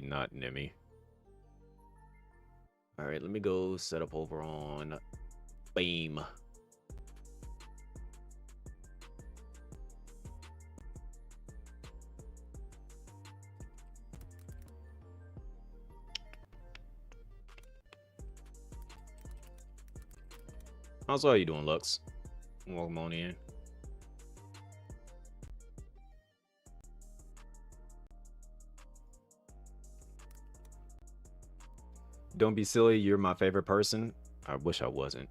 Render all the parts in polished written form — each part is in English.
not Nemi. All right, let me go set up over on Beam. How's all you doing, Lux? Welcome on in. Don't be silly, you're my favorite person. I wish I wasn't.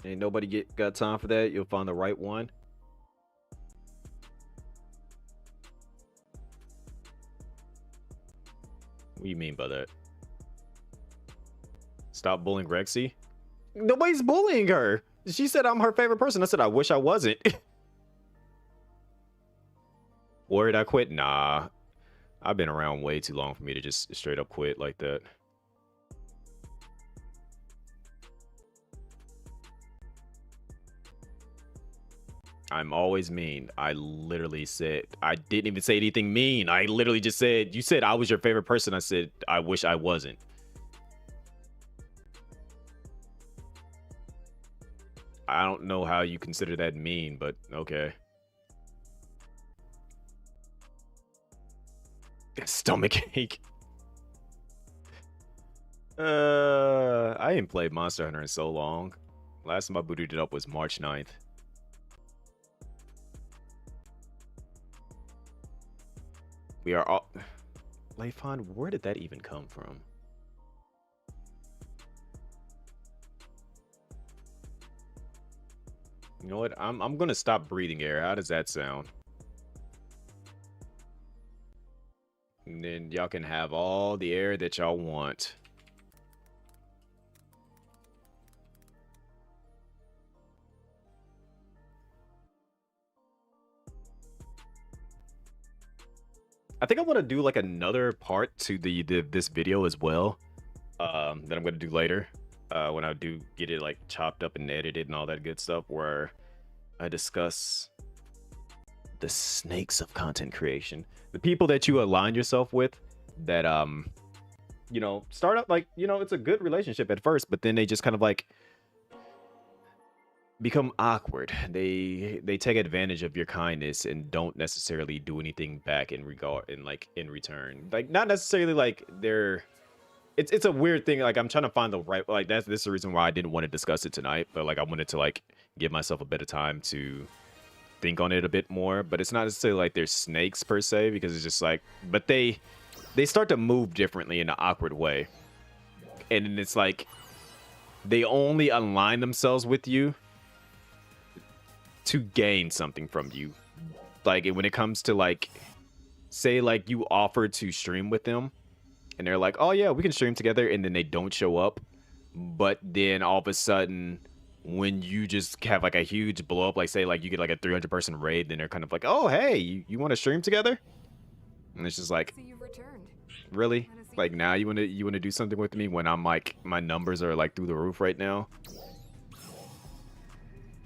Ain't nobody got time for that. You'll find the right one. What do you mean by that? Stop bullying Rexy? Nobody's bullying her. She said I'm her favorite person. I said I wish I wasn't. Worried I quit? Nah. I've been around way too long for me to just straight up quit like that. I'm always mean. I literally said, I didn't even say anything mean. I literally just said, you said I was your favorite person. I said, I wish I wasn't. I don't know how you consider that mean, but okay. Stomachache. I ain't played Monster Hunter in so long. Last time I booted it up was March 9th. We are all... Leifon, where did that even come from? You know what? I'm gonna stop breathing air. How does that sound? And then y'all can have all the air that y'all want. I think I want to do like another part to this video as well. That I'm gonna do later. When I do get it like chopped up and edited and all that good stuff, where I discuss the snakes of content creation, the people that you align yourself with, that you know, start up like, you know, it's a good relationship at first, but then they just kind of like become awkward. They take advantage of your kindness and don't necessarily do anything back in return. Like, not necessarily like they're... It's a weird thing. Like, I'm trying to find the right, like, this is the reason why I didn't want to discuss it tonight, but like I wanted to like give myself a bit of time to think on it a bit more. But it's not necessarily like they're snakes per se, because it's just like, but they start to move differently in an awkward way, and then it's like they only align themselves with you to gain something from you. Like, when it comes to like, say like you offer to stream with them, and they're like, oh yeah, we can stream together, and then they don't show up. But then all of a sudden, when you just have like a huge blow up, like say like you get like a 300 person raid, then they're kind of like, oh hey, you want to stream together? And it's just like, so you've returned. Really? Like, now you want to do something with me when I'm like, my numbers are like through the roof right now?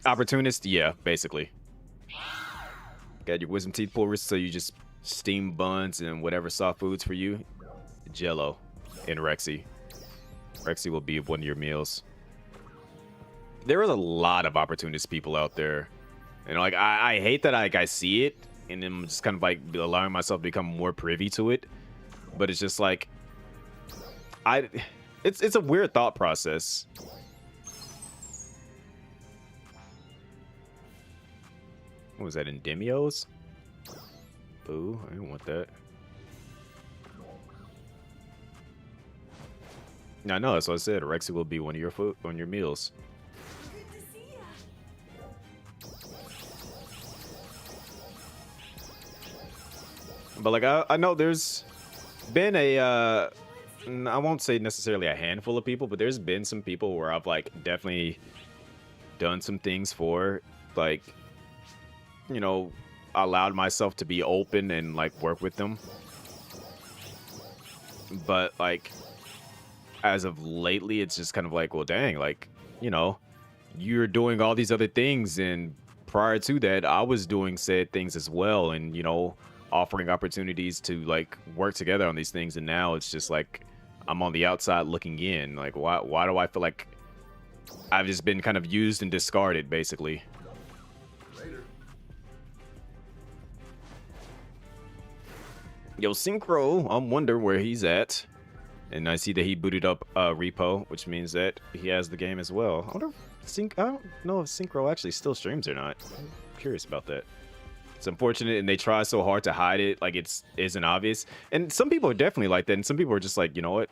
Opportunist? Yeah, basically. Got your wisdom teeth pullers, so you just steam buns and whatever soft foods for you. Jello and Rexy. Rexy will be one of your meals. There is a lot of opportunist people out there, and like I hate that I see it, and then I'm just kind of like allowing myself to become more privy to it. But it's just like, it's a weird thought process. What was that, Endemios? Boo, I didn't want that. No, no, that's what I said. Rexy will be one of your meals. But like, I know there's been a I won't say necessarily a handful of people, but there's been some people where I've like definitely done some things for, like, you know, allowed myself to be open and like work with them. But like, as of lately, it's just kind of like, well, dang, like, you know, you're doing all these other things, and prior to that, I was doing said things as well, and offering opportunities to like work together on these things. And now it's just like I'm on the outside looking in. Like, why do I feel like I've just been kind of used and discarded, basically? Yo, Synchro, I wonder where he's at. And I see that he booted up Repo, which means that he has the game as well. I don't know if Synchro actually still streams or not. I'm curious about that. It's unfortunate, and they try so hard to hide it, like isn't obvious. And some people are definitely like that, and some people are just like, you know what?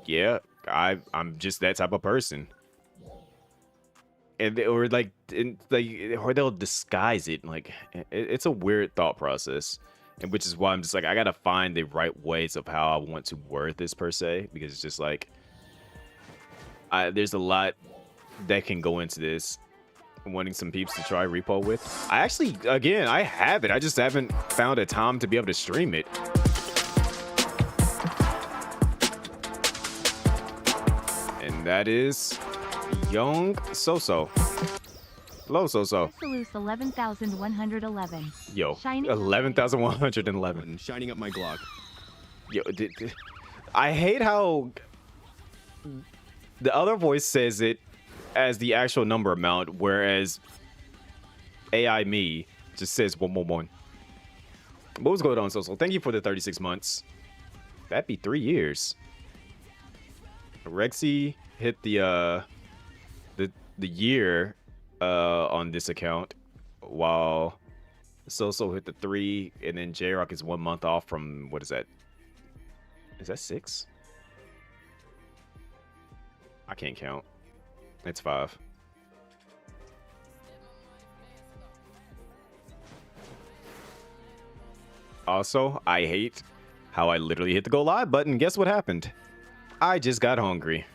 Yeah, I'm just that type of person. And or they'll disguise it. Like it's a weird thought process. And which is why I'm just like, I gotta find the right ways of how I want to word this per se, because it's just like, there's a lot that can go into this. I'm wanting some peeps to try Repo with. I actually, again, I have it. I just haven't found a time to be able to stream it. And that is Young Soso. Hello, Soso. 11,111. Yo, 11,111. Shining up my Glock. Yo, I hate how the other voice says it as the actual number amount, whereas AI me just says 111. What was going on, Soso? Thank you for the 36 months. That'd be 3 years. Rexy hit the year on this account, while Soso hit the 3, and then J-Rock is 1 month off from, what is that? Is that 6? I can't count. It's 5. Also, I hate how I literally hit the go live button. Guess what happened? I just got hungry.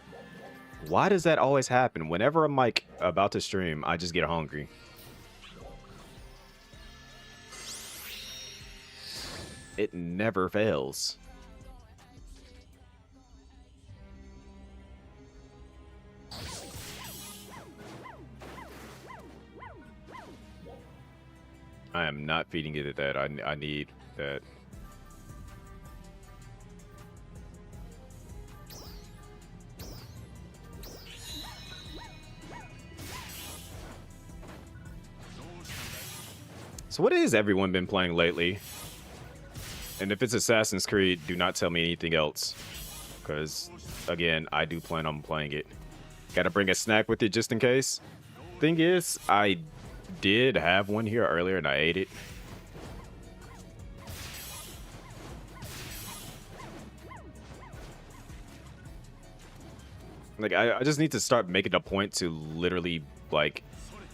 Why does that always happen? Whenever I'm like about to stream, I just get hungry. It never fails. I am not feeding it that. I need that. So what has everyone been playing lately? And if it's Assassin's Creed, do not tell me anything else. Because, again, I do plan on playing it. Gotta bring a snack with you just in case. Thing is, I did have one here earlier and I ate it. Like, I just need to start making a point to literally, like,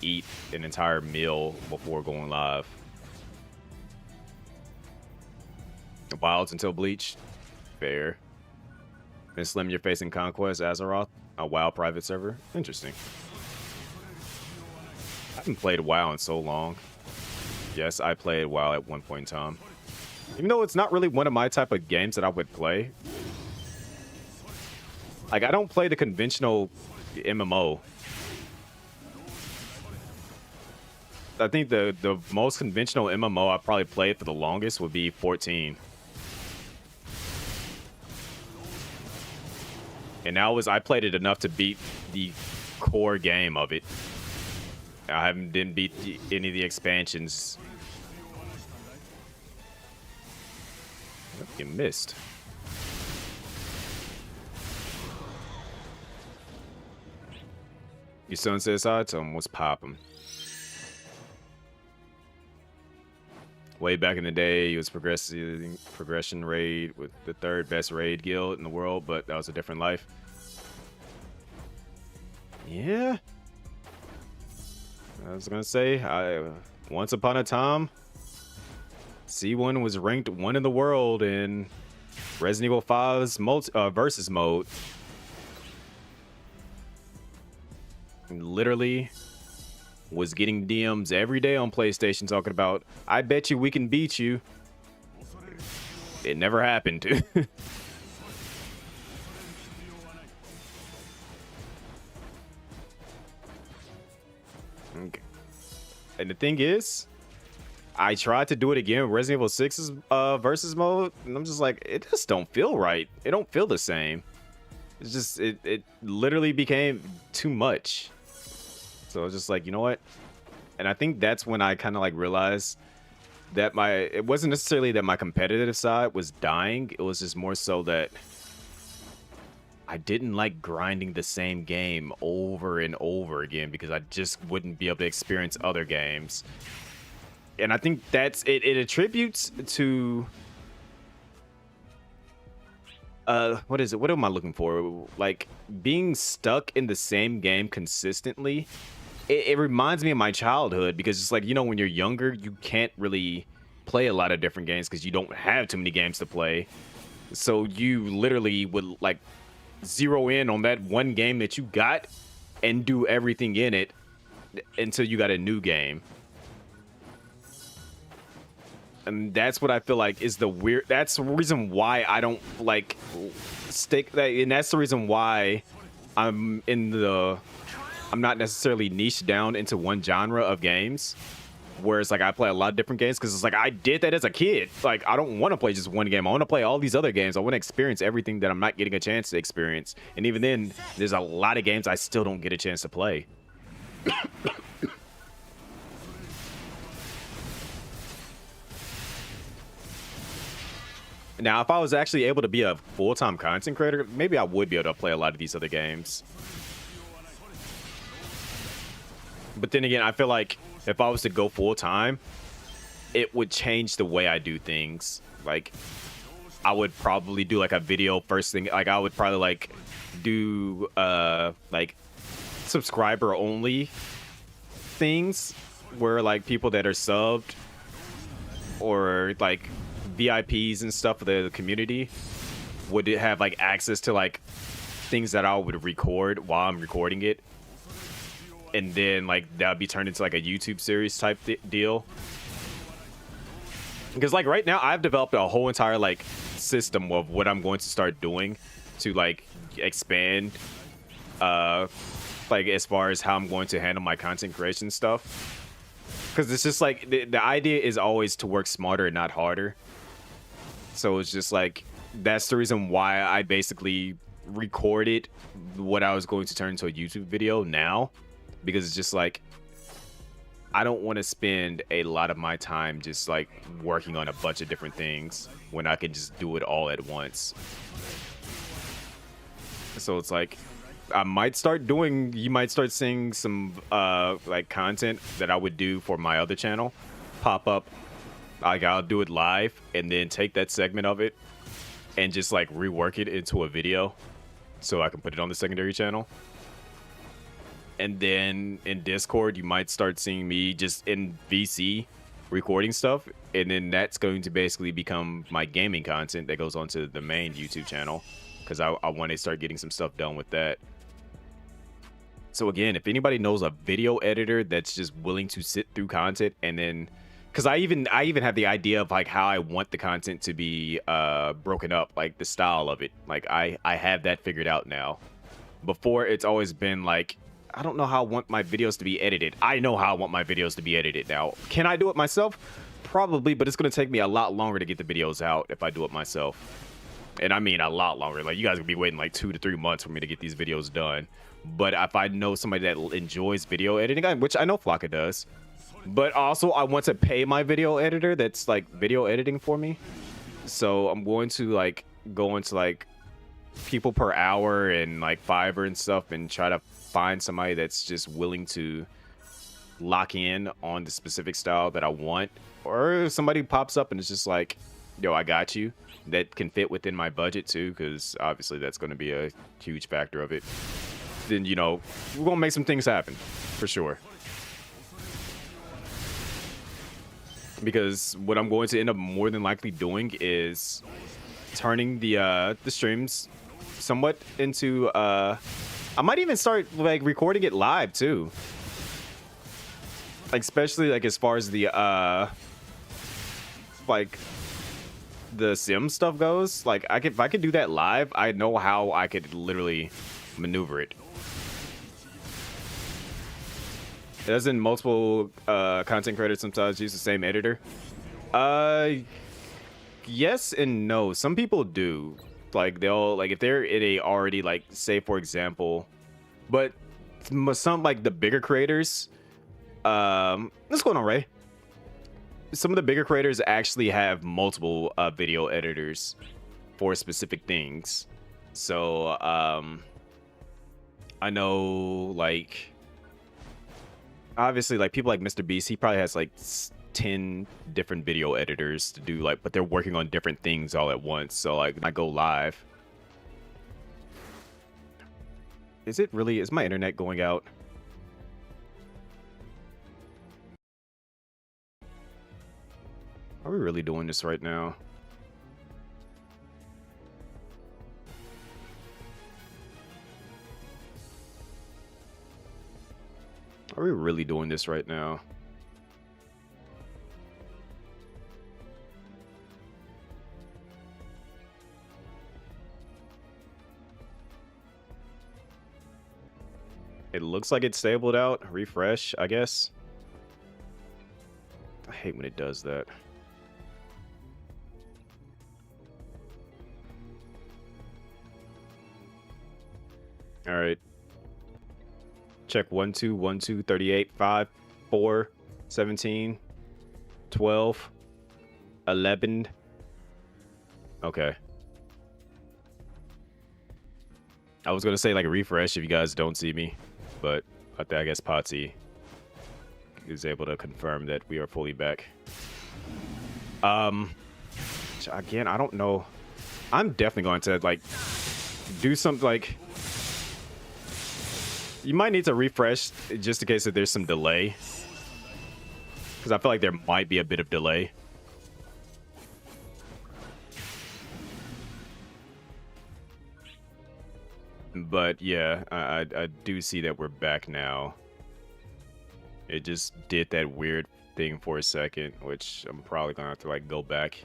eat an entire meal before going live. Wilds until Bleach. Fair. And Slim, you're facing Conquest, Azeroth, a WoW private server. Interesting. I haven't played WoW in so long. Yes, I played WoW at one point in time. Even though it's not really one of my type of games that I would play. Like, I don't play the conventional MMO. I think the most conventional MMO I probably played for the longest would be 14. And I played it enough to beat the core game of it. I didn't beat any of the expansions. You missed. Your son says hi to him. What's poppin'? Way back in the day, he was progression raid with the 3rd best raid guild in the world, but that was a different life. Yeah. I was gonna say, once upon a time, C1 was ranked 1 in the world in Resident Evil 5's versus mode. And literally was getting DMs every day on PlayStation talking about, I bet you we can beat you. It never happened. Okay. And the thing is, I tried to do it again with Resident Evil 6's versus mode, and I'm just like, it just don't feel right. It don't feel the same. It's just it literally became too much. So I was just like, you know what? And I think that's when I kind of like realized that it wasn't necessarily that my competitive side was dying. It was just more so that I didn't like grinding the same game over and over again because I just wouldn't be able to experience other games. And I think that's it. It attributes to what is it? What am I looking for? Like being stuck in the same game consistently. It reminds me of my childhood because it's like, you know, when you're younger, you can't really play a lot of different games because you don't have too many games to play. So you literally would like zero in on that one game that you got and do everything in it until you got a new game. And that's what I feel like is the weird. That's the reason why I don't like stick that, and that's the reason why I'm not necessarily niched down into one genre of games. Whereas like I play a lot of different games because it's like I did that as a kid. Like I don't want to play just one game. I want to play all these other games. I want to experience everything that I'm not getting a chance to experience. And even then, there's a lot of games I still don't get a chance to play. Now, if I was actually able to be a full-time content creator, maybe I would be able to play a lot of these other games. But then again, I feel like if I was to go full-time, it would change the way I do things. Like, I would probably do like a video first thing. Like, I would probably like do like subscriber only things where like people that are subbed or like VIPs and stuff for the community would have like access to like things that I would record while I'm recording it, and then like that would be turned into like a YouTube series type deal. Because like right now I've developed a whole entire like system of what I'm going to start doing to like expand like as far as how I'm going to handle my content creation stuff. Because it's just like the idea is always to work smarter and not harder. So it's just like that's the reason why I basically recorded what I was going to turn into a YouTube video now, because it's just like I don't want to spend a lot of my time just like working on a bunch of different things when I can just do it all at once. So it's like I might start doing, you might start seeing some like content that I would do for my other channel pop up. Like I'll do it live and then take that segment of it and just like rework it into a video so I can put it on the secondary channel. And then in Discord, you might start seeing me just in VC recording stuff. And then that's going to basically become my gaming content that goes onto the main YouTube channel, because I want to start getting some stuff done with that. So again, if anybody knows a video editor that's just willing to sit through content, and then because I even have the idea of like how I want the content to be broken up, like the style of it. Like I have that figured out now. Before, it's always been like, I don't know how I want my videos to be edited. I know how I want my videos to be edited now. Can I do it myself? Probably, but it's going to take me a lot longer to get the videos out if I do it myself. And I mean a lot longer. Like you guys will be waiting like 2 to 3 months for me to get these videos done. But if I know somebody that enjoys video editing, which I know Flocka does, but also I want to pay my video editor that's like video editing for me. So I'm going to like go into like people per hour and like Fiverr and stuff and try to find somebody that's just willing to lock in on the specific style that I want. Or if somebody pops up and it's just like, yo, I got you, that can fit within my budget too, because obviously that's going to be a huge factor of it. Then, you know, we're going to make some things happen for sure. Because what I'm going to end up more than likely doing is turning the streams somewhat into I might even start like recording it live too. Like especially like as far as the like the sim stuff goes. Like if I could do that live, I know how I could literally maneuver it. Doesn't multiple content creators sometimes use the same editor? Uh, yes and no. Some people do. Like they'll like if they're in a already like say for example, but some like the bigger creators. What's going on, Ray? Some of the bigger creators actually have multiple video editors for specific things. So I know like obviously like people like Mr. Beast, he probably has like 10 different video editors to do like, but they're working on different things all at once. So like I go live. Is my internet going out? Are we really doing this right now? Are we really doing this right now? It looks like it's stabled out. Refresh, I guess. I hate when it does that. All right. Check 1 2 1 2 38 5 4 17 12 11. Okay. I was gonna say like refresh if you guys don't see me, but I guess Patsy is able to confirm that we are fully back. Again, I don't know. I'm definitely going to like do something like. You might need to refresh just in case that there's some delay. Because I feel like there might be a bit of delay. But yeah, I do see that we're back now. It just did that weird thing for a second, which I'm probably going to have to like go back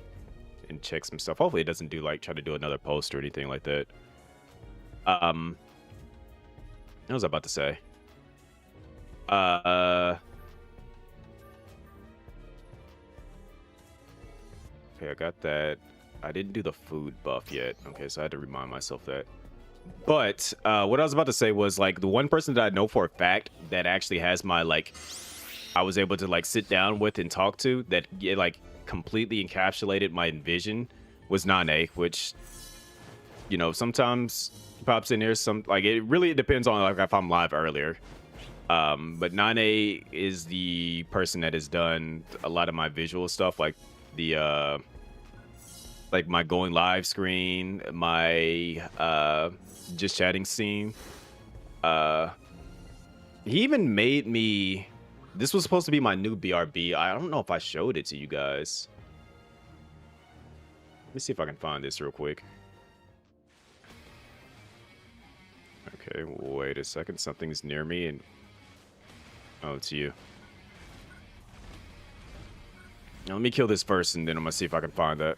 and check some stuff. Hopefully it doesn't do like try to do another post or anything like that. What was I about to say? Okay, I got that. I didn't do the food buff yet. Okay, so I had to remind myself that. But what I was about to say was like the one person that I know for a fact that actually has my like I was able to like sit down with and talk to that like completely encapsulated my vision was Nane, which you know sometimes pops in here some like it really depends on like if I'm live earlier. But Nane is the person that has done a lot of my visual stuff, like the like my going live screen, my just chatting scene. He even made me. This was supposed to be my new BRB. I don't know if I showed it to you guys. Let me see if I can find this real quick. Okay, wait a second. Something's near me and... Oh, it's you. Now, let me kill this first and then I'm gonna see if I can find that.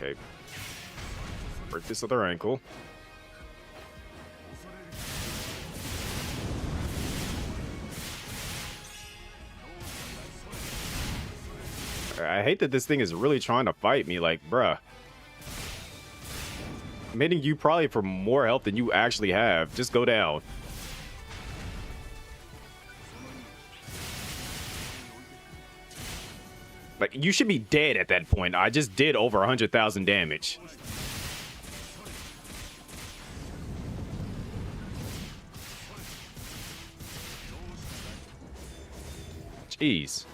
Okay. Break this other ankle. I hate that this thing is really trying to fight me, like, bruh. I'm hitting you probably for more health than you actually have. Just go down. Like, you should be dead at that point. I just did over 100,000 damage. Jeez.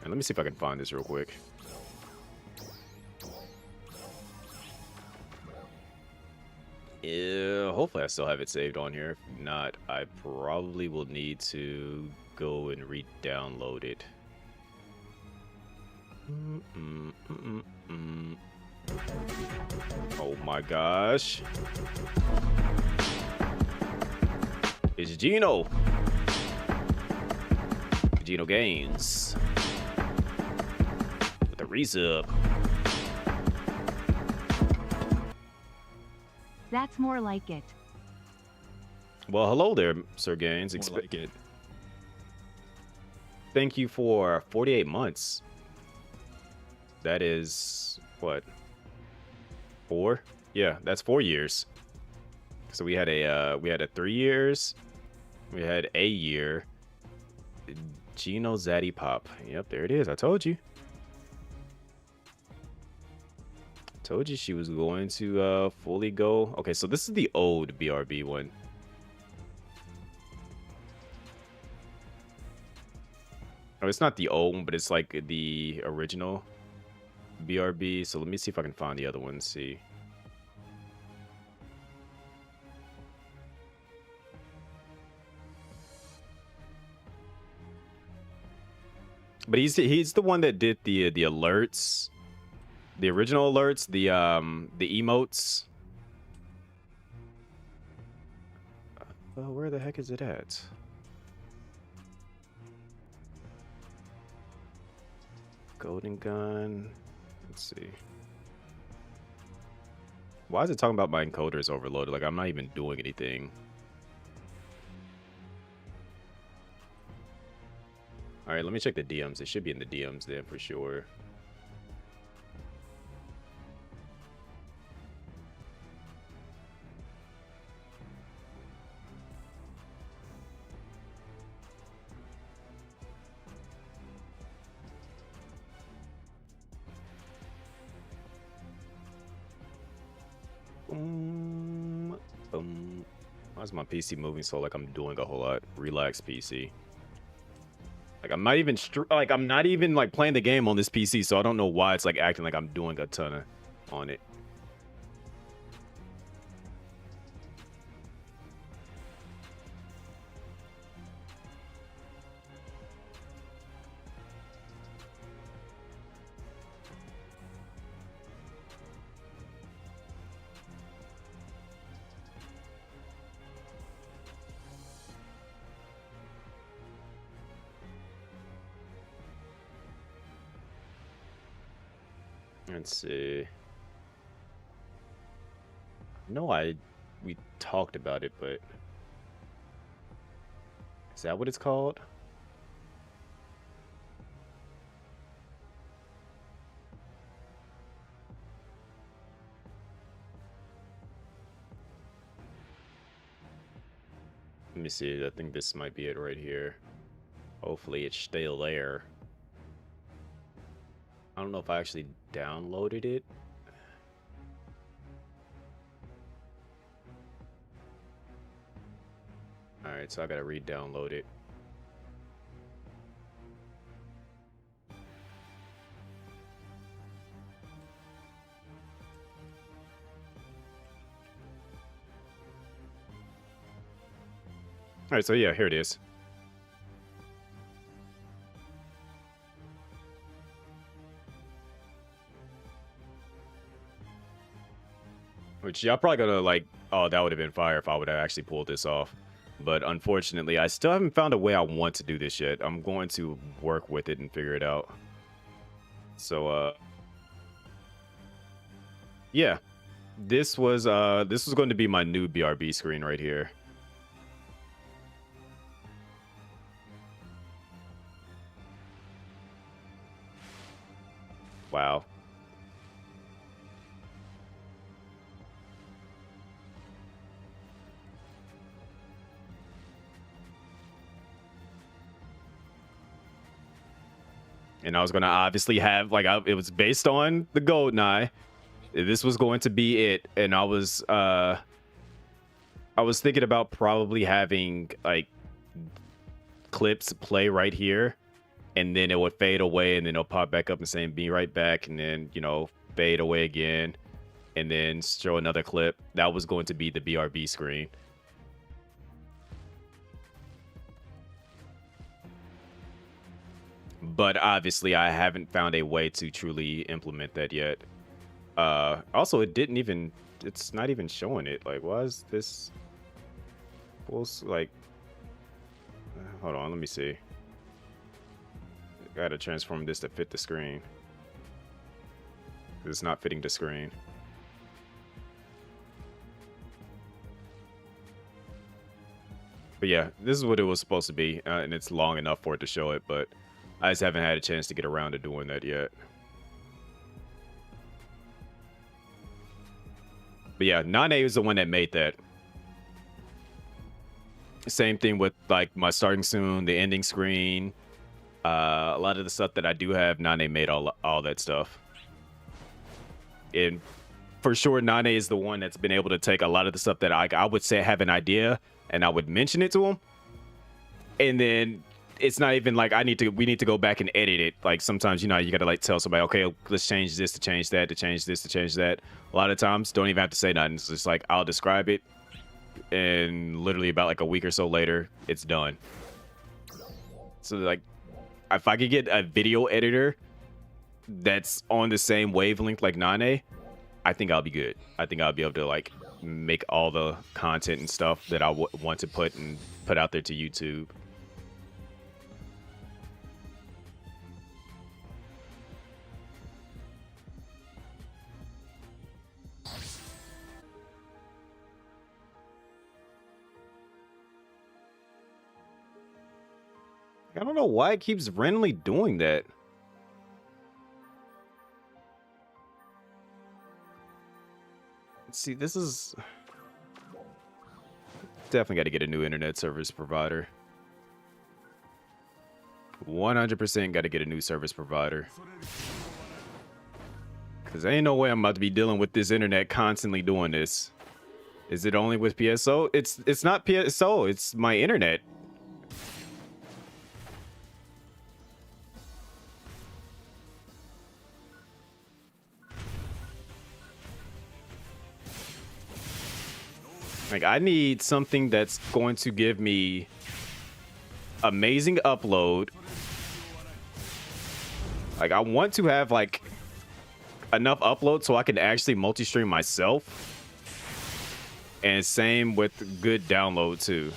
And let me see if I can find this real quick. Yeah, hopefully I still have it saved on here. If not, I probably will need to go and re-download it. Oh my gosh. It's Gino. Gino Gaines. With the resub. That's more like it. Well, hello there, Sir Gaines. More like it. Thank you for 48 months. That is what? 4? Yeah, that's 4 years. So we had a 3 years. We had a year. Gino Zaddy Pop. Yep, there it is. I told you. Told you she was going to fully go. Okay, so this is the old BRB one. Oh, it's not the old one, but it's like the original BRB. So let me see if I can find the other one. See. But he's the one that did the alerts, the original alerts, the emotes. Where the heck is it at? Golden gun. Let's see. Why is it talking about my encoder is overloaded? Like I'm not even doing anything. All right, let me check the DMs. It should be in the DMs then for sure. Why is my PC moving so like I'm doing a whole lot? Relax, PC. Like I'm not even like playing the game on this PC, so I don't know why it's like acting like I'm doing a ton on it. Let's see. No, we talked about it, but is that what it's called? Let me see. I think this might be it right here. Hopefully it's still there. I don't know if I actually downloaded it. All right, so I gotta re-download it. All right, so yeah, here it is. Which y'all probably gonna like, oh, that would have been fire if I would have actually pulled this off. But unfortunately, I still haven't found a way I want to do this yet. I'm going to work with it and figure it out. So, yeah, this was going to be my new BRB screen right here. Wow. And I was going to obviously have, like, it was based on the GoldenEye. This was going to be it. And I was thinking about probably having, like, clips play right here. And then it would fade away, and then it'll pop back up and saying, be right back. And then, you know, fade away again. And then show another clip. That was going to be the BRB screen. but obviously I haven't found a way to truly implement that yet. Also, it's not even showing it. Like, why is this? Like, hold on, let me see. Gotta transform this to fit the screen. It's not fitting the screen. But yeah, this is what it was supposed to be, and it's long enough for it to show it, but I just haven't had a chance to get around to doing that yet. But yeah, Nane is the one that made that. Same thing with like my starting soon, the ending screen. A lot of the stuff that I do have, Nane made all that stuff. And for sure, Nane is the one that's been able to take a lot of the stuff that I would say have an idea, and I would mention it to him, and then it's not even like we need to go back and edit it. Like sometimes, you know, you gotta like tell somebody, okay, let's change this to change that, to change this to change that. A lot of times, don't even have to say nothing. It's just like I'll describe it, and literally about like a week or so later, it's done. So like, if I could get a video editor that's on the same wavelength like Nane, I think I'll be good. I think I'll be able to like make all the content and stuff that I want to put out there to YouTube. I don't know why it keeps randomly doing that. See, this is definitely got to get a new internet service provider. 100% got to get a new service provider. Because ain't no way I'm about to be dealing with this internet constantly doing this. Is it only with PSO? It's not PSO, it's my internet. Like, I need something that's going to give me amazing upload. Like, I want to have, like, enough upload so I can actually multi-stream myself. And same with good download, too.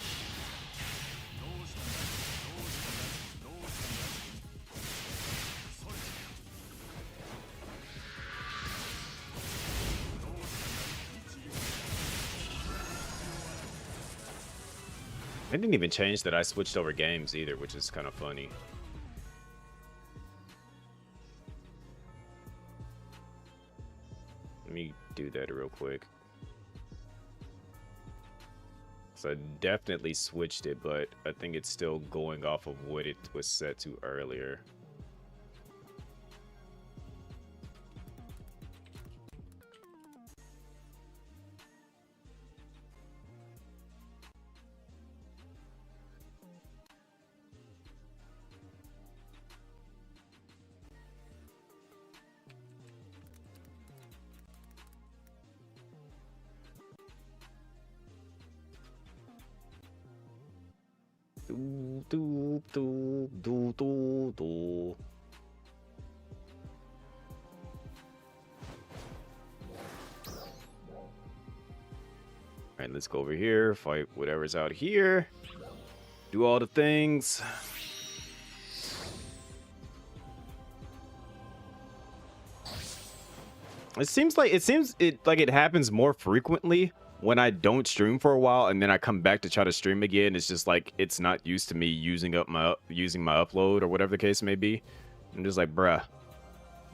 They didn't even change that I switched over games either, which is kind of funny. Let me do that real quick. So I definitely switched it, but I think it's still going off of what it was set to earlier. All right, let's go over here, fight whatever's out here, do all the things. It seems like it happens more frequently when I don't stream for a while and then I come back to try to stream again. It's just like it's not used to me using my upload or whatever the case may be. I'm just like, bruh,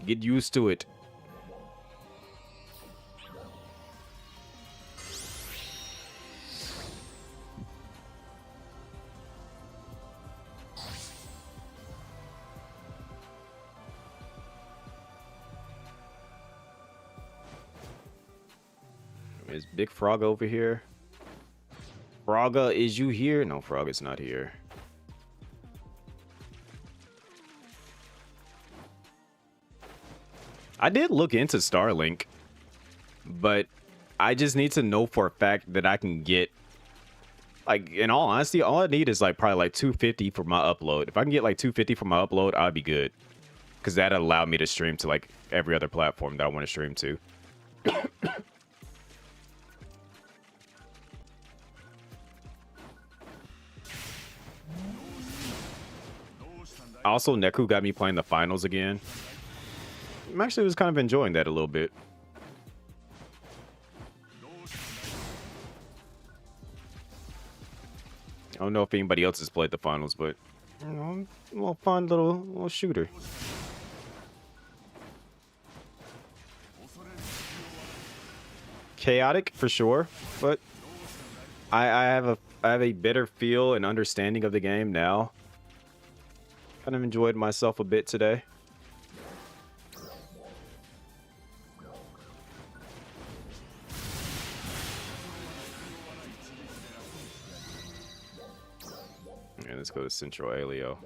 get used to it. Is Big Frog over here? Frogga, is you here? No, Frog is not here. I did look into Starlink, but I just need to know for a fact that I can get Like, in all honesty, all I need is like probably like 250 for my upload. If I can get like 250 for my upload, I'd be good. Because that allowed me to stream to like every other platform that I want to stream to. Also, Neku got me playing the finals again. I'm actually was kind of enjoying that a little bit. I don't know if anybody else has played the finals, but you know, a little fun little shooter. Chaotic for sure, but I have a better feel and understanding of the game now. Kind of enjoyed myself a bit today. Yeah, let's go to Central Alio.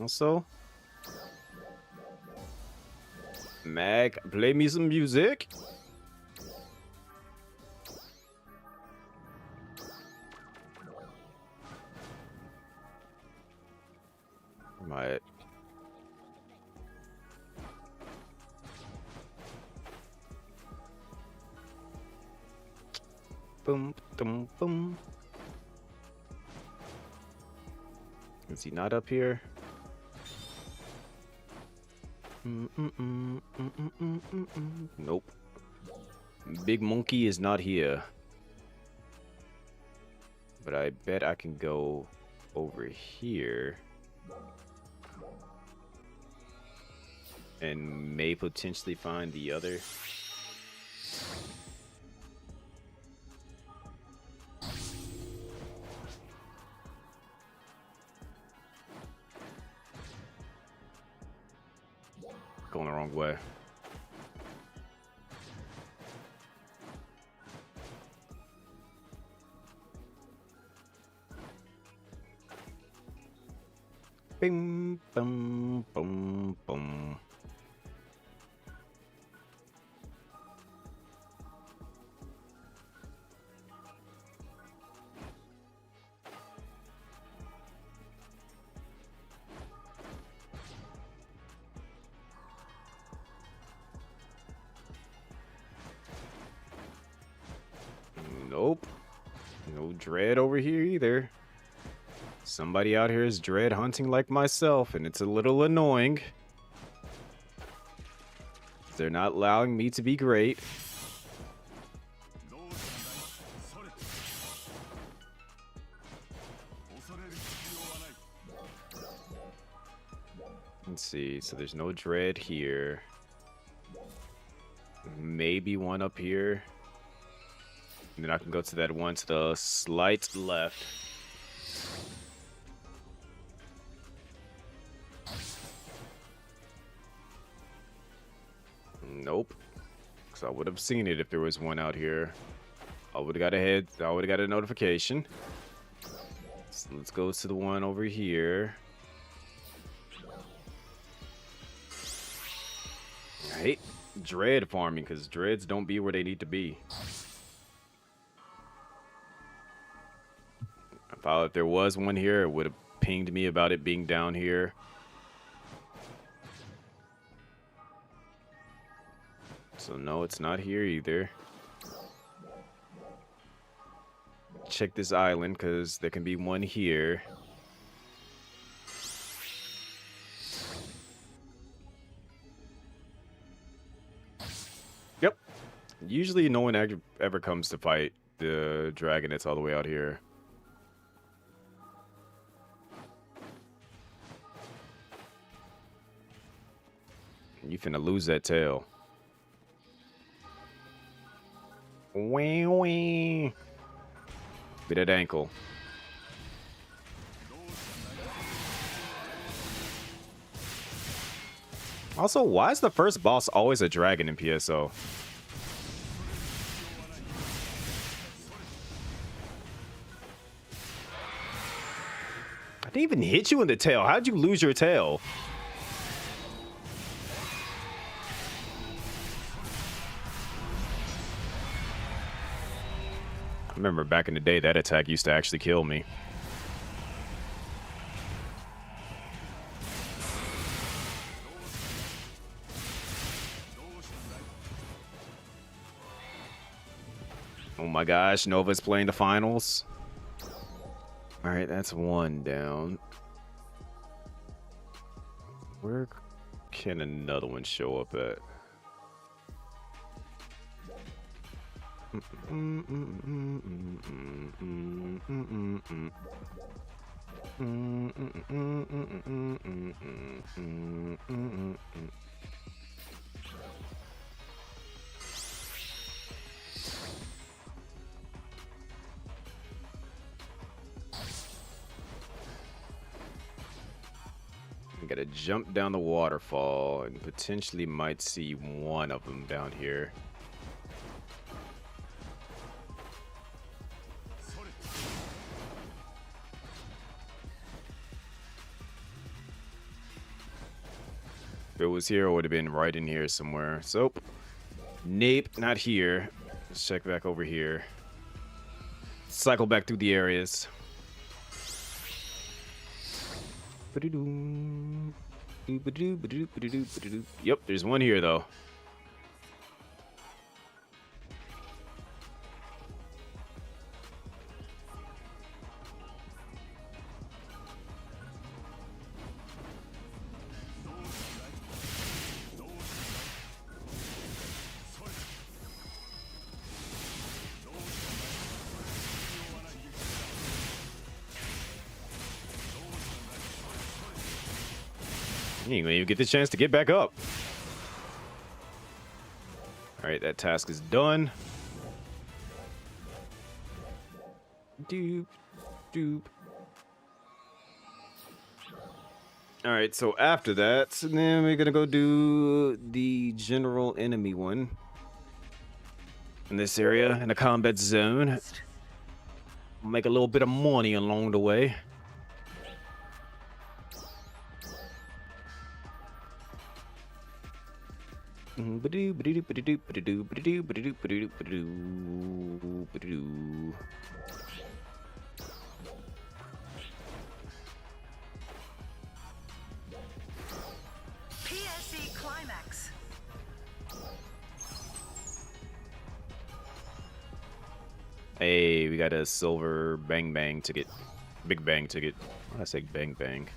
Also, Mag, play me some music. Might. Boom, boom, boom. Is he not up here? Nope. Big Monkey is not here. But I bet I can go over here. And may potentially find the other. Going the wrong way. Bing, boom, boom, boom. Nope. No dread over here either. Somebody out here is dread hunting like myself, and it's a little annoying. They're not allowing me to be great. Let's see. So there's no dread here. Maybe one up here. And then I can go to that one to the slight left. Nope. Because I would have seen it if there was one out here. I would have got ahead. I would have got a notification. So let's go to the one over here. I hate dread farming because dreads don't be where they need to be. If there was one here, it would have pinged me about it being down here. So no, it's not here either. Check this island because there can be one here. Yep. Usually no one ever comes to fight the dragon that's all the way out here. You finna lose that tail. Wee wee. Be that ankle. Also, why is the first boss always a dragon in PSO? I didn't even hit you in the tail. How'd you lose your tail? I remember back in the day that attack used to actually kill me. Oh my gosh, Nova's playing the finals. All right, that's one down. Where can another one show up at? I gotta jump down the waterfall and potentially might see one of them down here. If it was here, it would have been right in here somewhere. So, nope, not here. Let's check back over here. Cycle back through the areas. Yep, there's one here though. You ain't gonna even get the chance to get back up. All right, that task is done. Doop, doop. All right, so after that, then we're gonna go do the general enemy one in this area in the combat zone. Make a little bit of money along the way. PSC climax. Hey, we got a silver bang bang ticket. Big bang ticket. Why did I say bang bang?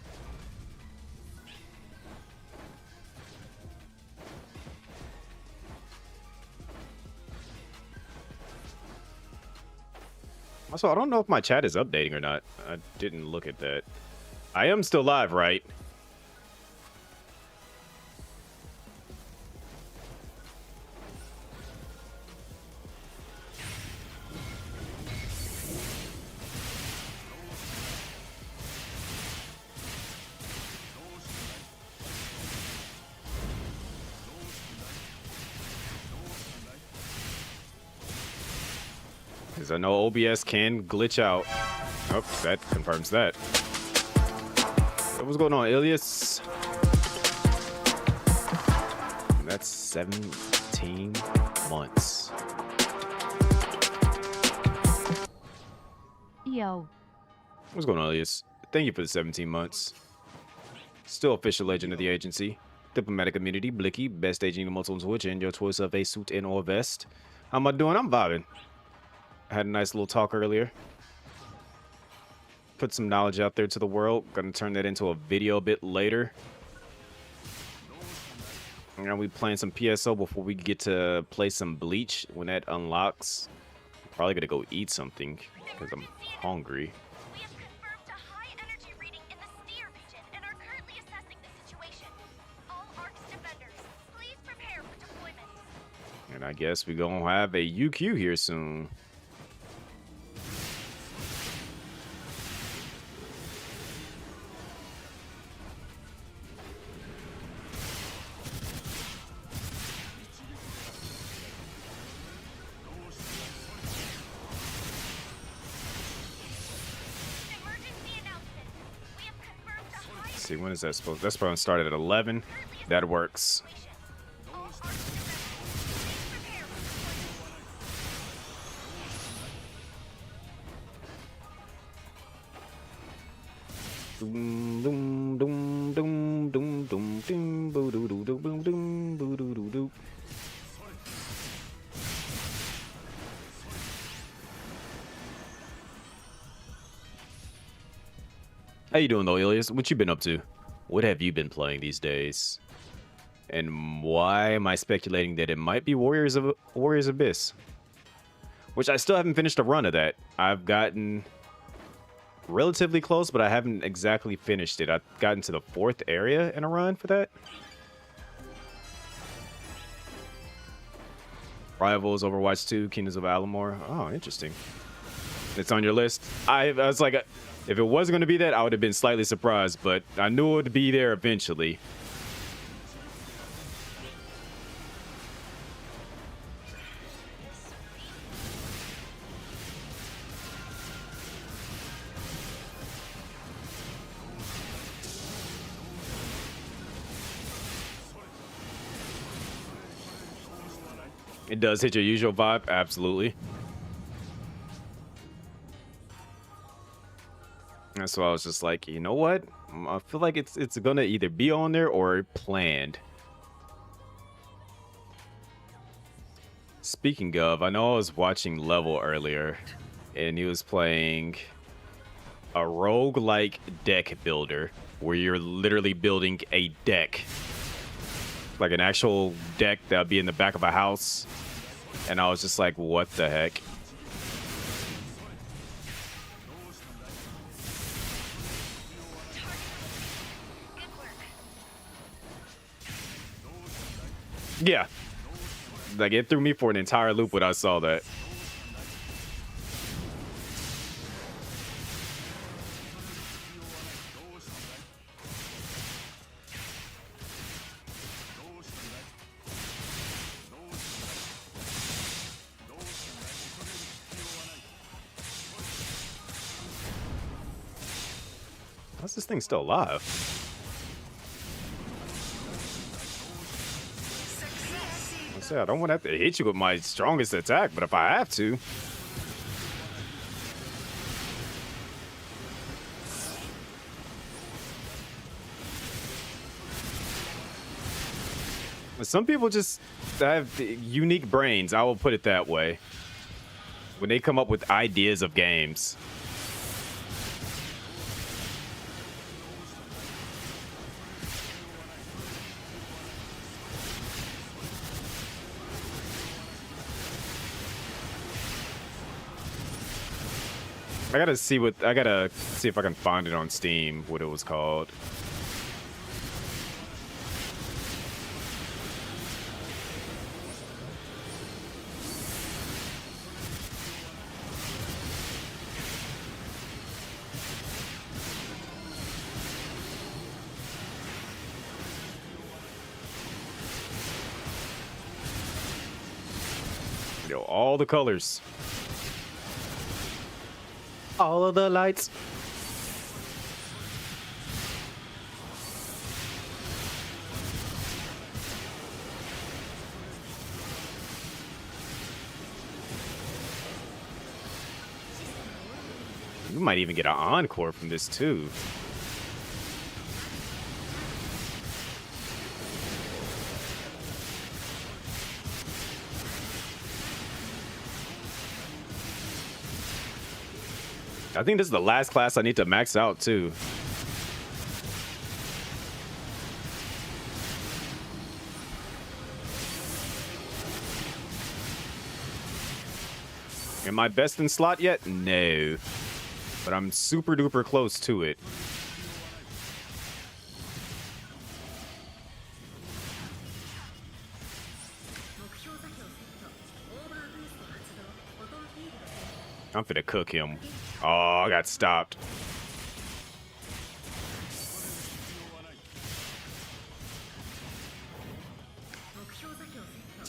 Also, I don't know if my chat is updating or not. I didn't look at that. I am still live, right? Because I know OBS can glitch out. Oh, that confirms that. What's going on, Ilias? That's 17 months. Yo. What's going on, Ilias? Thank you for the 17 months. Still official legend of the agency. Diplomatic immunity, Blicky, best aging emotes on Twitch, and your choice of a suit and or vest. How am I doing? I'm vibing. I had a nice little talk earlier. Put some knowledge out there to the world. Gonna turn that into a video a bit later. And we playing some PSO before we get to play some Bleach. When that unlocks, I'm probably gonna go eat something because I'm hungry. We have confirmed a high energy reading in the Steer region and are currently assessing the situation. All ARC's defenders, please prepare for deployment. And I guess we're gonna have a UQ here soon. See, when is that supposed? That's probably started at 11. That works. Doom, doom, doom, doom, doom, doom, doom, boo, doo, doo, doo, boom, doom, boo, doo, doo, doo. How you doing though, Ilias? What you been up to? What have you been playing these days? And why am I speculating that it might be Warriors Abyss? Which I still haven't finished a run of that. I've gotten relatively close, but I haven't exactly finished it. I've gotten to the 4th area in a run for that. Rivals, Overwatch 2, Kingdoms of Alamor. Oh, interesting. It's on your list. I was like, if it wasn't going to be that, I would have been slightly surprised, but I knew it would be there eventually. It does hit your usual vibe, absolutely. That's why I was just like, you know what? I feel like it's gonna either be on there or planned. Speaking of, I know I was watching Level earlier, and he was playing a roguelike deck builder, where you're literally building a deck. Like an actual deck that would be in the back of a house. And I was just like, what the heck? Yeah. Like, it threw me for an entire loop when I saw that. How's this thing still alive? I said I don't want to have to hit you with my strongest attack, but if I have to. Some people just have unique brains, I will put it that way. When they come up with ideas of games. I gotta see if I can find it on Steam, what it was called. Yo, all the colors. All of the lights. You might even get an encore from this too. I think this is the last class I need to max out too. Am I best in slot yet? No. But I'm super duper close to it. I'm finna cook him. Oh, I got stopped.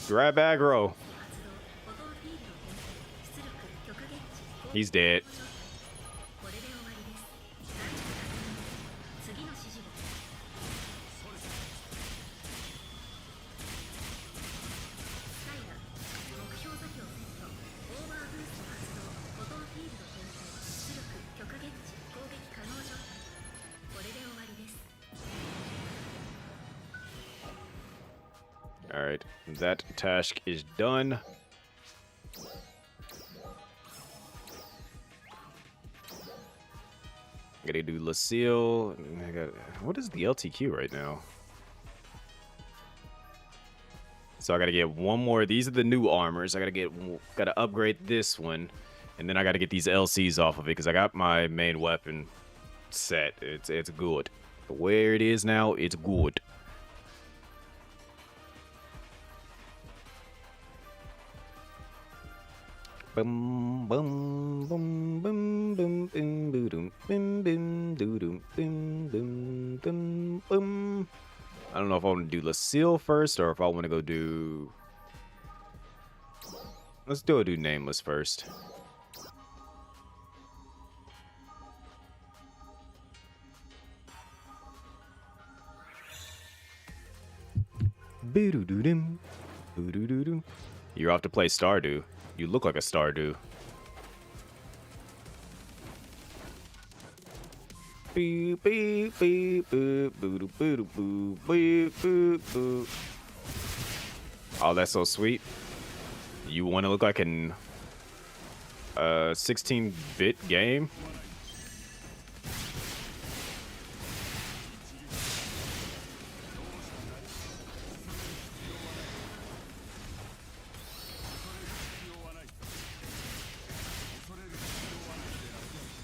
Grab aggro. He's dead. right, that task is done. Gotta do Lucille. What is the LTQ right now? So I gotta get one more. These are the new armors. Gotta upgrade this one, and then I gotta get these LCs off of it because I got my main weapon set. It's good. But where it is now, it's good. Bum bum bum bum bum bum boom bum bum doom bum bum bum bum. I don't know if I want to do Lucille first or if I want to go do. Let's do Nameless first. You're off to play Stardew. You look like a Stardew. Oh, that's so sweet. You want to look like an 16-bit game?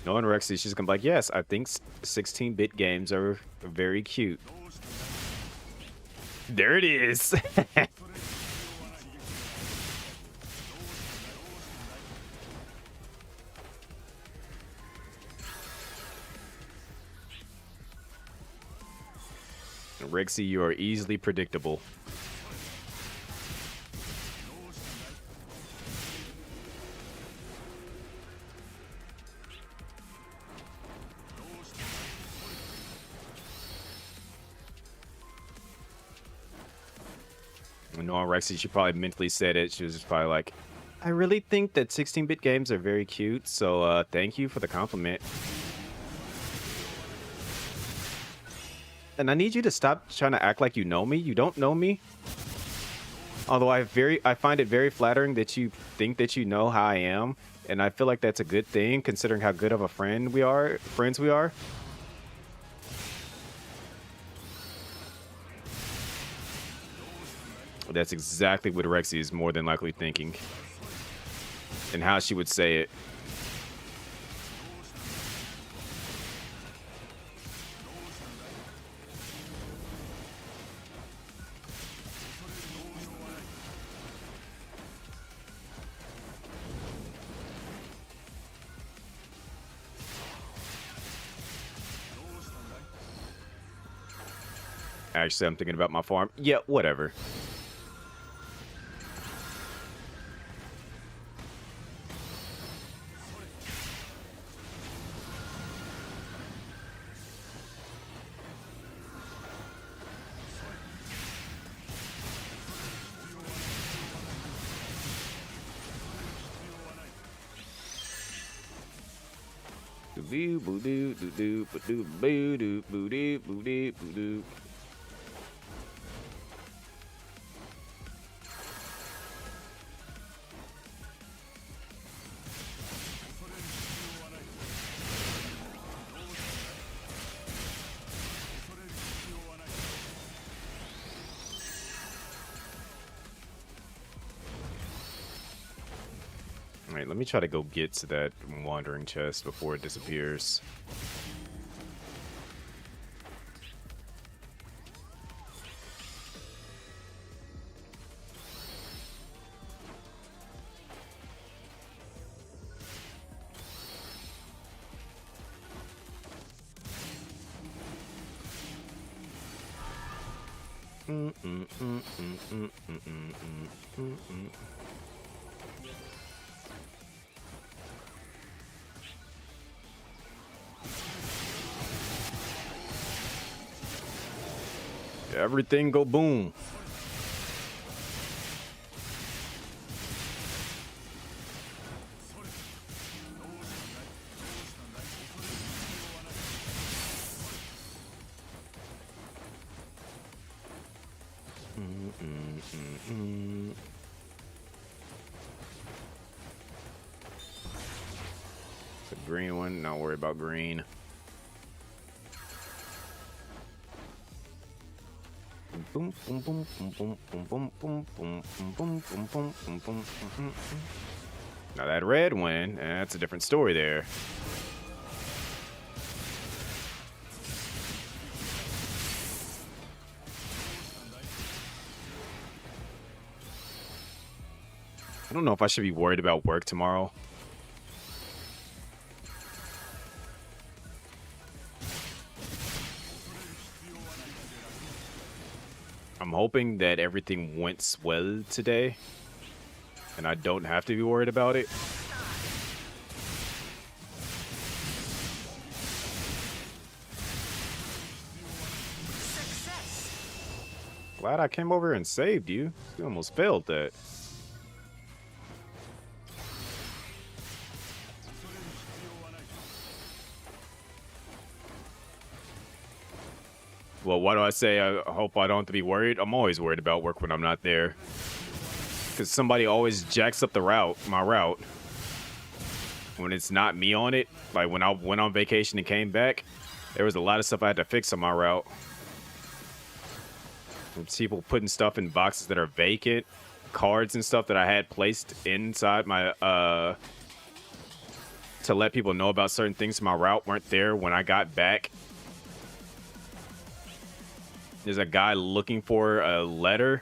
Knowing Rexy, she's gonna be like, yes, I think 16-bit games are very cute. There it is. Rexy, you are easily predictable. Knowing Rexy, she probably mentally said it. She was just probably like, I really think that 16-bit games are very cute, so thank you for the compliment. And I need you to stop trying to act like you know me. You don't know me. Although I find it very flattering that you think that you know how I am, and I feel like that's a good thing considering how good of a friends we are. That's exactly what Rexy is more than likely thinking. And how she would say it. Actually, I'm thinking about my farm. Yeah, whatever. Alright, let me try to go get to that wandering chest before it disappears. Everything go boom. green one. Not worry about green. Boom, boom, boom, boom, boom, boom, boom, boom, boom, boom, boom, boom, boom, boom, boom, boom. Now that red one, that's a different story there. I don't know if I should be worried about work tomorrow. I'm hoping that everything went well today, and I don't have to be worried about it. Glad I came over and saved you. You almost failed that. Well, why do I say I hope I don't have to be worried? I'm always worried about work when I'm not there. Because somebody always jacks up my route. When it's not me on it, like when I went on vacation and came back, there was a lot of stuff I had to fix on my route. And people putting stuff in boxes that are vacant, cards and stuff that I had placed inside my, to let people know about certain things in my route weren't there when I got back. There's a guy looking for a letter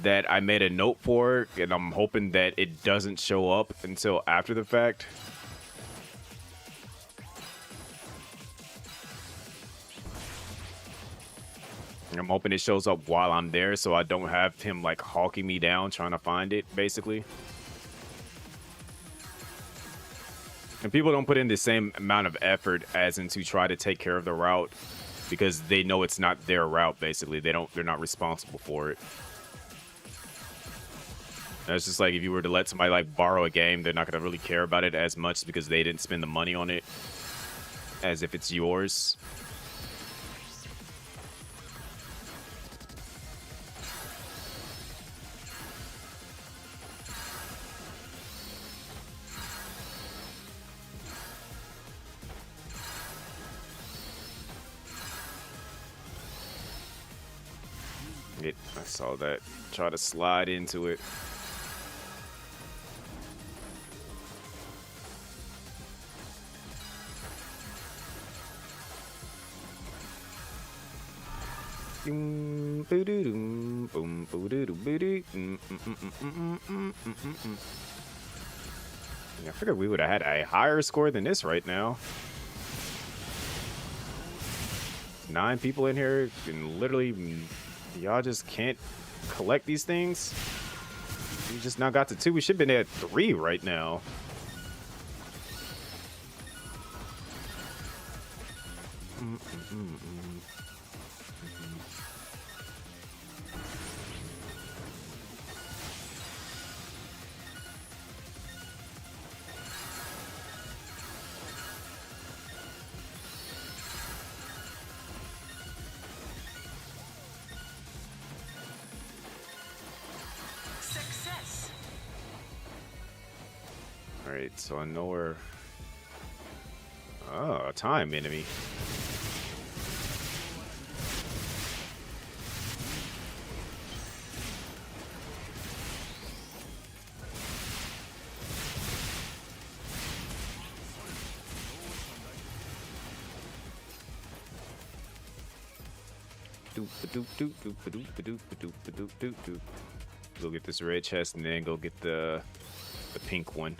that I made a note for, and I'm hoping that it doesn't show up until after the fact. I'm hoping it shows up while I'm there so I don't have him like hawking me down trying to find it, basically. And people don't put in the same amount of effort as in to try to take care of the route because they know it's not their route, basically. They're not responsible for it. And it's just like if you were to let somebody like borrow a game, they're not going to really care about it as much because they didn't spend the money on it as if it's yours. I saw that. Try to slide into it. I figured we would have had a higher score than this right now. 9 people in here, and literally, y'all just can't collect these things. We just now got to 2. We should have been at 3 right now. Alright, so I know where... Oh, a time enemy. Go get this red chest and then go get the pink one.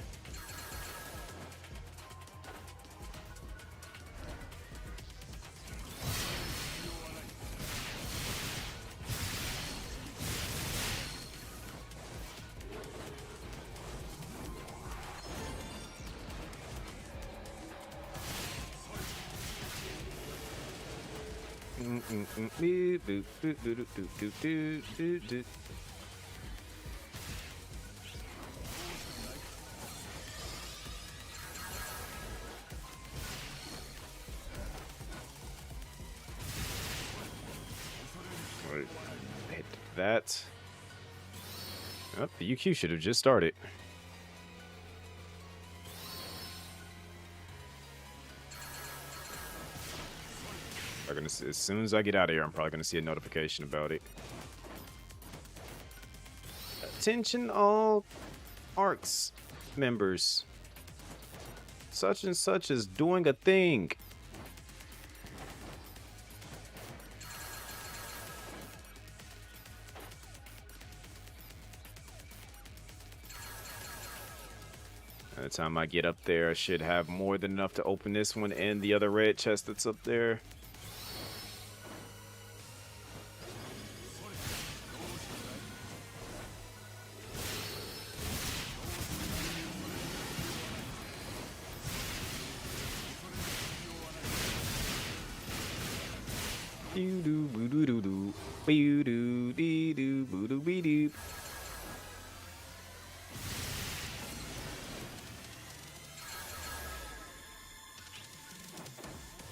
Hit that. Oh, the UQ should have just started. as soon as I get out of here, I'm probably gonna see a notification about it. Attention all ARCs members. Such and such is doing a thing. By the time I get up there, I should have more than enough to open this one and the other red chest that's up there.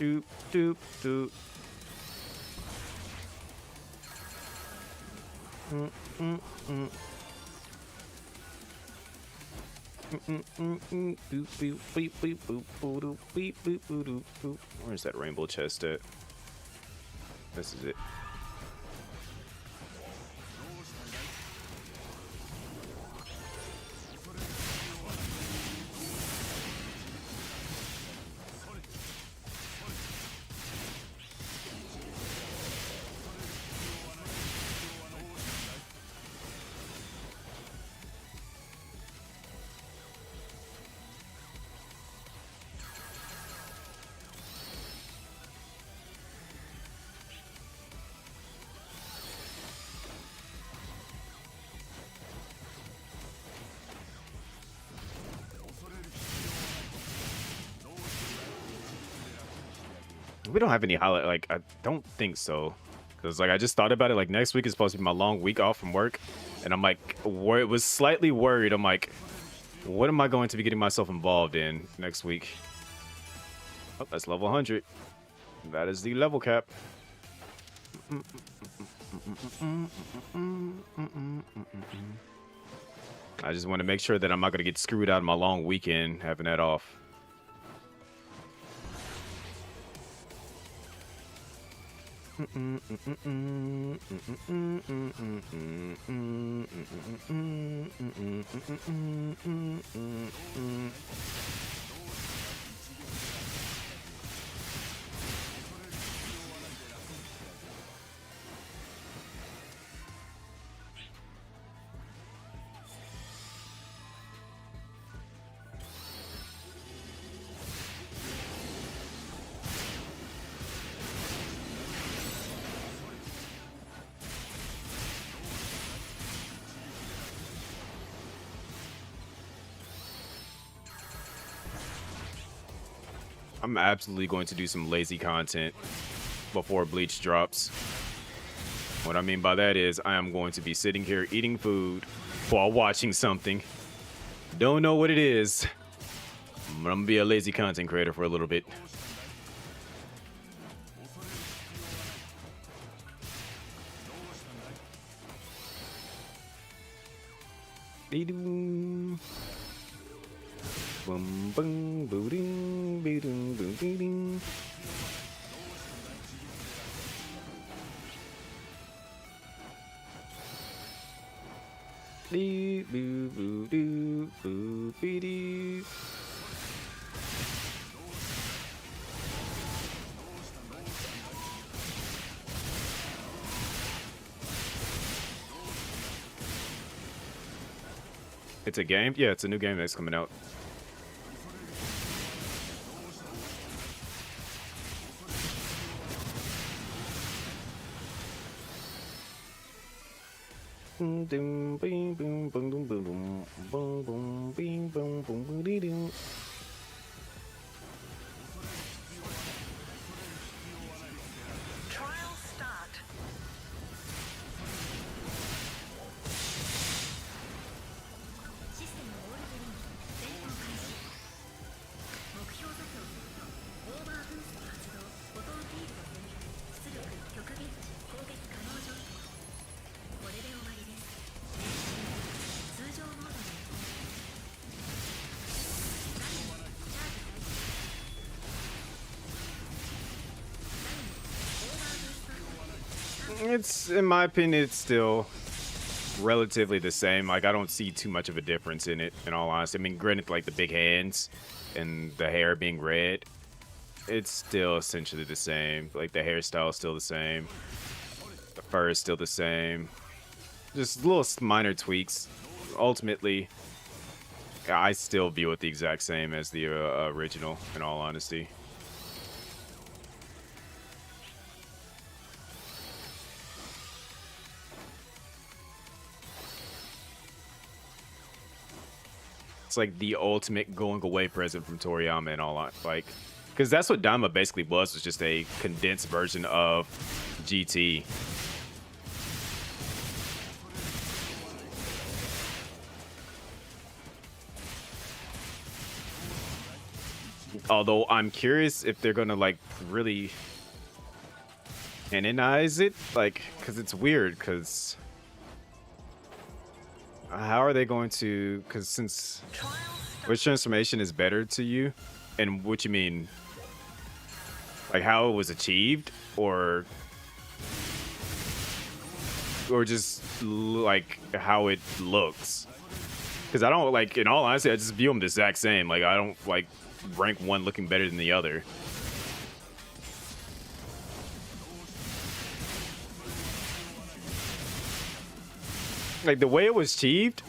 Doop doop doop. Where's that rainbow chest at? This is it. We don't have any highlight. Like, I don't think so. Because, like, I just thought about it. Like, next week is supposed to be my long week off from work. And I'm, like, was slightly worried. I'm like, what am I going to be getting myself involved in next week? Oh, that's level 100. That is the level cap. I just want to make sure that I'm not going to get screwed out of my long weekend having that off. I'm absolutely going to do some lazy content before Bleach drops. What I mean by that is I am going to be sitting here eating food while watching something. Don't know what it is, but I'm gonna be a lazy content creator for a little bit. Boom, boom, boom, boom, boom, boom, boom. Doo, boo, boo, doo, boo, bee, doo. It's a game? Yeah, it's a new game that's coming out. Boom, boom, boom, boom, boom, boom, boom, boom, boom, bing, boom, boom, boom, dee, doo. Trial start. It's, in my opinion, it's still relatively the same. Like, I don't see too much of a difference in it, in all honesty. I mean, granted, like the big hands and the hair being red, it's still essentially the same. Like, the hairstyle is still the same. The fur is still the same. Just little minor tweaks. Ultimately, I still view it the exact same as the original, in all honesty. It's like the ultimate going away present from Toriyama and all that. Like, because that's what Dama basically was just a condensed version of GT. Although I'm curious if they're gonna like really canonize it, like, because it's weird. Because how are they going to? Because since which transformation is better to you, and what you mean, like how it was achieved, or just like how it looks? Because I don't like, in all honesty, I just view them the exact same. Like I don't like rank one looking better than the other. Like the way it was achieved,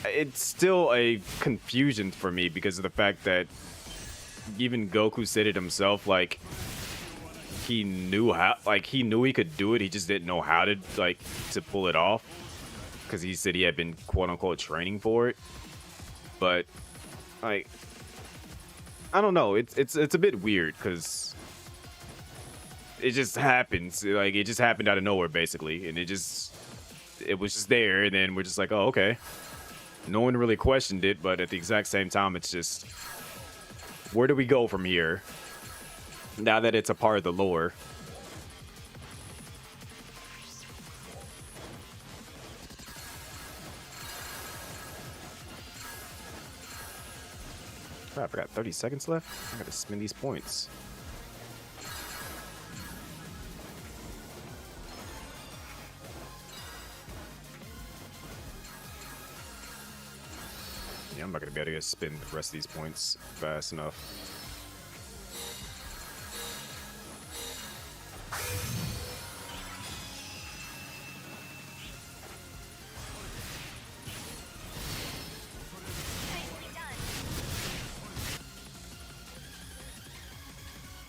it's still a confusion for me because of the fact that even Goku said it himself. Like he knew how, like he knew he could do it. He just didn't know how to to pull it off because he said he had been quote unquote training for it. But like, I don't know. It's a bit weird because it just happens. Like it just happened out of nowhere basically, and it was just there, and then we're just like, oh, okay. No one really questioned it, but at the exact same time, it's just, where do we go from here? Now that it's a part of the lore. Crap, I got 30 seconds left. I gotta spend these points. Yeah, I'm not gonna be able to spend the rest of these points fast enough.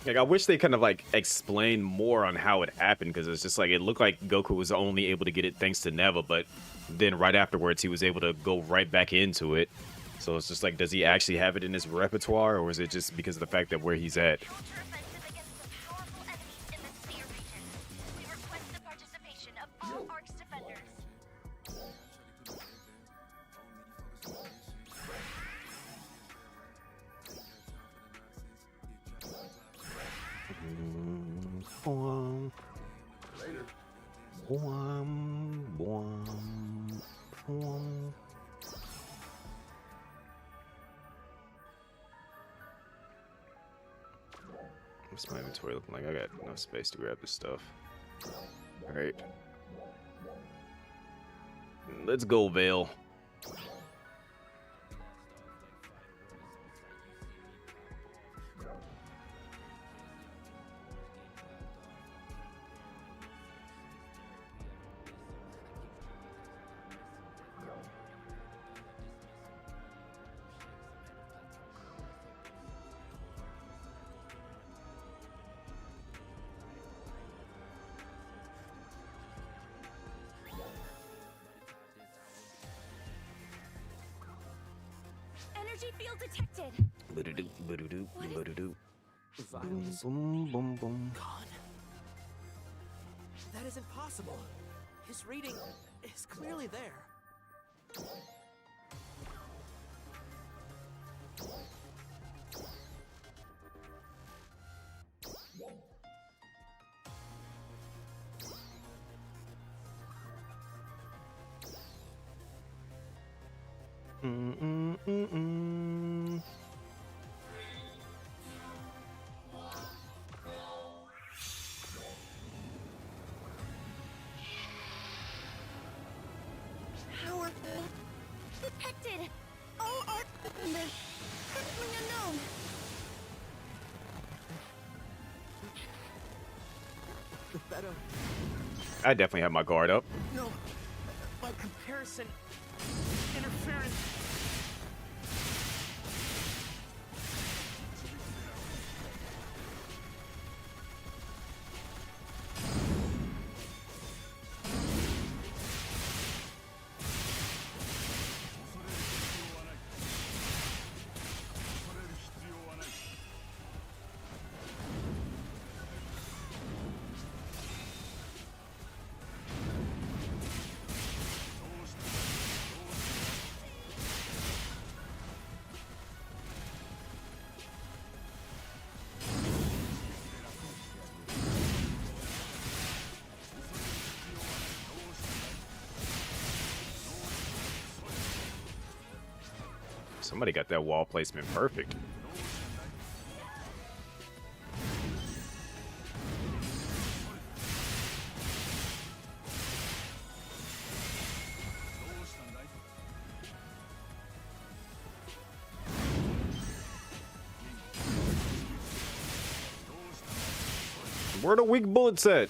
Like, I wish they kind of like explain more on how it happened, because it's just like it looked like Goku was only able to get it thanks to Neva, but then right afterwards he was able to go right back into it. So it's just like, does he actually have it in his repertoire, or is it just because of the fact that where he's at? Counteroffensive against some powerful enemies in the sphere region. We request the participation of all ARC's defenders. What's my inventory looking like? I got enough space to grab this stuff. All right. Let's go, Vale. Energy field detected. Boom, boom, boom. Gone? That isn't possible. His reading is clearly there. protected. All art defenders currently unknown. Better. I definitely have my guard up. No. By comparison, interference. Somebody got that wall placement perfect. Where the weak bullets at?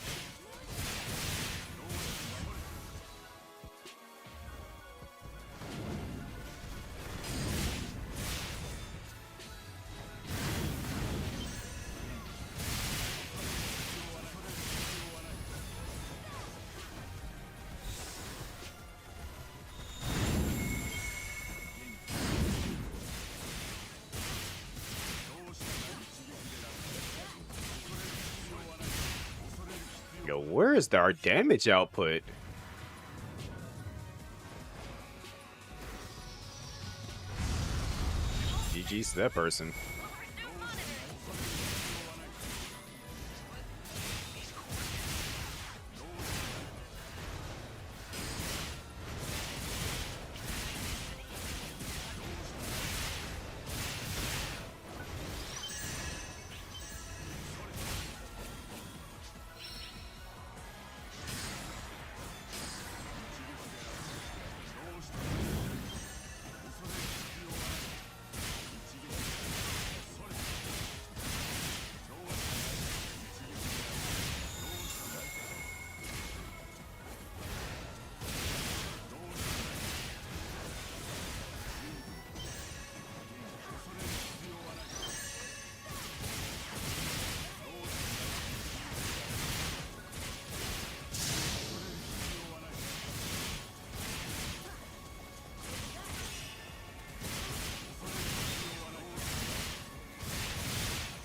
Yo, where is our damage output? GG's to that person.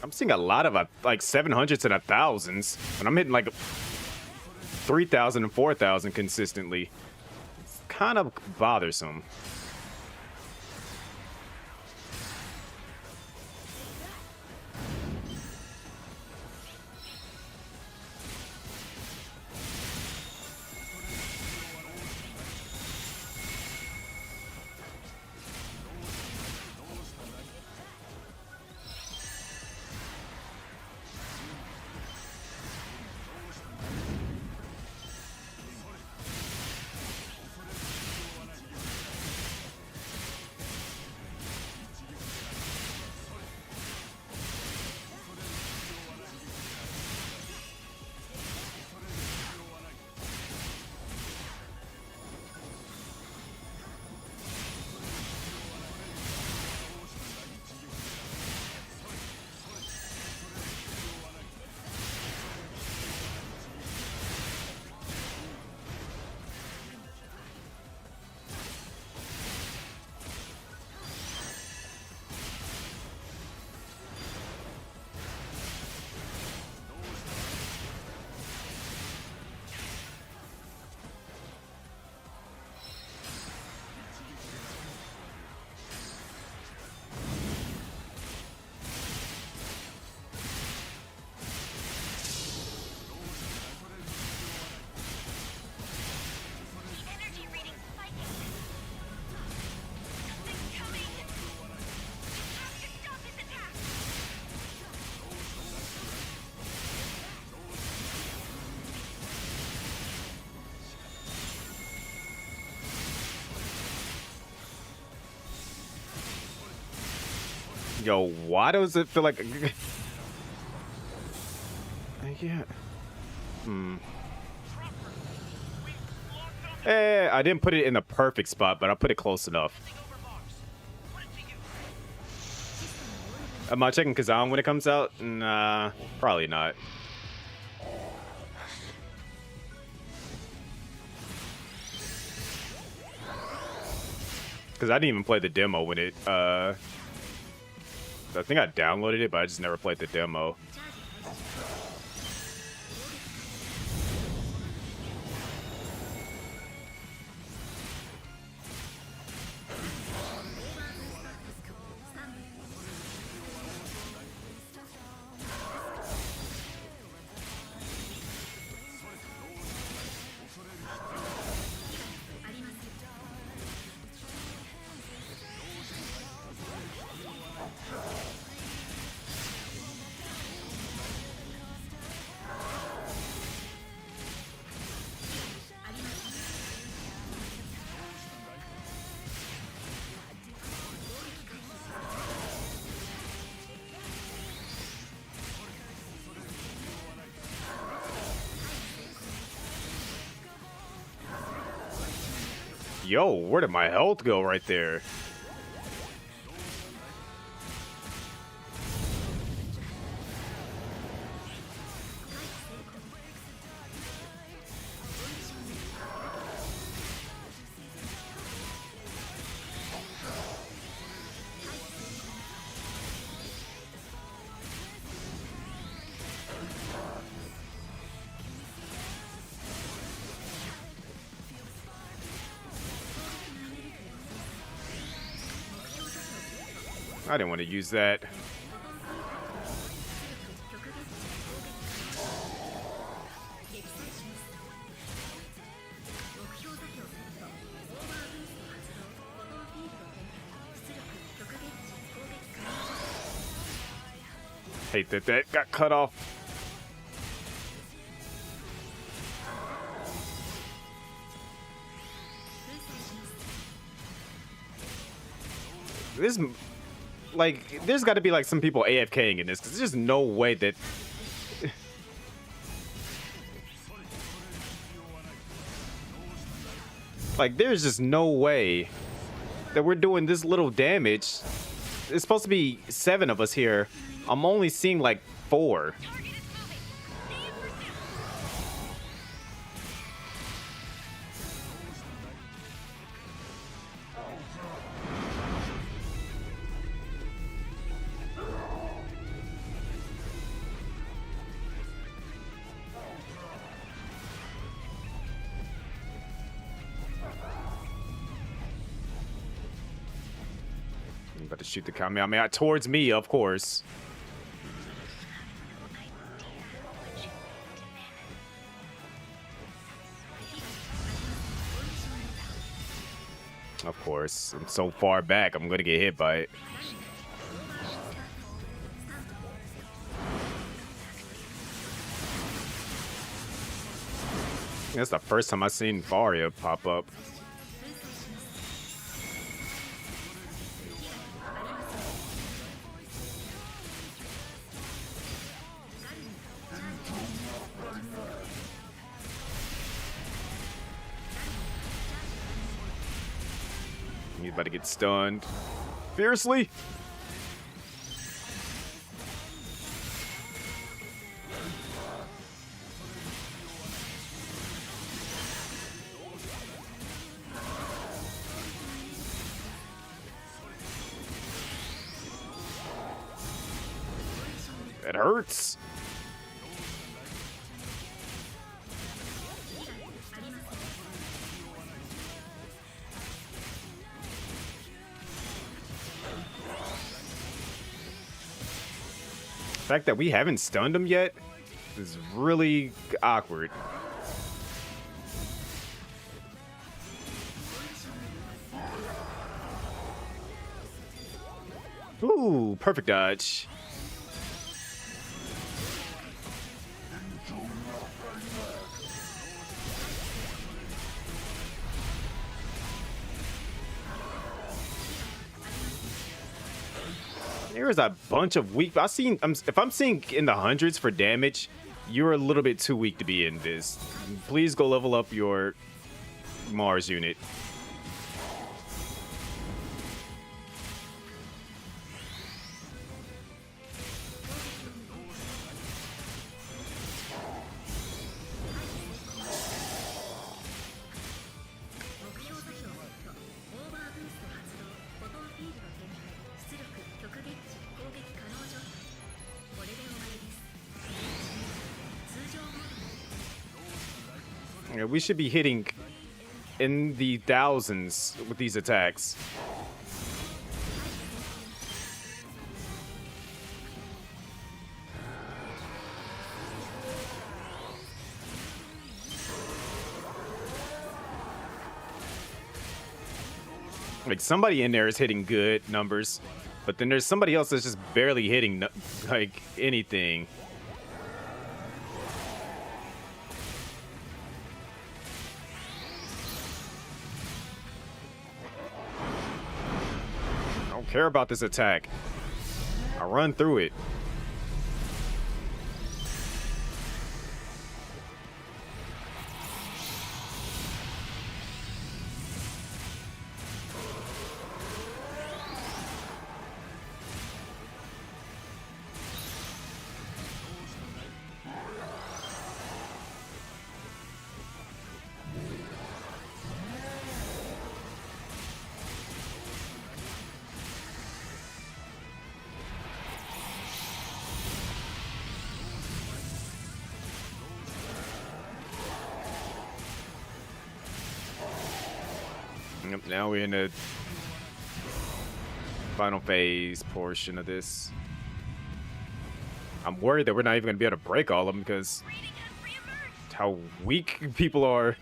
I'm seeing a lot of like 700s and 1000s, and I'm hitting like 3000 and 4000 consistently. It's kind of bothersome. Yo, why does it feel like? Yeah. I didn't put it in the perfect spot, but I put it close enough. Am I checking Kazan when it comes out? Nah, probably not. Because I didn't even play the demo when it, I think I downloaded it, but I just never played the demo. Yo, where did my health go right there? I didn't want to use that. Hate that that got cut off. This, like, there's got to be like some people AFKing in this, because there's just no way that. Like, there's just no way that we're doing this little damage. It's supposed to be 7 of us here. I'm only seeing like 4. I'm about to shoot the Kamehameha towards me, of course. Of course. I'm so far back, I'm gonna get hit by it. That's the first time I've seen Varia pop up. He's about to get stunned fiercely. That hurts. The fact that we haven't stunned him yet is really awkward. Ooh, perfect dodge. There is a bunch of weak. If I'm seeing in the hundreds for damage, you're a little bit too weak to be in this. Please go level up your Mars unit. Yeah, we should be hitting in the thousands with these attacks. Like, somebody in there is hitting good numbers, but then there's somebody else that's just barely hitting like anything. I don't care about this attack. I run through it. Yep, now we're in the final phase portion of this. I'm worried that we're not even going to be able to break all of them because how weak people are.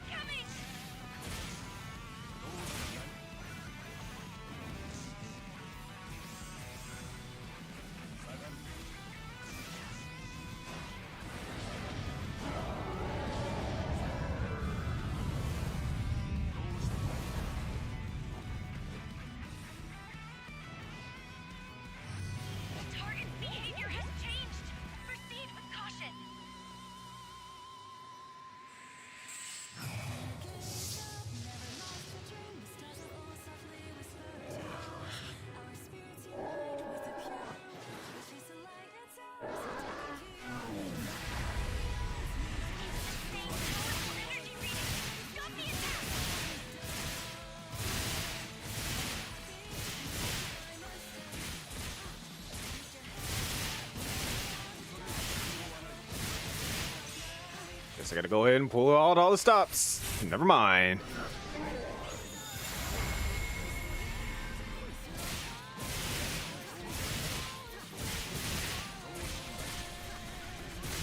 Target's behavior has changed. Proceed with caution. Energy reading. Stop the attack. Guess I gotta go ahead and pull out all the stops. Never mind.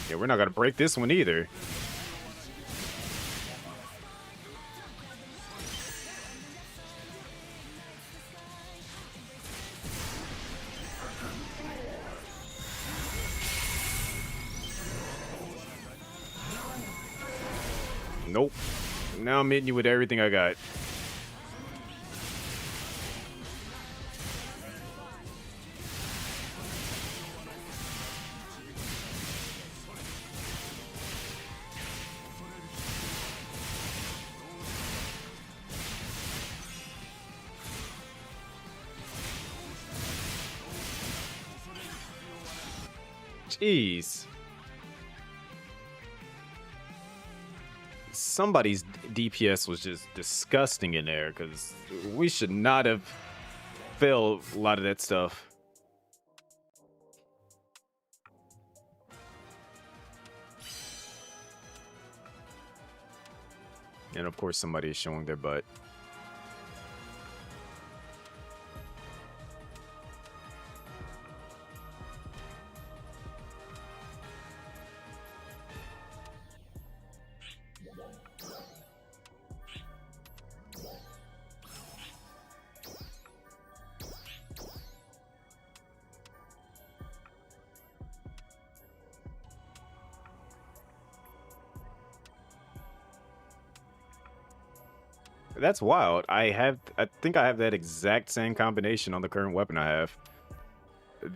Yeah, we're not gonna break this one either. Nope. Now I'm hitting you with everything I got. Jeez. Somebody's DPS was just disgusting in there because we should not have failed a lot of that stuff. And of course, somebody is showing their butt. That's wild. I think I have that exact same combination on the current weapon I have.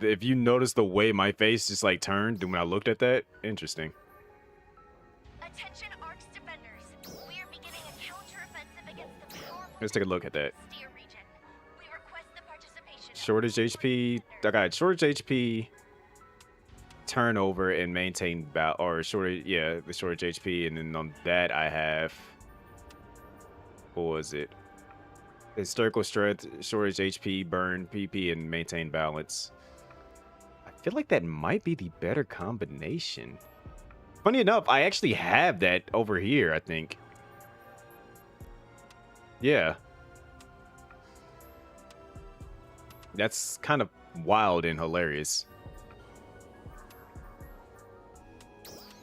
if you notice the way my face just like turned when I looked at that, interesting. Attention Ark's defenders. We are beginning a counter-offensive against the powerful Let's take a look at that. Steer region. We request the participation of Shortage HP. I got shortage HP, turnover, and maintain or shortage. Yeah, the shortage HP, and then on that I have. What was it? Historical strength, shortage HP, burn, PP, and maintain balance. I feel like that might be the better combination. Funny enough, I actually have that over here, I think. Yeah. That's kind of wild and hilarious.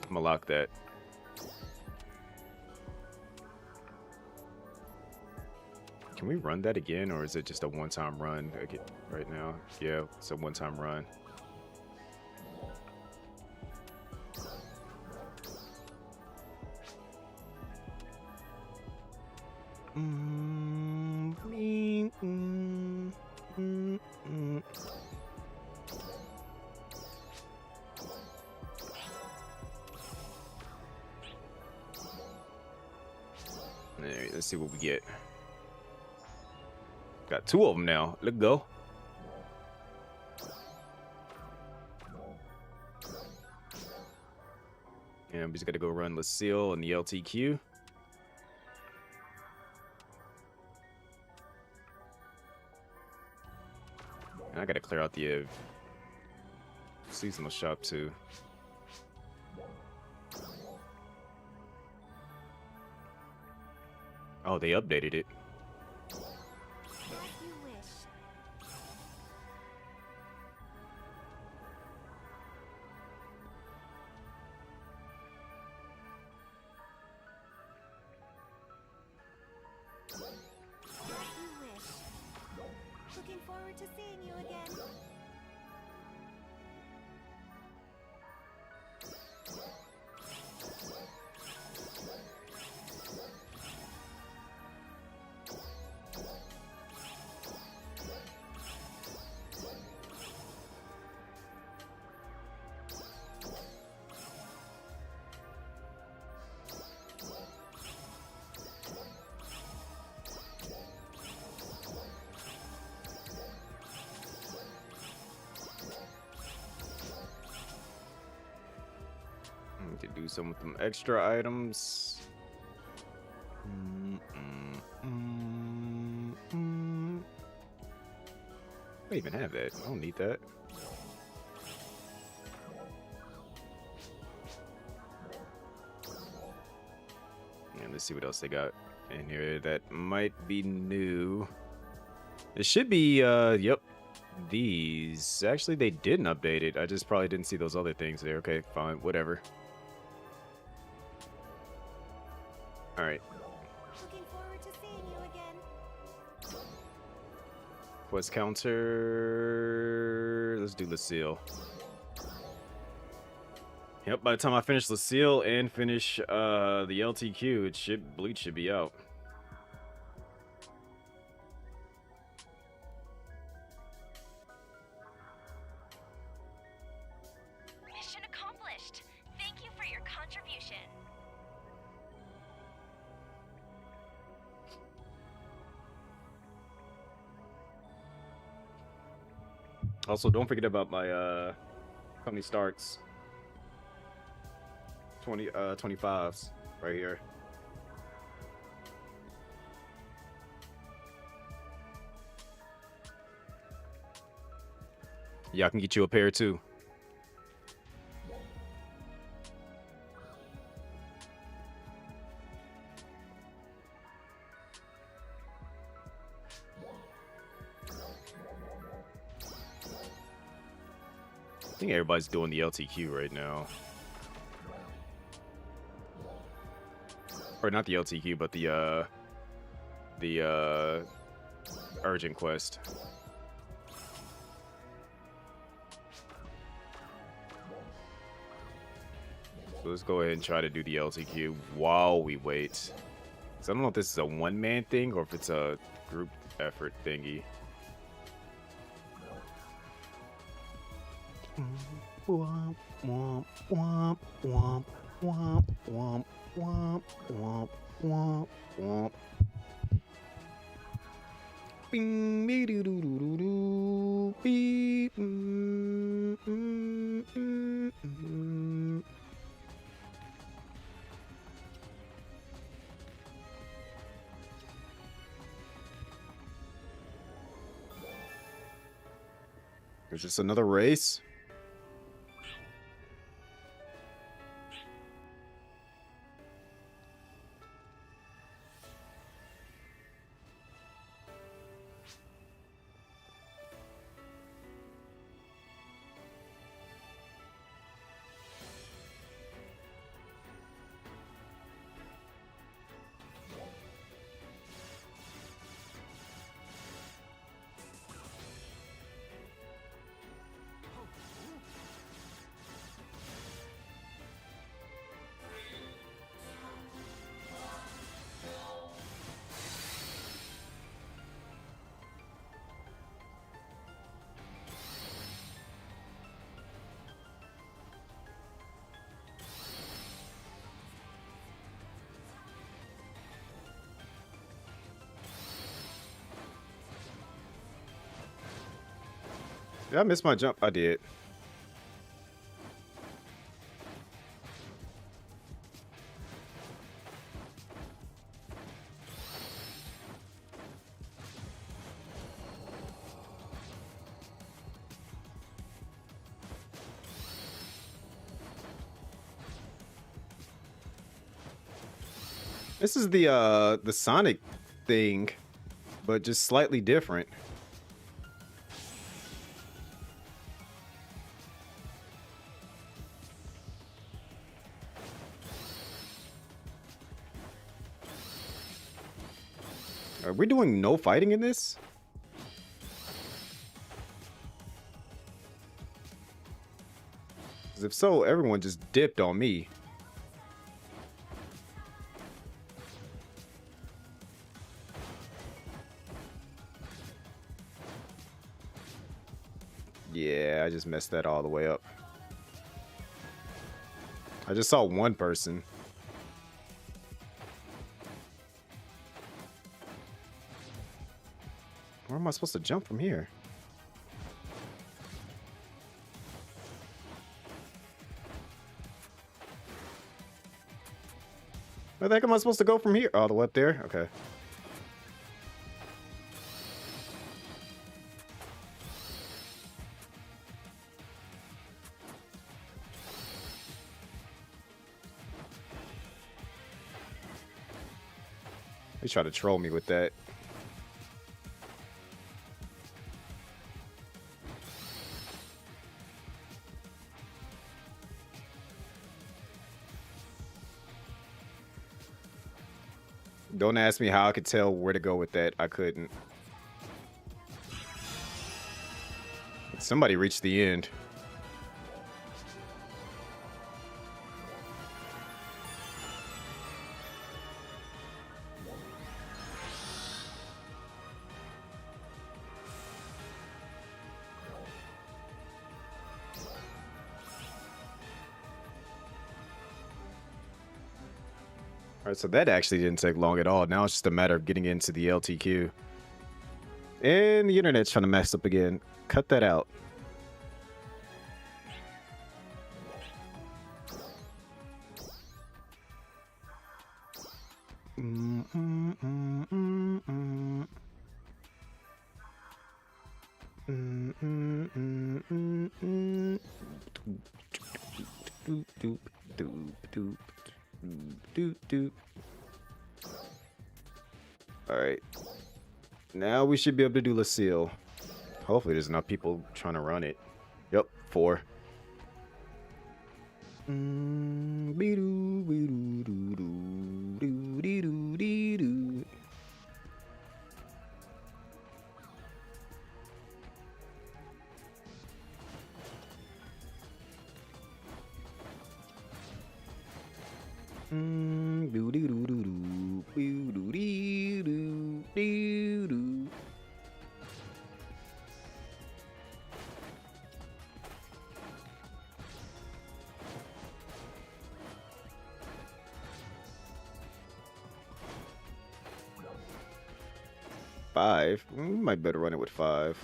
I'm gonna lock that. Can we run that again, or is it just a one-time run right now? Yeah, it's a one-time run. Alright, let's see what we get. Got 2 of them now. Let's go. And we just got to go run Lucille and the LTQ. And I got to clear out the seasonal shop too. Oh, they updated it. Looking forward to seeing you again. To do some with them extra items. I even have that. I don't need that. And let's see what else they got in here that might be new. It should be, yep. These. Actually, they didn't update it. I just probably didn't see those other things there. Okay, fine. Whatever. Alright. Looking forward to seeing you again. Quest counter. Let's do Lucille. Yep, by the time I finish Lucille and finish the LTQ, Bleach should be out. Mission accomplished. Thank you for your contribution. Also, don't forget about my Tony Stark's 25s right here. Yeah, I can get you a pair too. I think everybody's doing the LTQ right now. Or not the LTQ, but the urgent quest. So let's go ahead and try to do the LTQ while we wait. So I don't know if this is a one-man thing or if it's a group effort thingy. Womp, womp, womp, womp, womp, womp, womp, womp, womp, womp. Bing, dee doo doo doo doo doo, beep, There's just another race. Did I miss my jump? I did. This is the Sonic thing, but just slightly different. Are we doing no fighting in this? Because if so, everyone just dipped on me. Yeah, I just messed that all the way up. I just saw one person. Where am I supposed to jump from here? Where the heck am I supposed to go from here? All the way up there? Okay. They try to troll me with that. Don't ask me how I could tell where to go with that. I couldn't. Somebody reached the end. All right, so that actually didn't take long at all. Now it's just a matter of getting into the LTQ. And the internet's trying to mess up again. Cut that out. All right. Now we should be able to do Lucille. Hopefully there's enough people trying to run it. Yep, 4. 5. Might better run it with 5.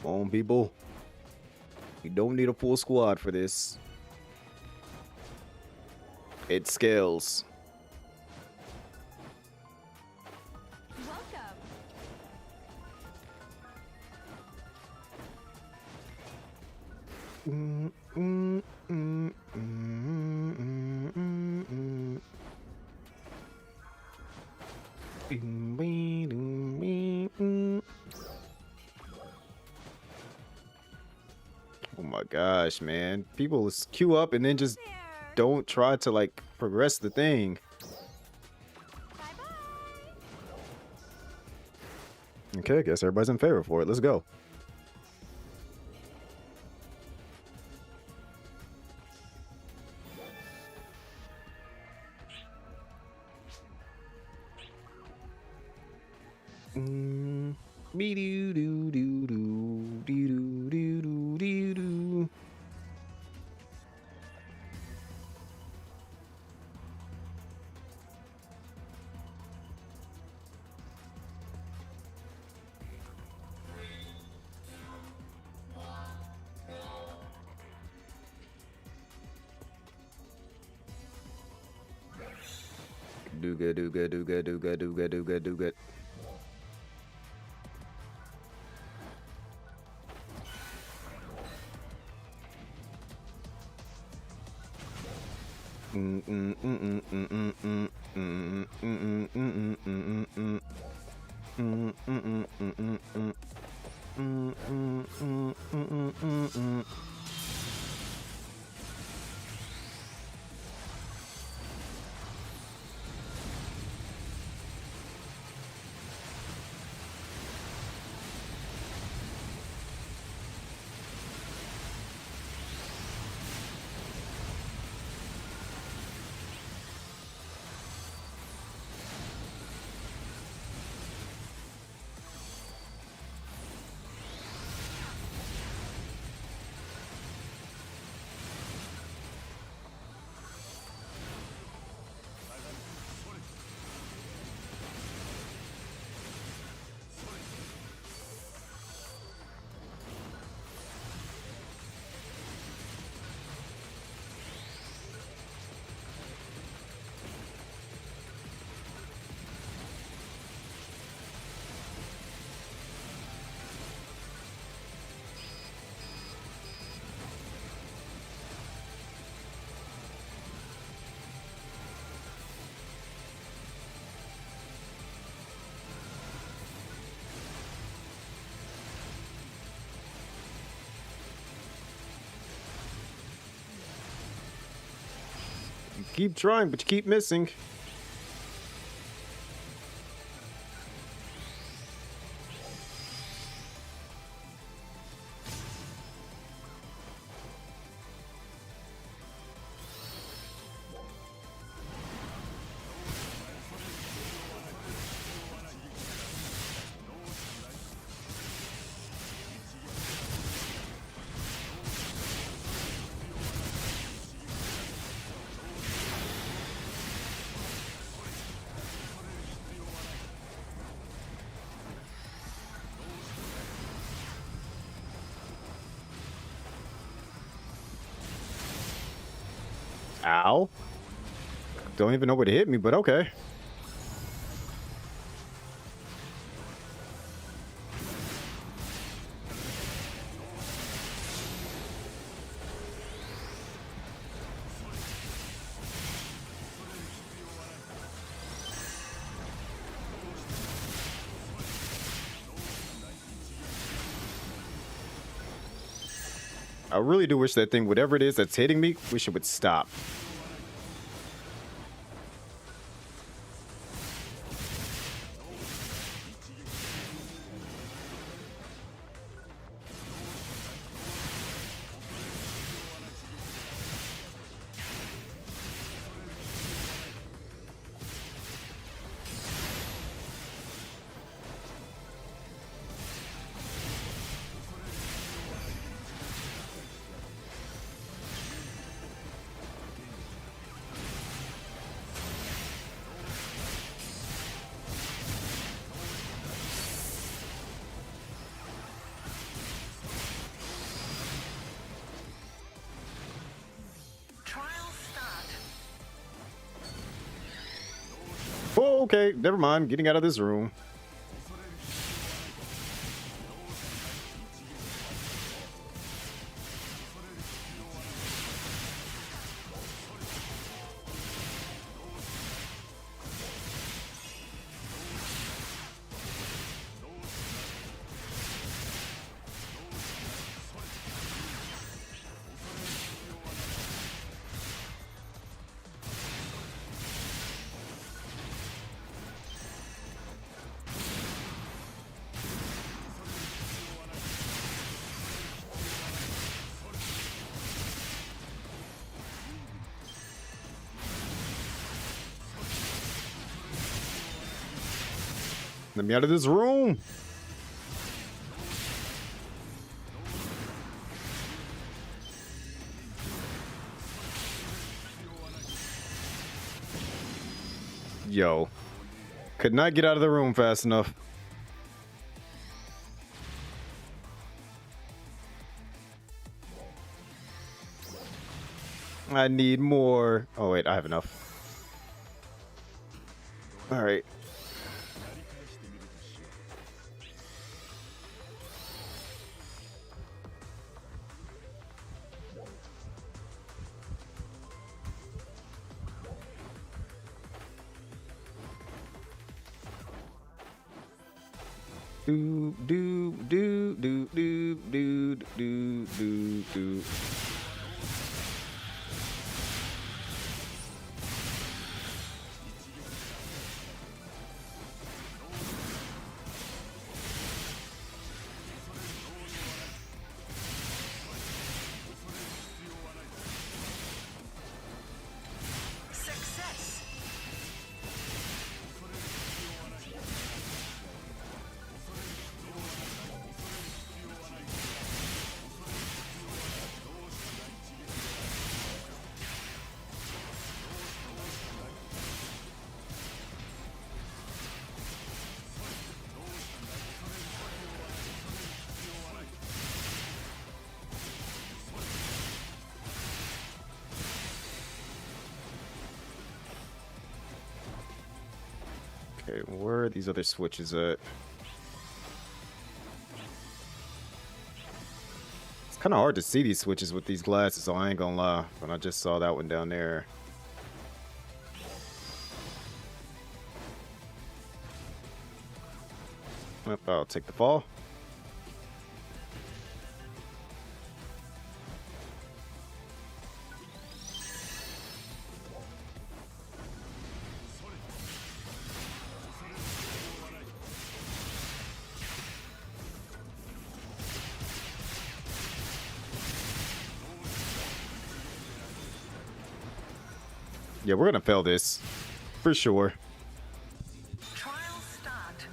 Come on, people. You don't need a full squad for this. It scales. Welcome. Oh my gosh, man. People just queue up and then just There. don't try to like progress the thing. Bye-bye. Okay, I guess everybody's in favor for it. Let's go. Me do do do do do do do do do. Do good, do good, do good, do good, do good, do good, do good. You keep trying, but you keep missing. Ow. Don't even know where to hit me, but okay. I really do wish that thing, whatever it is that's hitting me, wish it would stop. Oh, okay. Never mind. Getting out of this room. Let me out of this room. Yo. Could not get out of the room fast enough. I need more. Oh, wait. I have enough. All right. Do do do do do do do do do. Success. Okay, where are these other switches at? It's kind of hard to see these switches with these glasses, so I ain't gonna lie. But I just saw that one down there. Yep, I'll take the fall. Yeah, we're gonna fail this for sure. Trial start.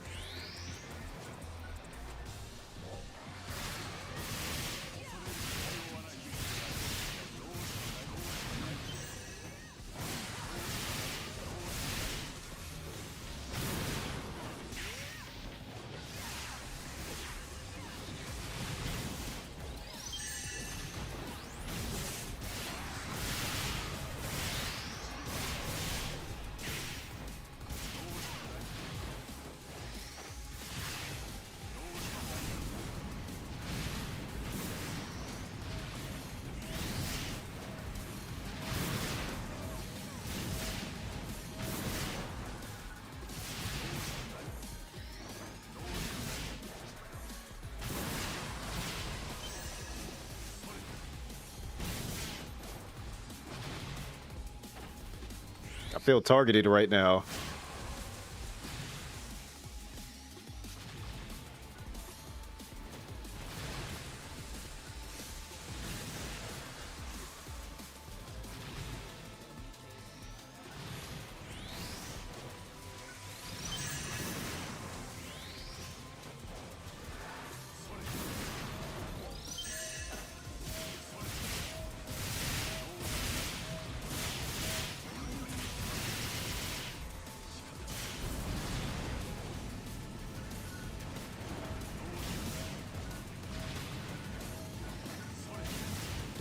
I feel targeted right now.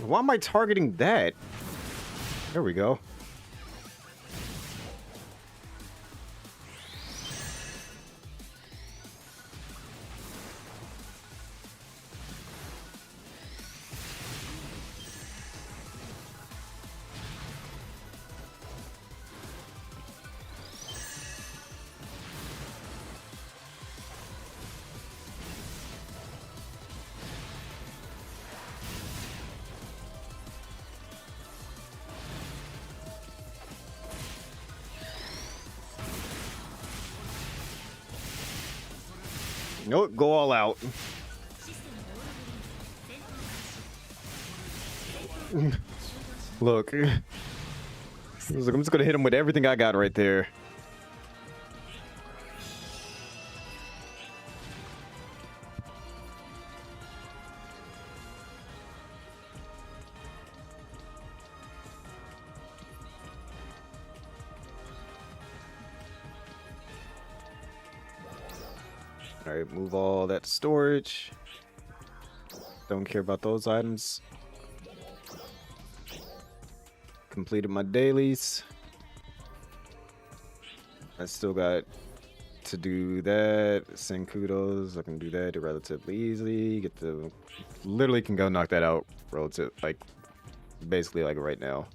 Why am I targeting that? There we go. Nope, go all out. Look. I was like, I'm just gonna hit him with everything I got right there. All right, move all that to storage. Don't care about those items. Completed my dailies. I still got to do that. Send kudos. I can do that relatively easily. Get the literally can go knock that out relative like basically like right now.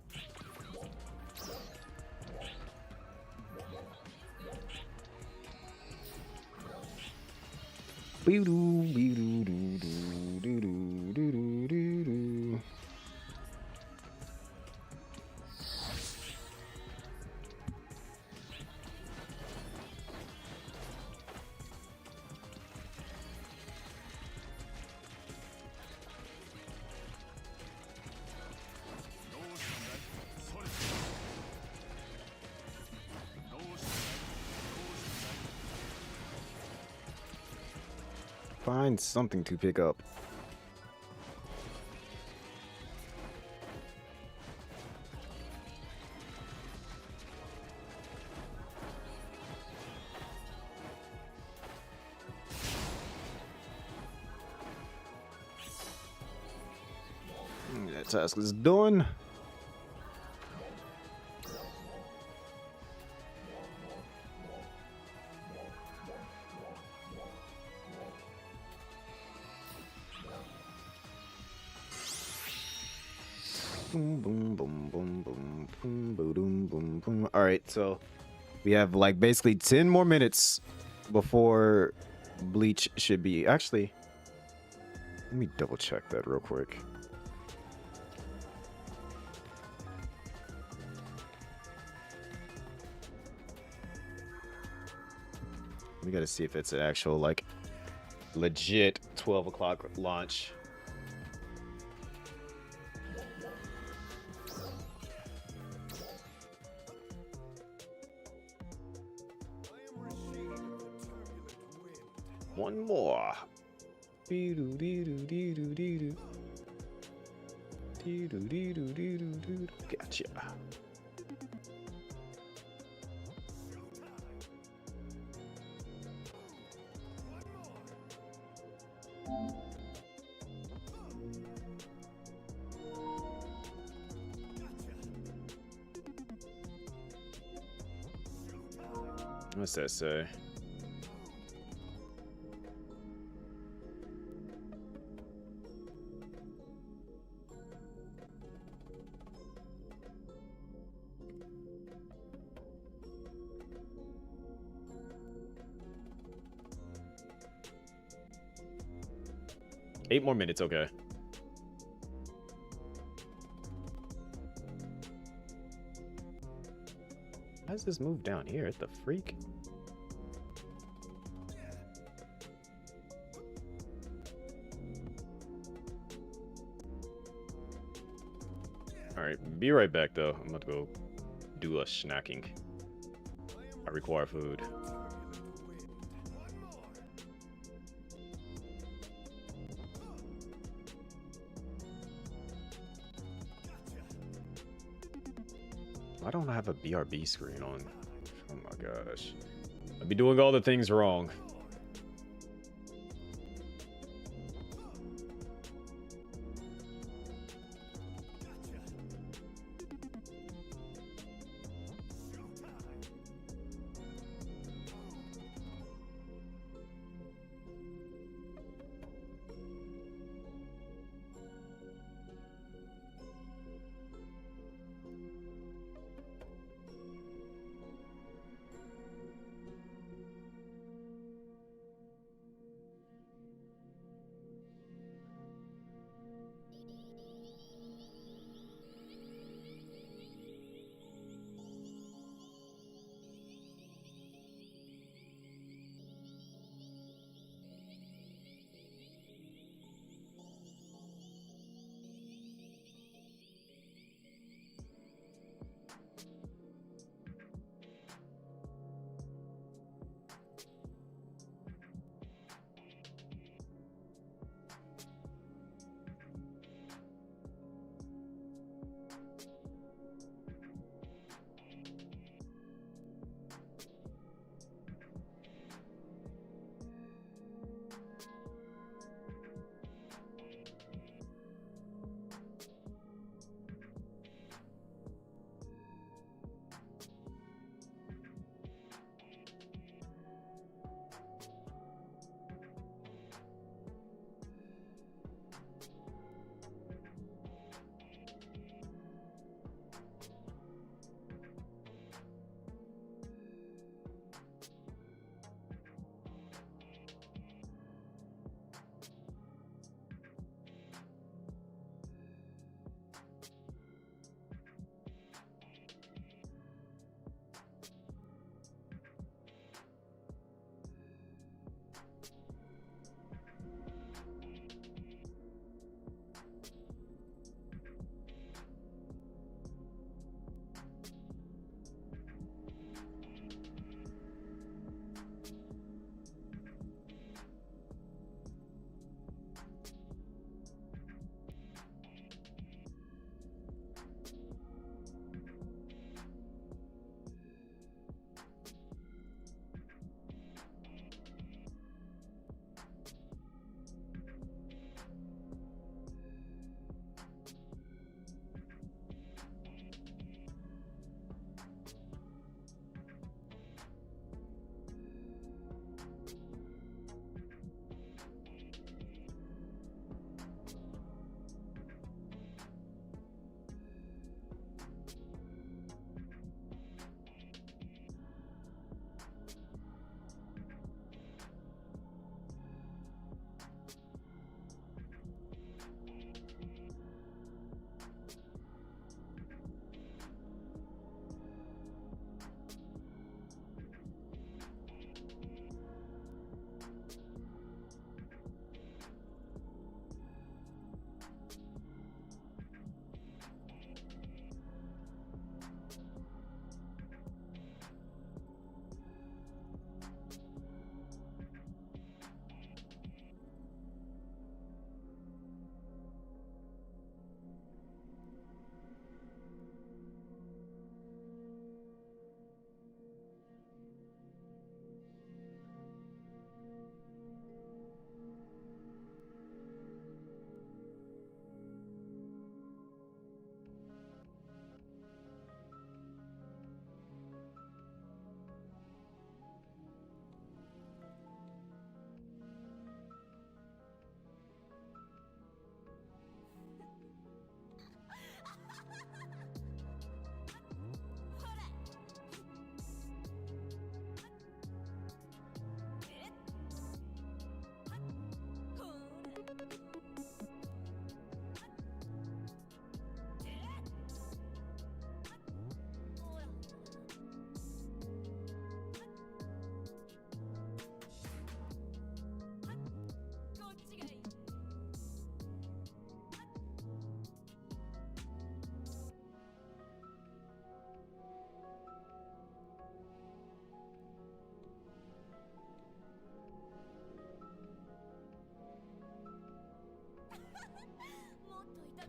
Find something to pick up. That task is done. Boom, boom, boom, boom, boom, boom, boom, boom, boom. All right, so we have like basically 10 more minutes before Bleach should be. Actually, let me double check that real quick. We gotta see if it's an actual like legit 12 o'clock launch. One more. Gotcha. What's that say? Eight more minutes, okay. How does this move down here? What the freak? Alright, be right back though. I'm about to go do a snacking. I require food. Why don't I have a BRB screen on? Oh my gosh. I'd be doing all the things wrong.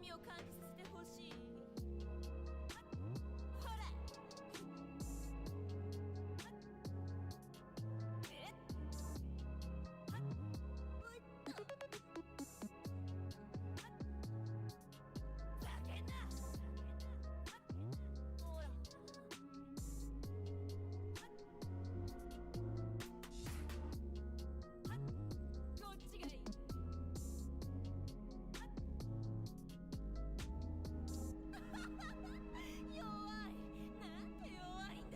みを感じさせてほしい。ほら。えっ。おいっと。ざけんな。ほら。こっちがいい。弱い。なんて弱いんだ。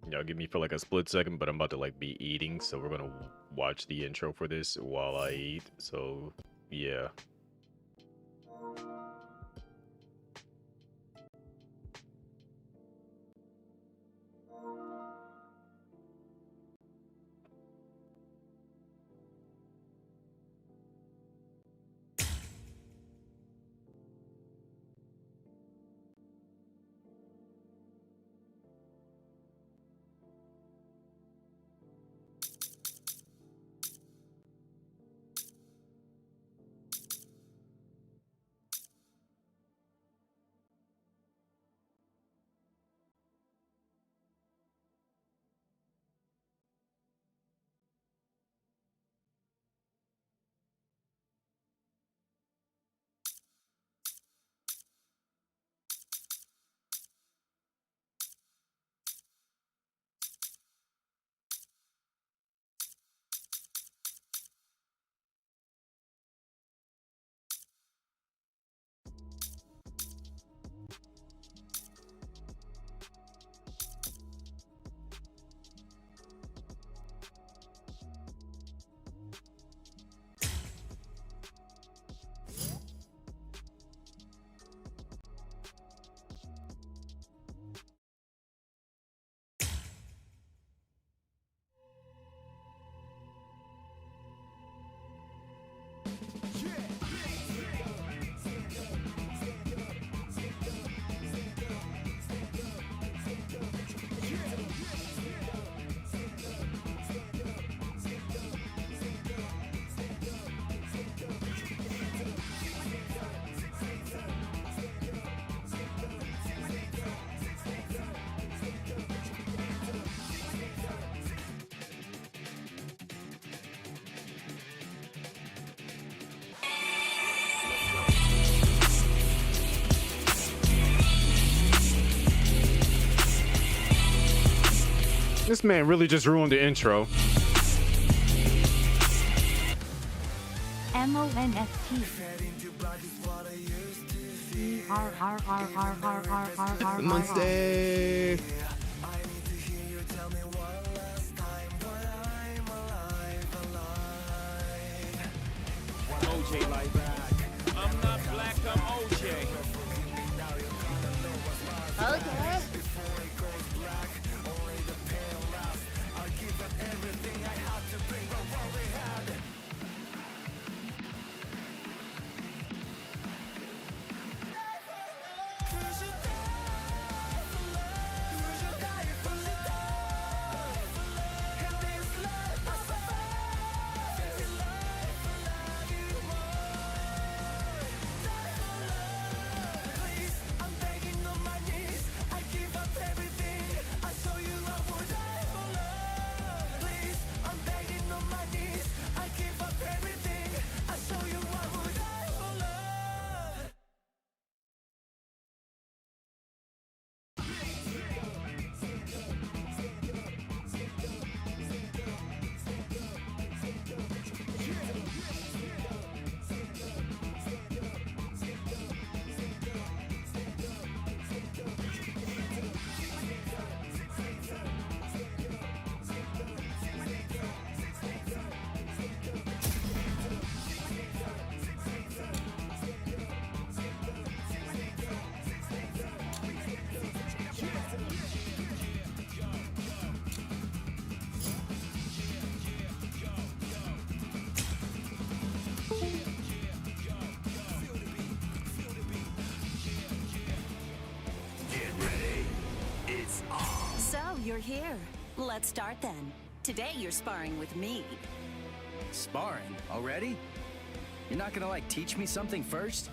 Y'all give me for like a split second, but I'm about to like be eating, so we're gonna watch the intro for this while I eat. So yeah. This man really just ruined the intro. MONST. Monster. OJ like that. I'm not black, I'm OJ. Okay. So, you're here. Let's start then. Today you're sparring with me. Sparring? Already? You're not gonna, like, teach me something first?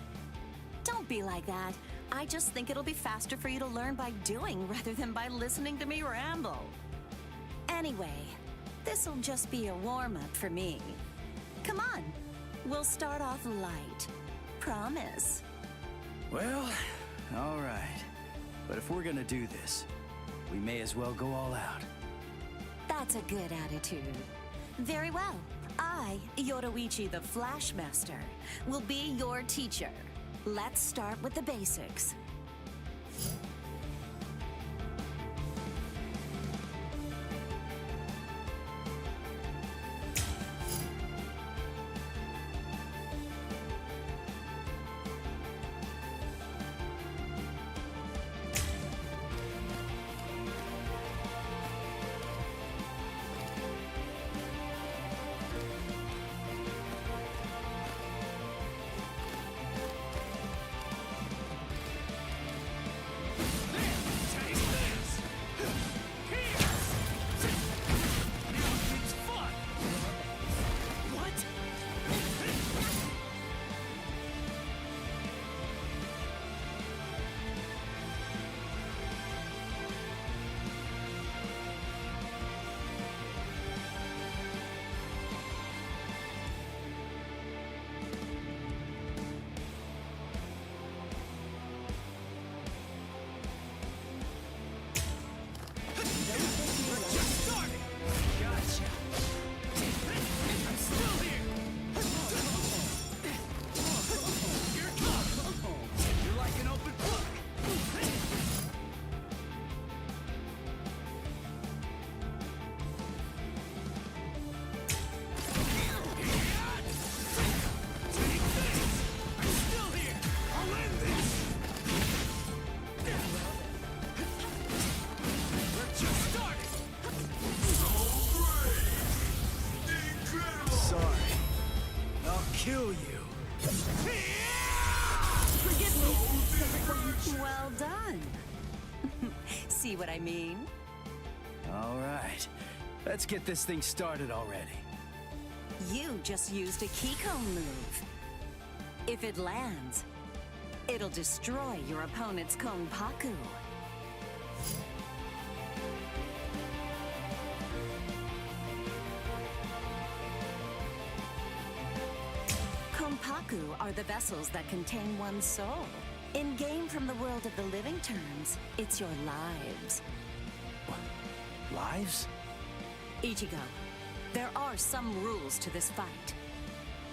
Don't be like that. I just think it'll be faster for you to learn by doing rather than by listening to me ramble. Anyway, this'll just be a warm-up for me. Come on, we'll start off light. Promise. Well, alright. But if we're gonna do this, we may as well go all out. That's a good attitude. Very well. I, Yoruichi the Flashmaster, will be your teacher. Let's start with the basics. Kill you. Forgive me. Well done. See what I mean? All right. Let's get this thing started already. You just used a Kiko move. If it lands, it'll destroy your opponent's Konpaku. Konpaku are the vessels that contain one's soul. In Game from the World of the Living terms, it's your lives. lives? Ichigo, there are some rules to this fight.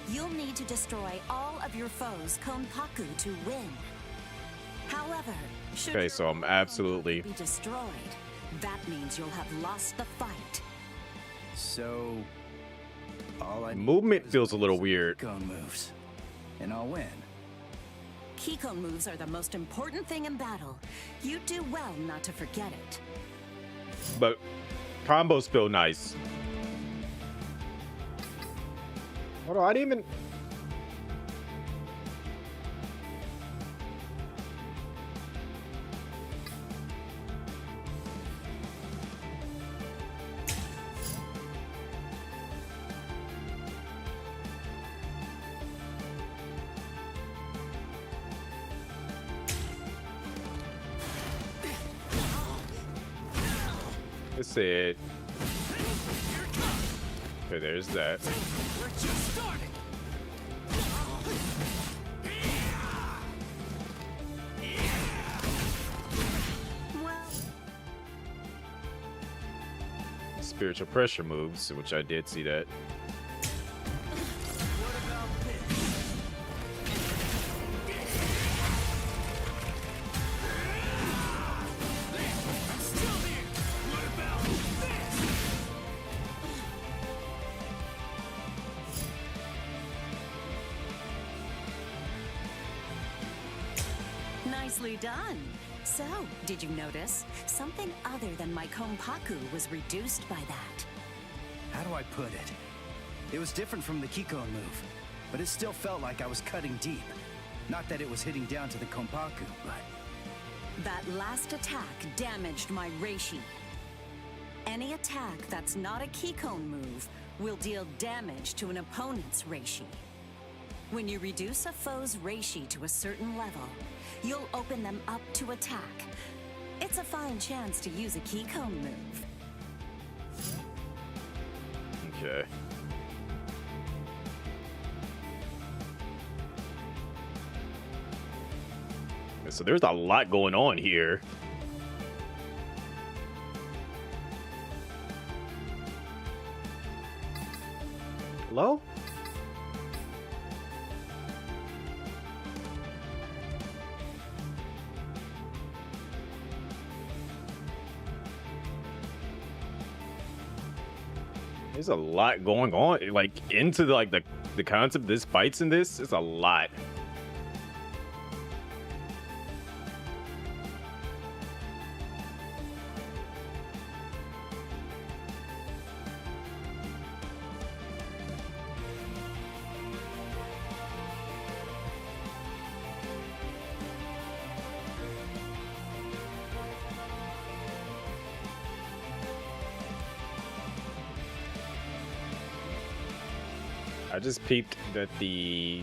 You'll need to destroy all of your foes' Konpaku to win. However, should Okay, your so I'm own absolutely- Konpaku be destroyed, that means you'll have lost the fight. So, all I need Movement to do is feels a little use weird. Gon moves, and I'll win. Kikon moves are the most important thing in battle. You do well not to forget it. But combos feel nice. Hold on, I didn't even. Let's see it. Okay, there's that. We're just starting. Well, Spiritual pressure moves, which I did see that. What about this? I'm still here. What about this? nicely done. So, did you notice? Something other than my Konpaku was reduced by that. How do I put it? It was different from the Kikon move, but it still felt like I was cutting deep. Not that it was hitting down to the Konpaku, but... That last attack damaged my Reishi. Any attack that's not a Kikon move will deal damage to an opponent's Reishi. When you reduce a foe's Reishi to a certain level, you'll open them up to attack. It's a fine chance to use a Kikon move. Okay. So there's a lot going on here. Hello? There's a lot going on, like into the concept of this fights in this. It's a lot. I just peeped that the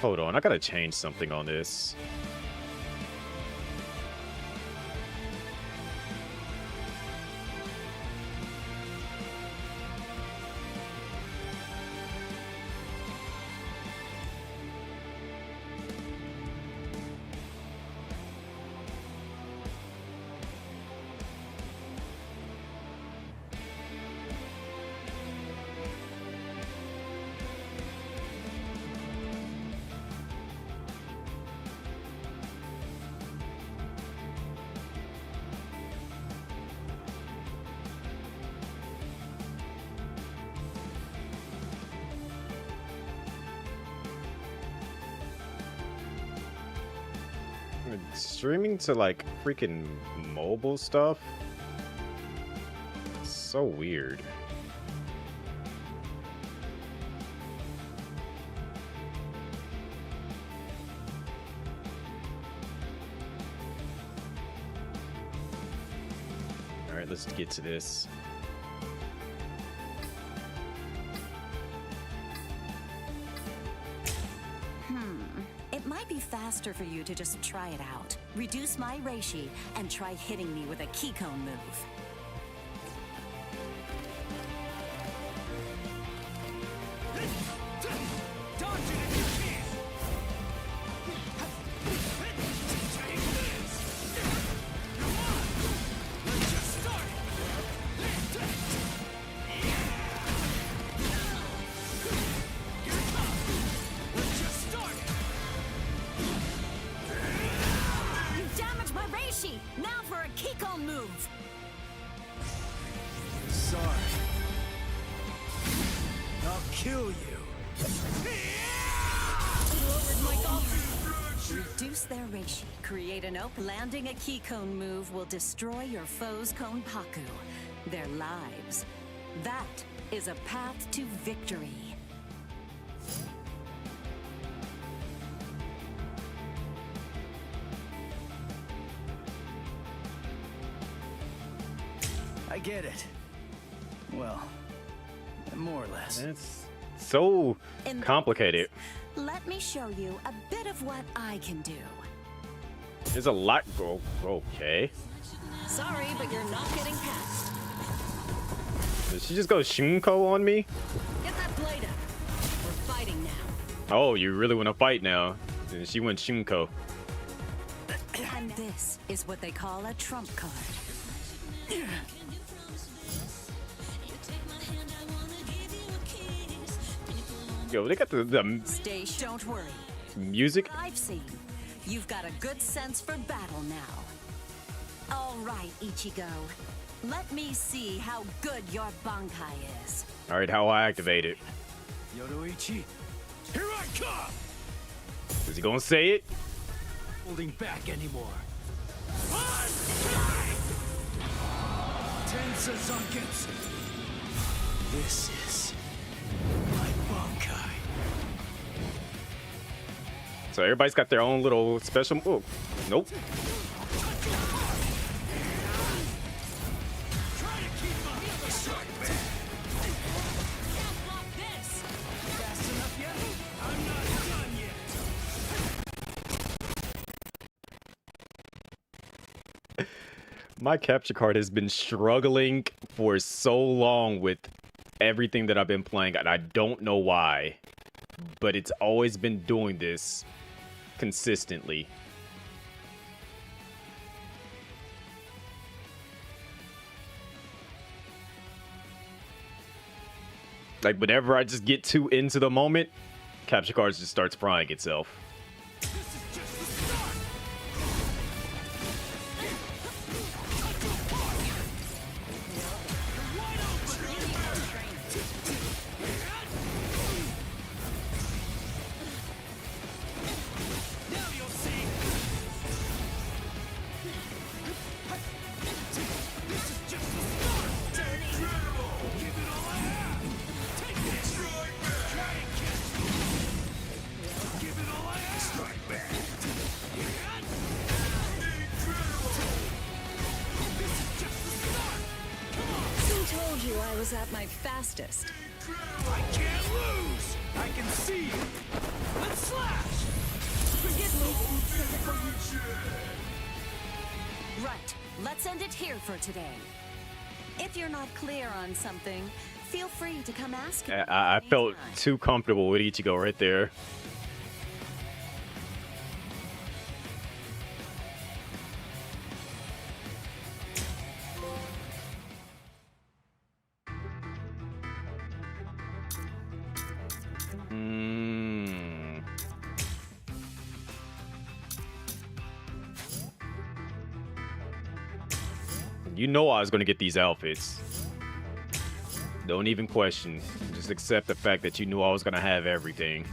hold on, I gotta change something on this. Streaming to like freaking mobile stuff. It's so weird. All right, let's get to this. It might be faster for you to just try it out. Reduce my Reishi and try hitting me with a Kikon move. Dodge it if you can. move. Sorry. I'll kill you. Reduce their reishi. Create an open. Landing a key cone move will destroy your foe's konpaku, their lives. That is a path to victory. I get it. Well, more or less. It's so In that complicated. case, let me show you a bit of what I can do. There's a lot. Oh, okay. Sorry, but you're not getting past. Did she just go Shinko on me? Get that blade up. We're fighting now. Oh, you really want to fight now? And she went Shinko. And this is what they call a trump card. Yo, they got the Stay. Don't worry. music. I've seen. You've got a good sense for battle now. All right, Ichigo. Let me see how good your Bankai is. All right, how I activate it? Yoruichi, Here I come! Is he gonna say it? Holding back anymore. Tensa Zangetsu. This is my Bankai. So everybody's got their own little special. Oh, nope. Fast enough yet? I'm not done yet. My capture card has been struggling for so long with everything that I've been playing, and I don't know why, but it's always been doing this consistently. Like, whenever I just get too into the moment, capture cards just starts frying itself. This is just the start! Now you'll see! This is just the start! Incredible! Give it all I have! Take this! Try and catch me! Give it all I have! Strike back! Incredible! This is just the start! Come on! Who told you I was at my fastest? I can't lose! I can see you! Let's slash! Forgive me. Right. Let's end it here for today. If you're not clear on something, feel free to come ask me. I felt anytime. too comfortable with Ichigo right there. You know I was going to get these outfits. Don't even question. Just accept the fact that you knew I was going to have everything.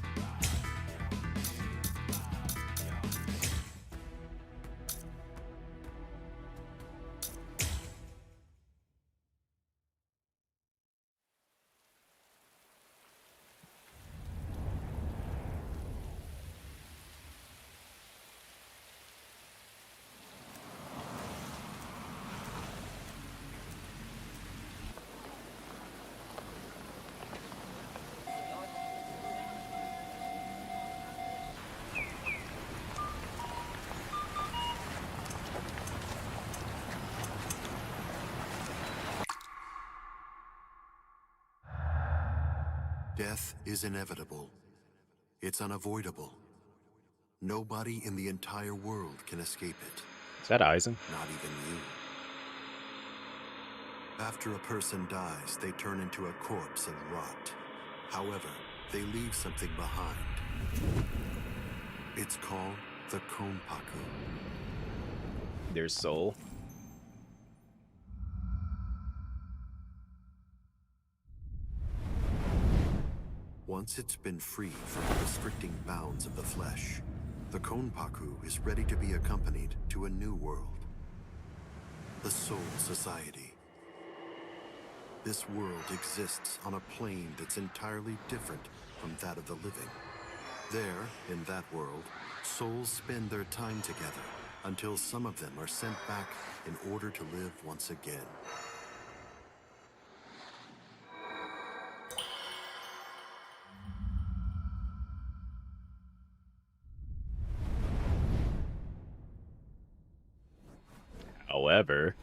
Death is inevitable. It's unavoidable. Nobody in the entire world can escape it, Is that Aizen? not even you. After a person dies, they turn into a corpse and rot. However, they leave something behind. It's called the Konpaku. Their soul. Once it's been freed from the restricting bounds of the flesh, the Konpaku is ready to be accompanied to a new world. The Soul Society. This world exists on a plane that's entirely different from that of the living. There, in that world, souls spend their time together until some of them are sent back in order to live once again. However,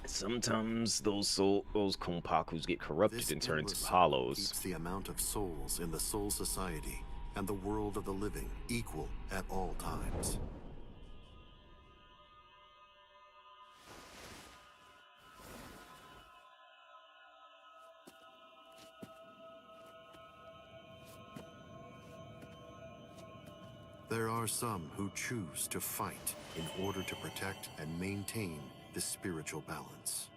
sometimes those Konpakus get corrupted This and turn into endless cycle hollows. keeps the amount of souls in the Soul Society and the world of the living equal at all times. There are some who choose to fight in order to protect and maintain this spiritual balance.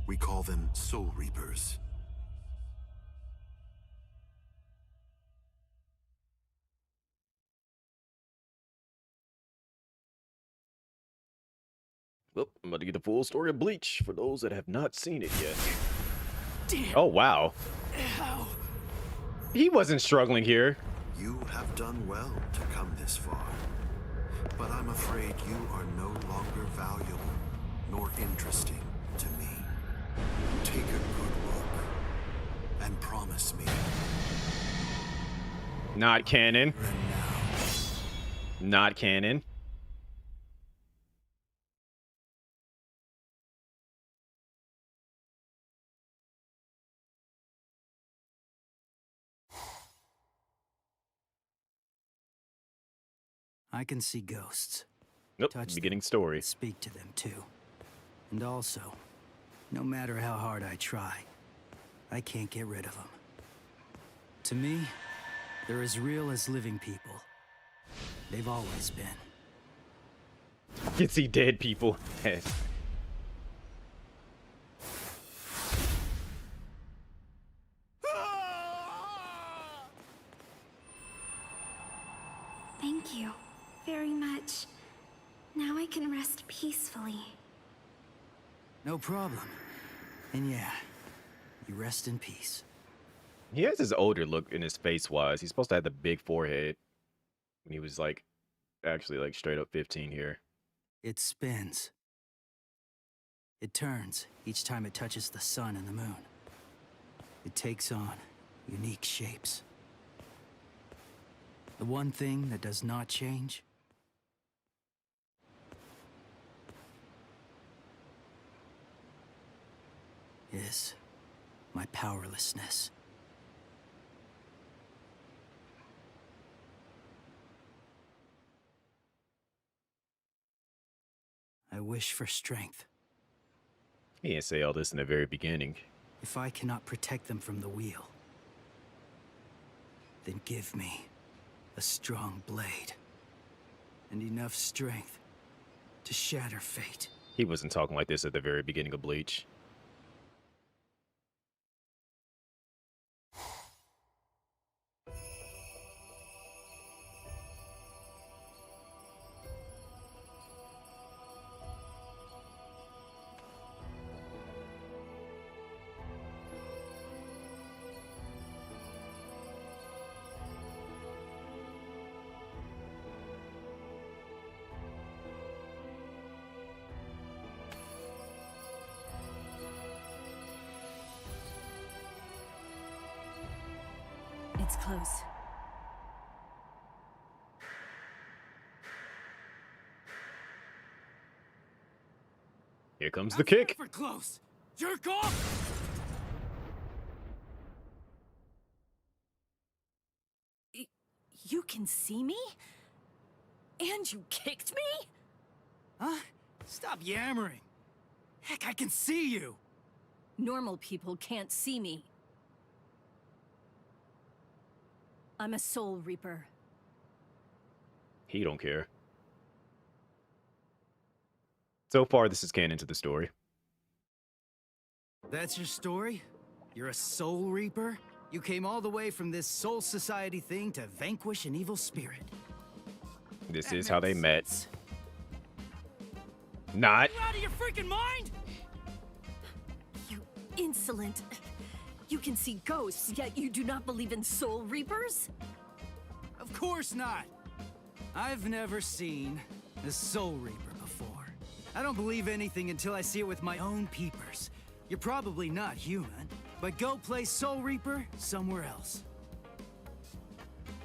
We call them Soul Reapers. Well, I'm about to get the full story of Bleach for those that have not seen it yet. Damn. Oh, wow. Ow. He wasn't struggling here. You have done well to come this far, but I'm afraid you are no longer valuable nor interesting to me. Take a good look and promise me. Not canon. And now, Not canon. I can see ghosts. Nope. Touch Beginning them, story. speak to them too. And also, no matter how hard I try, I can't get rid of them. To me, they're as real as living people. They've always been. You can see dead people. Thank you very much. Now I can rest peacefully. No problem. And yeah, you rest in peace. He has his older look in his face wise. He's supposed to have the big forehead when he was like actually like straight up 15 here. It spins. It turns each time it touches the sun and the moon. It takes on unique shapes. The one thing that does not change is my powerlessness. I wish for strength. He didn't say all this in the very beginning. If I cannot protect them from the wheel, then give me a strong blade and enough strength to shatter fate. He wasn't talking like this at the very beginning of Bleach. It's close. Here comes the kick. For close. Jerk off. You can see me? And you kicked me? Huh? Stop yammering. Heck, I can see you. Normal people can't see me. I'm a Soul Reaper. He don't care. So far, this is canon to the story. That's your story? You're a Soul Reaper? You came all the way from this Soul Society thing to vanquish an evil spirit. This That is how they makes met. sense. Not. You out of your freaking mind? You insolent. You can see ghosts, yet you do not believe in Soul Reapers? Of course not. I've never seen a Soul Reaper before. I don't believe anything until I see it with my own peepers. You're probably not human, but go play Soul Reaper somewhere else.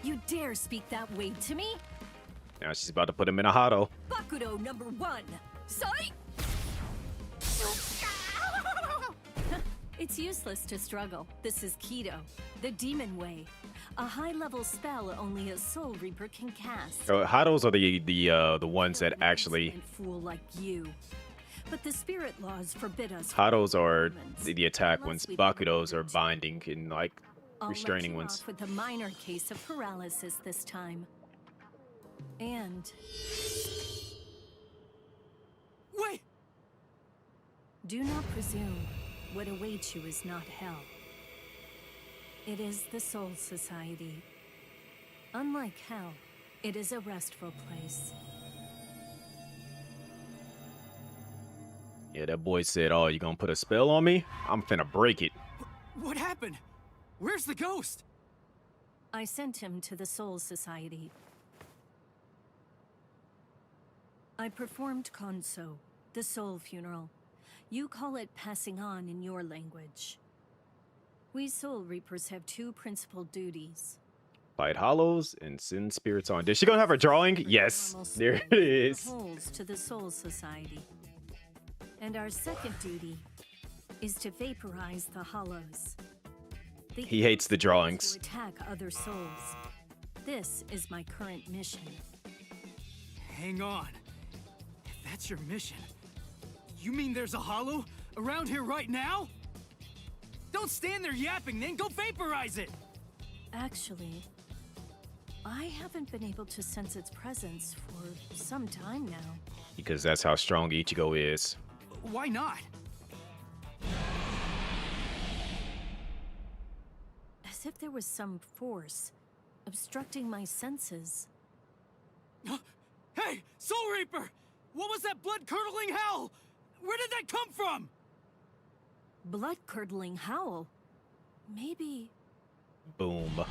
You dare speak that way to me? Now she's about to put him in a hotto. Bakudo #1. Sight! It's useless to struggle. This is Kido, the demon way. A high-level spell only a Soul Reaper can cast. So hottos are the ones that actually. Insolent fool like you. But the spirit laws forbid us. Hottos are humans, the attack ones. unless we Bakudos are convert. binding and like I'll let restraining you ones. off with a minor case of paralysis this time. And Wait! do not presume what awaits you is not hell. It is the Soul Society. Unlike hell, it is a restful place. Yeah, that boy said, "Oh, you gonna put a spell on me? I'm finna break it." What happened? Where's the ghost? I sent him to the Soul Society. I performed Konso, the soul funeral. You call it passing on in your language. We Soul Reapers have two principal duties. Fight hollows and send spirits on. Did she gonna have her drawing? Yes, Normal there it souls is. Holes to the Soul Society. And our second duty is to vaporize the hollows. The He hates the to drawings. attack other souls. This is my current mission. Hang on. If that's your mission, you mean there's a hollow around here right now? Don't stand there yapping, then go vaporize it! Actually, I haven't been able to sense its presence for some time now. Because that's how strong Ichigo is. Why not? As if there was some force obstructing my senses. Hey, Soul Reaper! What was that blood-curdling howl? Where did that come from? Blood-curdling howl? Maybe... Boom.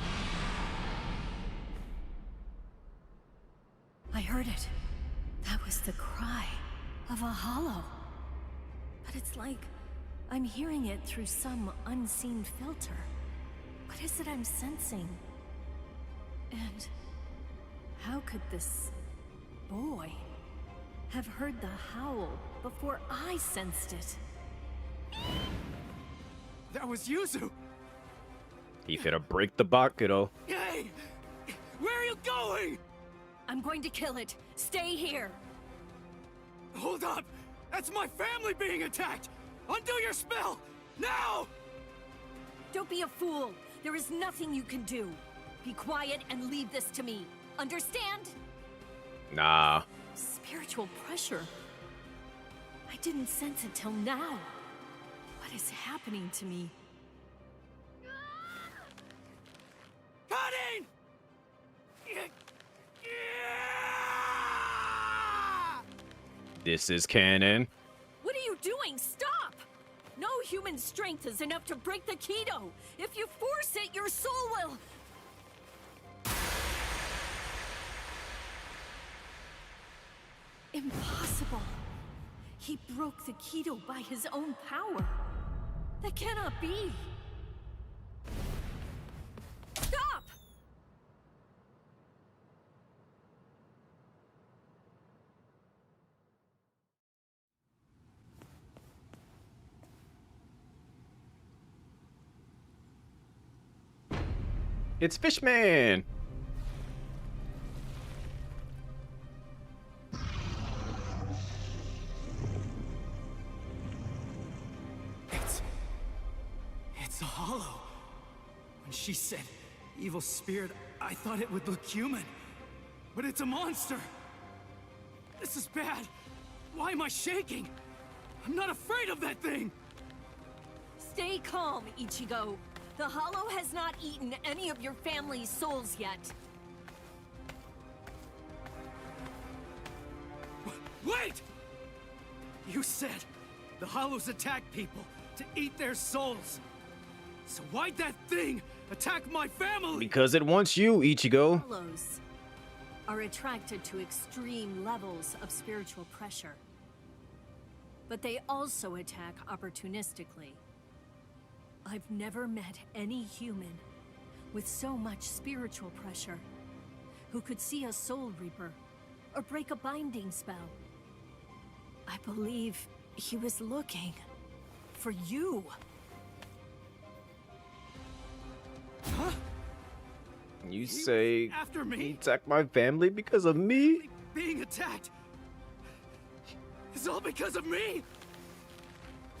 I heard it. That was the cry of a hollow. But it's like I'm hearing it through some unseen filter. What is it I'm sensing? And how could this boy have heard the howl before I sensed it? That was Yuzu! He finna break the Bakudo. Hey! Where are you going? I'm going to kill it. Stay here. Hold up! That's my family being attacked! Undo your spell! Now! Don't be a fool. There is nothing you can do. Be quiet and leave this to me. Understand? Nah. Spiritual pressure. I didn't sense it till now. What is happening to me? Cutting! This is canon. What are you doing? Stop! No human strength is enough to break the Kido. If you force it, your soul will... Impossible. He broke the Kido by his own power. That cannot be. Stop! It's Fishman. It's a hollow. When she said evil spirit, I thought it would look human. But it's a monster. This is bad. Why am I shaking? I'm not afraid of that thing. Stay calm, Ichigo. The Hollow has not eaten any of your family's souls yet. Wait! You said the Hollows attack people to eat their souls. So why'd that thing attack my family? Because it wants you, Ichigo. Hollows are attracted to extreme levels of spiritual pressure. But they also attack opportunistically. I've never met any human with so much spiritual pressure who could see a Soul Reaper or break a binding spell. I believe he was looking for you. Huh? You say After he me? attacked my family because of me? Being attacked is all because of me?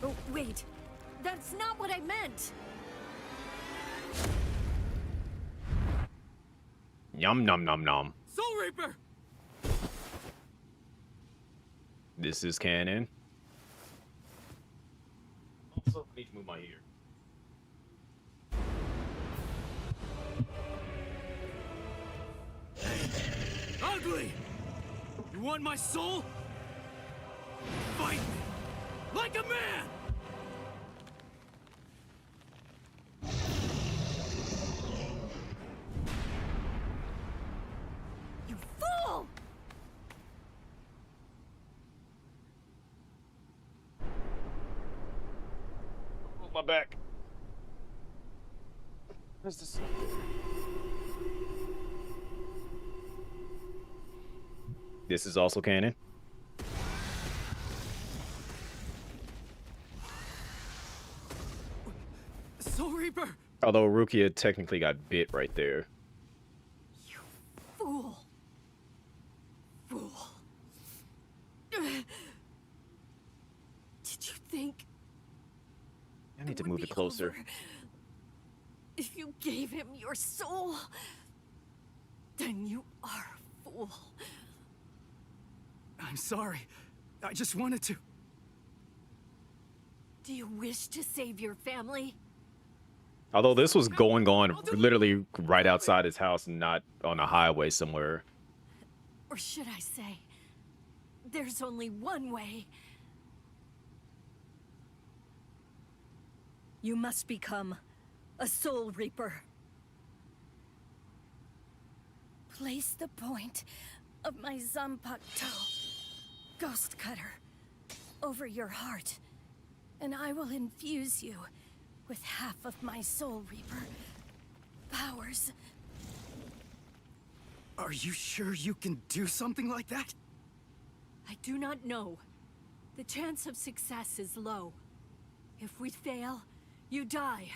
Oh, wait. That's not what I meant. Yum nom nom nom. Soul Reaper! This is canon. Also, need to move my ear. Ugly! You want my soul? Fight me! Like a man! You fool! Oh, my back. Where's this? This is also canon. Soul Reaper! Although Rukia technically got bit right there. You fool. Fool. Did you think I need to would move be it closer. over if you gave him your soul? Then you are a fool. I'm sorry. I just wanted to. Do you wish to save your family? Although this was going on literally right outside his house, not on a highway somewhere. Or should I say, there's only one way. You must become a Soul Reaper. Place the point of my Zanpakuto, Ghost Cutter, over your heart, and I will infuse you with half of my Soul Reaper powers. Are you sure you can do something like that? I do not know. The chance of success is low. If we fail, you die.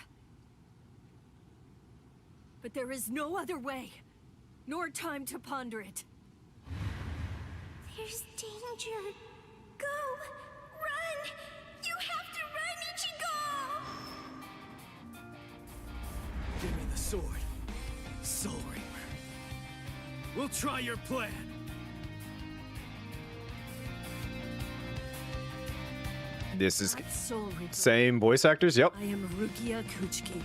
But there is no other way, nor time to ponder it. There's danger. Go! Run! You have to run, Ichigo! Give me the sword, Soul Reaper. We'll try your plan. This is What Soul Reaper? same voice actors. Yep. I am Rukia Kuchiki.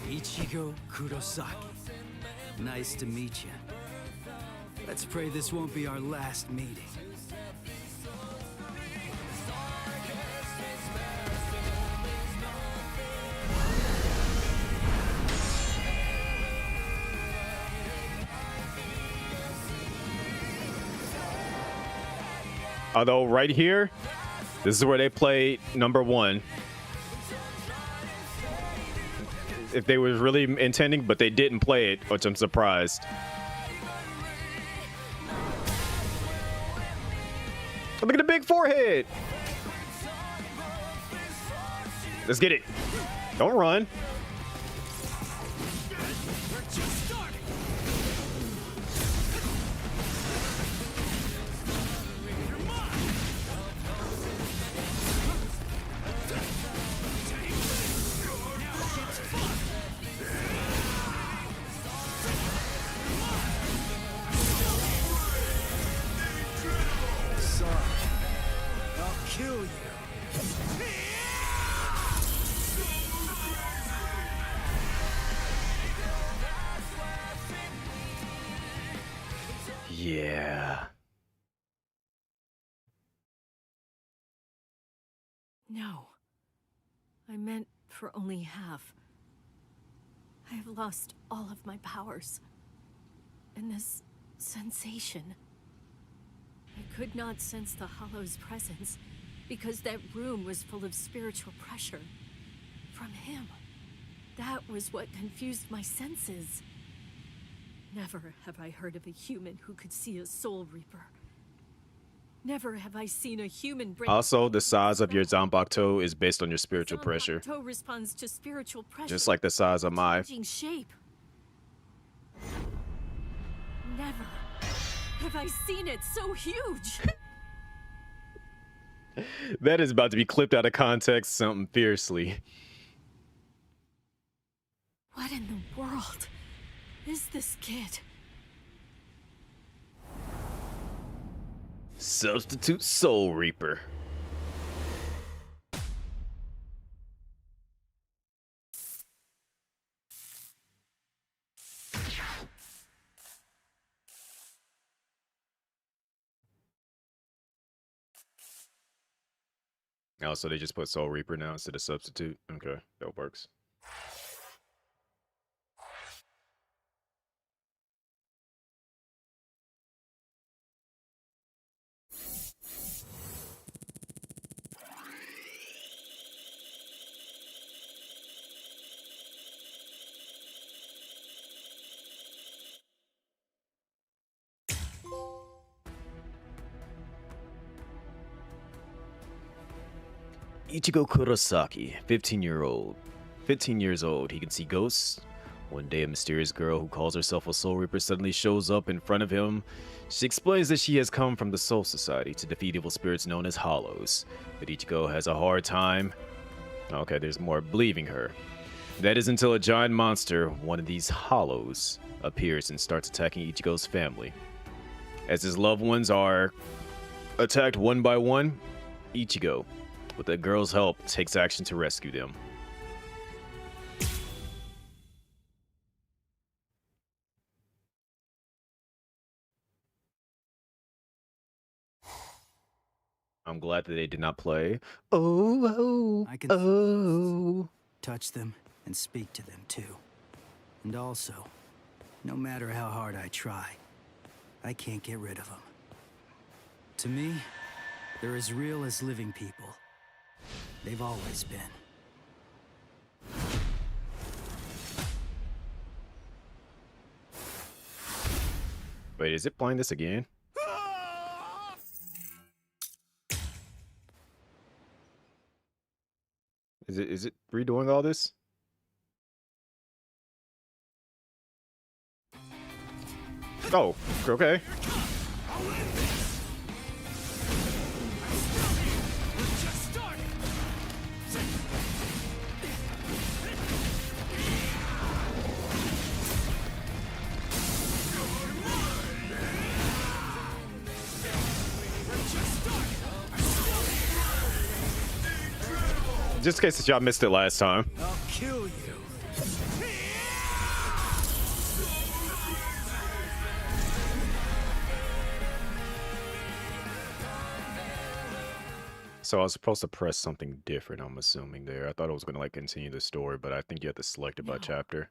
Ichigo Kurosaki. Nice to meet you. Let's pray this won't be our last meeting. Although right here, this is where they play number one. If they was really intending, but they didn't play it, which I'm surprised. Look at the big forehead. Let's get it. Don't run. Kill you. Yeah. No. I meant for only half. I have lost all of my powers. And this sensation. I could not sense the Hollow's presence because that room was full of spiritual pressure. From him. That was what confused my senses. Never have I heard of a human who could see a Soul Reaper. Never have I seen a human break. Also, the size of your Zanbakuto is based on your spiritual pressure. Zanbakuto responds to spiritual pressure. Just like the size of my... Changing shape. Never have I seen it so huge. That is about to be clipped out of context something fiercely. What in the world is this kid? Substitute Soul Reaper. Oh, so they just put Soul Reaper now instead of Substitute? Okay, that works. Ichigo Kurosaki, 15-year-old. 15 years old, he can see ghosts. One day, a mysterious girl who calls herself a Soul Reaper suddenly shows up in front of him. She explains that she has come from the Soul Society to defeat evil spirits known as Hollows. But Ichigo has a hard time. Okay, there's more believing her. That is until a giant monster, one of these Hollows, appears and starts attacking Ichigo's family. As his loved ones are attacked one by one, Ichigo, with the girl's help, takes action to rescue them. I'm glad that they did not play. I can touch them and speak to them too. And also, no matter how hard I try, I can't get rid of them. To me, they're as real as living people. They've always been. Wait, is it playing this again? Is it redoing all this? Oh, okay. Just in case y'all missed it last time. I'll kill you. So I was supposed to press something different, I'm assuming there. I thought it was going to like continue the story, but I think you have to select it by chapter.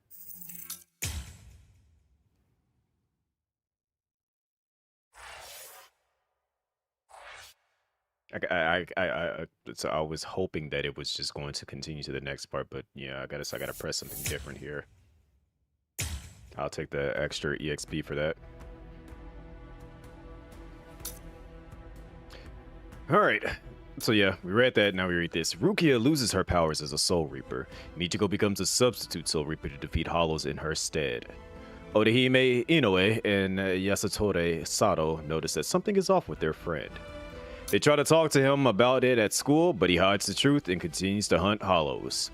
So I was hoping that it was just going to continue to the next part, but yeah, I gotta press something different here. I'll take the extra EXP for that. All right. So yeah, we read that, now we read this. Rukia loses her powers as a Soul Reaper. Michiko becomes a substitute Soul Reaper to defeat Hollows in her stead. Odahime Inoue and Yasutore Sato notice that something is off with their friend. They try to talk to him about it at school, but he hides the truth and continues to hunt Hollows.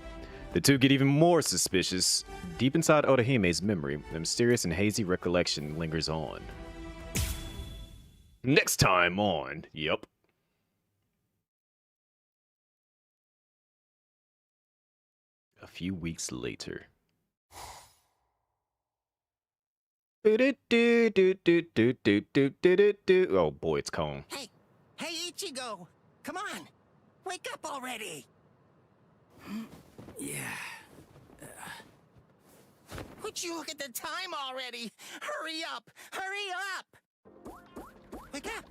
The two get even more suspicious. Deep inside Odahime's memory, a mysterious and hazy recollection lingers on. Next time on, yep. A few weeks later. Oh boy, it's Cone. Hey, Ichigo! Come on! Wake up already! Yeah. Would you look at the time already? Hurry up! Hurry up! Wake up!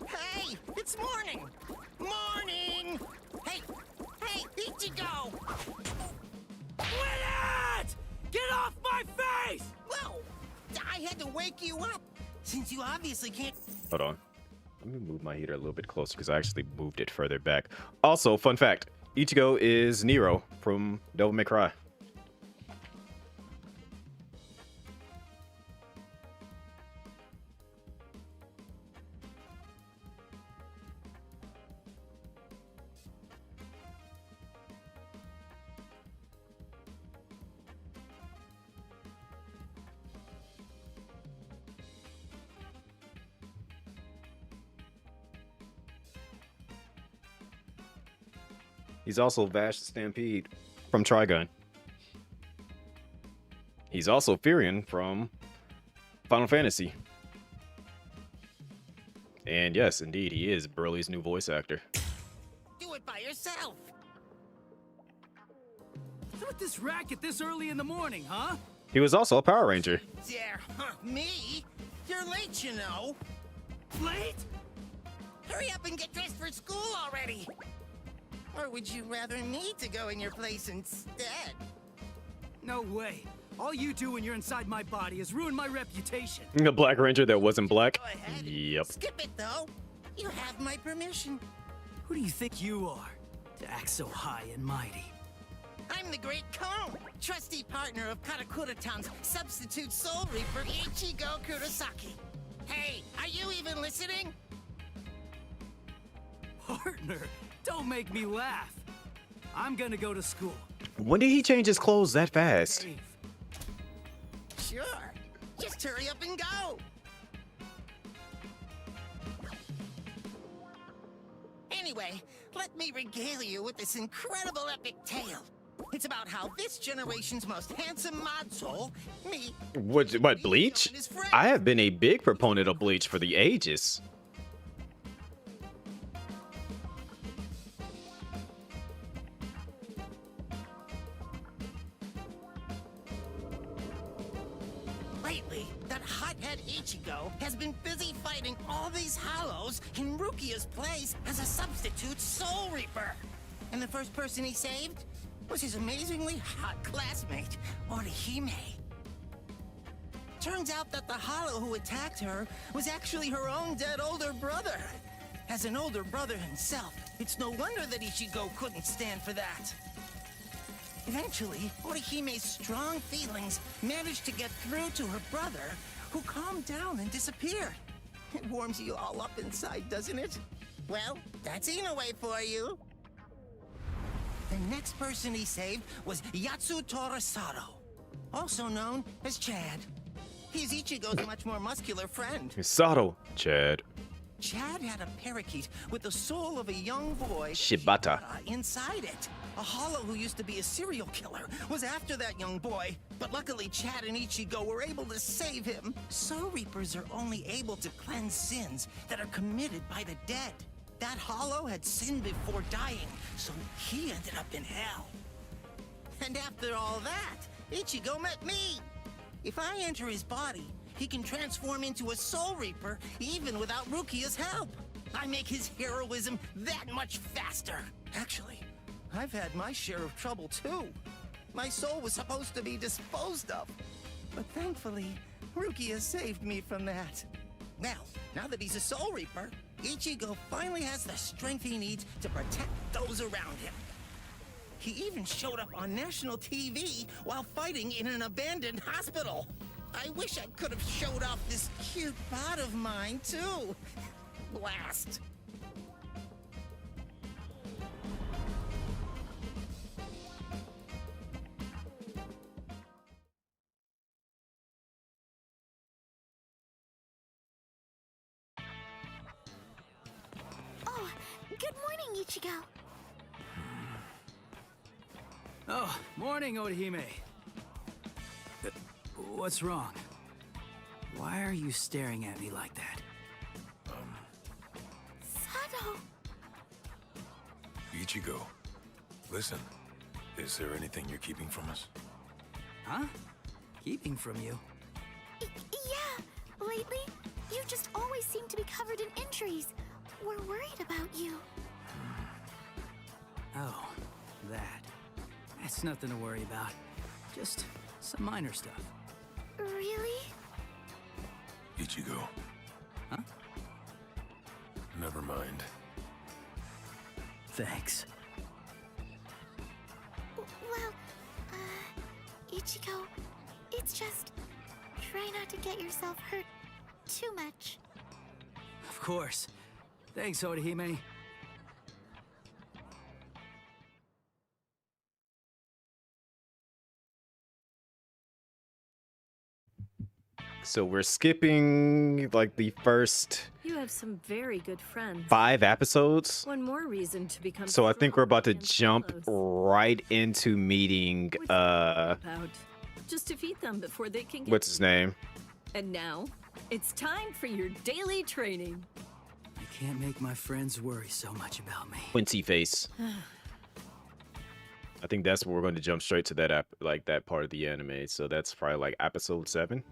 Hey! It's morning! Morning! Hey! Hey, Ichigo! Quit it! Get off my face! Whoa! I had to wake you up, since you obviously can't... Hold on. Let me move my heater a little bit closer because I actually moved it further back. Also, fun fact, Ichigo is Nero from Devil May Cry. He's also Vash the Stampede from Trigun. He's also Furion from Final Fantasy. And yes, indeed, he is Burly's new voice actor. Do it by yourself! What's with this racket this early in the morning, huh? He was also a Power Ranger. There, me? You're late, you know. Late? Hurry up and get dressed for school already! Or would you rather me to go in your place instead? No way. All you do when you're inside my body is ruin my reputation. A Black Ranger that wasn't black. Go ahead. Yep. Skip it, though. You have my permission. Who do you think you are to act so high and mighty? I'm the Great Cone, trusty partner of Katakura-tan's substitute Soul Reaper Ichigo Kurosaki. Hey, are you even listening? Partner, don't make me laugh. I'm gonna go to school. When did he change his clothes that fast? Dave. Sure. Just hurry up and go. Anyway, let me regale you with this incredible epic tale. It's about how this generation's most handsome mod soul, me... What, Bleach? and his friend- I have been a big proponent of Bleach for the ages. Lately, that hothead Ichigo has been busy fighting all these hollows in Rukia's place as a substitute Soul Reaper. And the first person he saved was his amazingly hot classmate, Orihime. Turns out that the hollow who attacked her was actually her own dead older brother. As an older brother himself, it's no wonder that Ichigo couldn't stand for that. Eventually, Orihime's strong feelings managed to get through to her brother, who calmed down and disappeared. It warms you all up inside, doesn't it? Well, that's Inoue for you. The next person he saved was Yatsutora Sato, also known as Chad. He's Ichigo's much more muscular friend. Sato, Chad. Chad had a parakeet with the soul of a young boy, Shibata. inside it. A hollow who used to be a serial killer was after that young boy, but luckily Chad and Ichigo were able to save him. Soul Reapers are only able to cleanse sins that are committed by the dead. That hollow had sinned before dying, so he ended up in hell. And after all that, Ichigo met me. If I enter his body, he can transform into a Soul Reaper even without Rukia's help. I make his heroism that much faster. Actually, I've had my share of trouble too. My soul was supposed to be disposed of. But thankfully, Rukia saved me from that. Well, now that he's a Soul Reaper, Ichigo finally has the strength he needs to protect those around him. He even showed up on national TV while fighting in an abandoned hospital. I wish I could have showed off this cute bod of mine, too. Blast. Oh, good morning, Ichigo. Oh, morning, Orihime. What's wrong? Why are you staring at me like that? Sado! Ichigo, listen. Is there anything you're keeping from us? Huh? Keeping from you? Yeah, lately, you just always seem to be covered in injuries. We're worried about you. Oh, that. That's nothing to worry about. Just some minor stuff. Really? Ichigo. Huh? Never mind. Thanks. Well, Ichigo, it's just... try not to get yourself hurt too much. Of course. Thanks, Orihime. So we're skipping like the first You have some very good friends. 5 episodes. One more reason to become So I think we're about to strong jump against foes. right into meeting What's that about? Just defeat them before they can get what's his name? And now, it's time for your daily training. I can't make my friends worry so much about me. Quincy Face. I think that's where we're going to jump straight to that like that part of the anime. So that's probably like episode 7.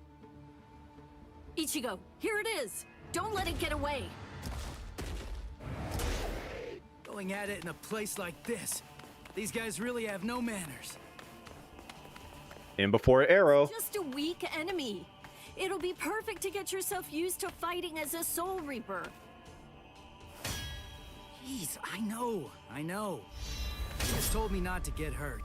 Ichigo, here it is. Don't let it get away. Going at it in a place like this. These guys really have no manners. And before Arrow. Just a weak enemy. It'll be perfect to get yourself used to fighting as a Soul Reaper. Jeez, I know. You just told me not to get hurt.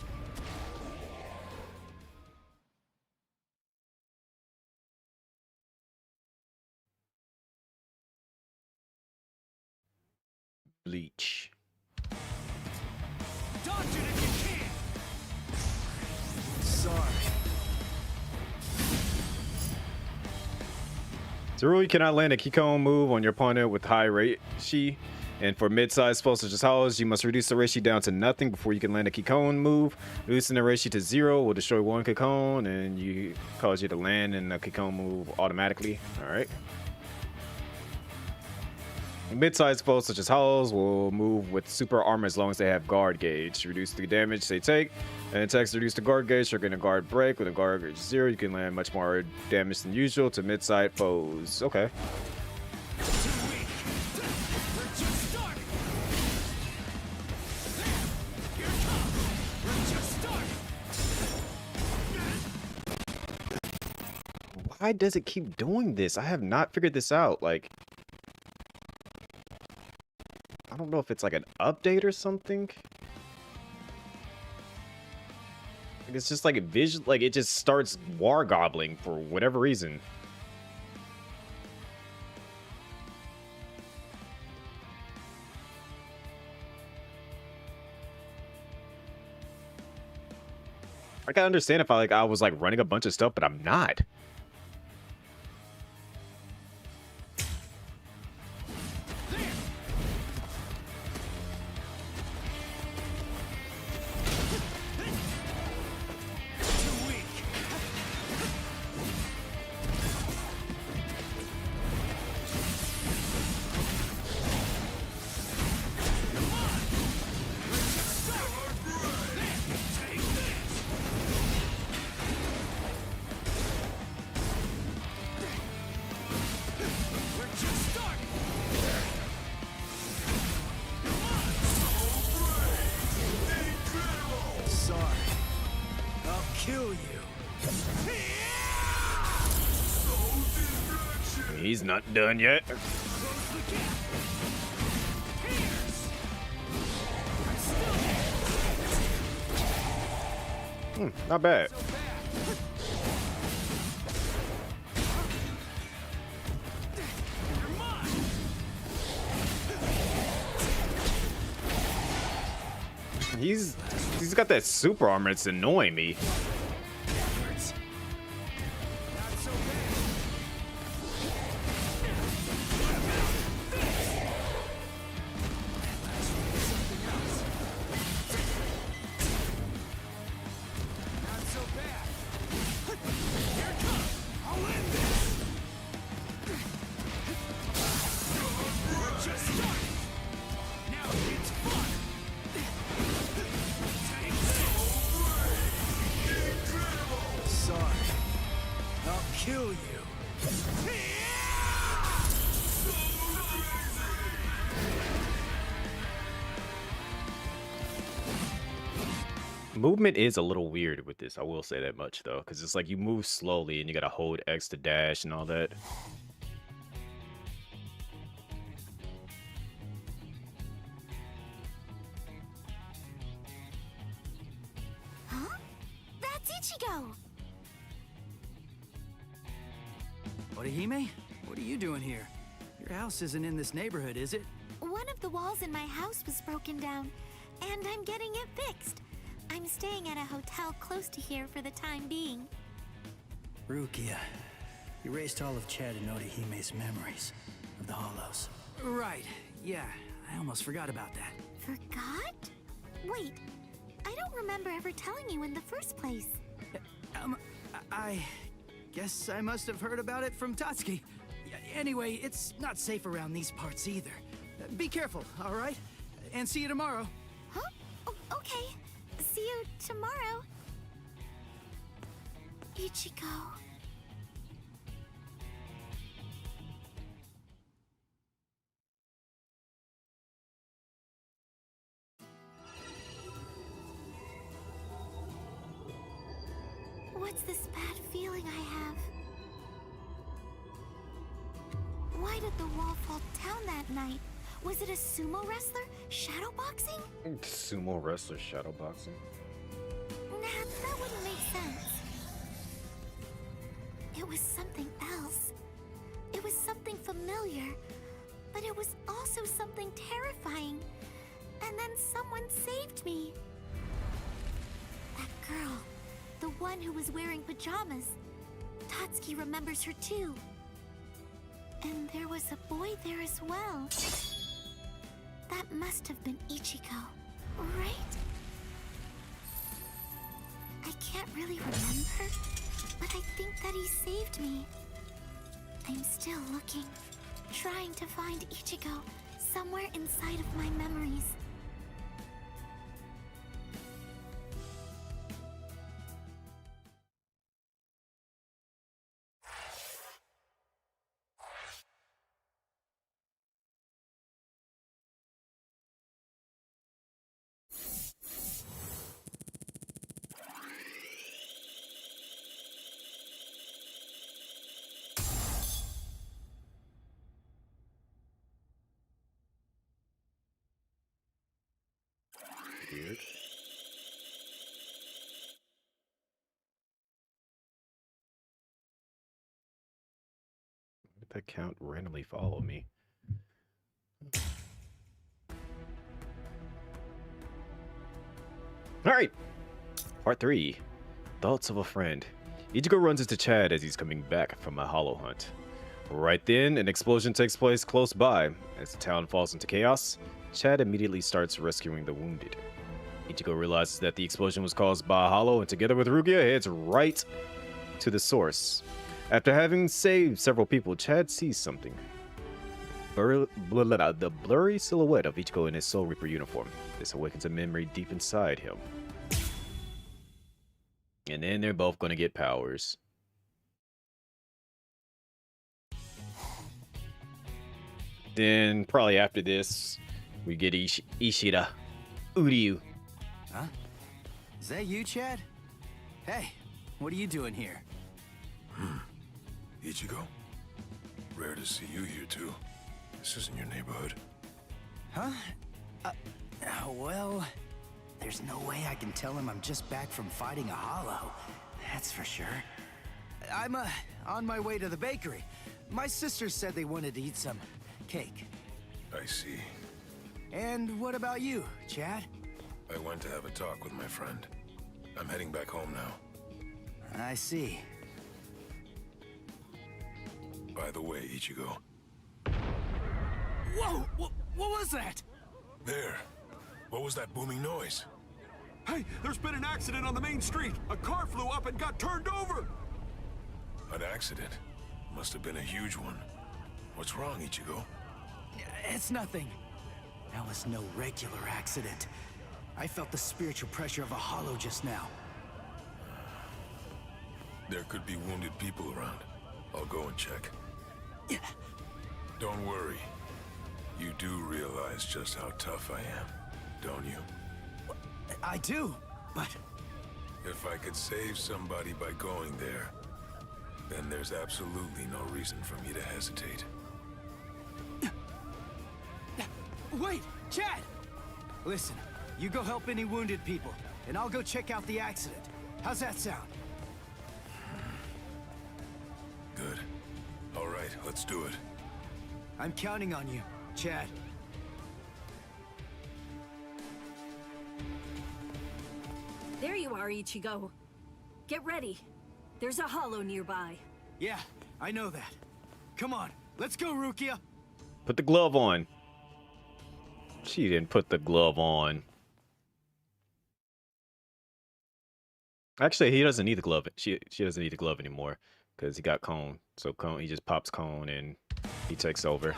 Bleach. Dodge it if you can! Sorry. Zero, you cannot land a Kikon move on your opponent with high Reishi. And for mid-sized spells such as Hollows, you must reduce the Reishi down to nothing before you can land a Kikon move. Reducing the Reishi to 0 will destroy 1 Kikon and you cause you to land in a Kikon move automatically. Alright. Mid-sized spells such as Hollows will move with super armor as long as they have guard gauge. Reduce the damage they take. And attacks reduce the guard gauge, triggering a guard break. With a guard gauge 0, you can land much more damage than usual to mid-sized foes. Okay. Why does it keep doing this? I have not figured this out. Like, I don't know if it's like an update or something. Like, it's just like a vision. Like, it just starts war gobbling for whatever reason. Like, I understand if I was like running a bunch of stuff, but I'm not. He's not done yet. Not bad. He's got that super armor. It's annoying me. movement is a little weird with this. I will say that much though, because it's like you move slowly and you gotta hold X to dash and all that. Huh? That's Ichigo! Orihime? What are you doing here? Your house isn't in this neighborhood, is it? One of the walls in my house was broken down, and I'm getting it fixed. I'm staying at a hotel close to here for the time being. Rukia, you erased all of Chad and Orihime's memories of the Hollows. Right, yeah, I almost forgot about that. Forgot? Wait, I don't remember ever telling you in the first place. I guess I must have heard about it from Tatsuki. Anyway, it's not safe around these parts either. Be careful, all right? And see you tomorrow. Huh? Okay. See you tomorrow. Ichigo. What's this bad feeling I have? Why did the wall fall down that night? Was it a sumo wrestler shadowboxing? Sumo wrestler shadowboxing? Nah, that wouldn't make sense. It was something else. It was something familiar, but it was also something terrifying. And then someone saved me. That girl, the one who was wearing pajamas. Tatsuki remembers her too. And there was a boy there as well. That must have been Ichigo, right? I can't really remember, but I think that he saved me. I'm still looking, trying to find Ichigo somewhere inside of my memories. Weird. Did that count randomly follow me? Alright! Part 3. Thoughts of a friend. Ichigo runs into Chad as he's coming back from a hollow hunt. Right then, an explosion takes place close by. As the town falls into chaos, Chad immediately starts rescuing the wounded. Ichigo realizes that the explosion was caused by a hollow and together with Rukia heads right to the source. After having saved several people, Chad sees something. The blurry silhouette of Ichigo in his Soul Reaper uniform. This awakens a memory deep inside him. And then they're both going to get powers. Then, probably after this, we get Ishida. Uryu. Huh? Is that you, Chad? Hey, what are you doing here? Ichigo? Rare to see you here, too. This isn't your neighborhood. Huh? Well, there's no way I can tell him I'm just back from fighting a hollow. That's for sure. I'm, on my way to the bakery. My sisters said they wanted to eat some cake. I see. And what about you, Chad? I went to have a talk with my friend. I'm heading back home now. I see. By the way, Ichigo. Whoa! What was that? There. What was that booming noise? Hey, there's been an accident on the main street. A car flew up and got turned over. An accident? Must have been a huge one. What's wrong, Ichigo? It's nothing. That was no regular accident. I felt the spiritual pressure of a hollow just now. There could be wounded people around. I'll go and check. Yeah. Don't worry. You do realize just how tough I am, don't you? I do, but If I could save somebody by going there, then there's absolutely no reason for me to hesitate. Wait, Chad! Listen, you go help any wounded people, and I'll go check out the accident. How's that sound? Good. All right, let's do it. I'm counting on you, Chad. There you are, Ichigo. Get ready. There's a hollow nearby. Yeah, I know that. Come on, let's go, Rukia! Put the glove on. She didn't put the glove on. Actually, he doesn't need the glove. She doesn't need the glove anymore because he got Cone. So Cone, he just pops Cone and he takes over.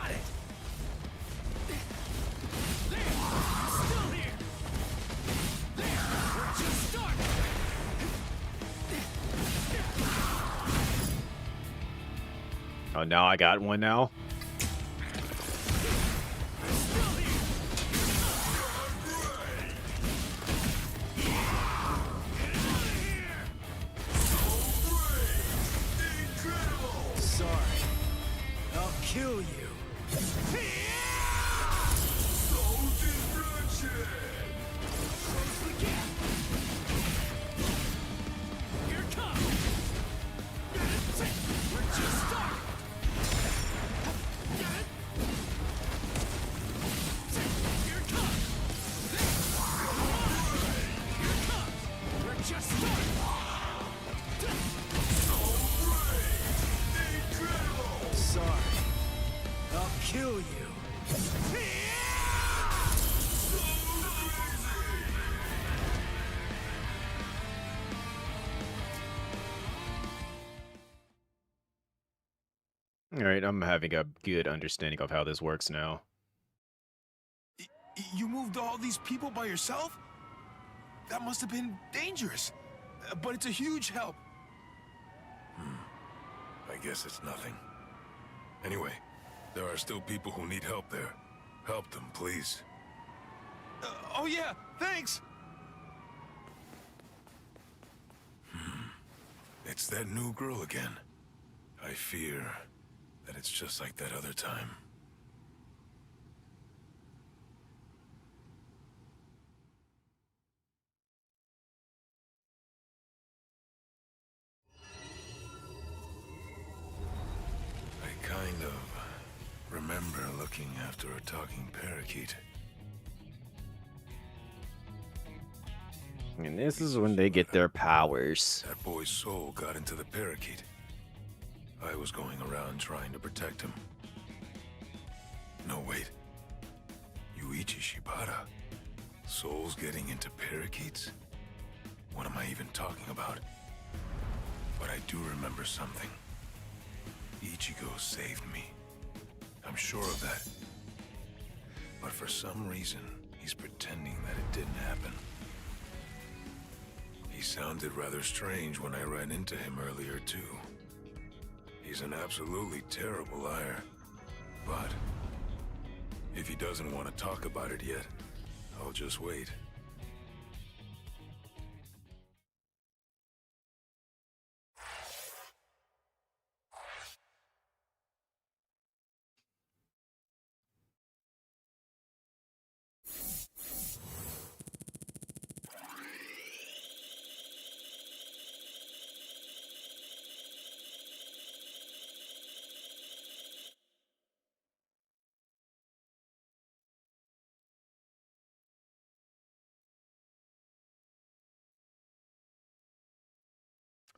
Oh, now I got one now. Sorry. I'll kill you. Sorry. I'll kill you. All right, I'm having a good understanding of how this works now. You moved all these people by yourself? That must have been dangerous. But it's a huge help. I guess it's nothing. Anyway, there are still people who need help there. Help them, please. Oh yeah, thanks! It's that new girl again. I fear that it's just like that other time. I kind of remember looking after a talking parakeet. And this is when they get their powers. That boy's soul got into the parakeet. I was going around trying to protect him. No, wait. Yuichi Shibata. Souls getting into parakeets? What am I even talking about? But I do remember something. Ichigo saved me. I'm sure of that. But for some reason, he's pretending that it didn't happen. He sounded rather strange when I ran into him earlier, too. He's an absolutely terrible liar. But if he doesn't want to talk about it yet, I'll just wait.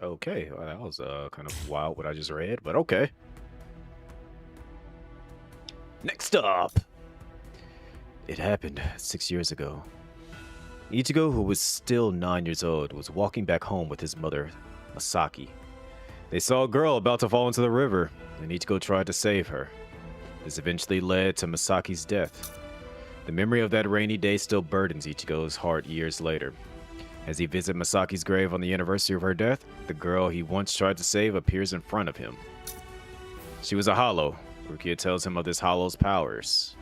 Okay, well, that was kind of wild what I just read, but okay. Next up, it happened 6 years ago. Ichigo, who was still 9 years old, was walking back home with his mother, Masaki. They saw a girl about to fall into the river, and Ichigo tried to save her. This eventually led to Masaki's death. The memory of that rainy day still burdens Ichigo's heart years later. As he visits Masaki's grave on the anniversary of her death, the girl he once tried to save appears in front of him. She was a hollow. Rukia tells him of this hollow's powers,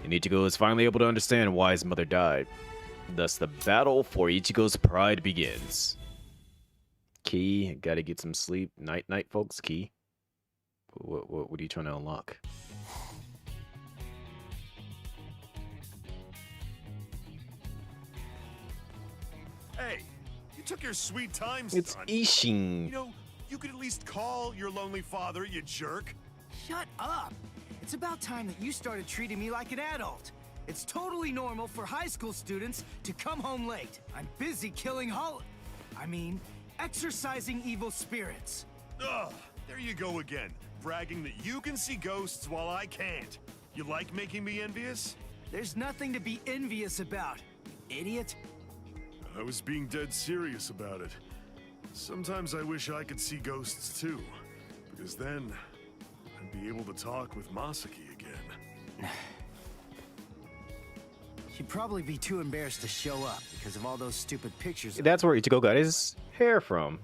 and Ichigo is finally able to understand why his mother died. Thus, the battle for Ichigo's pride begins. Key, gotta get some sleep. Night, night, folks. Key. What are you trying to unlock? Hey, you took your sweet time, It's son. Ishin. You know, you could at least call your lonely father, you jerk. Shut up! It's about time that you started treating me like an adult. It's totally normal for high school students to come home late. I'm busy killing exorcising evil spirits. Ugh, there you go again, bragging that you can see ghosts while I can't. You like making me envious? There's nothing to be envious about, idiot. I was being dead serious about it. Sometimes I wish I could see ghosts too, because then I'd be able to talk with Masaki again. She'd probably be too embarrassed to show up because of all those stupid pictures. That's where Ichigo got his hair from.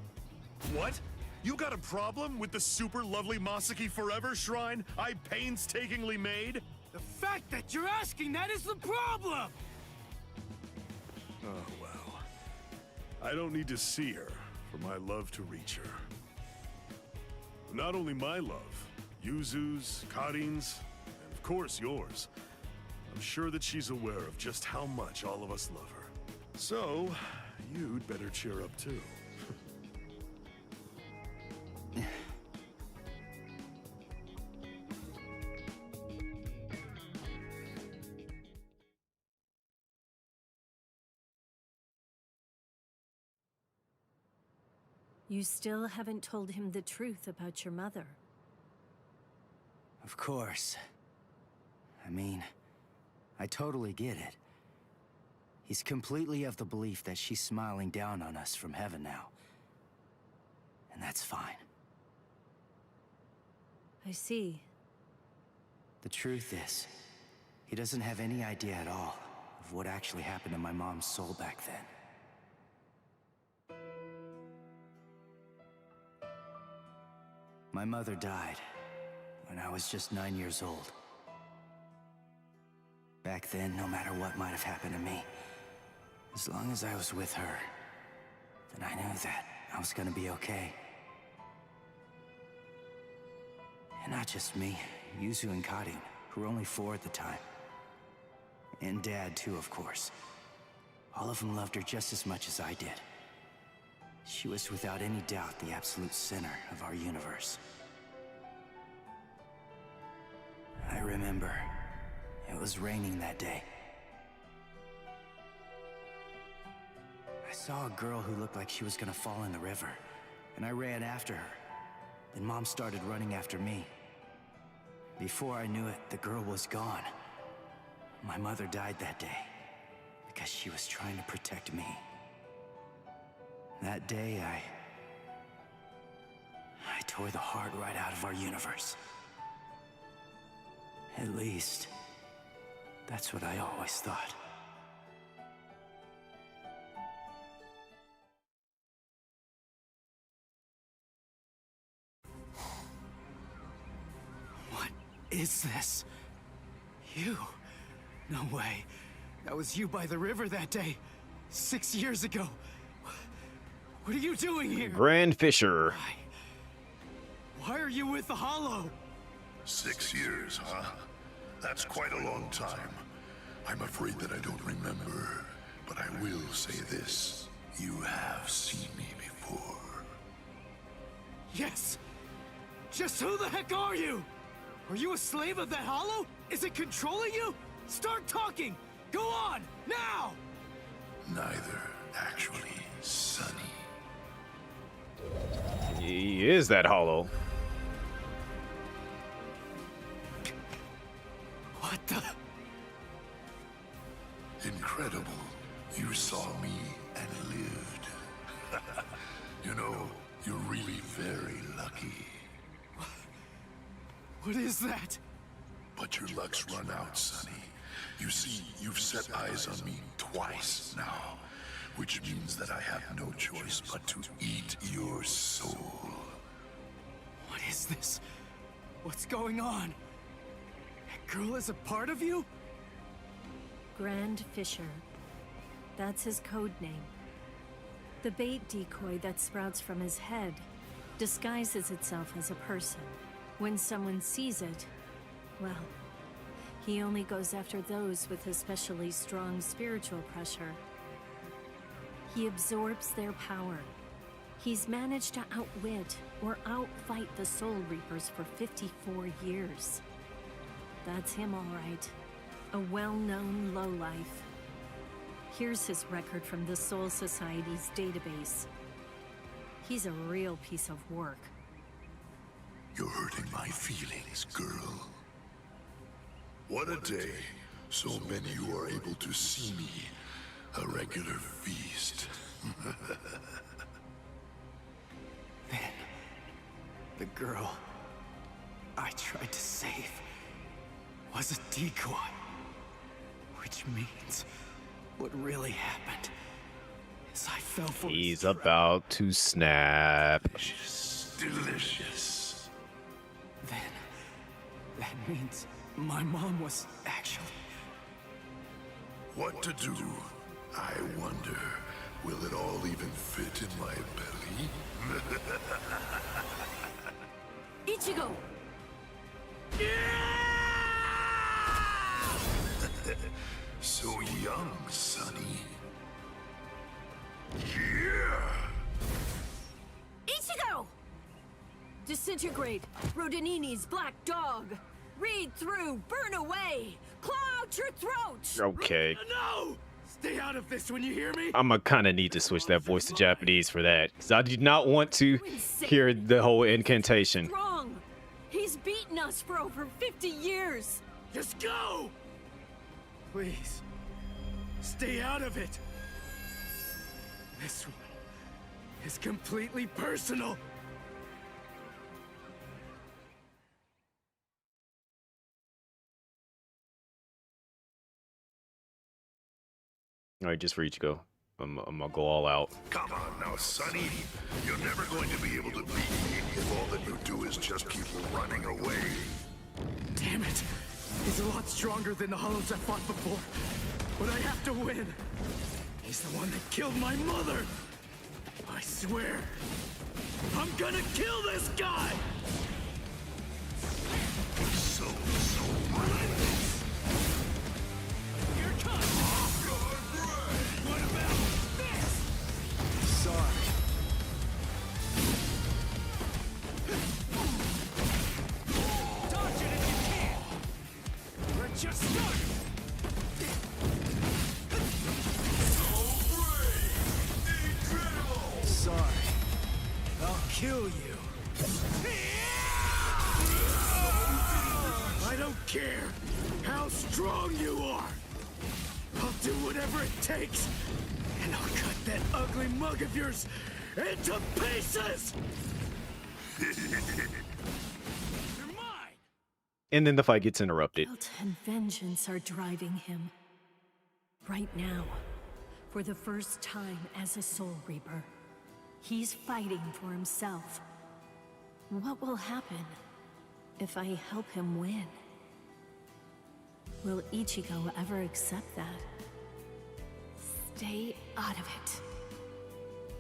What? You got a problem with the super lovely Masaki Forever shrine I painstakingly made? The fact that you're asking that is the problem! Oh, well. I don't need to see her for my love to reach her. Not only my love, Yuzu's, Karin's, and of course yours. I'm sure that she's aware of just how much all of us love her. So, you'd better cheer up too. You still haven't told him the truth about your mother. Of course. I totally get it. He's completely of the belief that she's smiling down on us from heaven now. And that's fine. I see. The truth is, he doesn't have any idea at all of what actually happened to my mom's soul back then. My mother died when I was just 9 years old. Back then, no matter what might have happened to me, as long as I was with her, then I knew that I was gonna be okay. And not just me, Yuzu and Karin, who were only 4 at the time. And Dad, too, of course. All of them loved her just as much as I did. She was without any doubt the absolute center of our universe. I remember it was raining that day. I saw a girl who looked like she was gonna fall in the river, and I ran after her. Then Mom started running after me. Before I knew it, the girl was gone. My mother died that day because she was trying to protect me. That day, I tore the heart right out of our universe. At least, that's what I always thought. What is this? You? No way. That was you by the river that day. 6 years ago. What are you doing here? Grand Fisher. Why are you with the Hollow? 6 years, huh? That's quite a long time. I'm afraid that I don't remember, but I will say this. You have seen me before. Yes! Just who the heck are you? Are you a slave of that Hollow? Is it controlling you? Start talking! Go on, now! Neither, actually, Sonny. He is that hollow. What the? Incredible. You saw me and lived. You know, you're really very lucky. What is that? But your luck's run out, Sonny. You see, you've set eyes on me twice now, which means that I have no choice but to eat your soul. What is this? What's going on? That girl is a part of you? Grand Fisher. That's his code name. The bait decoy that sprouts from his head disguises itself as a person. When someone sees it, well, he only goes after those with especially strong spiritual pressure. He absorbs their power. He's managed to outwit or outfight the Soul Reapers for 54 years. That's him, all right. A well-known lowlife. Here's his record from the Soul Society's database. He's a real piece of work. You're hurting my feelings, girl. What a day. So many who are able to see me. A regular feast. Then, the girl I tried to save was a decoy. Which means what really happened is I fell for He's his trap. about to snap. Delicious. Delicious. Then, that means my mom was actually... What to do? I wonder, will it all even fit in my belly? Ichigo! So young, Sonny. Yeah! Ichigo! Disintegrate, Rodinini's black dog. Read through, burn away, claw out your throat! Okay. No! Stay out of this when you hear me! I'm gonna kind of need to switch that voice to Japanese for that, because I do not want to hear the whole incantation. Wrong! He's beaten us for over 50 years! Just go! Please. Stay out of it. This one is completely personal. All right, just for Ichigo. I'm gonna go all out. Come on now, Sonny. You're never going to be able to beat me if all that you do is just keep running away. Damn it. He's a lot stronger than the Hollows I fought before. But I have to win. He's the one that killed my mother. I swear. I'm gonna kill this guy! So mindless. Here it comes! What about this? Sorry. Dodge it if you can! We're just starting! Sorry. I'll kill you. I don't care how strong you are. I'll do whatever it takes, and I'll cut that ugly mug of yours into pieces! You're mine! And then the fight gets interrupted. Guilt and vengeance are driving him. Right now, for the first time as a Soul Reaper, he's fighting for himself. What will happen if I help him win? Will Ichigo ever accept that? Stay out of it.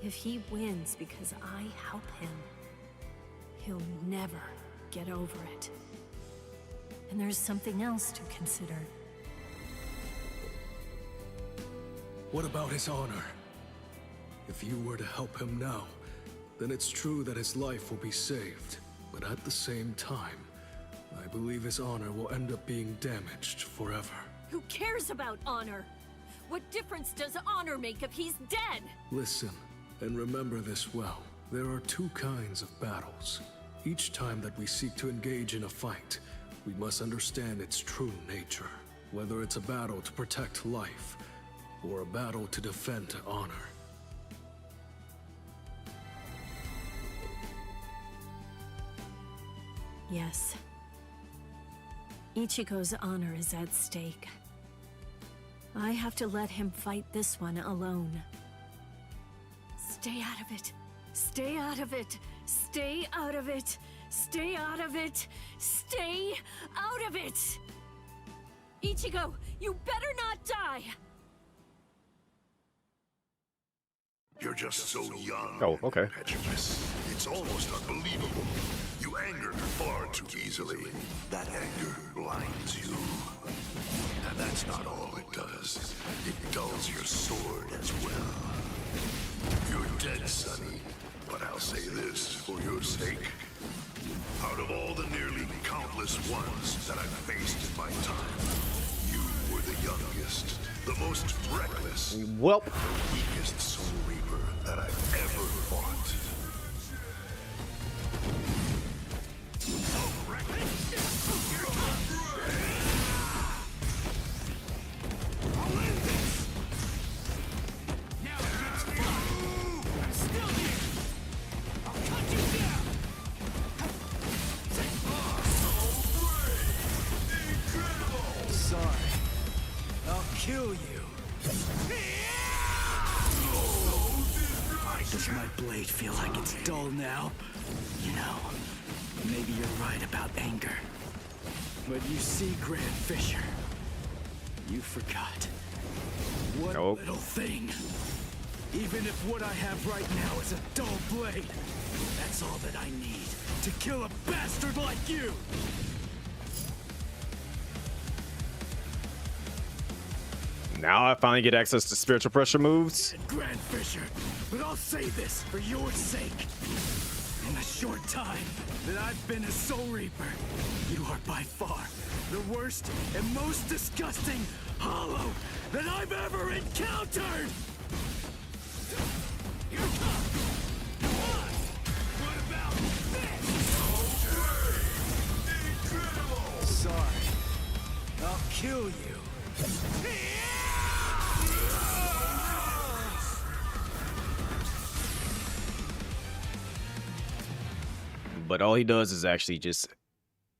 If he wins because I help him, he'll never get over it. And there's something else to consider. What about his honor? If you were to help him now, then it's true that his life will be saved. But at the same time, I believe his honor will end up being damaged forever. Who cares about honor? What difference does honor make if he's dead? Listen, and remember this well. There are two kinds of battles. Each time that we seek to engage in a fight, we must understand its true nature. Whether it's a battle to protect life, or a battle to defend honor. Yes. Ichigo's honor is at stake. I have to let him fight this one alone. Stay out of it. Stay out of it. Stay out of it. Stay out of it. Stay out of it. Ichigo, you better not die. You're just so young. Oh, okay. and impetuous. It's almost unbelievable. You anger far too easily. That anger blinds you. And that's not all it does. It dulls your sword as well. You're dead, Sonny. But I'll say this for your sake. Out of all the nearly countless ones that I've faced in my time, you were the youngest, the most reckless, Welp. the weakest Soul Reaper that I've ever fought. Sorry. I'll kill you. Why does my blade feel like it's dull now? You know, maybe you're right about anger. But you see, Grand Fisher, you forgot. One Nope. little thing. Even if what I have right now is a dull blade, that's all that I need to kill a bastard like you! Now I finally get access to spiritual pressure moves. Grand Fisher, but I'll say this for your sake. In the short time that I've been a Soul Reaper, you are by far the worst and most disgusting hollow that I've ever encountered! What about this? Sorry. I'll kill you. But all he does is actually just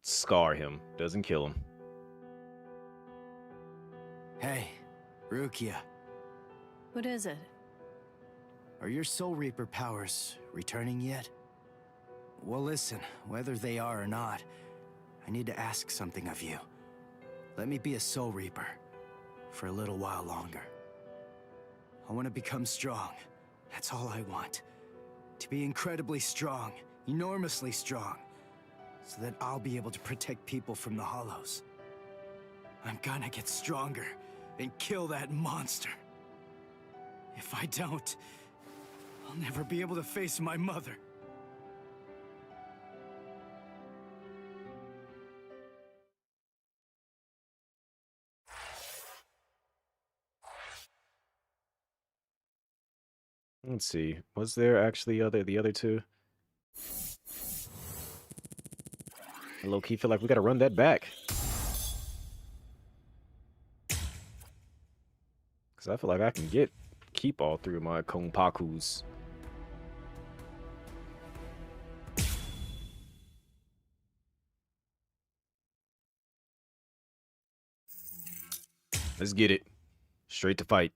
scar him. Doesn't kill him. Hey, Rukia, What is it? are your Soul Reaper powers returning yet? Well, listen, whether they are or not, I need to ask something of you. Let me be a Soul Reaper for a little while longer. I want to become strong. That's all I want. To be incredibly strong, enormously strong, so that I'll be able to protect people from the Hollows. I'm gonna get stronger and kill that monster. If I don't, I'll never be able to face my mother. Let's see. Was there actually the other two? I low-key feel like we gotta run that back. Cause I feel like I can keep all three of my Konpakus. Let's get it. Straight to fight.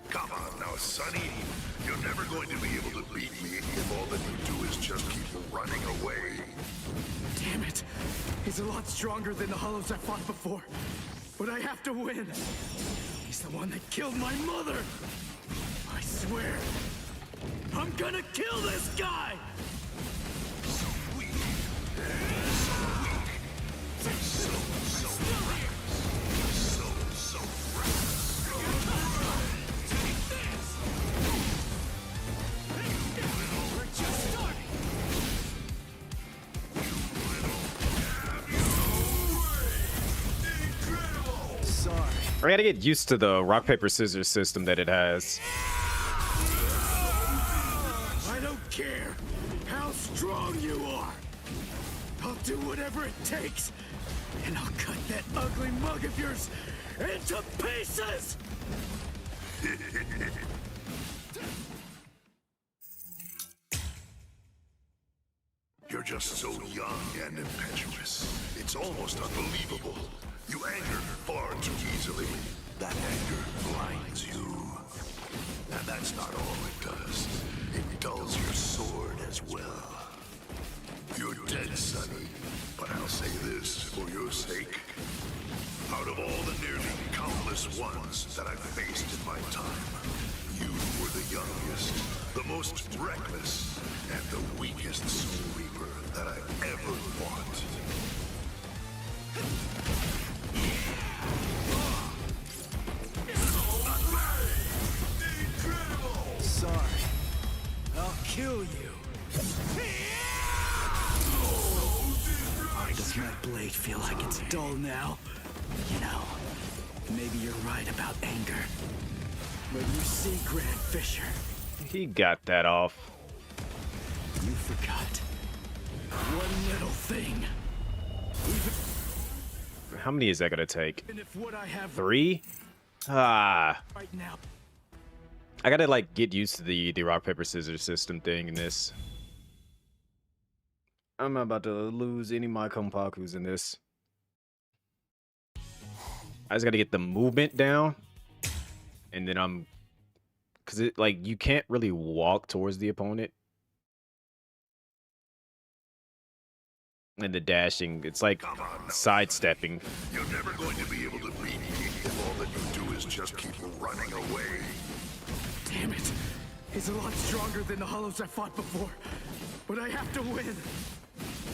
Come on now, Sonny. You're never going to be able to beat me if all that you do is just keep running away. Damn it! He's a lot stronger than the Hollows I fought before. But I have to win. He's the one that killed my mother. I swear, I'm gonna kill this guy! So weak. So weak. So reckless. So reckless. Take this! We're just starting! Sorry. I gotta get used to the rock, paper, scissors system that it has. I don't care how strong you are. I'll do whatever it takes, and I'll cut that ugly mug of yours into pieces! You're just so young and impetuous. It's almost unbelievable. You anger far too easily. That anger blinds you. And that's not all it does. It dulls your sword as well. You're dead, Sonny. But I'll say this for your sake. Out of all the nearly countless ones that I've faced in my time, you were the youngest, the most reckless, and the weakest Soul Reaper that I've ever fought. Sorry. I'll kill you. Does my blade feel like it's dull now? You know, maybe you're right about anger. But you see, Grand Fisher, He got that off. you forgot one little thing. How many is that gonna take? Even if what I have 3? Ah. right now. I gotta like get used to the rock paper scissors system thing in this. I'm about to lose any of my Konpakus in this. I just gotta get the movement down, and then cause it like you can't really walk towards the opponent, and the dashing, it's like sidestepping. You're never going to be able to beat me if all that you do is just keep running away. Damn it. He's a lot stronger than the Hollows I fought before. But I have to win.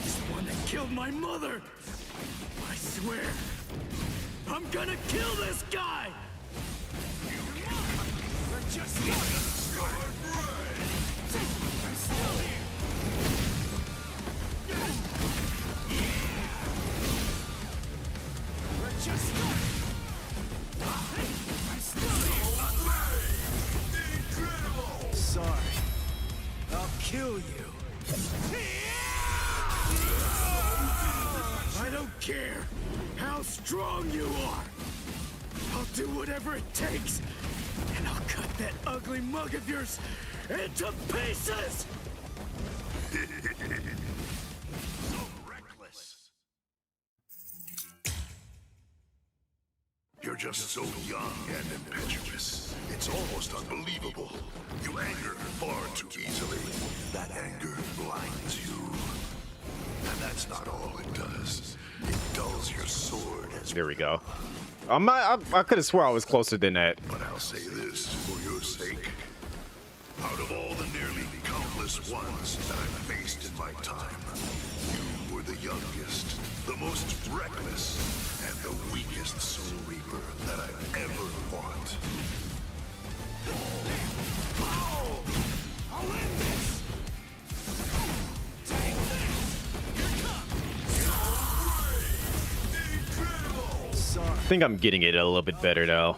He's the one that killed my mother. I swear, I'm gonna kill this guy! Sorry. I'll kill you. I don't care how strong you are. I'll do whatever it takes, and I'll cut that ugly mug of yours into pieces! So reckless. You're just so young and impetuous. It's almost unbelievable. You anger far too easily. That anger blinds you. And that's not all it does. It dulls your sword as There we go. I could have swore I was closer than that. But I'll say this for your sake. Out of all the nearly countless ones that I've faced in my time, you were the youngest, the most reckless, and the weakest Soul Reaper that I've ever fought. I'll end this! Take this! I think I'm getting it a little bit better though.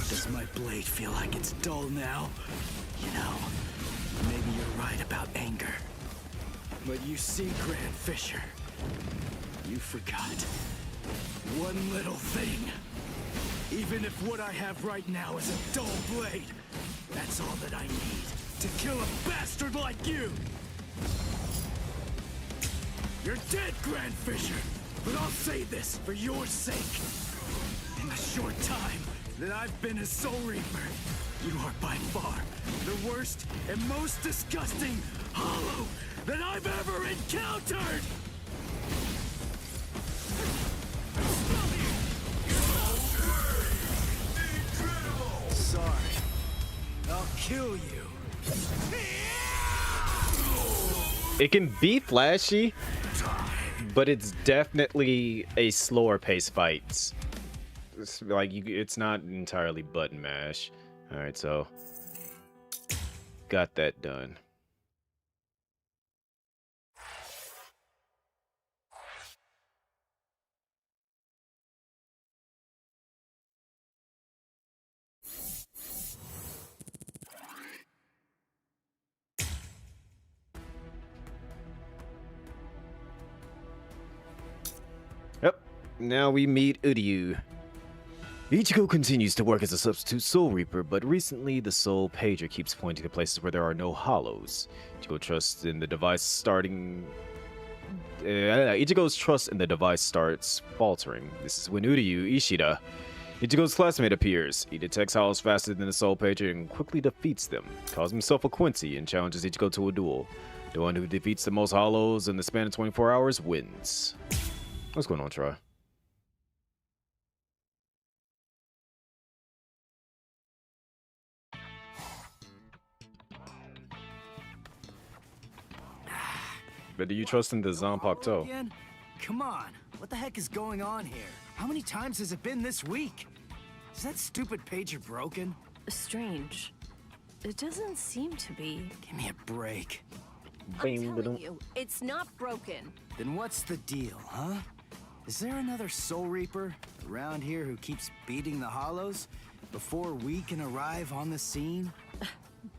Does my blade feel like it's dull now? You know, maybe you're right about anger. But you see, Grand Fisher, you forgot one little thing. Even if what I have right now is a dull blade, that's all that I need to kill a bastard like you! You're dead, Grand Fisher, but I'll say this for your sake. In the short time that I've been a Soul Reaper, you are by far the worst and most disgusting Hollow that I've ever encountered! Sorry. I'll kill you. It can be flashy, but it's definitely a slower paced fight. It's like it's not entirely button mash. All right, so got that done. Yep, now we meet Uryu. Ichigo continues to work as a substitute Soul Reaper, but recently the Soul Pager keeps pointing to places where there are no hollows. Ichigo's trust in the device starts faltering. This is when Uryu Ishida, Ichigo's classmate, appears. He detects hollows faster than the Soul Pager and quickly defeats them, calls himself a Quincy, and challenges Ichigo to a duel. The one who defeats the most hollows in the span of 24 hours wins. What's going on, Troy? But do you trust in the Zanpakuto? Again? Come on, what the heck is going on here? How many times has it been this week? Is that stupid pager broken? Strange. It doesn't seem to be. Give me a break. I'm telling you, it's not broken. Then what's the deal, huh? Is there another Soul Reaper around here who keeps beating the Hollows before we can arrive on the scene?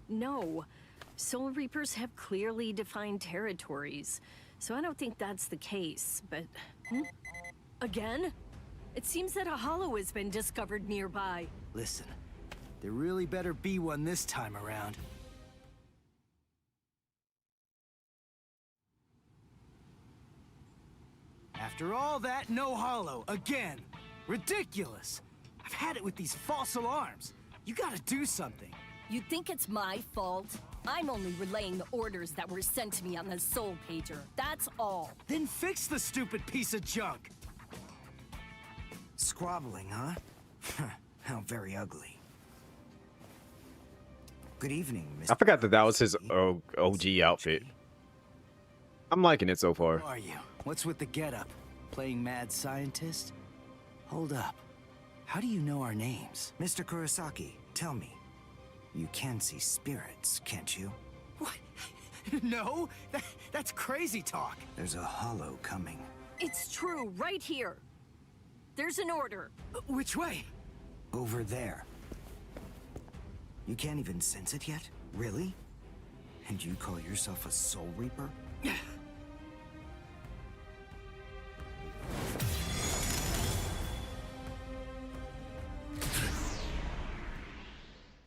No. Soul Reapers have clearly defined territories, so I don't think that's the case, but... Again? It seems that a hollow has been discovered nearby. Listen, there really better be one this time around. After all that, no hollow, again. Ridiculous. I've had it with these false alarms. You gotta do something. You think it's my fault? I'm only relaying the orders that were sent to me on the Soul Pager. That's all. Then fix the stupid piece of junk. Squabbling, huh? How very ugly. Good evening, Mr. I forgot that was his OG outfit. I'm liking it so far. Who are you? What's with the getup? Playing mad scientist? Hold up. How do you know our names? Mr. Kurosaki, tell me. You can see spirits, can't you? What? No? That's crazy talk. There's a hollow coming. It's true, right here. There's an order. Which way? Over there. You can't even sense it yet? Really? And you call yourself a Soul Reaper?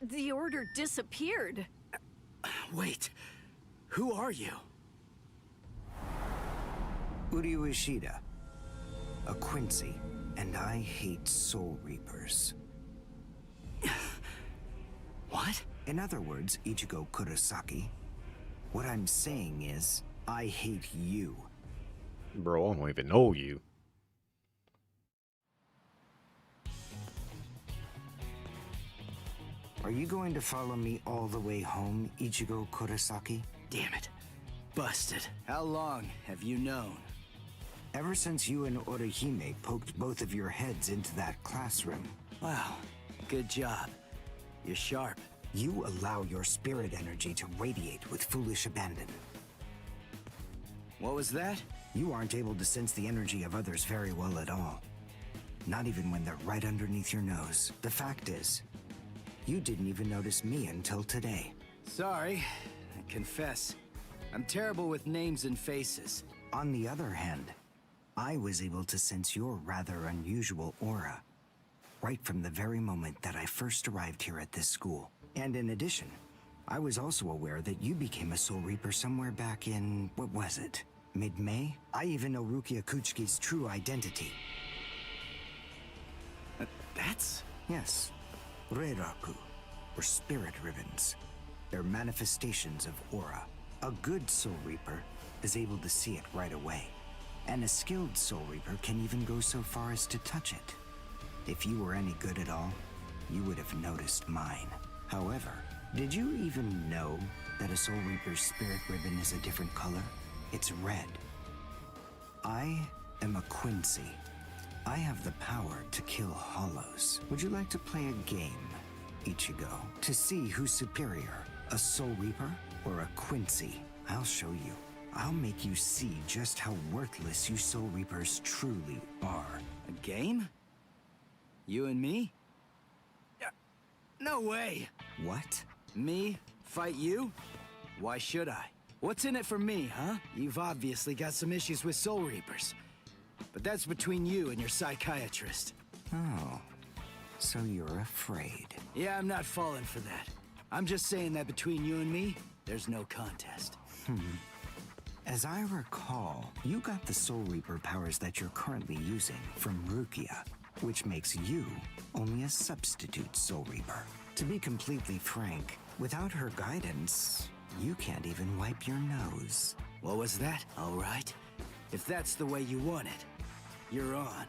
The order disappeared. Wait. Who are you? Uryu Ishida. A Quincy. And I hate Soul Reapers. What? In other words, Ichigo Kurosaki, what I'm saying is, I hate you. Bro, I don't even know you. Are you going to follow me all the way home, Ichigo Kurosaki? Damn it. Busted. How long have you known? Ever since you and Orihime poked both of your heads into that classroom. Wow. Good job. You're sharp. You allow your spirit energy to radiate with foolish abandon. What was that? You aren't able to sense the energy of others very well at all. Not even when they're right underneath your nose. The fact is, you didn't even notice me until today. Sorry. I confess. I'm terrible with names and faces. On the other hand, I was able to sense your rather unusual aura. Right from the very moment that I first arrived here at this school. And in addition, I was also aware that you became a Soul Reaper somewhere back in, what was it? Mid-May? I even know Rukia Kuchiki's true identity. That's... Yes. Reiraku, or spirit ribbons. They're manifestations of aura. A good Soul Reaper is able to see it right away. And a skilled Soul Reaper can even go so far as to touch it. If you were any good at all, you would have noticed mine. However, did you even know that a Soul Reaper's spirit ribbon is a different color? It's red. I am a Quincy. I have the power to kill hollows. Would you like to play a game, Ichigo? To see who's superior, a Soul Reaper or a Quincy? I'll show you. I'll make you see just how worthless you Soul Reapers truly are. A game? You and me? No way! What? Me? Fight you? Why should I? What's in it for me, huh? You've obviously got some issues with Soul Reapers. But that's between you and your psychiatrist. Oh, so you're afraid. Yeah, I'm not falling for that. I'm just saying that between you and me, there's no contest. As I recall, you got the Soul Reaper powers that you're currently using from Rukia, which makes you only a substitute Soul Reaper. To be completely frank, without her guidance, You can't even wipe your nose. What was that? All right. If that's the way you want it, you're on.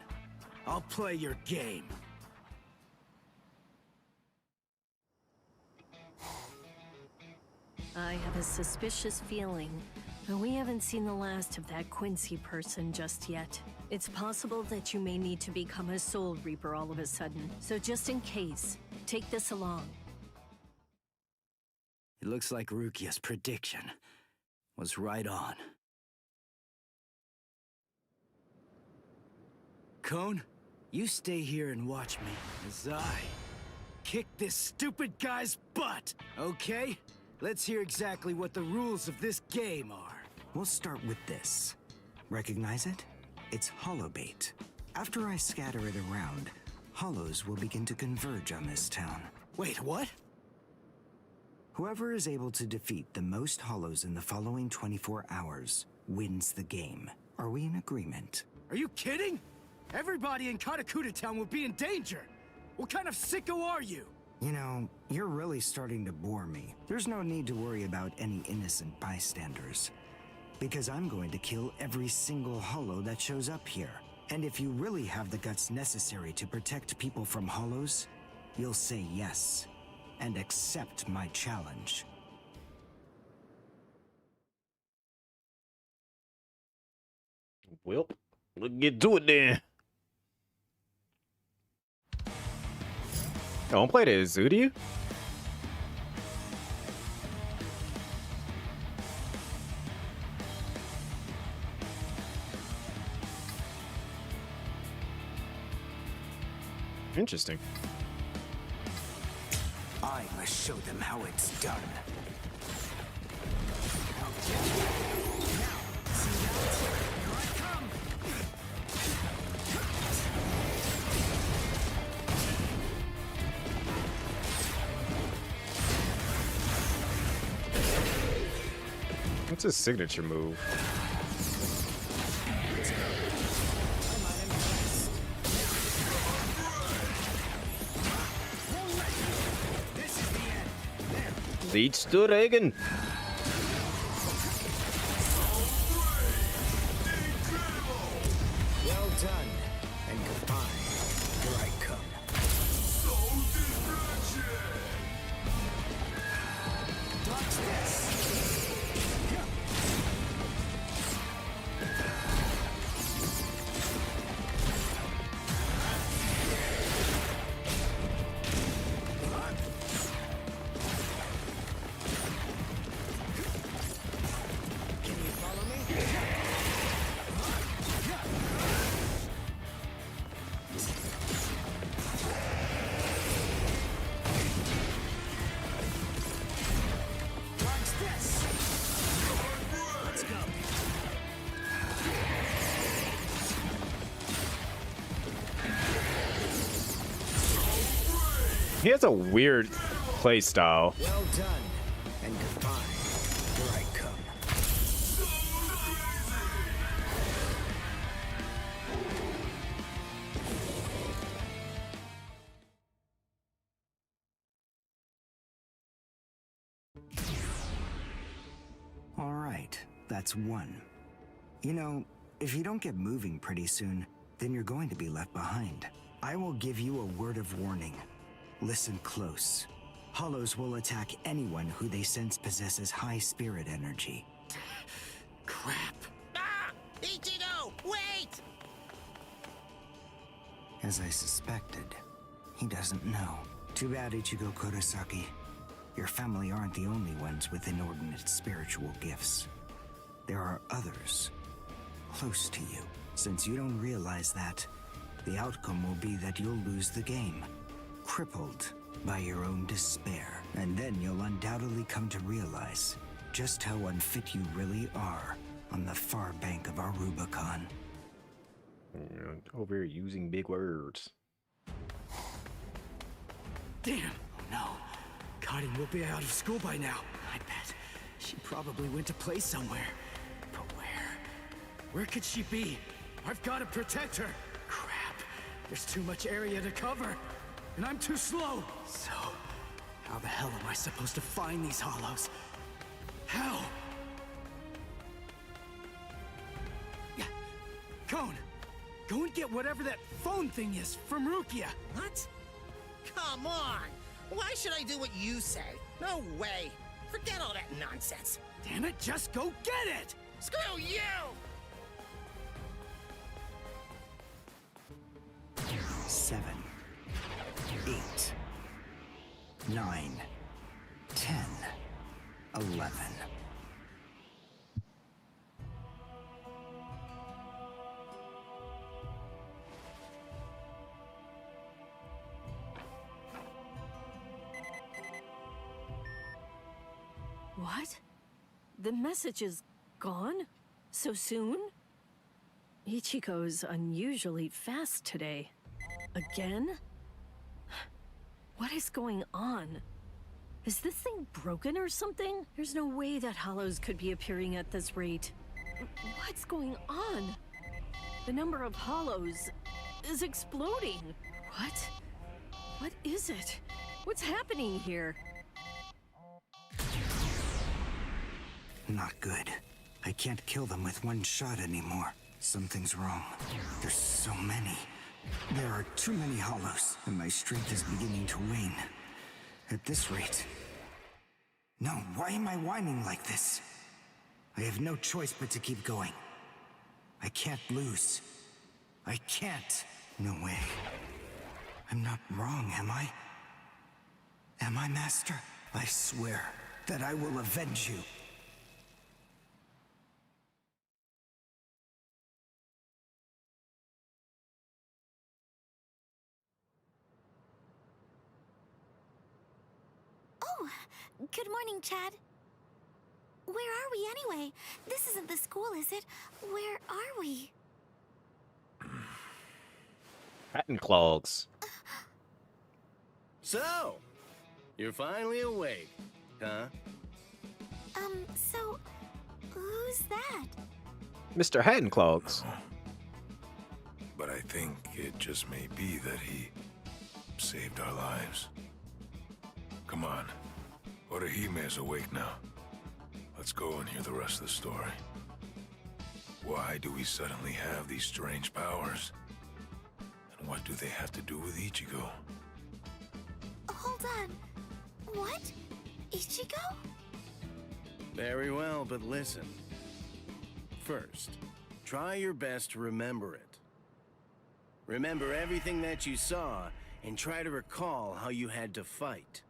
I'll play your game. I have a suspicious feeling, but we haven't seen the last of that Quincy person just yet. It's possible that you may need to become a Soul Reaper all of a sudden, so just in case, take this along. It looks like Rukia's prediction was right on. Cone, you stay here and watch me as I kick this stupid guy's butt, okay? Let's hear exactly what the rules of this game are. We'll start with this. Recognize it? It's holobait. After I scatter it around, hollows will begin to converge on this town. Wait, what? Whoever is able to defeat the most hollows in the following 24 hours wins the game. Are we in agreement? Are you kidding? Everybody in Katakuta Town will be in danger. What kind of sicko are you? You know, you're really starting to bore me. There's no need to worry about any innocent bystanders. Because I'm going to kill every single hollow that shows up here. And if you really have the guts necessary to protect people from hollows, you'll say yes. And accept my challenge. Well, let's get to it then. Oh, I'm playing as Zudio? Interesting. I must show them how it's done. What's his signature move? Bleach to Reagan. Well done, and goodbye. Here I come. Dodge this. He has a weird play style. Well done, and goodbye. Here I come. All right, that's one. You know, if you don't get moving pretty soon, then you're going to be left behind. I will give you a word of warning. Listen close. Hollows will attack anyone who they sense possesses high spirit energy. Crap. Ah! Ichigo, wait! As I suspected, he doesn't know. Too bad, Ichigo Kurosaki. Your family aren't the only ones with inordinate spiritual gifts. There are others close to you. Since you don't realize that, the outcome will be that you'll lose the game, crippled by your own despair. And then you'll undoubtedly come to realize just how unfit you really are on the far bank of our Rubicon. Over here using big words. Damn. Oh no. Karin will be out of school by now. I bet. She probably went to play somewhere. But where? Where could she be? I've got to protect her. Crap. There's too much area to cover. And I'm too slow. So, how the hell am I supposed to find these hollows? How? Yeah. Cone, go and get whatever that phone thing is from Rukia. What? Come on! Why should I do what you say? No way! Forget all that nonsense! Damn it, just go get it! Screw you! 7, 8, 9, 10, 11. What? The message is gone? So soon? Ichigo's unusually fast today. Again? What is going on? Is this thing broken or something? There's no way that hollows could be appearing at this rate. What's going on? The number of hollows is exploding. What? What is it? What's happening here? Not good. I can't kill them with one shot anymore. Something's wrong. There's so many. There are too many hollows, and my strength is beginning to wane. At this rate... No, why am I whining like this? I have no choice but to keep going. I can't lose. I can't. No way. I'm not wrong, am I? Am I, Master? I swear that I will avenge you. Oh, good morning, Chad. Where are we anyway? This isn't the school, is it? Where are we? Hat and clogs. So, you're finally awake, huh? So, who's that? Mr. Hat and clogs. But I think it just may be that he saved our lives. Come on. Orihime's awake now. Let's go and hear the rest of the story. Why do we suddenly have these strange powers? And what do they have to do with Ichigo? Hold on. What? Ichigo? Very well, but listen. First, try your best to remember it. Remember everything that you saw, and try to recall how you had to fight.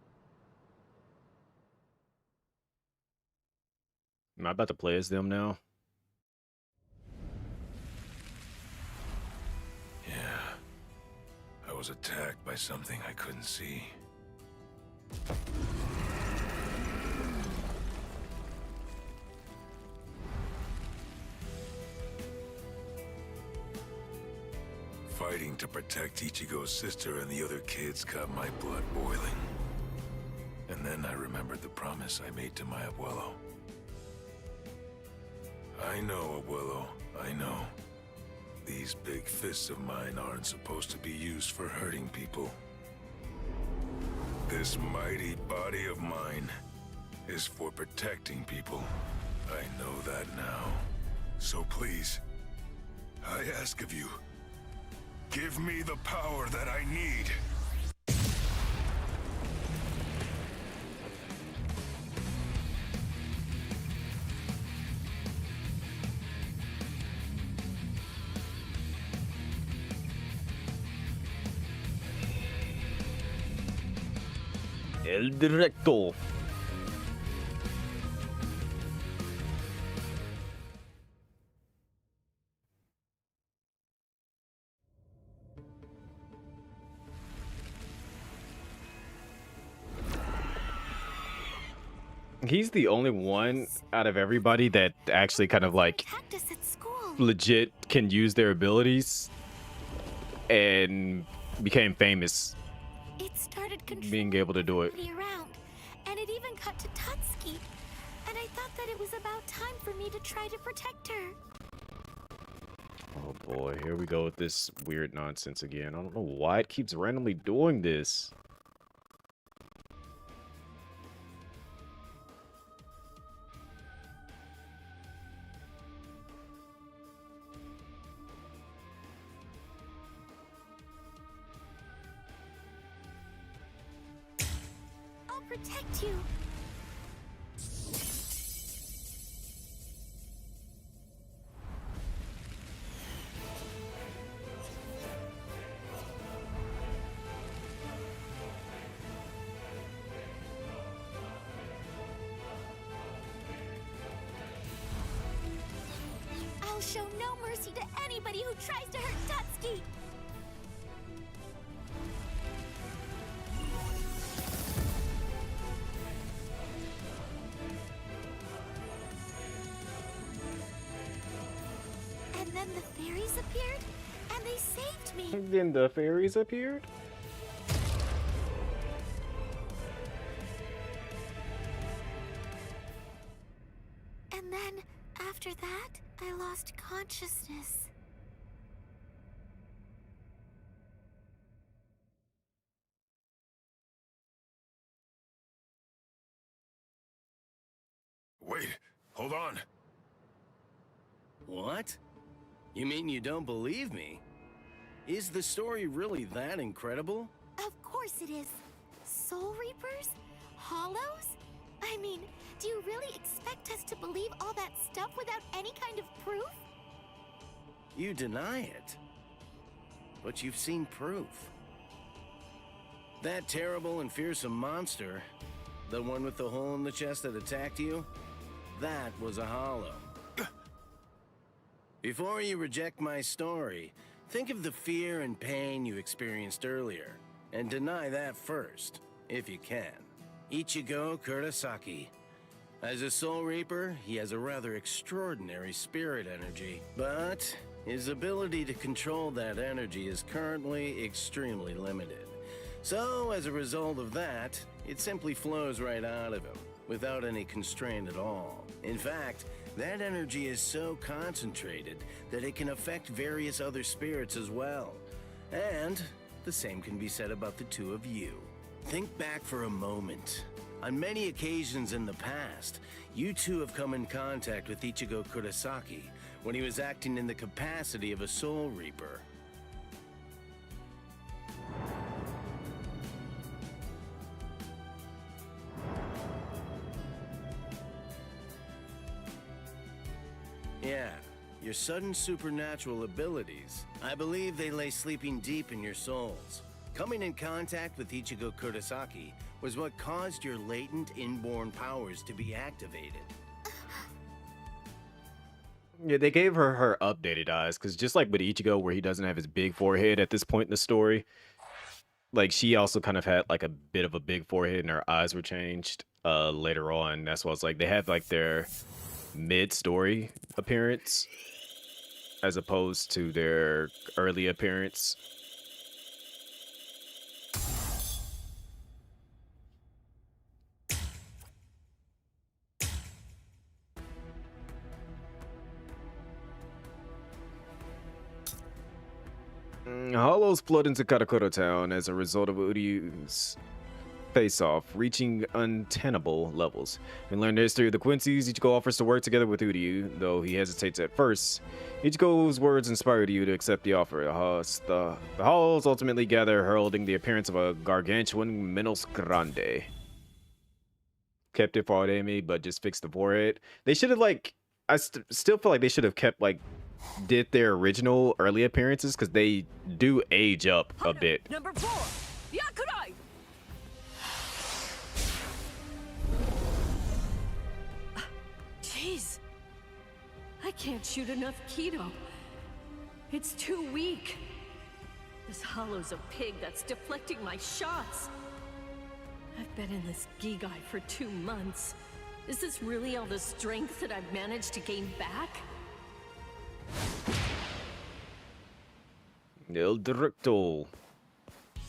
Am I about to play as them now? Yeah. I was attacked by something I couldn't see. Fighting to protect Ichigo's sister and the other kids got my blood boiling. And then I remembered the promise I made to my abuelo. I know, abuelo, I know. These big fists of mine aren't supposed to be used for hurting people. This mighty body of mine is for protecting people. I know that now. So please, I ask of you, give me the power that I need. El Directo. He's the only one out of everybody that actually kind of like legit can use their abilities and became famous It started being able to do it. around, and it even got to Tatsuki. And I thought that it was about time for me to try to protect her. Oh boy, here we go with this weird nonsense again. I don't know why it keeps randomly doing this. protect you. I'll show no mercy to anybody who tries to hurt Tutsuki! And then the fairies appeared, and they saved me! Then the fairies appeared? And then, after that, I lost consciousness. Wait, hold on. What? You mean you don't believe me? Is the story really that incredible? Of course it is. Soul Reapers? Hollows? I mean, do you really expect us to believe all that stuff without any kind of proof? You deny it. But you've seen proof. That terrible and fearsome monster, the one with the hole in the chest that attacked you, that was a hollow. Before you reject my story, think of the fear and pain you experienced earlier, and deny that first, if you can. Ichigo Kurosaki. As a Soul Reaper, he has a rather extraordinary spirit energy, but his ability to control that energy is currently extremely limited. So, as a result of that, it simply flows right out of him, without any constraint at all. In fact, that energy is so concentrated that it can affect various other spirits as well. And the same can be said about the two of you. Think back for a moment. On many occasions in the past, you two have come in contact with Ichigo Kurosaki when he was acting in the capacity of a Soul Reaper. Yeah, your sudden supernatural abilities, I believe they lay sleeping deep in your souls. Coming in contact with Ichigo Kurosaki was what caused your latent inborn powers to be activated. Yeah, they gave her updated eyes, because just like with Ichigo, where he doesn't have his big forehead at this point in the story, like she also kind of had like a bit of a big forehead and her eyes were changed later on. That's why it's like they have like their mid-story appearance as opposed to their early appearance. Hollows flood into Karakura Town as a result of Uryu's face-off, reaching untenable levels. We learn the history of the Quincy's. Ichigo offers to work together with Uryu, though he hesitates at first. Ichigo's words inspire Uryu to accept the offer. The Hollows ultimately gather, heralding the appearance of a gargantuan Menos Grande. Kept it for Aremi, but just fixed the forehead. They should have, like, I still feel like they should have kept, like, did their original early appearances, because they do age up a bit. Number 4, Yakurai! Jeez. I can't shoot enough Kido. It's too weak. This hollow's a pig that's deflecting my shots. I've been in this Gigai for 2 months. Is this really all the strength that I've managed to gain back? El Directo.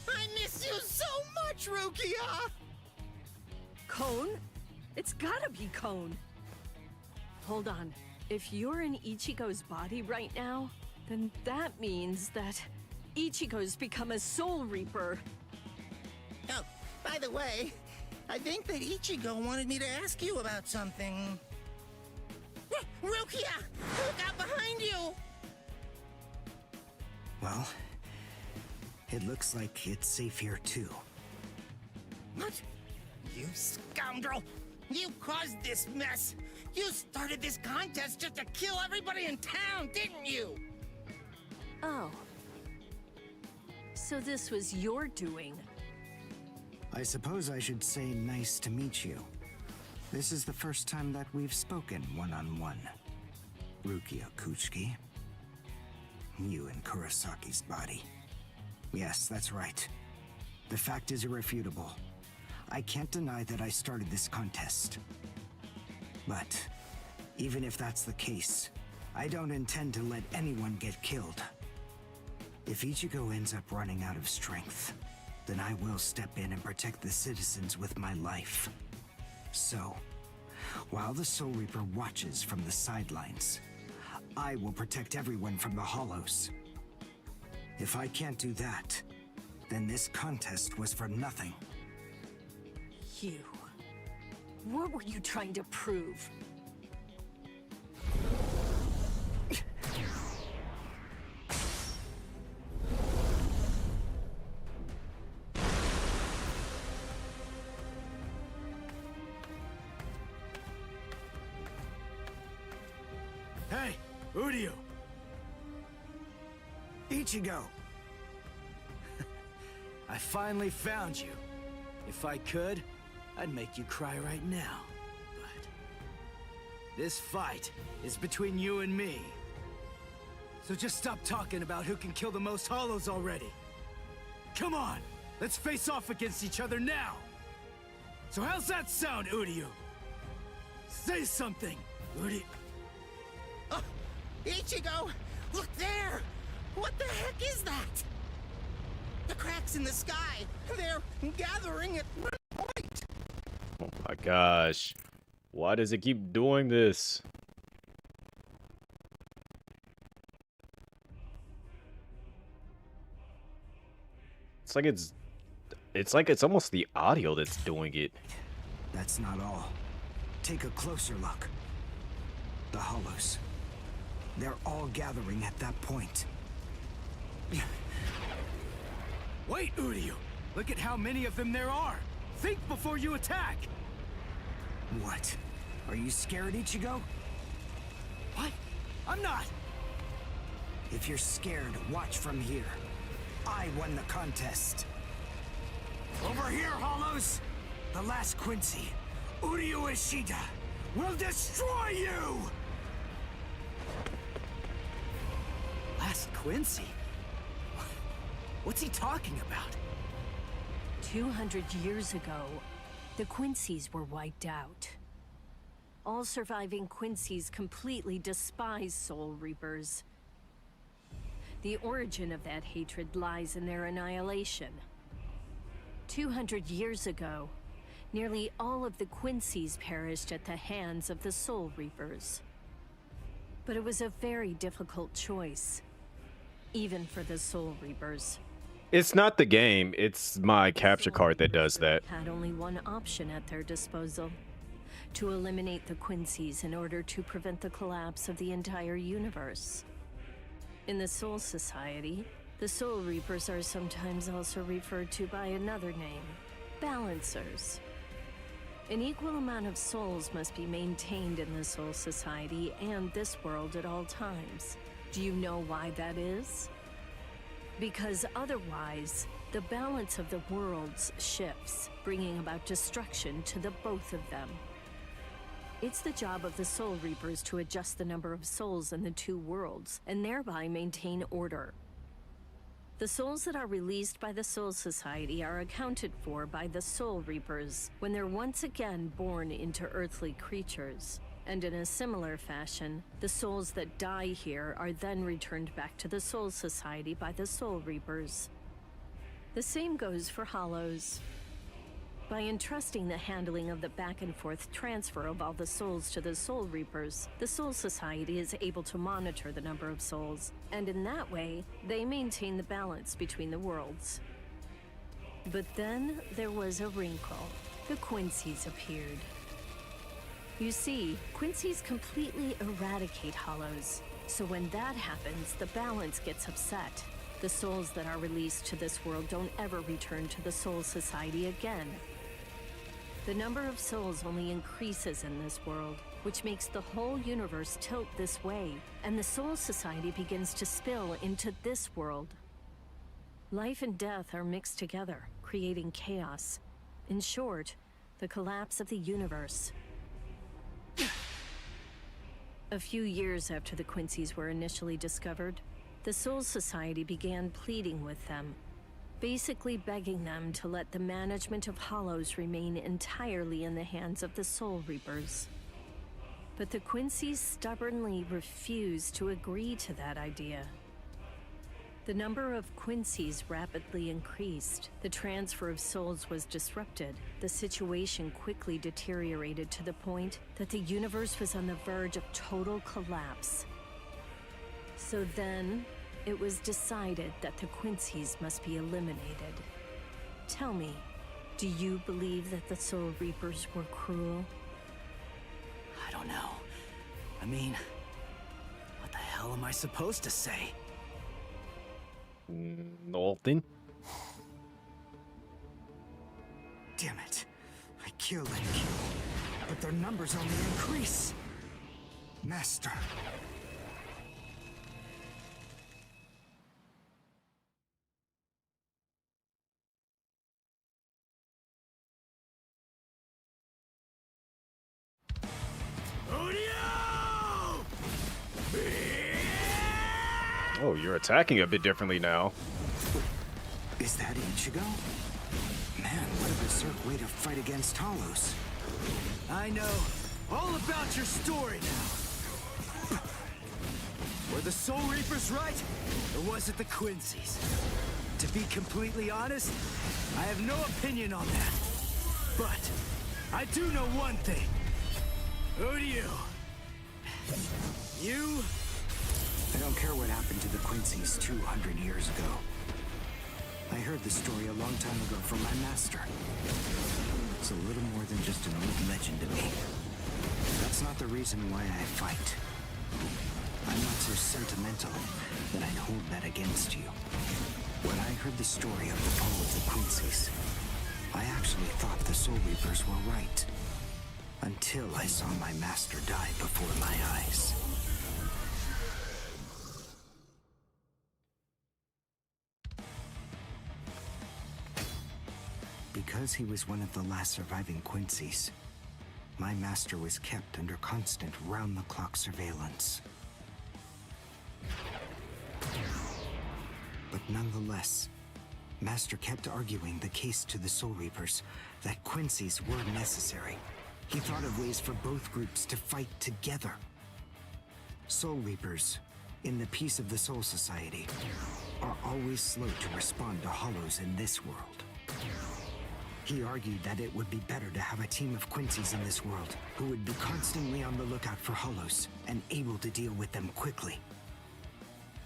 I miss you so much, Rukia! Cone? It's gotta be Cone. Hold on. If you're in Ichigo's body right now, then that means that Ichigo's become a Soul Reaper. Oh, by the way, I think that Ichigo wanted me to ask you about something. Rukia! Look out behind you! Well, it looks like it's safe here too. What? You scoundrel! You caused this mess! You started this contest just to kill everybody in town, didn't you? Oh. So this was your doing? I suppose I should say nice to meet you. This is the first time that we've spoken one-on-one. Rukia Kuchiki. You in Kurosaki's body. Yes, that's right. The fact is irrefutable. I can't deny that I started this contest. But even if that's the case, I don't intend to let anyone get killed. If Ichigo ends up running out of strength, then I will step in and protect the citizens with my life. So, while the Soul Reaper watches from the sidelines, I will protect everyone from the Hollows. If I can't do that, then this contest was for nothing. You. What were you trying to prove? Hey, Uryu! Ichigo! I finally found you. If I could, I'd make you cry right now. But this fight is between you and me. So just stop talking about who can kill the most Hollows already. Come on, let's face off against each other now. So how's that sound, Uryu? Say something, Uryu. Ichigo! Look there! What the heck is that? The cracks in the sky! They're gathering at one point! Oh my gosh. Why does it keep doing this? It's like it's almost the audio that's doing it. That's not all. Take a closer look. The Hollows. They're all gathering at that point. Wait, Uryu! Look at how many of them there are! Think before you attack! What? Are you scared, Ichigo? What? I'm not! If you're scared, watch from here. I won the contest. Over here, Hollows! The last Quincy, Uryu Ishida, will destroy you! Last Quincy? What's he talking about? 200 years ago, the Quincy's were wiped out. All surviving Quincy's completely despise Soul Reapers. The origin of that hatred lies in their annihilation. 200 years ago, nearly all of the Quincy's perished at the hands of the Soul Reapers. But it was a very difficult choice, even for the Soul Reapers. It's not the game, it's my capture card that does that. Had only one option at their disposal: to eliminate the Quincy's in order to prevent the collapse of the entire universe. In the Soul Society, the Soul Reapers are sometimes also referred to by another name: Balancers. An equal amount of souls must be maintained in the Soul Society and this world at all times. Do you know why that is? Because otherwise, the balance of the worlds shifts, bringing about destruction to the both of them. It's the job of the Soul Reapers to adjust the number of souls in the two worlds, and thereby maintain order. The souls that are released by the Soul Society are accounted for by the Soul Reapers when they're once again born into earthly creatures. And in a similar fashion, the souls that die here are then returned back to the Soul Society by the Soul Reapers. The same goes for Hollows. By entrusting the handling of the back-and-forth transfer of all the souls to the Soul Reapers, the Soul Society is able to monitor the number of souls, and in that way, they maintain the balance between the worlds. But then there was a wrinkle. The Quincy's appeared. You see, Quincy's completely eradicate Hollows, so when that happens, the balance gets upset. The souls that are released to this world don't ever return to the Soul Society again. The number of souls only increases in this world, which makes the whole universe tilt this way, and the Soul Society begins to spill into this world. Life and death are mixed together, creating chaos. In short, the collapse of the universe. A few years after the Quincy's were initially discovered, the Soul Society began pleading with them, basically begging them to let the management of Hollows remain entirely in the hands of the Soul Reapers. But the Quincy's stubbornly refused to agree to that idea. The number of Quincy's rapidly increased. The transfer of souls was disrupted. The situation quickly deteriorated to the point that the universe was on the verge of total collapse. So then, it was decided that the Quincy's must be eliminated. Tell me, do you believe that the Soul Reapers were cruel? I don't know. I mean, what the hell am I supposed to say? Nothing. Damn it. I killed and killed, but their numbers only increase. Master. Oh, you're attacking a bit differently now. Is that Ichigo? Man, what a berserk way to fight against Hollows. I know all about your story now. Were the Soul Reapers right, or was it the Quincy's? To be completely honest, I have no opinion on that. But I do know one thing. Who do you? You? I don't care what happened to the Quincy's 200 years ago. I heard the story a long time ago from my master. It's a little more than just an old legend to me. That's not the reason why I fight. I'm not so sentimental that I'd hold that against you. When I heard the story of the fall of the Quincy's, I actually thought the Soul Reapers were right. Until I saw my master die before my eyes. Because he was one of the last surviving Quincy's, my master was kept under constant round-the-clock surveillance. But nonetheless, Master kept arguing the case to the Soul Reapers that Quincy's were necessary. He thought of ways for both groups to fight together. Soul Reapers, in the peace of the Soul Society, are always slow to respond to Hollows in this world. He argued that it would be better to have a team of Quincy's in this world who would be constantly on the lookout for Hollows and able to deal with them quickly.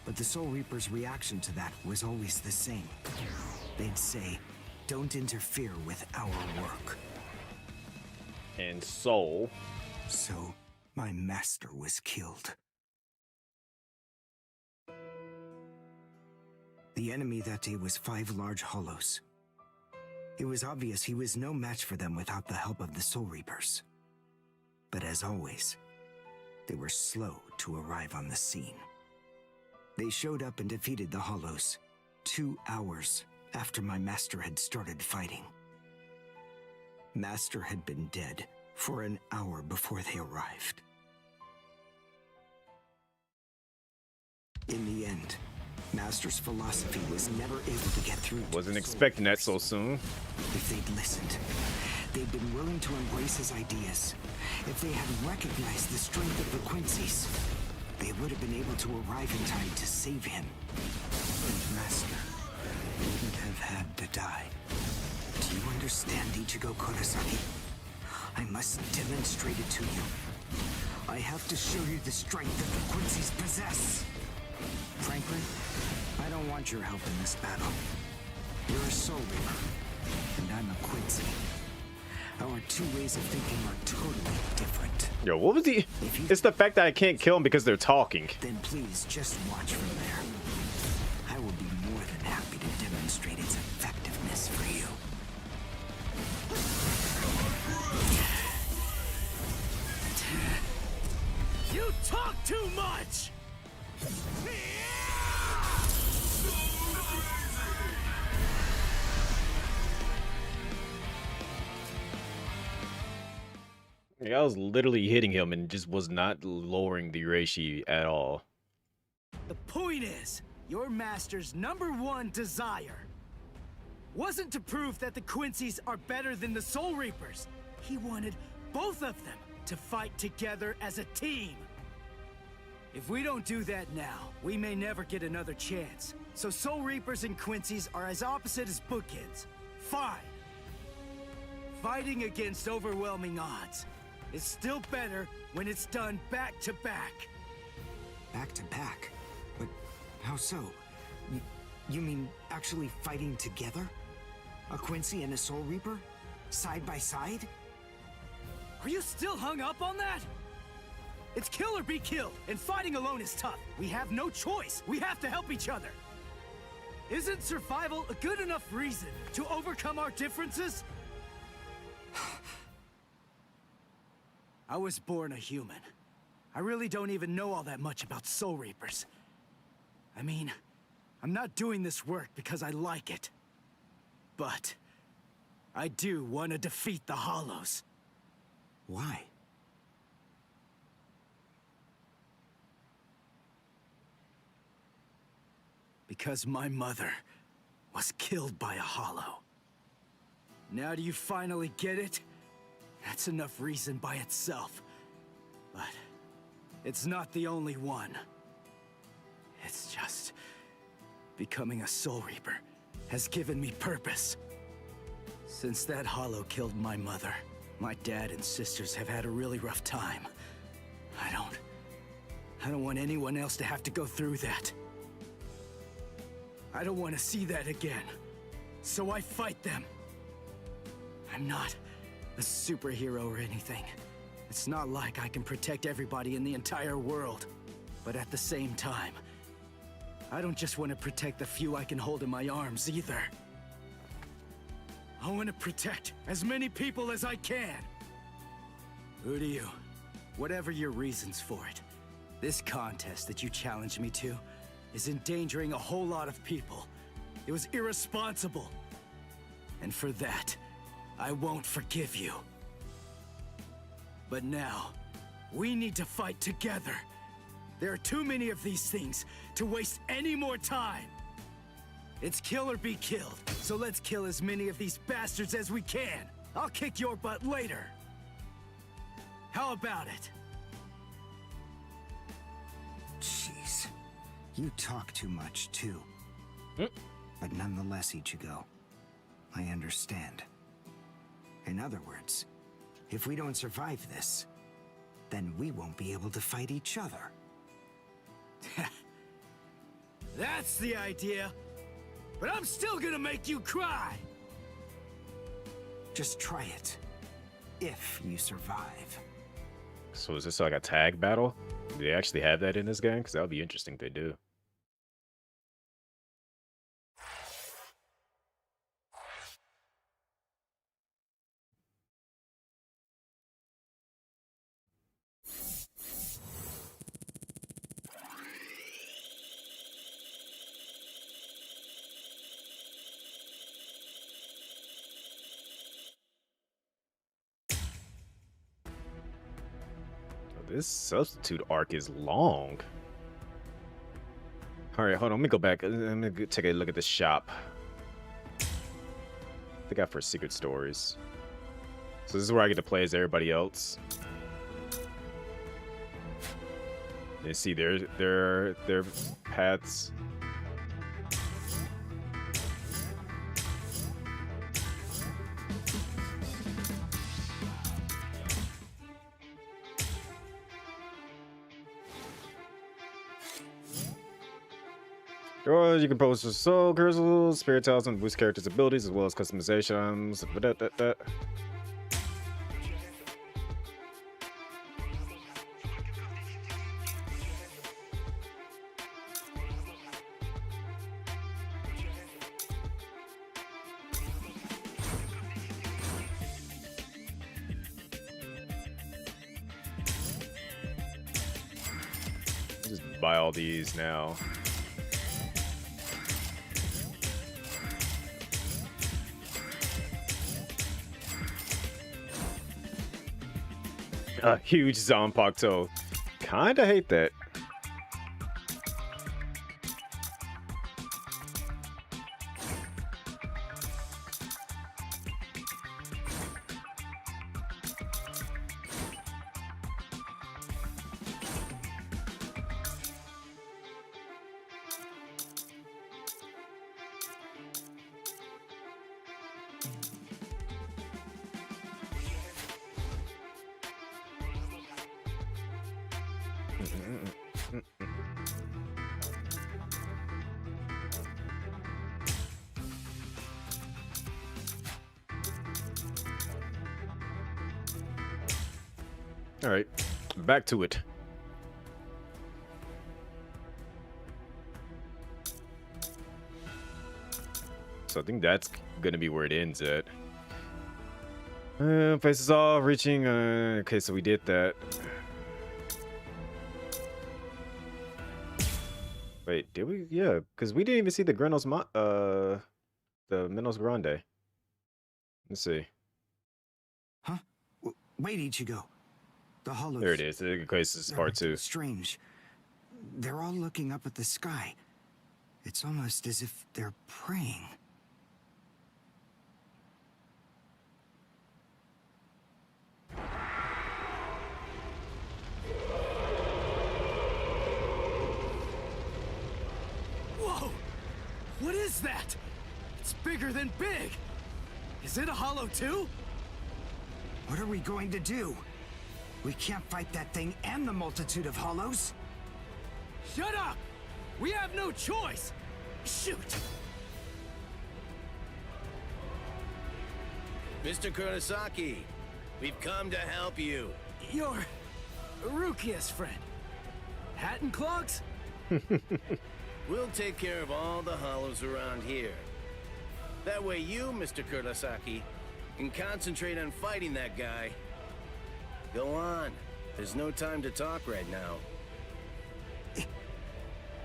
But the Soul Reapers' reaction to that was always the same. They'd say, "Don't interfere with our work." And so my master was killed. The enemy that day was 5 large Hollows. It was obvious he was no match for them without the help of the Soul Reapers. But as always, they were slow to arrive on the scene. They showed up and defeated the Hollows 2 hours after my master had started fighting. Master had been dead for an hour before they arrived. In the end, Master's philosophy was never able to get through. Wasn't expecting that so soon. If they'd listened, they'd been willing to embrace his ideas. If they had recognized the strength of the Quincy's, they would have been able to arrive in time to save him. And Master wouldn't have had to die. Do you understand, Ichigo Kurosaki? I must demonstrate it to you. I have to show you the strength that the Quincy's possess. Frankly, I don't want your help in this battle. You're a Soul Reaper, and I'm a Quincy. Our 2 ways of thinking are totally different. Yo, what was the... It's the fact that I can't kill them because they're talking. Then please just watch from there. I will be more than happy to demonstrate its effectiveness for you. You talk too much! Yeah, I was literally hitting him and just was not lowering the Reishi at all. The point is, your master's #1 desire wasn't to prove that the Quincy's are better than the Soul Reapers. He wanted both of them to fight together as a team. If we don't do that now, we may never get another chance. So Soul Reapers and Quincy's are as opposite as bookends. Fine. Fighting against overwhelming odds is still better when it's done back to back. Back to back? But how so? You mean actually fighting together? A Quincy and a Soul Reaper? Side by side? Are you still hung up on that? It's kill or be killed, and fighting alone is tough. We have no choice. We have to help each other. Isn't survival a good enough reason to overcome our differences? I was born a human. I really don't even know all that much about Soul Reapers. I mean, I'm not doing this work because I like it. But I do want to defeat the Hollows. Why? Because my mother was killed by a Hollow. Now do you finally get it? That's enough reason by itself. But it's not the only one. It's just becoming a Soul Reaper has given me purpose. Since that Hollow killed my mother, my dad and sisters have had a really rough time. I don't want anyone else to have to go through that. I don't want to see that again. So I fight them. I'm not a superhero or anything. It's not like I can protect everybody in the entire world. But at the same time, I don't just want to protect the few I can hold in my arms either. I want to protect as many people as I can. Who do you? Whatever your reasons for it, this contest that you challenged me to is endangering a whole lot of people. It was irresponsible. And for that, I won't forgive you. But now, we need to fight together. There are too many of these things to waste any more time. It's kill or be killed, so let's kill as many of these bastards as we can. I'll kick your butt later. How about it? Jeez. You talk too much, too. But nonetheless, Ichigo, I understand. In other words, if we don't survive this, then we won't be able to fight each other. That's the idea. But I'm still gonna make you cry. Just try it. If you survive. So is this like a tag battle? Do they actually have that in this game? Because that would be interesting if they do. This substitute arc is long. All right, hold on. Let me go back. Let me take a look at the shop. I think I for secret stories. So this is where I get to play as everybody else. You see their paths. Or you can post your soul crystals, spirit talisman, boost characters' abilities, as well as customizations. buy all these now. A huge Zanpakuto. Kinda hate that. All right, back to it. So I think that's gonna be where it ends at. Faces all reaching. Okay, so we did that. Wait, did we? Yeah, because we didn't even see the the Menos Grande. Let's see. Huh? Wait, Ichigo. The hollows. There it is. Okay, this is part 2. Strange. They're all looking up at the sky. It's almost as if they're praying. Whoa! What is that? It's bigger than big. Is it a hollow too? What are we going to do? We can't fight that thing and the multitude of hollows. Shut up! We have no choice! Shoot! Mr. Kurosaki, we've come to help you. You're Rukia's friend. Hat and clogs? We'll take care of all the hollows around here. That way you, Mr. Kurosaki, can concentrate on fighting that guy. Go on. There's no time to talk right now.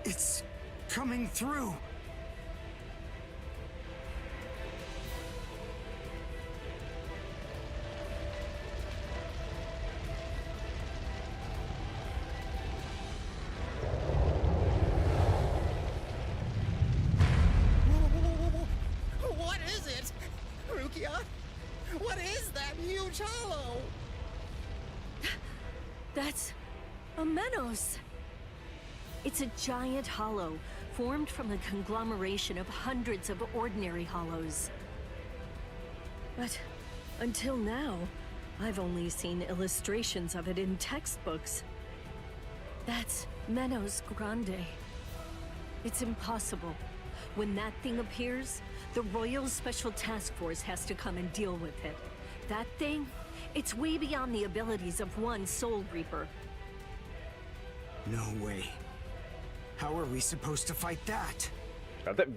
It's coming through. What is it? Rukia? What is that huge hollow? That's a Menos. It's a giant hollow formed from the conglomeration of hundreds of ordinary hollows. But until now, I've only seen illustrations of it in textbooks. That's Menos Grande. It's impossible. When that thing appears, the Royal Special Task Force has to come and deal with it. That thing, it's way beyond the abilities of one Soul Reaper. No way. How are we supposed to fight that?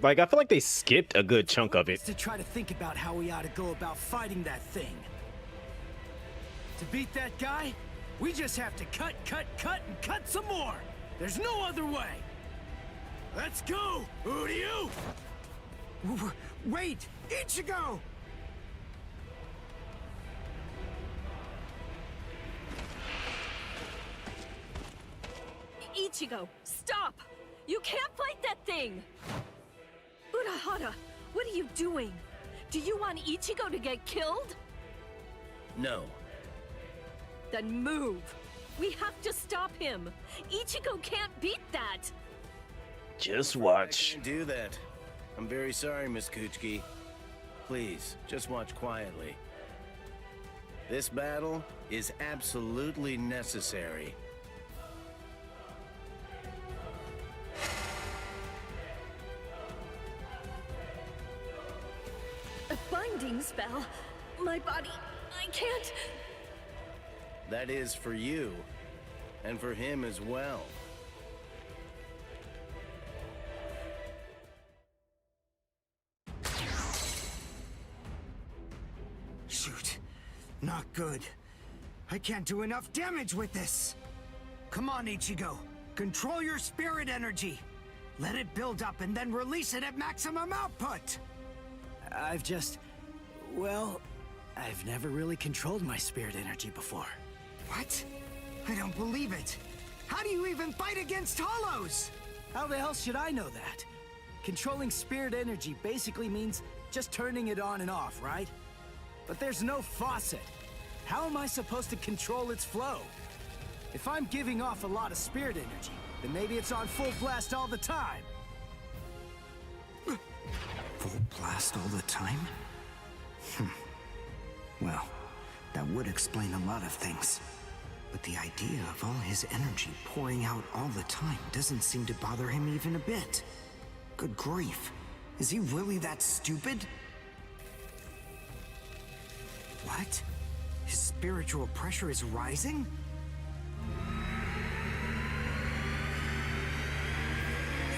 Like, I feel like they skipped a good chunk of it. To try to think about how we ought to go about fighting that thing. To beat that guy, we just have to cut, and cut some more. There's no other way. Let's go, Uryu! Wait, Ichigo! Ichigo, stop! You can't fight that thing! Urahara, what are you doing? Do you want Ichigo to get killed? No. Then move! We have to stop him! Ichigo can't beat that! Just watch. I can't do that. I'm very sorry, Miss Kuchiki. Please, just watch quietly. This battle is absolutely necessary. A binding spell? My body... I can't... That is for you, and for him as well. Shoot. Not good. I can't do enough damage with this. Come on, Ichigo. Control your spirit energy. Let it build up and then release it at maximum output. I've just... well, I've never really controlled my spirit energy before. What? I don't believe it. How do you even fight against hollows? How the hell should I know that? Controlling spirit energy basically means just turning it on and off, right? But there's no faucet. How am I supposed to control its flow? If I'm giving off a lot of spirit energy, then maybe it's on full blast all the time. Full blast all the time? Well, that would explain a lot of things. But the idea of all his energy pouring out all the time doesn't seem to bother him even a bit. Good grief. Is he really that stupid? What? His spiritual pressure is rising?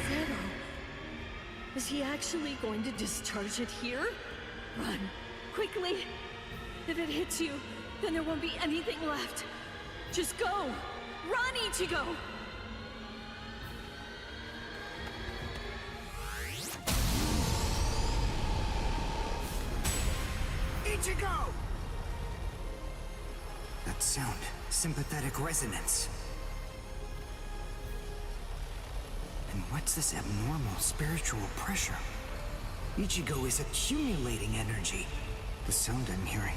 Zero. Is he actually going to discharge it here? Run. Quickly. If it hits you, then there won't be anything left. Just go. Run, Ichigo! Ichigo! That sound, sympathetic resonance. And what's this abnormal spiritual pressure? Ichigo is accumulating energy. The sound I'm hearing,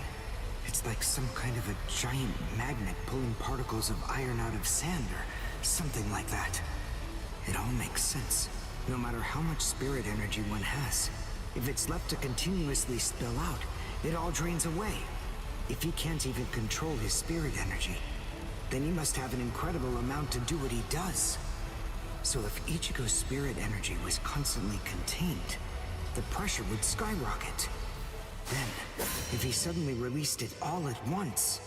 it's like some kind of a giant magnet pulling particles of iron out of sand or something like that. It all makes sense. No matter how much spirit energy one has, if it's left to continuously spill out, it all drains away. If he can't even control his spirit energy, then he must have an incredible amount to do what he does. So if Ichigo's spirit energy was constantly contained, the pressure would skyrocket. Then, if he suddenly released it all at once...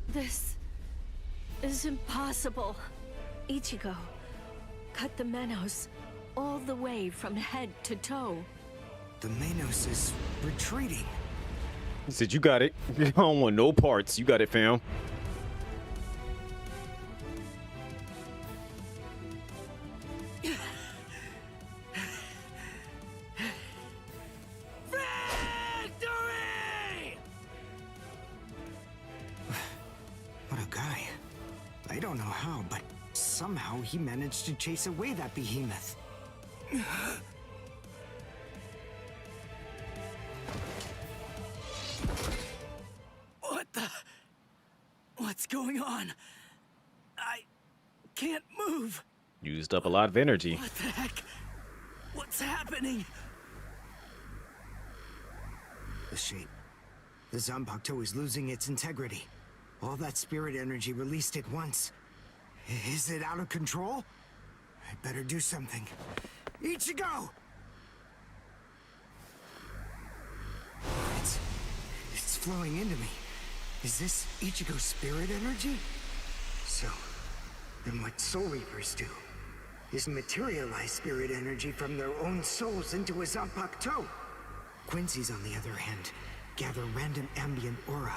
This is impossible. Ichigo, cut the Menos all the way from head to toe. The Menos is retreating. He said, you got it. I don't want no parts. You got it, fam. Victory! What a guy. I don't know how, but somehow he managed to chase away that behemoth. What's going on? I can't move. Used up a lot of energy. What the heck? What's happening? The shape. The Zanpakuto is losing its integrity. All that spirit energy released at once. Is it out of control? I better do something. Ichigo! It's flowing into me. Is this Ichigo's spirit energy? So, then what Soul Reapers do is materialize spirit energy from their own souls into a Zanpakuto. Quincy's, on the other hand, gather random ambient aura,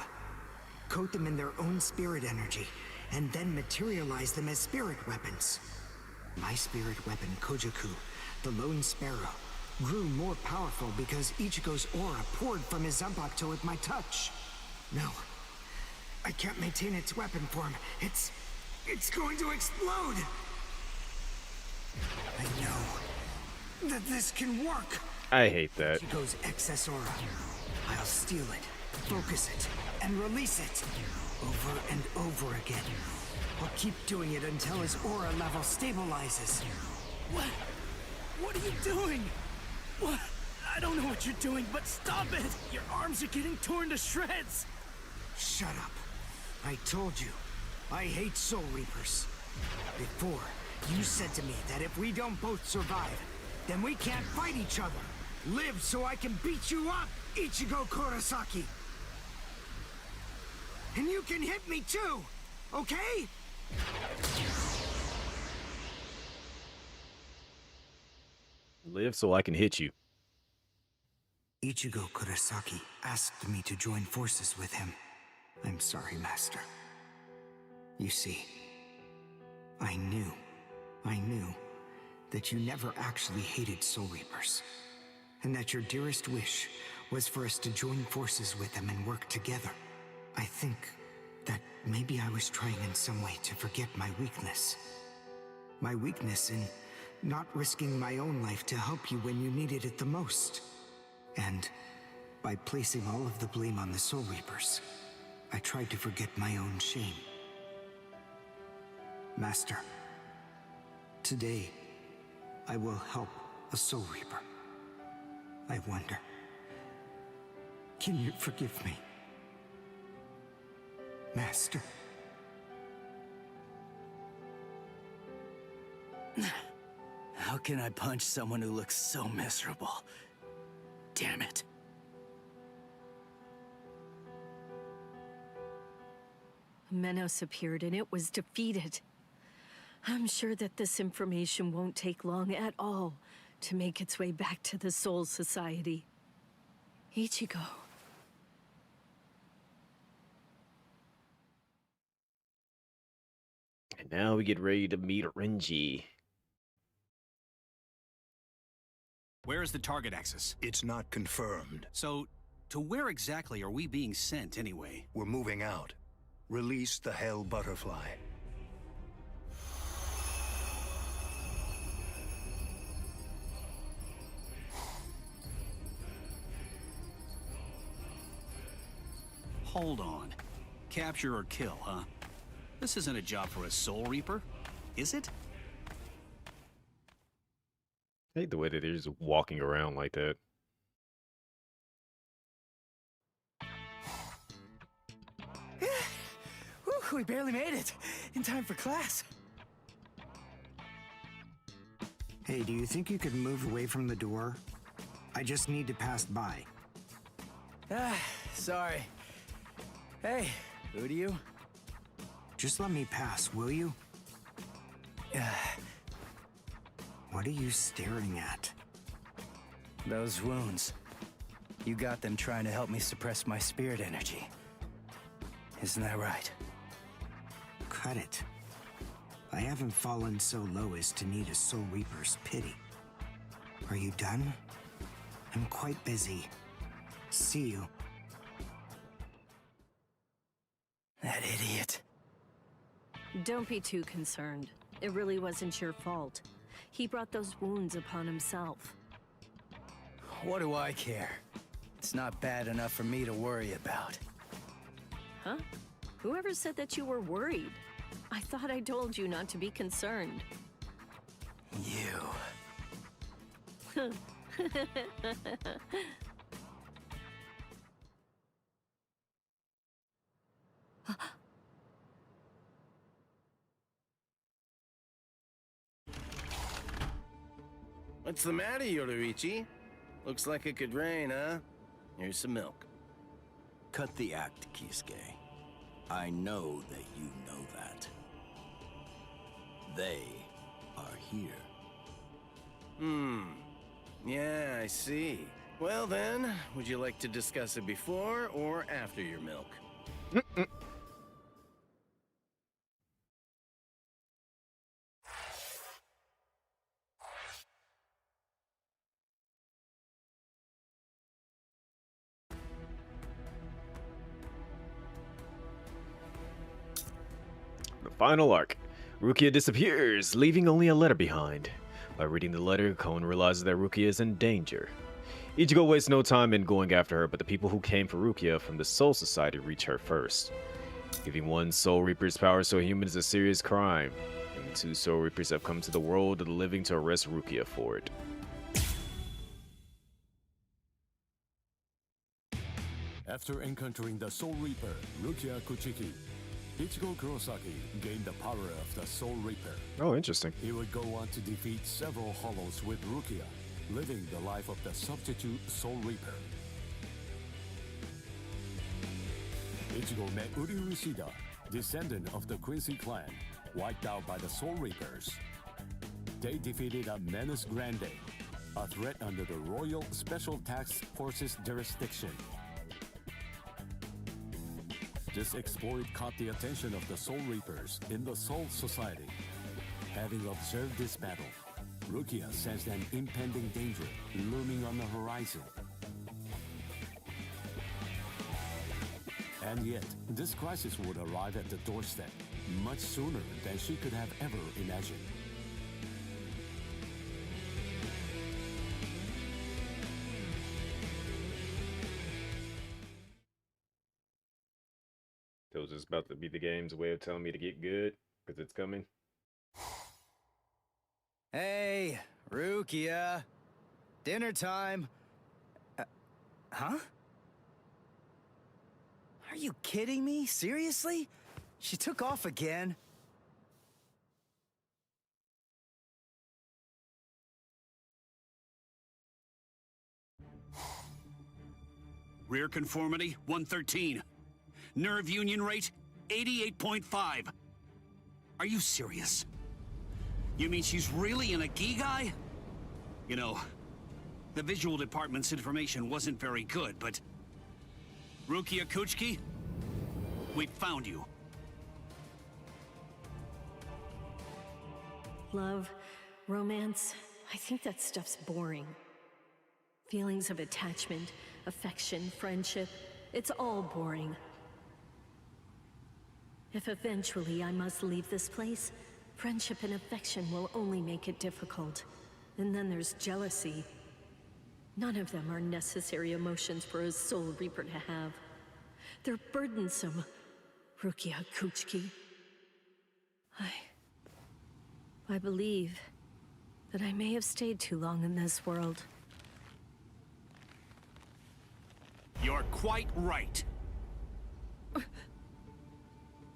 coat them in their own spirit energy, and then materialize them as spirit weapons. My spirit weapon, Kojaku, the Lone Sparrow, grew more powerful because Ichigo's aura poured from his Zanpakuto at my touch. No, I can't maintain its weapon form. It's going to explode! I know that this can work. I hate that. Ichigo's excess aura. I'll steal it, focus it, and release it. Over and over again. I'll keep doing it until his aura level stabilizes. What? What are you doing? What? I don't know what you're doing, but stop it! Your arms are getting torn to shreds! Shut up. I told you, I hate Soul Reapers. Before, you said to me that if we don't both survive, then we can't fight each other. Live so I can beat you up, Ichigo Kurosaki! And you can hit me too, okay? Live so I can hit you. Ichigo Kurosaki asked me to join forces with him. I'm sorry, Master. You see, I knew that you never actually hated Soul Reapers, and that your dearest wish was for us to join forces with them and work together. I think that maybe I was trying in some way to forget my weakness. My weakness in not risking my own life to help you when you needed it the most. And by placing all of the blame on the Soul Reapers, I tried to forget my own shame. Master, today, I will help a Soul Reaper. I wonder, can you forgive me? Master. How can I punch someone who looks so miserable? Damn it. Menos appeared and it was defeated. I'm sure that this information won't take long at all to make its way back to the Soul Society. Ichigo. And now we get ready to meet Renji. Where is the target axis? It's not confirmed. So, to where exactly are we being sent anyway? We're moving out. Release the Hell Butterfly. Hold on. Capture or kill, huh? This isn't a job for a Soul Reaper, is it? I hate the way that they're just walking around like that. Whew, we barely made it. In time for class. Hey, do you think you could move away from the door? I just need to pass by. Sorry. Hey, who do you? Just let me pass, will you? What are you staring at? Those wounds. You got them trying to help me suppress my spirit energy. Isn't that right? Cut it. I haven't fallen so low as to need a Soul Reaper's pity. Are you done? I'm quite busy. See you. That idiot. Don't be too concerned. It really wasn't your fault. He brought those wounds upon himself. What do I care? It's not bad enough for me to worry about. Huh? Whoever said that you were worried? I thought I told you not to be concerned. You. What's the matter, Yoruichi? Looks like it could rain, huh? Here's some milk. Cut the act, Kisuke. I know that you know that. They are here. Yeah, I see. Well then, would you like to discuss it before or after your milk? The final arc. Rukia disappears, leaving only a letter behind. By reading the letter, Kon realizes that Rukia is in danger. Ichigo wastes no time in going after her, but the people who came for Rukia from the Soul Society reach her first. Giving one Soul Reaper's powers to a human is a serious crime, and the two Soul Reapers have come to the world of the living to arrest Rukia for it. After encountering the Soul Reaper, Rukia Kuchiki, Ichigo Kurosaki gained the power of the Soul Reaper. Oh, interesting. He would go on to defeat several Hollows with Rukia, living the life of the substitute Soul Reaper. Ichigo met Uryu Ishida, descendant of the Quincy clan, wiped out by the Soul Reapers. They defeated a Menace Grande, a threat under the Royal Special Task Force's jurisdiction. This exploit caught the attention of the Soul Reapers in the Soul Society. Having observed this battle, Rukia sensed an impending danger looming on the horizon. And yet, this crisis would arrive at the doorstep much sooner than she could have ever imagined. So is this about to be the game's way of telling me to get good? Because it's coming? Hey, Rukia. Dinner time. Huh? Are you kidding me? Seriously? She took off again? Rear conformity, 113. Nerve union rate, 88.5. Are you serious? You mean she's really in a Gigai? You know, the visual department's information wasn't very good, but... Rukia Kuchiki, we found you. Love, romance, I think that stuff's boring. Feelings of attachment, affection, friendship, it's all boring. If eventually I must leave this place, friendship and affection will only make it difficult. And then there's jealousy. None of them are necessary emotions for a Soul Reaper to have. They're burdensome, Rukia Kuchiki. I believe that I may have stayed too long in this world. You're quite right.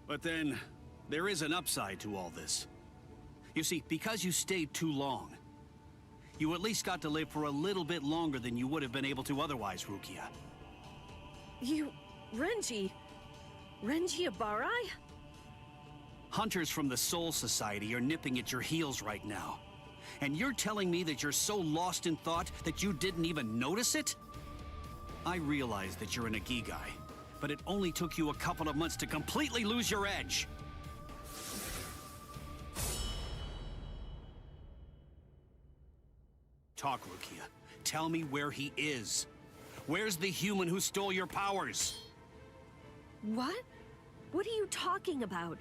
But then, there is an upside to all this. You see, because you stayed too long, you at least got to live for a little bit longer than you would have been able to otherwise, Rukia. Renji Abarai? Hunters from the Soul Society are nipping at your heels right now. And you're telling me that you're so lost in thought that you didn't even notice it? I realize that you're in a Gigai, but it only took you a couple of months to completely lose your edge. Talk, Rukia. Tell me where he is. Where's the human who stole your powers? What? What are you talking about?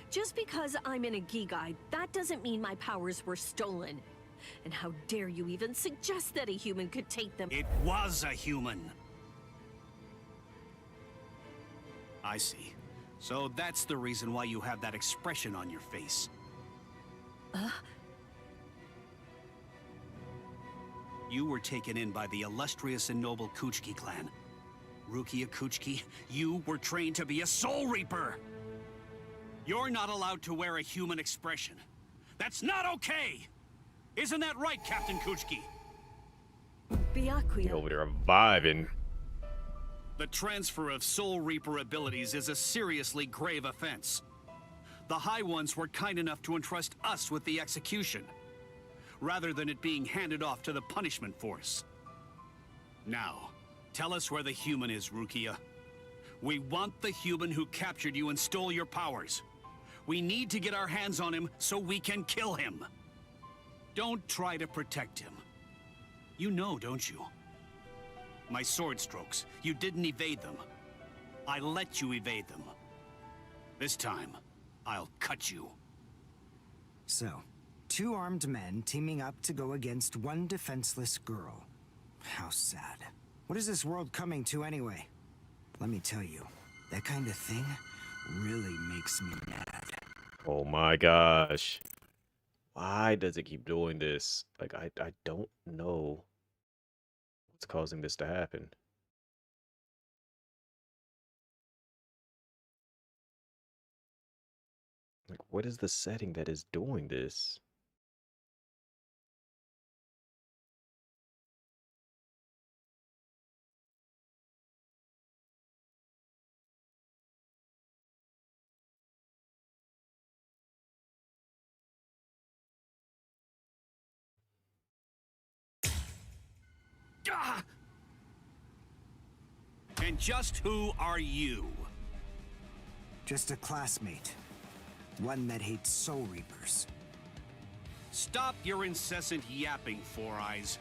Just because I'm in a Gigai, that doesn't mean my powers were stolen. And how dare you even suggest that a human could take them? It was a human. I see. So that's the reason why you have that expression on your face. You were taken in by the illustrious and noble Kuchiki clan. Rukia Kuchiki, you were trained to be a Soul Reaper! You're not allowed to wear a human expression. That's not okay! Isn't that right, Captain Kuchiki? Byakuya. Over there vibing. The transfer of Soul Reaper abilities is a seriously grave offense. The High Ones were kind enough to entrust us with the execution, rather than it being handed off to the punishment force. Now, tell us where the human is, Rukia. We want the human who captured you and stole your powers. We need to get our hands on him so we can kill him. Don't try to protect him. You know, don't you? My sword strokes, you didn't evade them. I let you evade them. This time, I'll cut you. So, two armed men teaming up to go against one defenseless girl. How sad. What is this world coming to anyway? Let me tell you, that kind of thing really makes me mad. Oh my gosh. Why does it keep doing this? Like, I don't know what's causing this to happen. Like, what is the setting that is doing this? And just who are you? Just a classmate. One that hates Soul Reapers. Stop your incessant yapping, Four Eyes.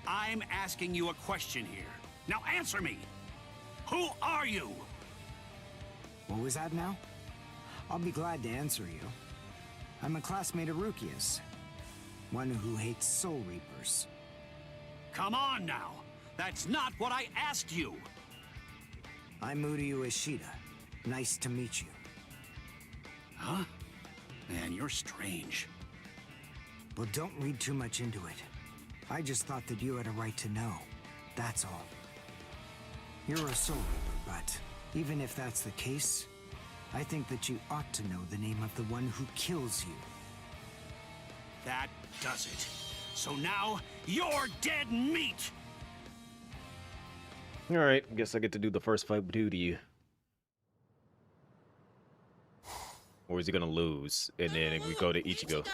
I'm asking you a question here. Now answer me. Who are you? What was that now? I'll be glad to answer you. I'm a classmate of Rukia's. One who hates Soul Reapers. Come on now. That's not what I asked you. I'm Muryu Ishida. Nice to meet you. Huh? Man, you're strange. Well, don't read too much into it. I just thought that you had a right to know. That's all. You're a Soul Reaper, but even if that's the case, I think that you ought to know the name of the one who kills you. That does it. So now, you're dead meat! Alright, guess I get to do the first fight with duty. Or is he gonna lose? And then we go to Ichigo.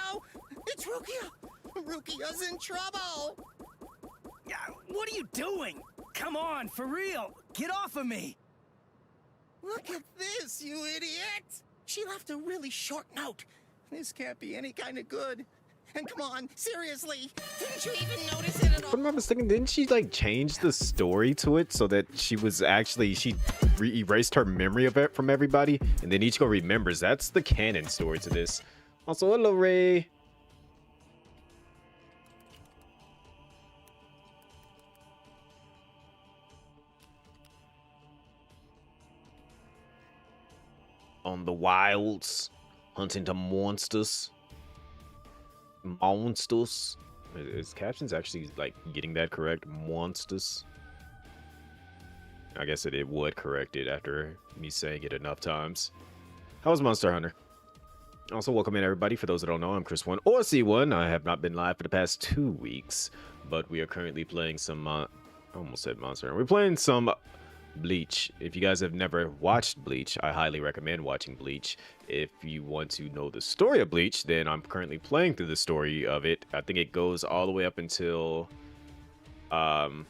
It's Rukia! Rukia's in trouble! What are you doing? Come on, for real! Get off of me! Look at this, you idiot! She left a really short note. This can't be any kind of good. And come on, seriously, didn't you even notice it at all? If I'm not mistaken, didn't she like change the story to it so that she was actually erased her memory of it from everybody, and then Ichigo remembers? That's the canon story to this. Also, hello Ray. On the wilds, hunting the monsters. Monsters. Is captions actually like getting that correct? Monsters. I guess it would correct it after me saying it enough times. How was Monster Hunter? Also, welcome in everybody. For those that don't know, I'm Chris1 or C1. I have not been live for the past 2 weeks, but we are currently playing some. I almost said Monster Hunter. We're playing some Bleach. If you guys have never watched Bleach, I highly recommend watching Bleach. If you want to know the story of Bleach, then I'm currently playing through the story of it. I think it goes all the way up until I'm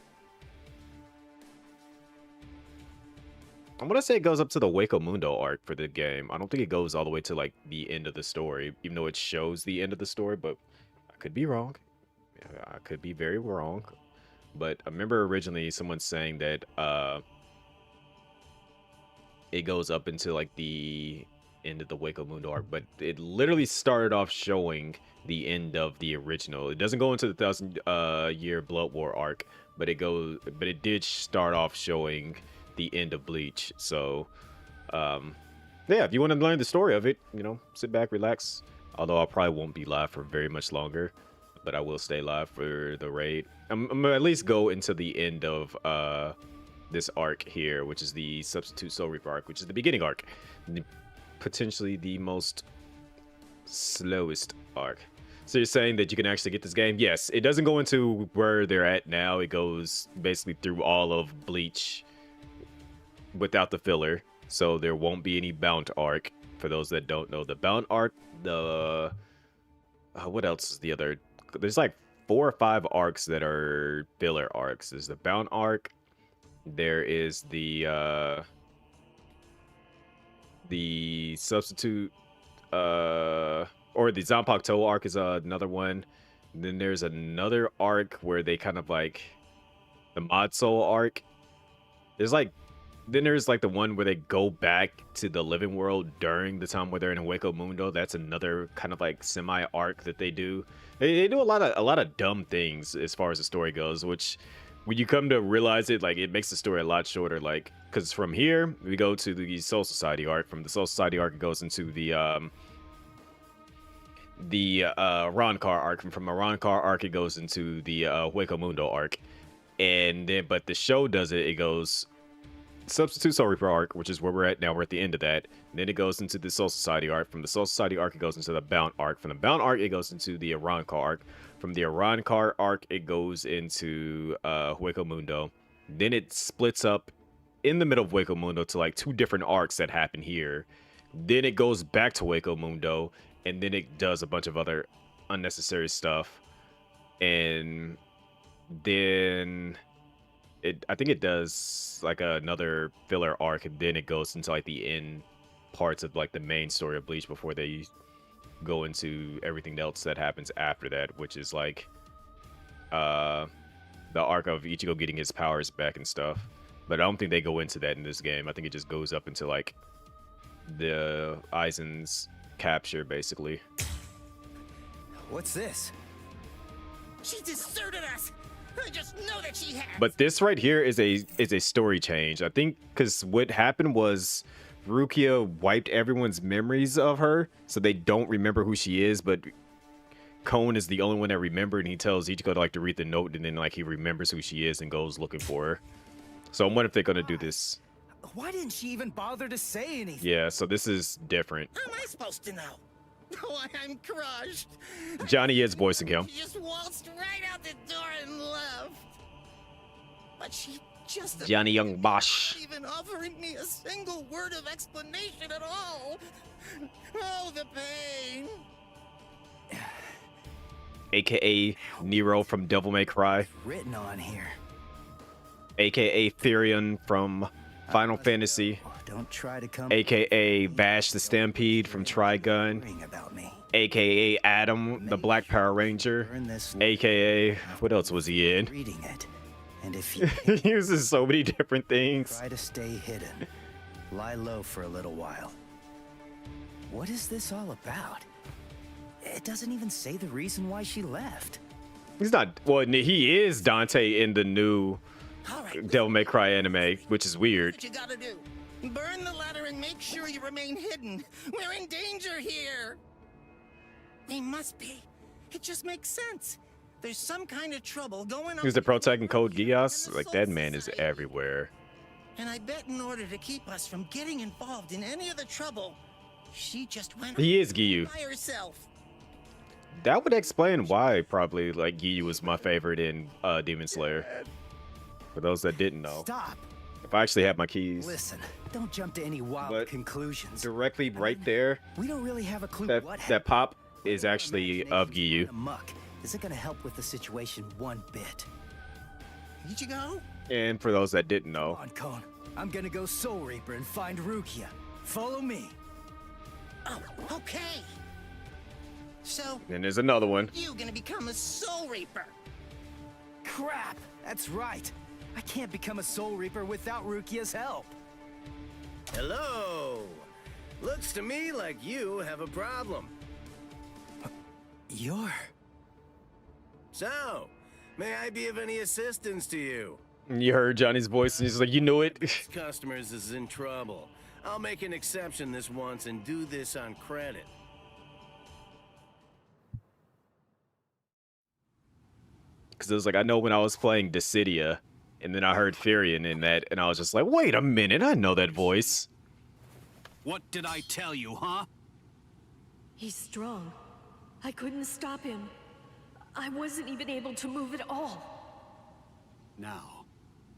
gonna say it goes up to the Hueco Mundo arc for the game. I don't think it goes all the way to like the end of the story, even though it shows the end of the story, but I could be wrong. I could be very wrong. But I remember originally someone saying that it goes up until like the end of the Hueco Mundo arc, but it literally started off showing the end of the original. It doesn't go into the 1,000-year Blood War arc, but it did start off showing the end of Bleach. So yeah, if you want to learn the story of it, you know, sit back, relax. Although I probably won't be live for very much longer, but I will stay live for the raid. I'm gonna at least go into the end of this arc here, which is the Substitute Soul Reaper arc, which is the beginning arc, potentially the most slowest arc. So you're saying that you can actually get this game? Yes, it doesn't go into where they're at now. It goes basically through all of Bleach without the filler, so there won't be any Bound arc. For those that don't know, the Bound arc, the what else is the other? There's like 4 or 5 arcs that are filler arcs. There's the Bound arc. There is the Substitute or the Zanpakuto arc is another one. And then there's another arc where they kind of like the Mod Soul arc. There's like there's like the one where they go back to the living world during the time where they're in Hueco Mundo. That's another kind of like semi arc that they do. They do a lot of dumb things as far as the story goes, which when you come to realize it, like it makes the story a lot shorter. Like, because from here we go to the Soul Society arc. From the Soul Society arc, it goes into the Ronkar arc. And from a Ronkar arc, it goes into the Hueco Mundo arc. And then, but the show does it. It goes Substitute Soul Reaper arc, which is where we're at now. We're at the end of that. And then it goes into the Soul Society arc. From the Soul Society arc, it goes into the Bound arc. From the Bound arc, it goes into the Ronkar arc. From the Ronkar arc, it goes into Hueco Mundo. Then it splits up in the middle of Hueco Mundo to like 2 different arcs that happen here. Then it goes back to Hueco Mundo, and then it does a bunch of other unnecessary stuff. And then I think it does like another filler arc, and then it goes into like the end parts of like the main story of Bleach before they go into everything else that happens after that, which is like the arc of Ichigo getting his powers back and stuff. But I don't think they go into that in this game. I think it just goes up into like the Aizen's capture, basically. What's this? She deserted us. I just know that she has. But this right here is a story change. I think because what happened was Rukia wiped everyone's memories of her, so they don't remember who she is. But Kon is the only one that remembered, and he tells Ichigo to like to read the note, and then like he remembers who she is and goes looking for her. So I'm wondering if they're gonna do this. Why didn't she even bother to say anything? Yeah, so this is different. How am I supposed to know? Oh, I'm crushed. Johnny is voicing him. She just waltzed right out the door and left. But she just Johnny Young Bosch. even offering me a single word of explanation at all. Oh, the pain. AKA Nero from Devil May Cry. Written on here. AKA Therion from Final Fantasy. Don't try to come. AKA Vash the Stampede from Trigun. AKA Adam, the Black Power Ranger. AKA, what else was he in? Reading it. And if you He uses so many different things. try to stay hidden, lie low for a little while. What is this all about? It doesn't even say the reason why she left. He's not, well, he is Dante in the new Devil May Cry anime, which is weird. What you gotta do? Burn the ladder and make sure you remain hidden. We're in danger here. They must be. It just makes sense. There's some kind of trouble going on. He's the protag in Code Geass. Like, that man is everywhere. And I bet in order to keep us from getting involved in any of the trouble, she just went He is Giyu. by herself. That would explain why probably like Giyu was my favorite in Demon Slayer. For those that didn't know. Stop. If I actually had my keys. Listen, don't jump to any wild But conclusions. Directly right there, We don't really have a clue what that pop is actually of Giyu. muck. Is it gonna help with the situation one bit? Ichigo? And for those that didn't know, On Kon, I'm gonna go Soul Reaper and find Rukia. Follow me. Oh, okay. So, then there's another one. you gonna become a Soul Reaper? Crap! That's right. I can't become a Soul Reaper without Rukia's help. Hello. Looks to me like you have a problem. You're... So, may I be of any assistance to you? You heard Johnny's voice, and he's like, you knew it. This customers is in trouble. I'll make an exception this once and do this on credit. Because it was like, I know when I was playing Dissidia, and then I heard Furion in that, and I was just like, wait a minute, I know that voice. What did I tell you, huh? He's strong. I couldn't stop him. I wasn't even able to move at all. Now,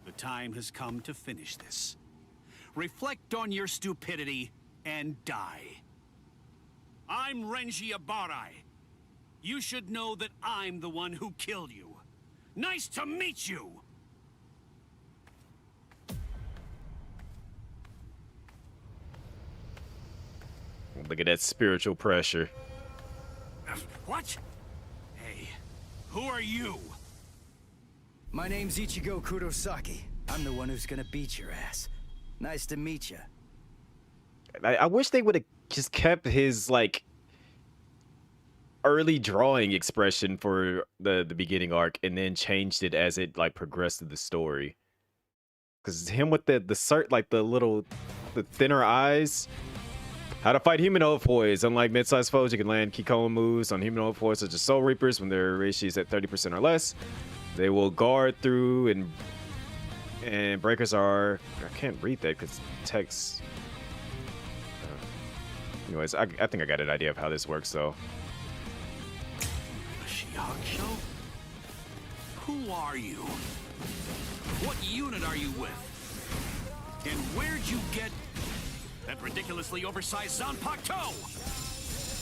the time has come to finish this. Reflect on your stupidity and die. I'm Renji Abarai. You should know that I'm the one who killed you. Nice to meet you! Look at that spiritual pressure. What? Hey, who are you? My name's Ichigo Kurosaki. I'm the one who's gonna beat your ass. Nice to meet you. I wish they would have just kept his, like, early drawing expression for the beginning arc and then changed it as it, like, progressed through the story. Because him with the thinner eyes. How to fight humanoid foes. Unlike mid-sized foes, you can land Kikon moves on humanoid foes such as Soul Reapers when their ratio is at 30% or less. They will guard through and breakers are... I can't read that because text... Anyways, I think I got an idea of how this works, though. A She-Hulk show? Who are you? What unit are you with? And where'd you get that ridiculously oversized Zanpakuto?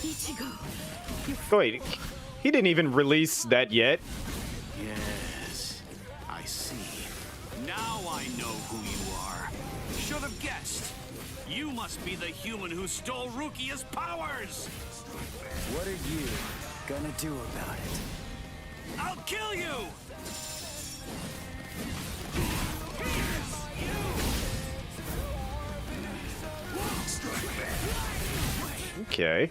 Ichigo. Wait, he didn't even release that yet. Yes, I see. Now Now I know who you are. Should have guessed. You must be the human who stole Rukia's powers! What are you gonna do about it? I'll kill you! Okay.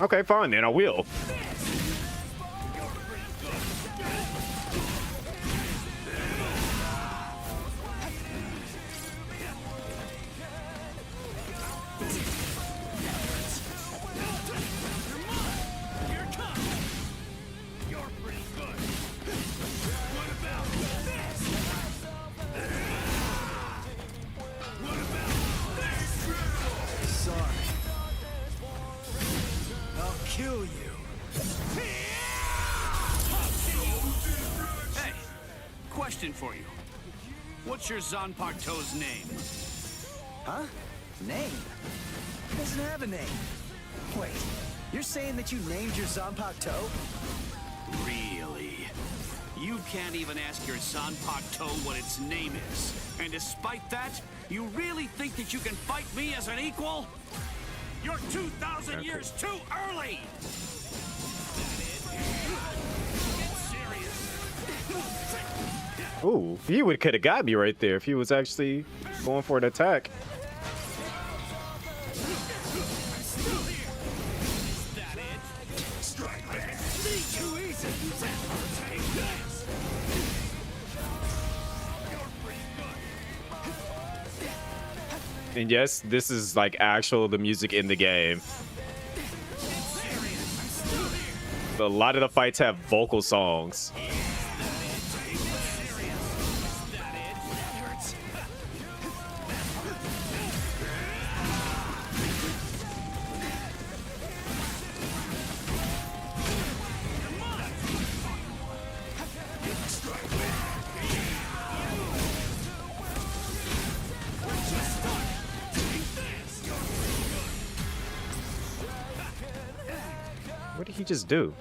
Okay, fine then, I will. Kill you. Hey, question for you. What's your Zanpakuto's name? Huh? Name? He doesn't have a name. Wait, you're saying that you named your Zanpakuto? Really? You can't even ask your Zanpakuto what its name is. And despite that, you really think that you can fight me as an equal? You're 2,000 years too early! Ooh, he could have got me right there if he was actually going for an attack. And yes, this is like the music in the game. A lot of the fights have vocal songs. What did he just do?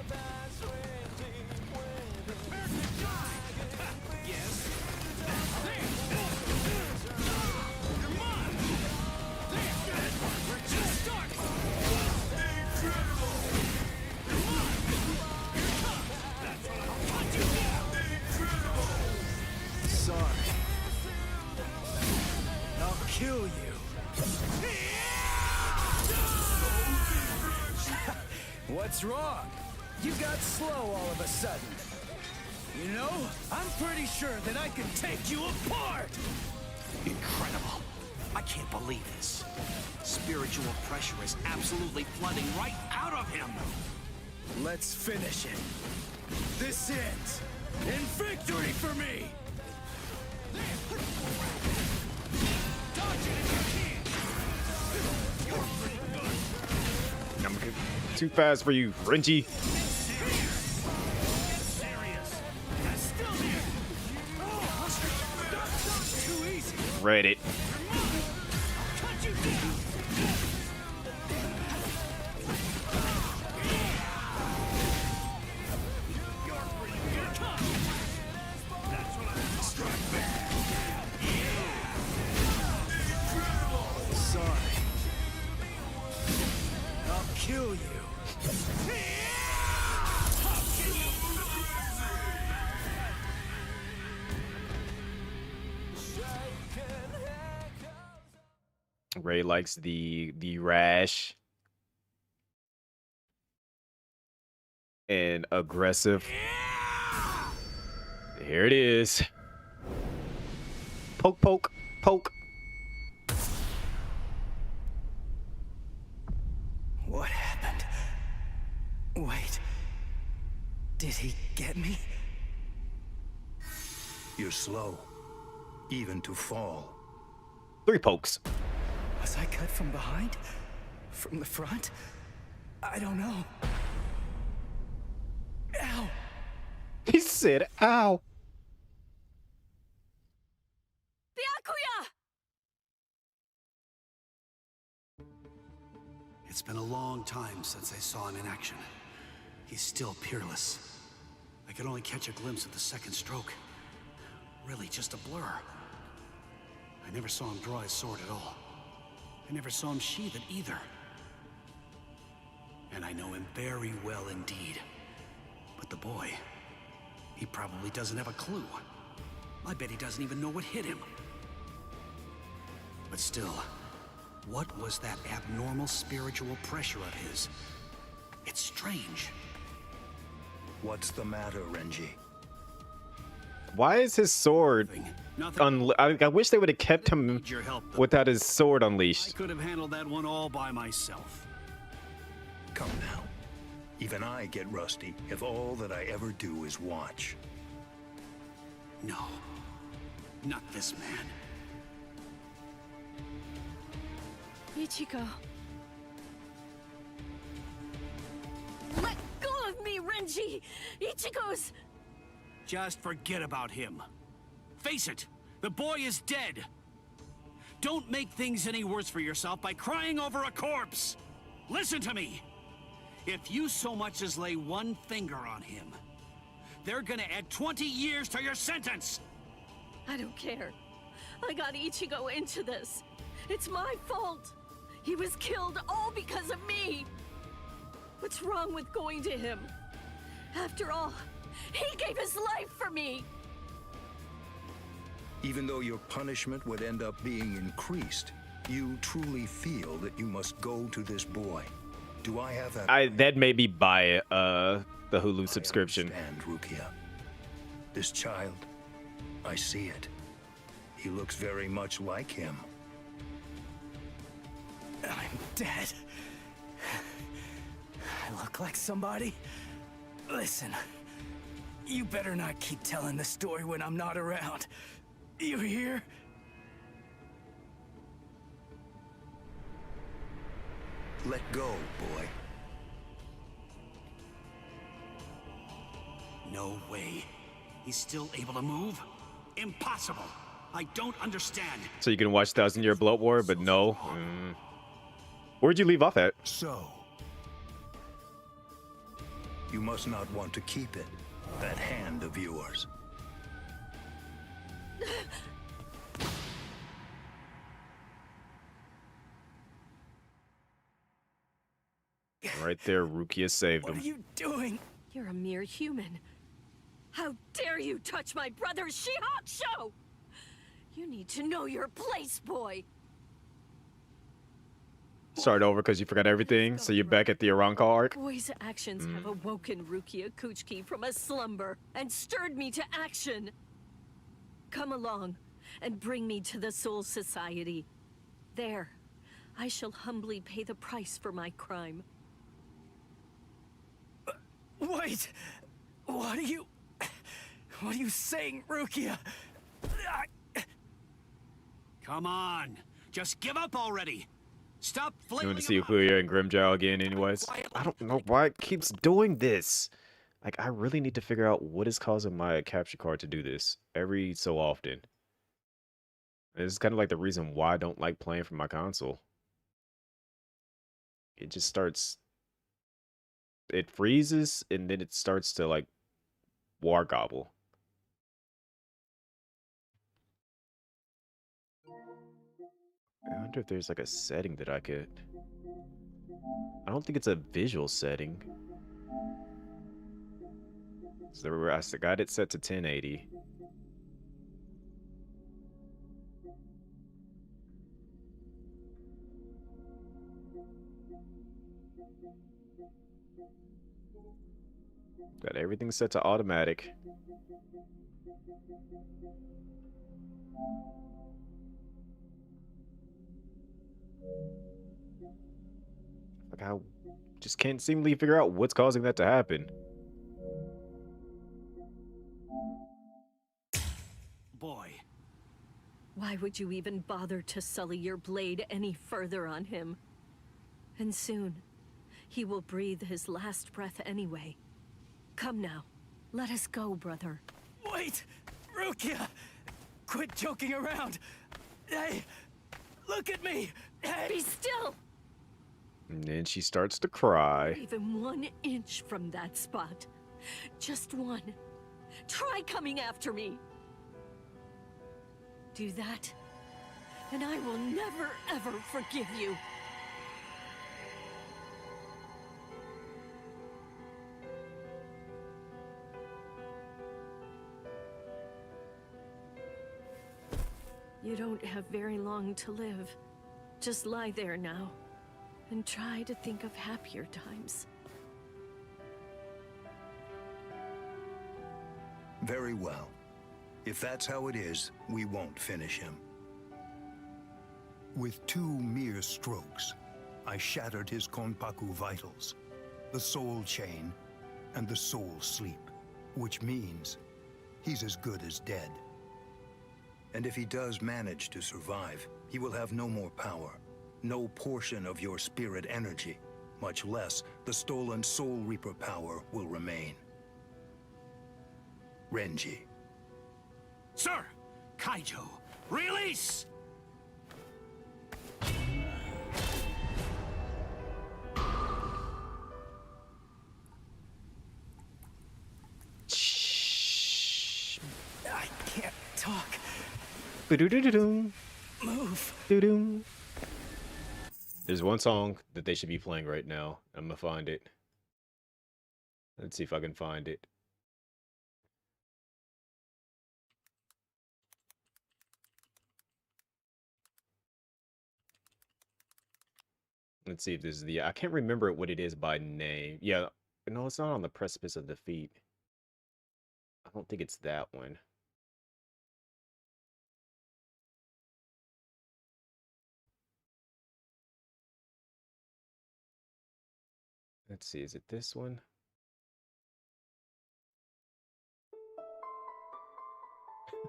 Sorry. I'll kill you. What's wrong? You got slow all of a sudden. You know, I'm pretty sure that I can take you apart! Incredible. I can't believe this. Spiritual pressure is absolutely flooding right out of him. Let's finish it. This ends in victory for me! I'm too fast for you, Renji. Read it. Sorry. I'll kill you. Ray likes the rash and aggressive. Here it is. Poke, poke, poke. What happened? Wait. Did he get me? You're slow, even to fall. 3 pokes. Was I cut from behind? From the front? I don't know. Ow! He said, ow. Byakuya! It's been a long time since I saw him in action. He's still peerless. I could only catch a glimpse of the second stroke. Really just a blur. I never saw him draw his sword at all. I never saw him sheath it either. And I know him very well indeed. But the boy, he probably doesn't have a clue. I bet he doesn't even know what hit him. But still, what was that abnormal spiritual pressure of his? It's strange. What's the matter, Renji? Why is his sword I wish they would have kept him without his sword I unleashed. could have handled that one all by myself. Come now. Even I get rusty if all that I ever do is watch. No, not this man. Ichigo. Let go of me, Renji! Ichigo's... Just forget about him. Face it, the boy is dead. Don't make things any worse for yourself by crying over a corpse. Listen to me. If you so much as lay one finger on him, they're gonna add 20 years to your sentence. I don't care. I got Ichigo into this. It's my fault. He was killed all because of me. What's wrong with going to him? After all, he gave his life for me. Even though your punishment would end up being increased, you truly feel that you must go to this boy. Do I have that? That made me buy the Hulu subscription. And Rukia, this child, I see it. He looks very much like him. I'm dead. I look like somebody? Listen, you better not keep telling the story when I'm not around. You hear? Let go, boy. No way. He's still able to move? Impossible. I don't understand. So you can watch 1,000 Year Blood War, but no. Where'd you leave off at? So, you must not want to keep it, that hand of yours. Right there, Rukia saved him. What are you doing? You're a mere human. How dare you touch my brother's Shihakusho! You need to know your place, boy. Start over because you forgot everything, so you're back at the Aranka arc. Boy's actions have awoken Rukia Kuchiki from a slumber and stirred me to action. Come along and bring me to the Soul Society. There, I shall humbly pay the price for my crime. Wait! What are you saying, Rukia? Come on, just give up already. Stop You flailing want to see about. Fuya and Grimjow again anyways? I don't know why it keeps doing this. Like, I really need to figure out what is causing my capture card to do this every so often. This is kind of like the reason why I don't like playing from my console. It just starts... It freezes, and then it starts to, like, war gobble. I wonder if there's, like, a setting that I could... I don't think it's a visual setting. So I got it set to 1080. Got everything set to automatic. Like, I just can't seemingly figure out what's causing that to happen. Boy. Why would you even bother to sully your blade any further on him? And soon, he will breathe his last breath anyway. Come now, let us go, brother. Wait! Rukia! Quit joking around! Hey! Look at me! Hey! Be still! And then she starts to cry. Even 1 inch from that spot, Just one. Try coming after me. Do that, and I will never, ever forgive you. You don't have very long to live. Just lie there now, and try to think of happier times. Very well. If that's how it is, we won't finish him. With 2 mere strokes, I shattered his Konpaku vitals, the soul chain, and the soul sleep, which means he's as good as dead. And if he does manage to survive, he will have no more power, no portion of your spirit energy, much less the stolen Soul Reaper power will remain. Renji. Sir! Kaijo, release! I can't talk. Ba-do-do-do-doo. Move. Do-doo. There's one song that they should be playing right now. I'm gonna find it. Let's see if I can find it. Let's see if this is the... I can't remember what it is by name. Yeah, no, it's not On the Precipice of Defeat. I don't think it's that one. Let's see, is it this one?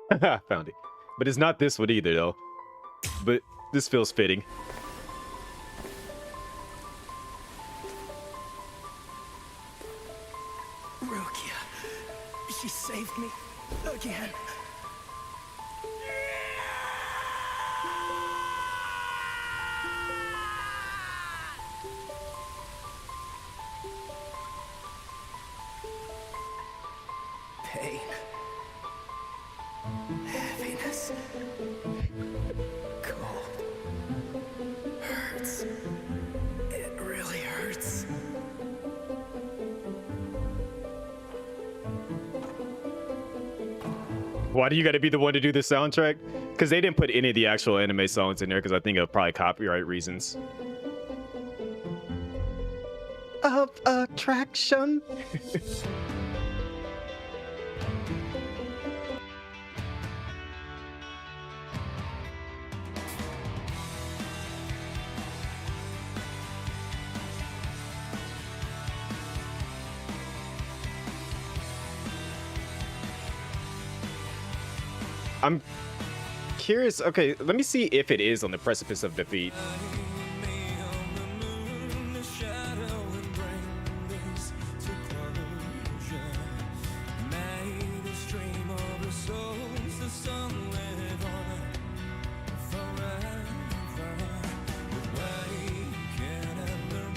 Found it. But it's not this one either, though. But this feels fitting. Rukia. She saved me again. Pain. Heaviness. Cold. Hurts. It really hurts. Why do you got to be the one to do the soundtrack? Because they didn't put any of the actual anime songs in there because I think of probably copyright reasons. Of attraction. I'm curious. Okay, let me see if it is On the Precipice of Defeat.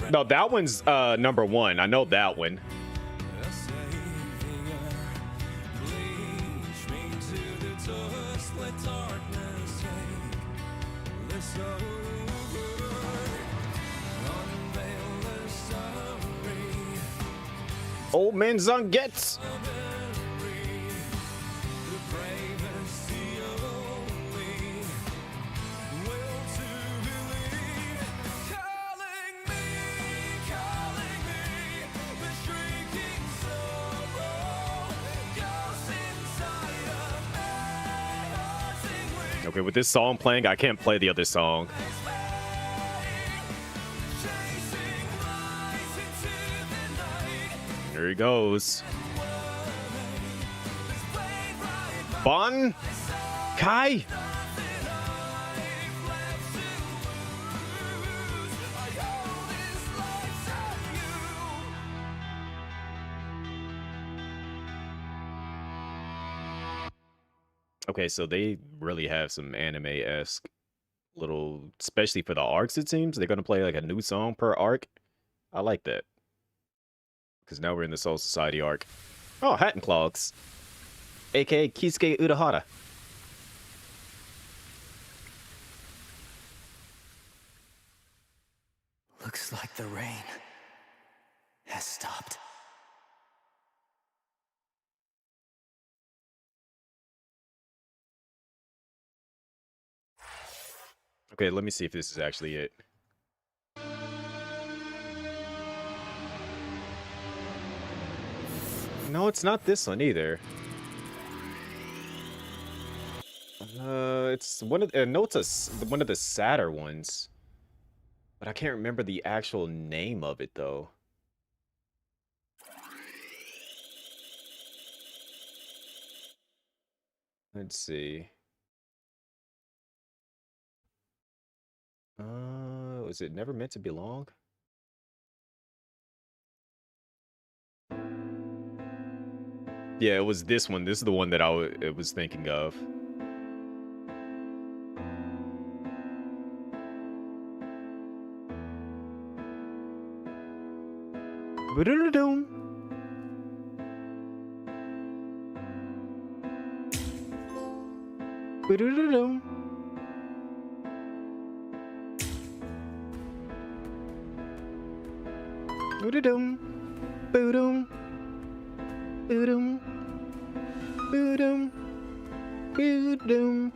No, that one's number 1. I know that one. Old man Zung gets. Okay, with this song playing, I can't play the other song. There he goes. Bon Kai. Okay, so they really have some anime-esque little, especially for the arcs, it seems. They're going to play like a new song per arc. I like that. Because now we're in the Soul Society arc. Oh, Hat and Clogs. AKA Kisuke Urahara. Looks like the rain has stopped. Okay, let me see if this is actually it. No, it's not this one either. It's one of no, it's one of the sadder ones, but I can't remember the actual name of it though. Let's see. Was it Never Meant to Belong? Yeah, it was this one. This is the one that I was thinking of. Ba-da-da-dum. Ba-da-da-dum. Ba-da-dum. Boodum. Boodum. Boodum. Boodum.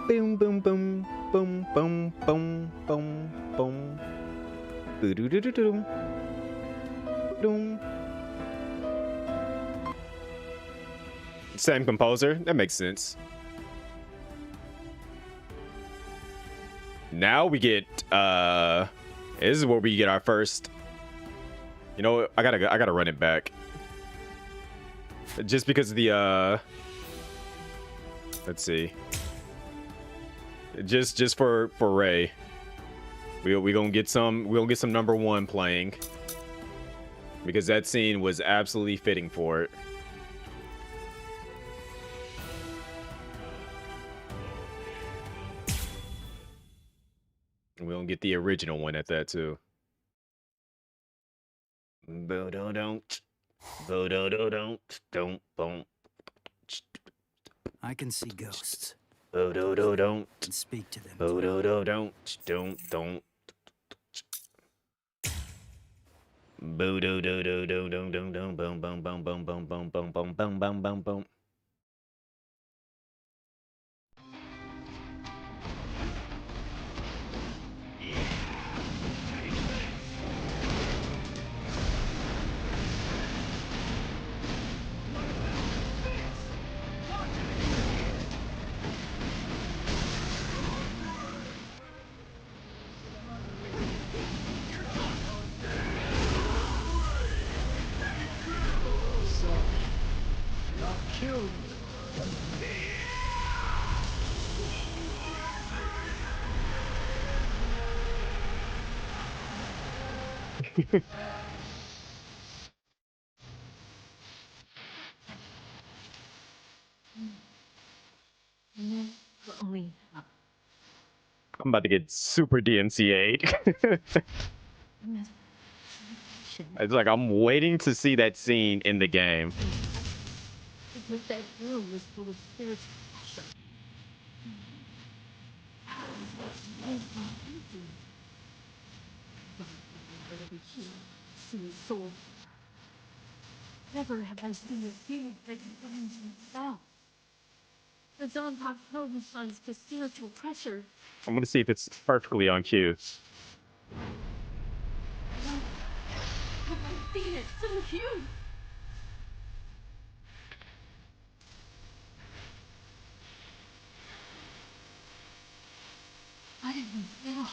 Boom boom boom. Boom boom boom boom boom. Boo-doo-doo-doo-dum. Boom. Same composer. That makes sense. Now we get this is where we get our first. You know, I gotta run it back. Just because of the let's see. Just for Ray. We gonna get some number 1 playing. Because that scene was absolutely fitting for it. And we don't get the original one at that too. Bo-do-don't. Bo-do-do-don't. Don't boom. I can see ghosts. Bo-do-do-don't. And speak to them. Bo-do-do-don't. Don't. Boo-do-do-do-do-do-do-do. Boom, boom, boom, boom, boom, boom, boom, boom, boom, boom, boom, boom. I'm about to get super DMCA'd. It's like I'm waiting to see that scene in the game. Because that room was full of spirits. Soul. Never have I seen a feeling that can now. The Don Pop responds to spiritual pressure. I'm gonna see if it's perfectly on cue. I've seen it so huge. I didn't know.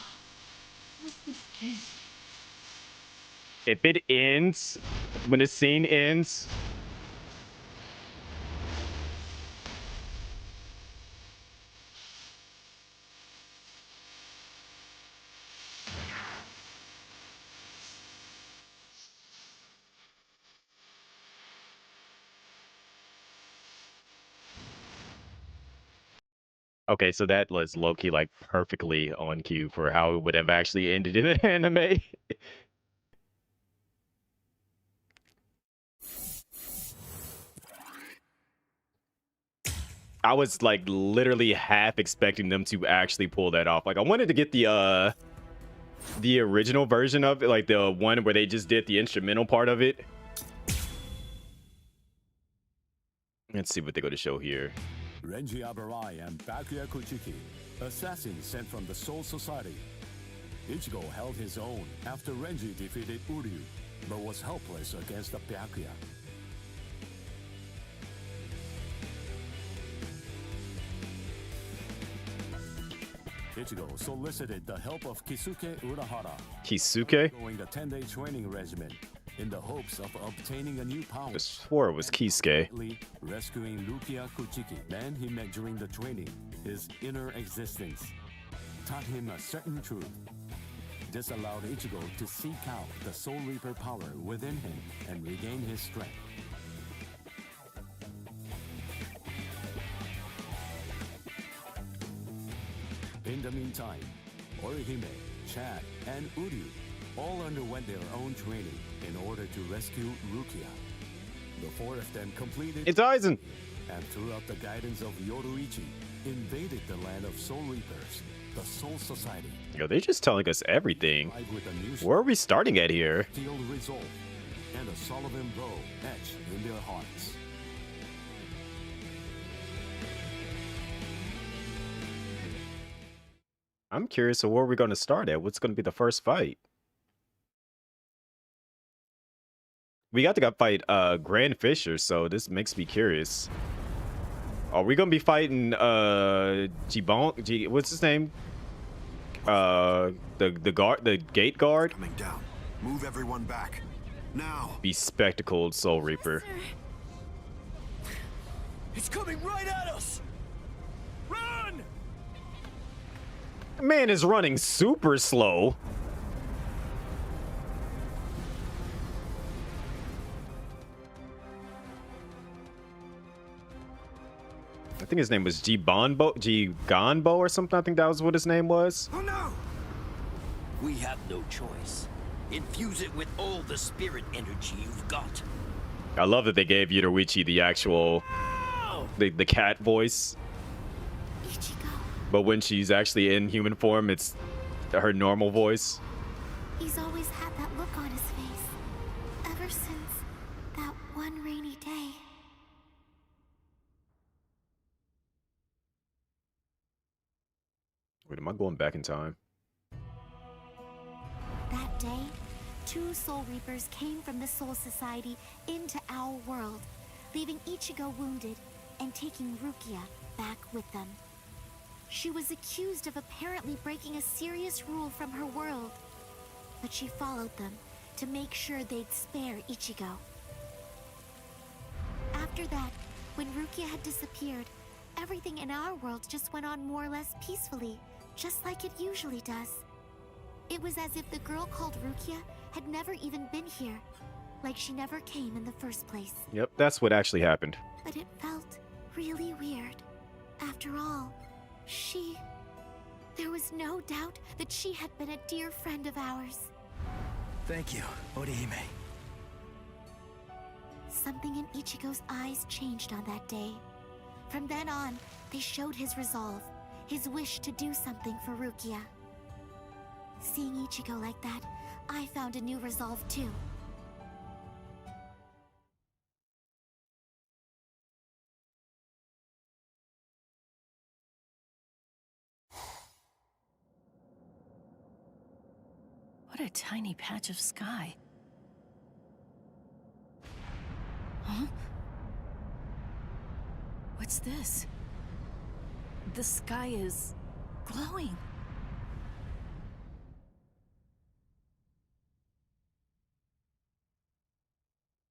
What's this case? If it ends, when the scene ends. Okay, so that was low-key like perfectly on cue for how it would have actually ended in the anime. I was like literally half expecting them to actually pull that off. Like I wanted to get the original version of it, like the one where they just did the instrumental part of it. Let's see what they go to show here. Renji Abarai and Byakuya Kuchiki, assassins sent from the Soul Society. Ichigo held his own after Renji defeated Uryu, but was helpless against the Byakuya. Ichigo solicited the help of Kisuke Urahara. Kisuke? Going a 10-day training regimen in the hopes of obtaining a new power. I swore it was Kisuke. Rescuing Rukia Kuchiki, man he met during the training, his inner existence, taught him a certain truth. This allowed Ichigo to seek out the Soul Reaper power within him and regain his strength. In the meantime, Orihime, Chad, and Uryu all underwent their own training in order to rescue Rukia. The four of them completed... It's Aizen! And throughout the guidance of Yoruichi, invaded the land of Soul Reapers, the Soul Society. Yo, they're just telling us everything. Where are we starting at here? Steel resolve and a Sullivan bow etched in their hearts. I'm curious, so where are we going to start at? What's going to be the first fight? We got to fight Grand Fisher, so this makes me curious. Are we going to be fighting Jibon? What's his name? The gate guard? Coming down. Move everyone back. Now. Bespectacled Soul Reaper. It's coming right at us. Run! Man is running super slow. I think his name was Giganbo or something. I think that was what his name was. Oh no! We have no choice. Infuse it with all the spirit energy you've got. I love that they gave Yoruichi the actual the cat voice. Ichigo. But when she's actually in human form, it's her normal voice. He's always had that look on his face. Ever since that one rainy day. Wait, am I going back in time? That day, 2 Soul Reapers came from the Soul Society into our world, leaving Ichigo wounded and taking Rukia back with them. She was accused of apparently breaking a serious rule from her world, but she followed them to make sure they'd spare Ichigo. After that, when Rukia had disappeared, everything in our world just went on more or less peacefully, just like it usually does. It was as if the girl called Rukia had never even been here, like she never came in the first place. Yep, that's what actually happened. But it felt really weird. After all, there was no doubt that she had been a dear friend of ours. Thank you, Orihime. Something in Ichigo's eyes changed on that day. From then on, they showed his resolve, his wish to do something for Rukia. Seeing Ichigo like that, I found a new resolve too. What a tiny patch of sky. Huh? What's this? The sky is glowing.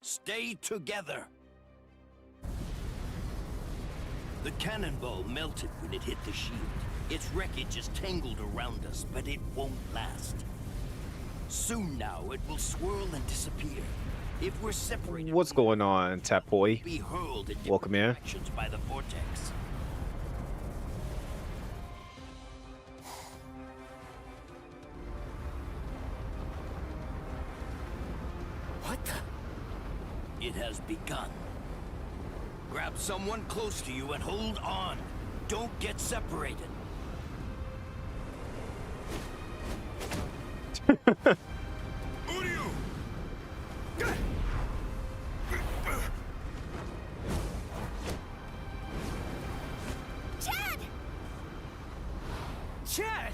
Stay together. The cannonball melted when it hit the shield. Its wreckage is tangled around us, but it won't last. Soon now, it will swirl and disappear. If we're separated, What's going on, Tapoy? be hurled in Welcome in. directions by the vortex. What the? It has begun. Grab someone close to you and hold on. Don't get separated. Uryu! Chad! Chad!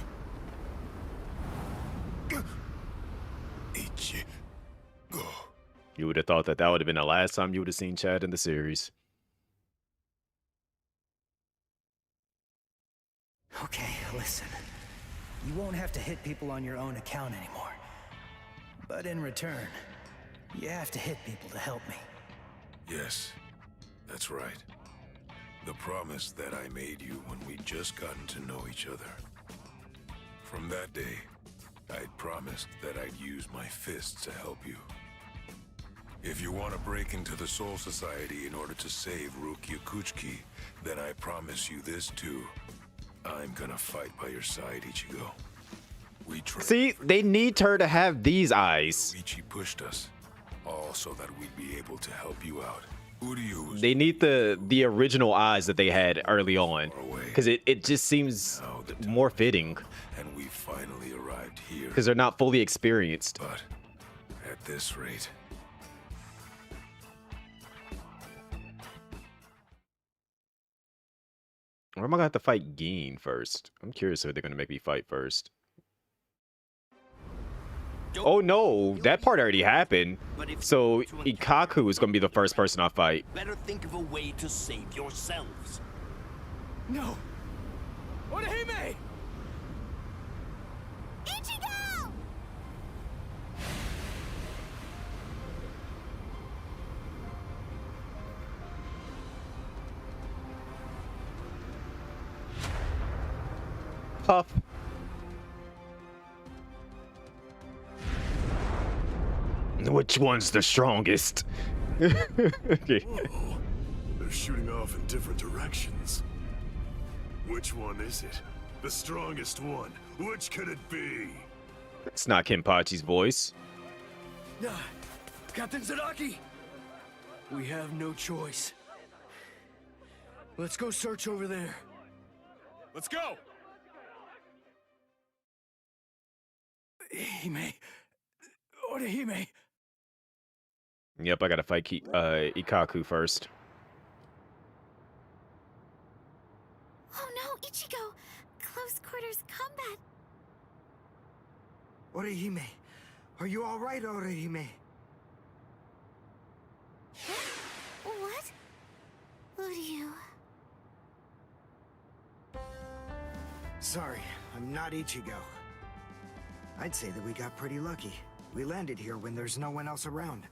Ichigo. You would have thought that that would have been the last time you would have seen Chad in the series. Okay, listen. You won't have to hit people on your own account anymore. But in return, you have to hit people to help me. Yes, that's right. The promise that I made you when we'd just gotten to know each other. From that day, I'd promised that I'd use my fists to help you. If you want to break into the Soul Society in order to save Rukia Kuchiki, then I promise you this too. I'm gonna fight by your side, Ichigo. See, they need her to have these eyes. Ichi pushed us, all so that we'd be able to help you out. They need the original eyes that they had early on, because it just seems more fitting. And we finally arrived here. Because they're not fully experienced. But at this rate, or am I gonna have to fight Gin first? I'm curious if they're gonna make me fight first. Oh no, that part already happened. So Ikaku is gonna be the first person I fight. Better think of a way to save yourselves. No! Orihime! Ichigo! Puff. Which one's the strongest? Okay. Whoa. They're shooting off in different directions. Which one is it? The strongest one. Which could it be? It's not Kenpachi's voice. Captain Zaraki! We have no choice. Let's go search over there. Let's go! Hime. Orihime. Yep, I gotta fight Ikaku first. Oh no, Ichigo! Close quarters combat! Orihime, are you alright, Orihime? What? Uryu. Sorry, I'm not Ichigo. I'd say that we got pretty lucky. We landed here when there's no one else around.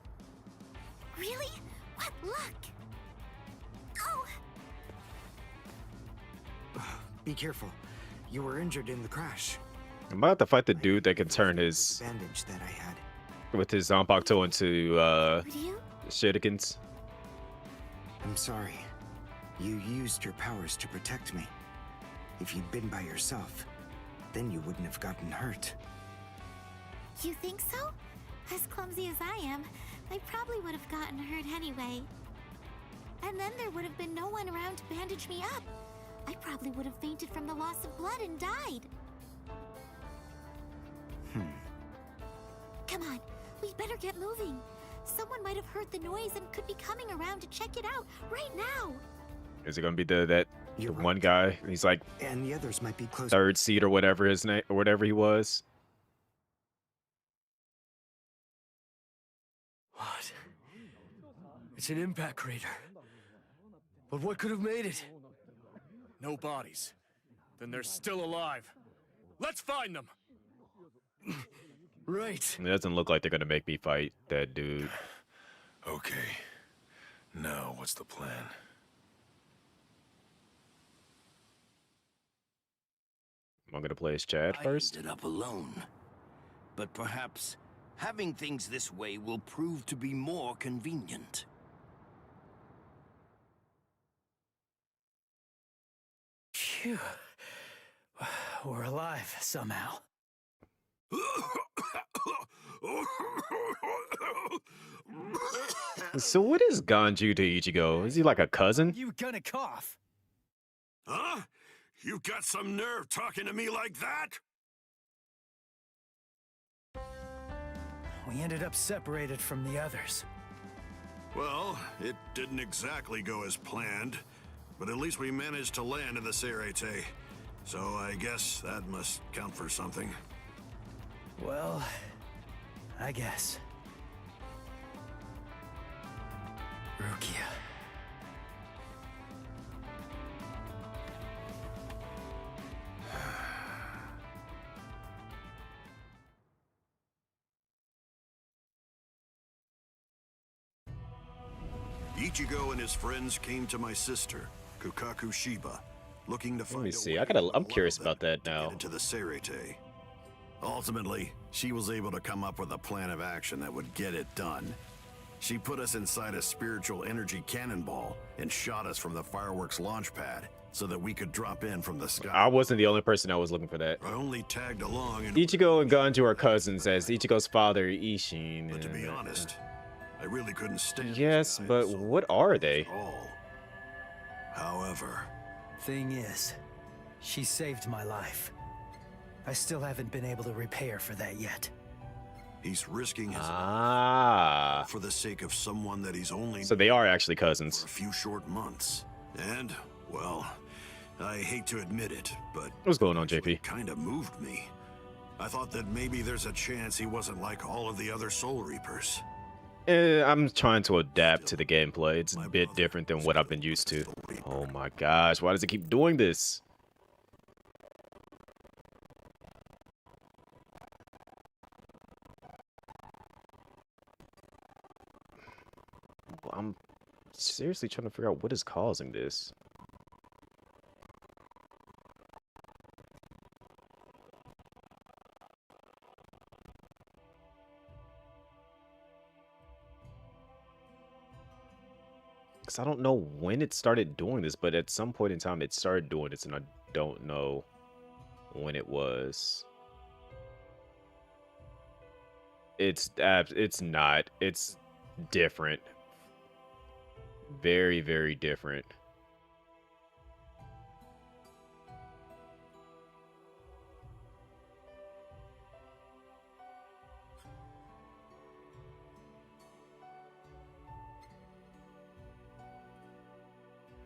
Really? What luck? Oh! Be careful. You were injured in the crash. I'm about to fight the dude that can turn his bandage that I had with his Zanpakuto into shurikens. I'm sorry. You used your powers to protect me. If you'd been by yourself, then you wouldn't have gotten hurt. You think so? As clumsy as I am, I probably would have gotten hurt anyway. And then there would have been no one around to bandage me up. I probably would have fainted from the loss of blood and died. Come on, we better get moving. Someone might have heard the noise and could be coming around to check it out right now. Is it gonna be the one guy? He's like, and the others might be close. Third seat or whatever his name or whatever he was. What? It's an impact crater. But what could have made it? No bodies. Then they're still alive. Let's find them! Right. It doesn't look like they're gonna make me fight that dude. Okay. Now what's the plan? I'm gonna play as Chad first. I ended up alone. But perhaps having things this way will prove to be more convenient. Phew. We're alive somehow. So what is Ganju to Ichigo? Is he like a cousin? You gonna cough? Huh? You got some nerve talking to me like that? We ended up separated from the others. Well, it didn't exactly go as planned, but at least we managed to land in the Serete. So I guess that must count for something. Well, I guess. Rukia. Ichigo and his friends came to my sister, Kukaku Shiba, looking to find Let me a see. way I gotta. to I'm allow curious them about that to now. get into the Serete. Ultimately, she was able to come up with a plan of action that would get it done. She put us inside a spiritual energy cannonball and shot us from the fireworks launch pad so that we could drop in from the sky. I wasn't the only person that was looking for that. I only tagged along and Ichigo and Ganju are cousins, as Ichigo's father, Ishin. But to be honest, I really couldn't stand Yes, but what are they? at all. However, Thing is, she saved my life. I still haven't been able to repay her for that yet. He's risking his Ah. for the sake of someone that he's only So they are actually cousins. for a few short months. And, well, I hate to admit it, but What's going on, JP? kind of moved me. I thought that maybe there's a chance he wasn't like all of the other Soul Reapers. I'm trying to adapt to the gameplay. It's a bit different than what I've been used to. Oh my gosh, why does it keep doing this? I'm seriously trying to figure out what is causing this. Because I don't know when it started doing this, but at some point in time it started doing this, and I don't know when it was. It's not. It's different. Very, very different.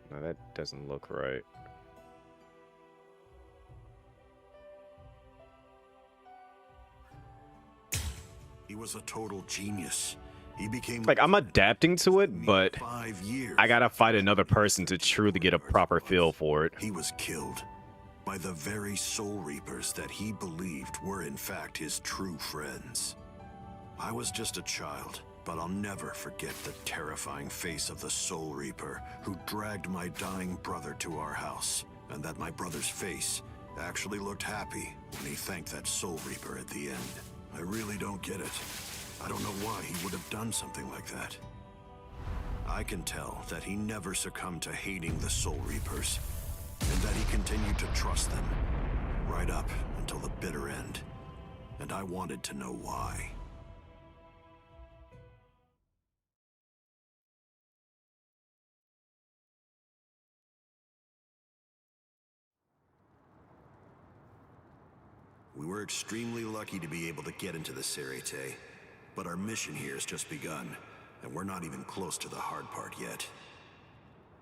No, that doesn't look right. He was a total genius. He became Like, I'm adapting to it, but 5 years. I gotta fight another person to truly get a proper feel for it. He was killed by the very Soul Reapers that he believed were in fact his true friends. I was just a child, but I'll never forget the terrifying face of the Soul Reaper who dragged my dying brother to our house, and that my brother's face actually looked happy when he thanked that Soul Reaper at the end. I really don't get it. I don't know why he would have done something like that. I can tell that he never succumbed to hating the Soul Reapers, and that he continued to trust them, right up until the bitter end. And I wanted to know why. We were extremely lucky to be able to get into the Serete, but our mission here has just begun, and we're not even close to the hard part yet.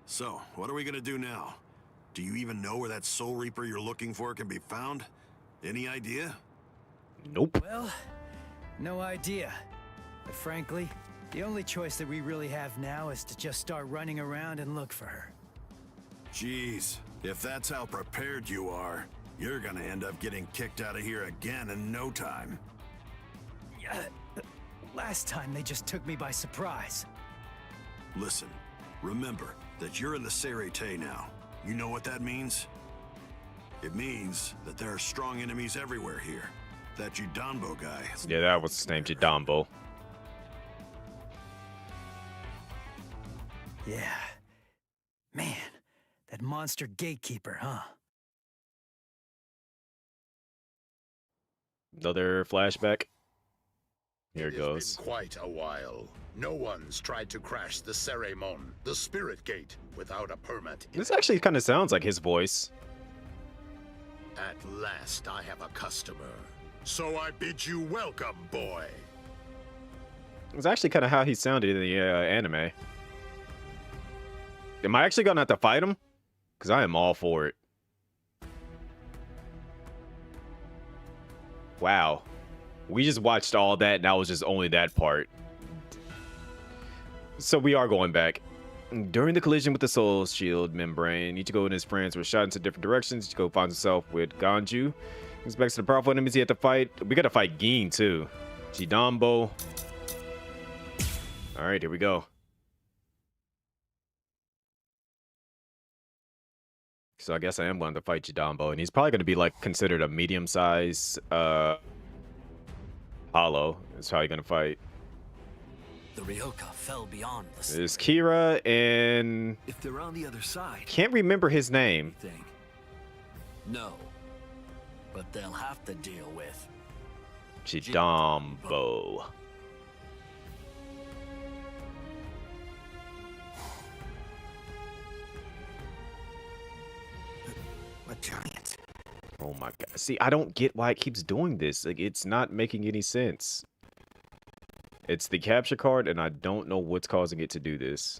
So, what are we gonna do now? Do you even know where that Soul Reaper you're looking for can be found? Any idea? Nope. Well, no idea. But frankly, the only choice that we really have now is to just start running around and look for her. Jeez, if that's how prepared you are, you're gonna end up getting kicked out of here again in no time. Last time they just took me by surprise. Listen, remember that you're in the Serete now. You know what that means? It means that there are strong enemies everywhere here. That Jidambo guy. Yeah, that was his name, Jidambo. Yeah. Man, that monster gatekeeper, huh? Another flashback. Here it It's goes. been quite a while. No one's tried to crash the Ceremon, the Spirit Gate, without a permit. This actually kind of sounds like his voice. At last, I have a customer. So I bid you welcome, boy. It's actually kind of how he sounded in the anime. Am I actually gonna have to fight him? Because I am all for it. Wow. We just watched all that, and that was just only that part. So we are going back. During the collision with the Soul Shield membrane, Ichigo and his friends were shot into different directions. Ichigo finds himself with Ganju. He's back to the powerful enemies he had to fight. We gotta fight Gin too. Jidambo. Alright, here we go. So I guess I am going to fight Jidambo, and he's probably going to be like considered a medium-sized hollow. That's how you're going to fight. The Ryoka fell beyond the sea. There's Kira and If they're on the other side, can't remember his name. no. But they'll have to deal with Jidambo. A giant. Oh my god. See, I don't get why it keeps doing this. Like, it's not making any sense. It's the capture card, and I don't know what's causing it to do this.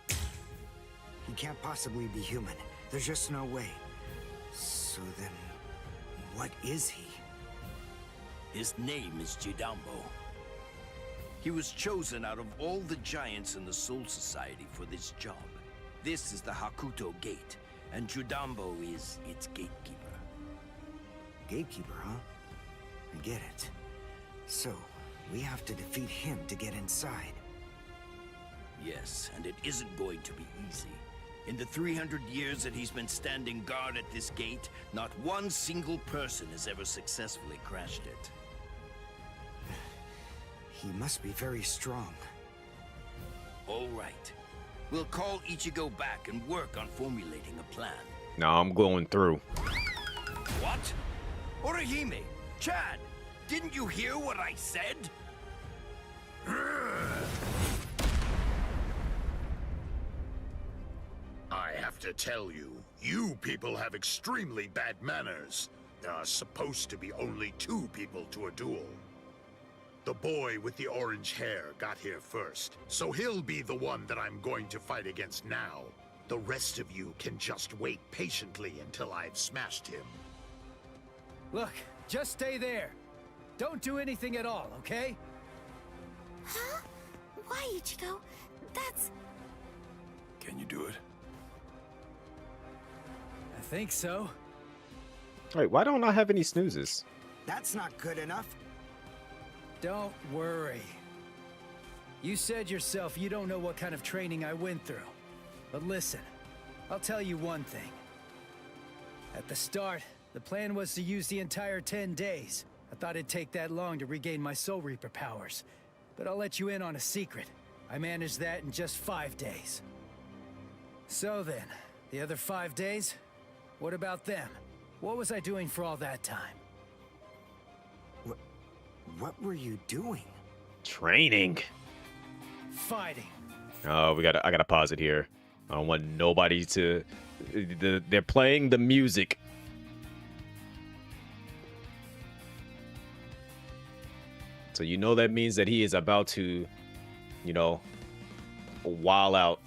He can't possibly be human. There's just no way. So then, what is he? His name is Jidambo. He was chosen out of all the giants in the Soul Society for this job. This is the Hakuto Gate, and Jidambo is its gatekeeper. Gatekeeper, huh? I get it. So, we have to defeat him to get inside. Yes, and it isn't going to be easy. In the 300 years that he's been standing guard at this gate, not one single person has ever successfully crashed it. He must be very strong. All right. We'll call Ichigo back and work on formulating a plan. No, I'm going through. What? Orihime! Chad! Didn't you hear what I said? I have to tell you, you people have extremely bad manners. There are supposed to be only 2 people to a duel. The boy with the orange hair got here first, so he'll be the one that I'm going to fight against now. The rest of you can just wait patiently until I've smashed him. Look, just stay there. Don't do anything at all, okay? Huh? Why, Ichigo? That's... Can you do it? I think so. Wait, why don't I have any snoozes? That's not good enough. Don't worry. You said yourself you don't know what kind of training I went through. But listen, I'll tell you one thing. At the start, the plan was to use the entire 10 days. I thought it'd take that long to regain my Soul Reaper powers. But I'll let you in on a secret. I managed that in just 5 days. So then, the other 5 days? What about them? What was I doing for all that time? What were you doing? Training. Fighting. Oh, I gotta pause it here. I don't want nobody to... They're playing the music. So you know that means that he is about to, you know, wild out.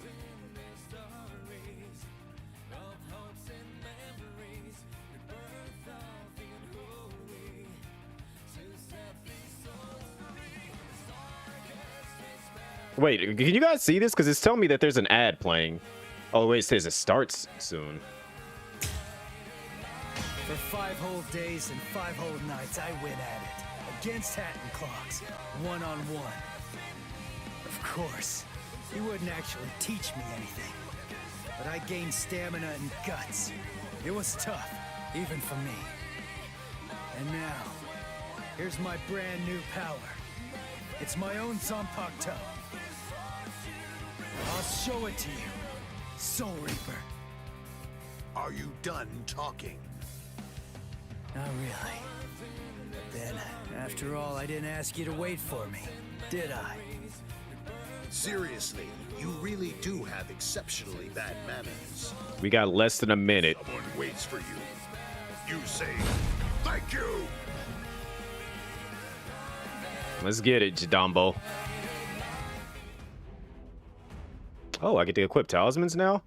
Wait, can you guys see this? Because it's telling me that there's an ad playing. Oh, wait, it says it starts soon. For 5 whole days and 5 whole nights, I went at it. Against Hat and Clocks. One-on-one. Of course, he wouldn't actually teach me anything. But I gained stamina and guts. It was tough, even for me. And now, here's my brand new power. It's my own Zanpakuto. I'll show it to you, Soul Reaper. Are you done talking? Not really. Then, after all, I didn't ask you to wait for me, did I? Seriously, you really do have exceptionally bad manners. We got less than a minute. Someone waits for you. You say, thank you! Let's get it, Jidambo. Oh, I get to equip talismans now?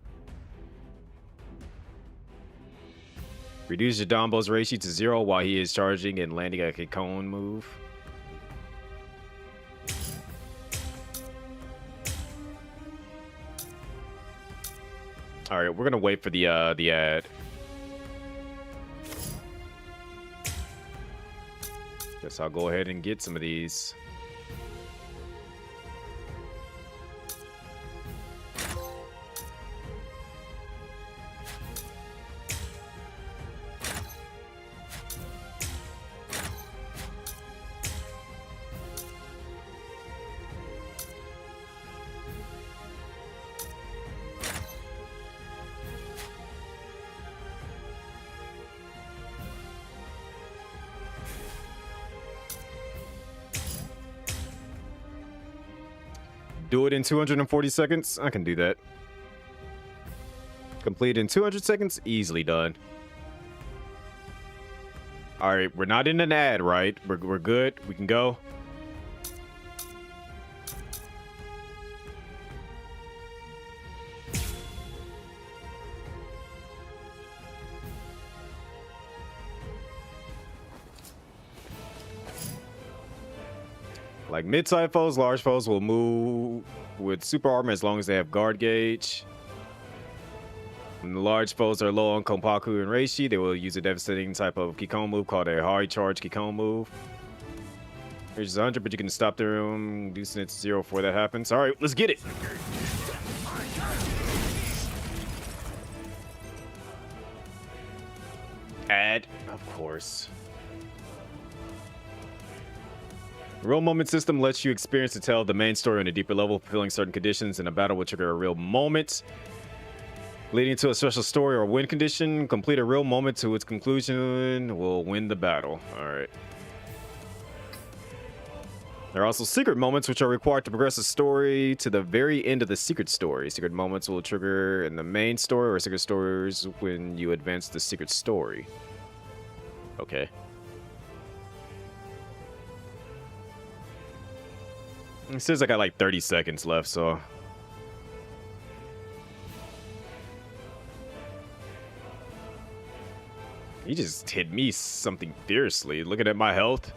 Reduce Jidambo's ratio to 0 while he is charging and landing a Kikon move. Alright, we're gonna wait for the ad. Guess I'll go ahead and get some of these. Do it in 240 seconds? I can do that. Complete in 200 seconds? Easily done. Alright, we're not in an ad, right? We're good. We can go. Like mid-sized foes, large foes will move with super armor as long as they have guard gauge. When the large foes are low on Konpaku and Reishi, they will use a devastating type of Kikon move called a high charge Kikon move. Here's 100, but you can stop the room, reducing it to 0 before that happens. All right, let's get it. Add, of course. The real moment system lets you experience to tell the main story on a deeper level, fulfilling certain conditions in a battle will trigger a real moment, leading to a special story or win condition. Complete a real moment to its conclusion will win the battle. All right. There are also secret moments which are required to progress the story to the very end of the secret story. Secret moments will trigger in the main story or secret stories when you advance the secret story. Okay. It says I got like 30 seconds left, so. He just hit me something fiercely. Looking at my health.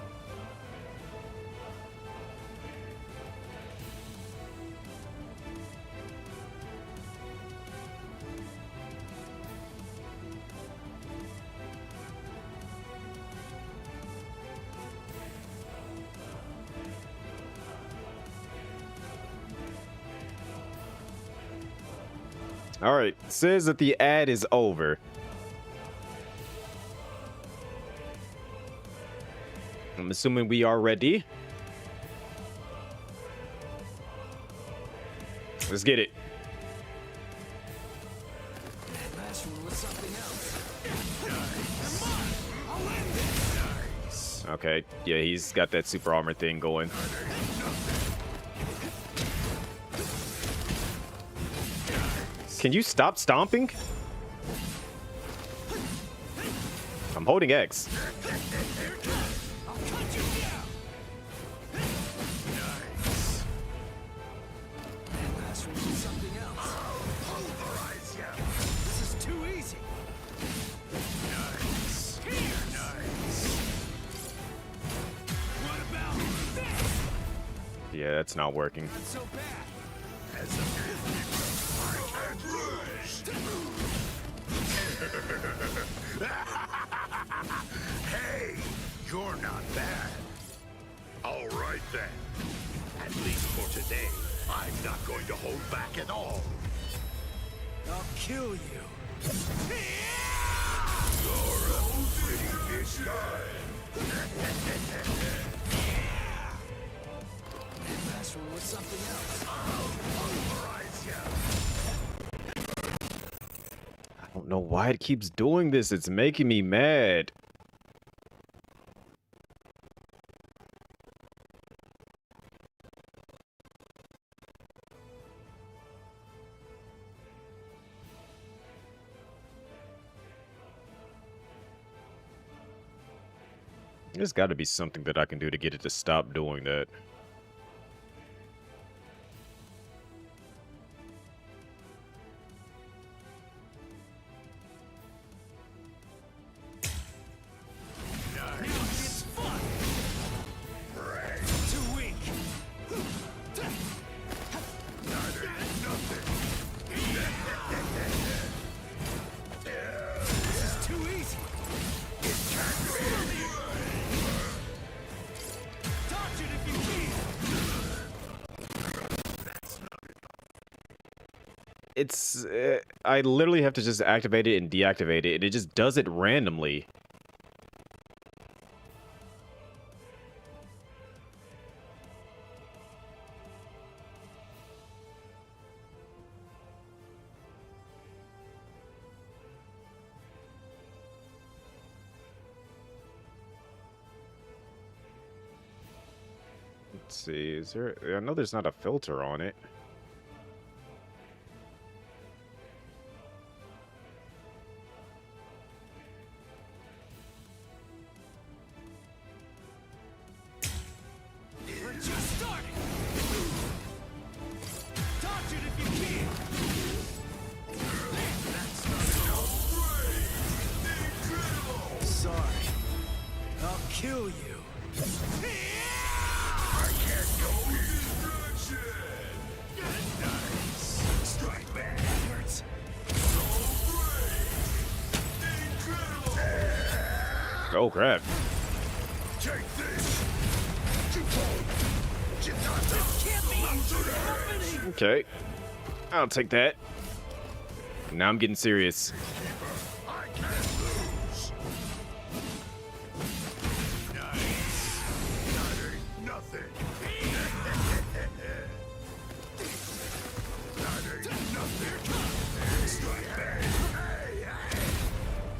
All right, it says that the ad is over. I'm assuming we are ready. Let's get it. Okay, yeah, he's got that super armor thing going. Can you stop stomping? I'm holding X. Yeah, that's not working. Hey, you're not bad. All right then. At least for today, I'm not going to hold back at all. I'll kill you. You're a pretty big guy. Last one was something else. I'll pulverize you. I don't don't know why it keeps doing this. It's making me mad. There's got to be something that I can do to get it to stop doing that. It's I literally have to just activate it and deactivate it, and it just does it randomly. Let's see, is there, I know there's not a filter on it. Oh crap. Okay. I'll take that. Now I'm getting serious.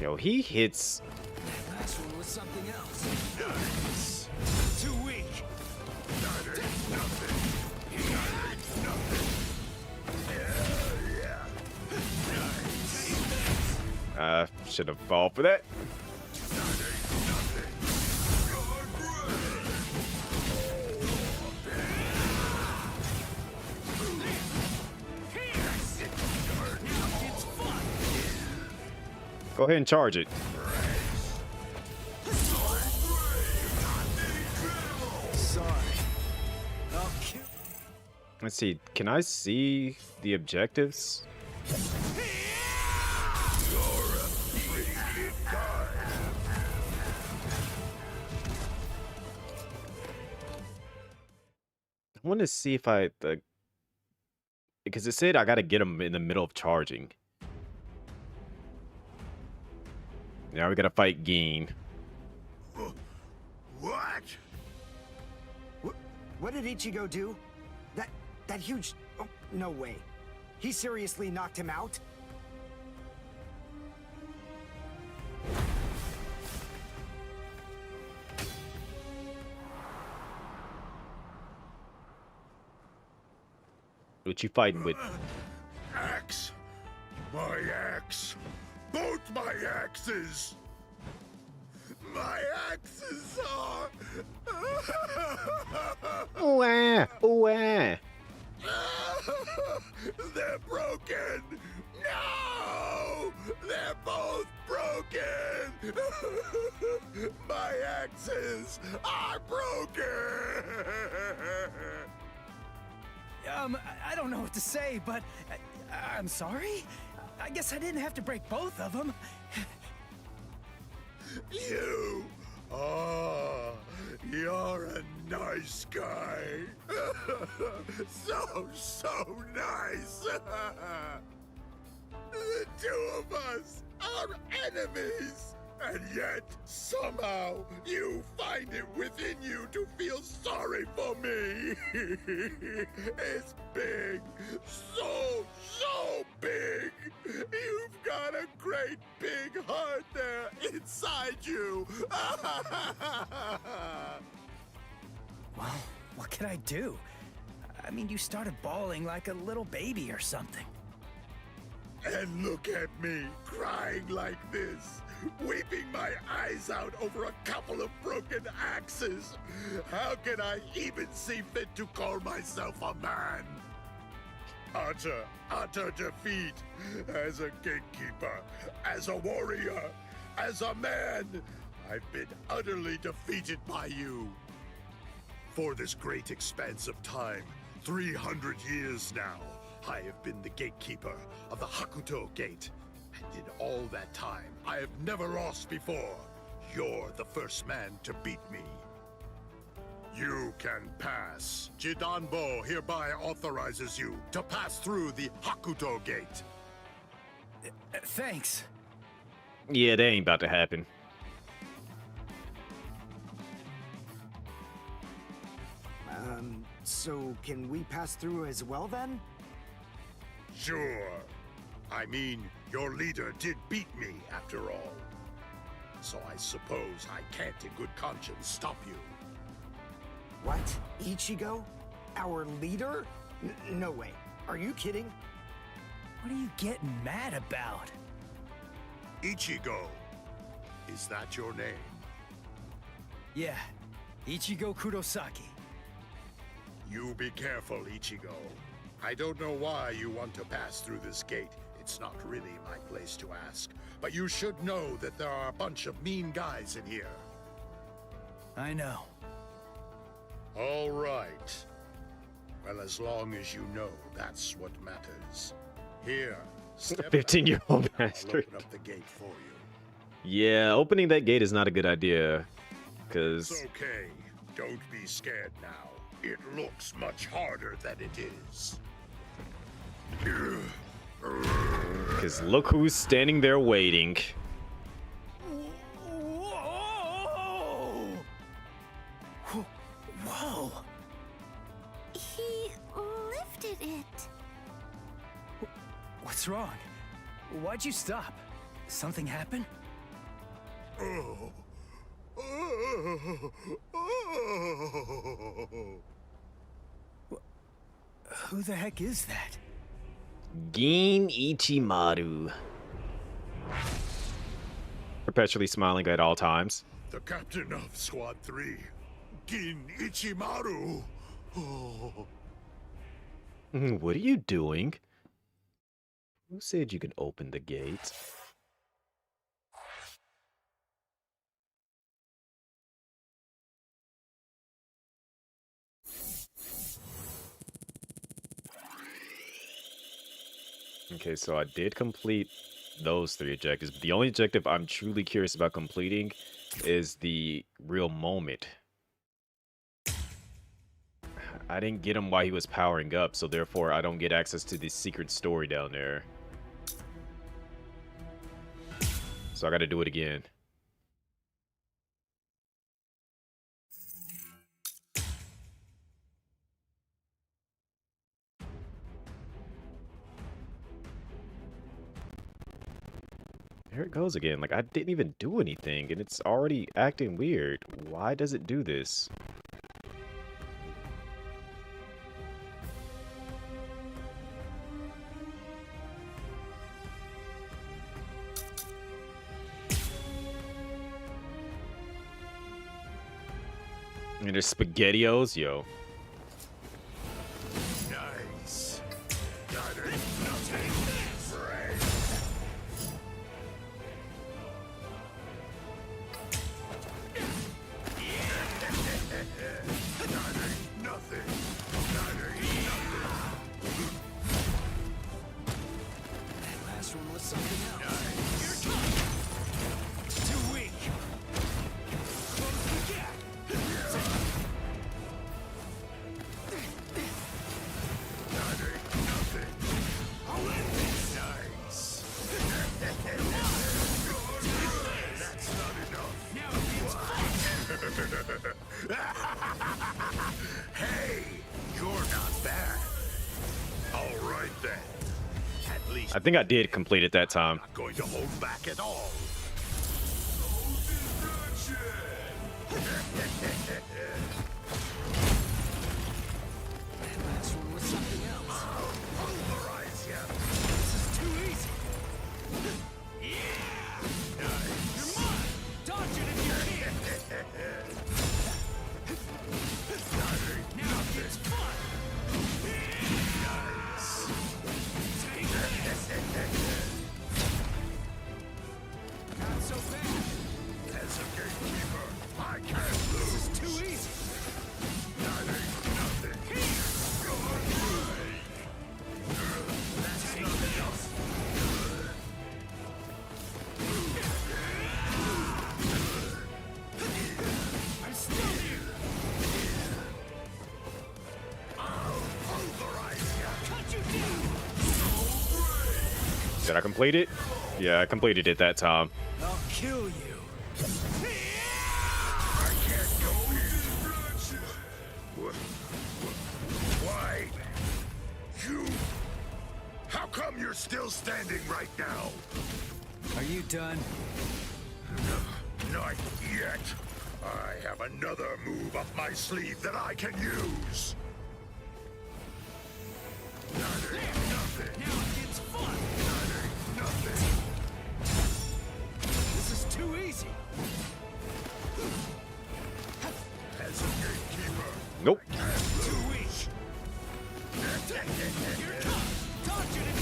Yo, he hits. Last one was something else. Nice. Too weak. Should have fallen for that. Go ahead and charge it. Let's see. Can I see the objectives? I want to see if because it said I got to get him in the middle of charging. Now we gotta fight Geen. What? What did Ichigo do? That huge... Oh, no way. He seriously knocked him out? What you fighting with? Axe. My axe. Both my axes. My axes are... Ooh-ah, ooh-ah. They're broken. No! They're both broken. My axes are broken. I don't know what to say, but I'm sorry. I guess I didn't have to break both of them. You! Oh, you're a nice guy. So nice. The two of us are enemies. And yet, somehow, you find it within you to feel sorry for me. It's big. So big. You've got a great big heart there inside you. Well, what can I do? I mean, you started bawling like a little baby or something. And look at me, crying like this, weeping my eyes out over a couple of broken axes. How can I even see fit to call myself a man? Utter defeat. As a gatekeeper, as a warrior, as a man, I've been utterly defeated by you. For this great expanse of time, 300 years now, I have been the gatekeeper of the Hakuto Gate. And in all that time, I have never lost before. You're the first man to beat me. You can pass. Jidanbo hereby authorizes you to pass through the Hakuto Gate. Thanks. Yeah, that ain't about to happen. So can we pass through as well then? Sure. I mean, your leader did beat me after all. So I suppose I can't in good conscience stop you. What? Ichigo? Our leader? No way. Are you kidding? What are you getting mad about? Ichigo. Is that your name? Yeah. Ichigo Kurosaki. You be careful, Ichigo. I don't know why you want to pass through this gate. It's not really my place to ask. But you should know that there are a bunch of mean guys in here. I know. All right. Well, as long as you know, that's what matters. Here, step 15-year-old back. I'll bastard. open up the gate for you. Yeah, opening that gate is not a good idea. It's Because okay. Don't be scared now. It looks much harder than it is. look who's standing there waiting. Whoa! He lifted it. What's wrong? Why'd you stop? Something happen? Oh. Who the heck is that? Gin Ichimaru. Perpetually smiling at all times. The captain of Squad 3, Gin Ichimaru. Oh. What are you doing? Who said you can open the gate? Okay, so I did complete those 3 objectives. The only objective I'm truly curious about completing is the real moment. I didn't get him while he was powering up, so therefore I don't get access to the secret story down there. So I gotta do it again. Here it goes again. Like, I didn't even do anything, and it's already acting weird. Why does it do this? And there's SpaghettiOs, yo. Nice. That ain't nothing, friend. That ain't nothing. That ain't nothing. That last one was something else. Too weak. Close the gap. That ain't nothing. Nice. That's not enough. Hey, you're not bad. All right then. At I think I did complete it that time. Not going to hold back at all. Last one was something else. Pulverize ya. This is too easy. Yeah! You're mine! Dodge it if you can! Now it's fun! Nice. Take this! Not so bad. As a gatekeeper, I can't lose. This is too easy. That ain't nothing. That's nothing else. I'm still here. I'll pulverize ya. Cut you down. Did I complete it? Yeah, I completed it that time. I'll kill you. I can't go here. Why? You? How come you're still standing right now? Are you done? Not yet. I have another move up my sleeve that I can use. That ain't nothing. Now it gets fun. That ain't nothing. This is too easy. As a gatekeeper, Nope. Too weak. Here it comes. Dodge it if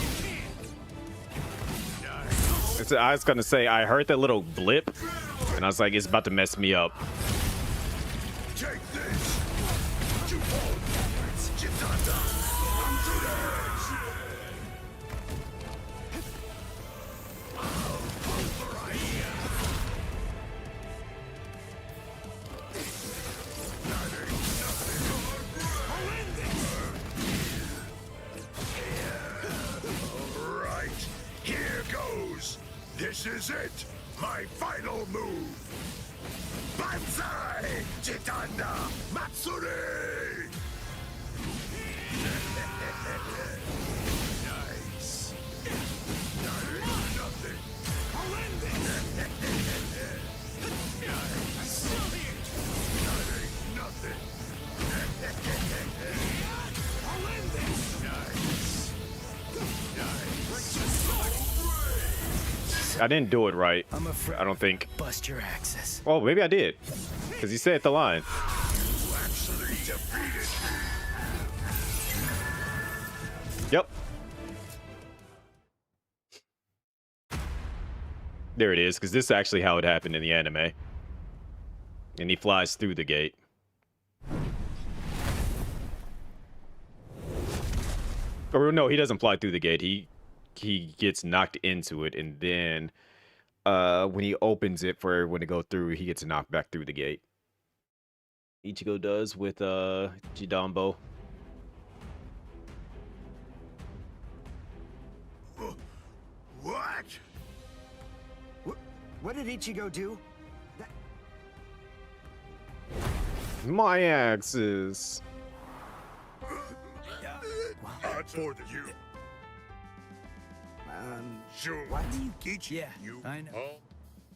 you can. I was gonna say I heard that little blip, and I was like, it's about to mess me up. Take this. You won't. Chitanda. I'm through the edge. I'll pulverize ya. That ain't nothing. I'll end this. All right. Here goes. This is it. My final move. Banzai! Chitanda! Matsuri! Nice. That ain't nothing. I'll end this. I'm still here. That ain't nothing. I'll end this. Nice. We're just starting. I didn't do it right. I'm afraid I don't think. bust your access. Oh, maybe I did. Because he said the line. You actually defeated me. Yep. There it is, because this is actually how it happened in the anime. And he flies through the gate. Or no, he doesn't fly through the gate. He gets knocked into it, and then when he opens it for everyone to go through, he gets knocked back through the gate. Ichigo does with Jidambo. What? What did Ichigo do? My axes. For the you. Sure. What? Ichi, you. I know. Oh,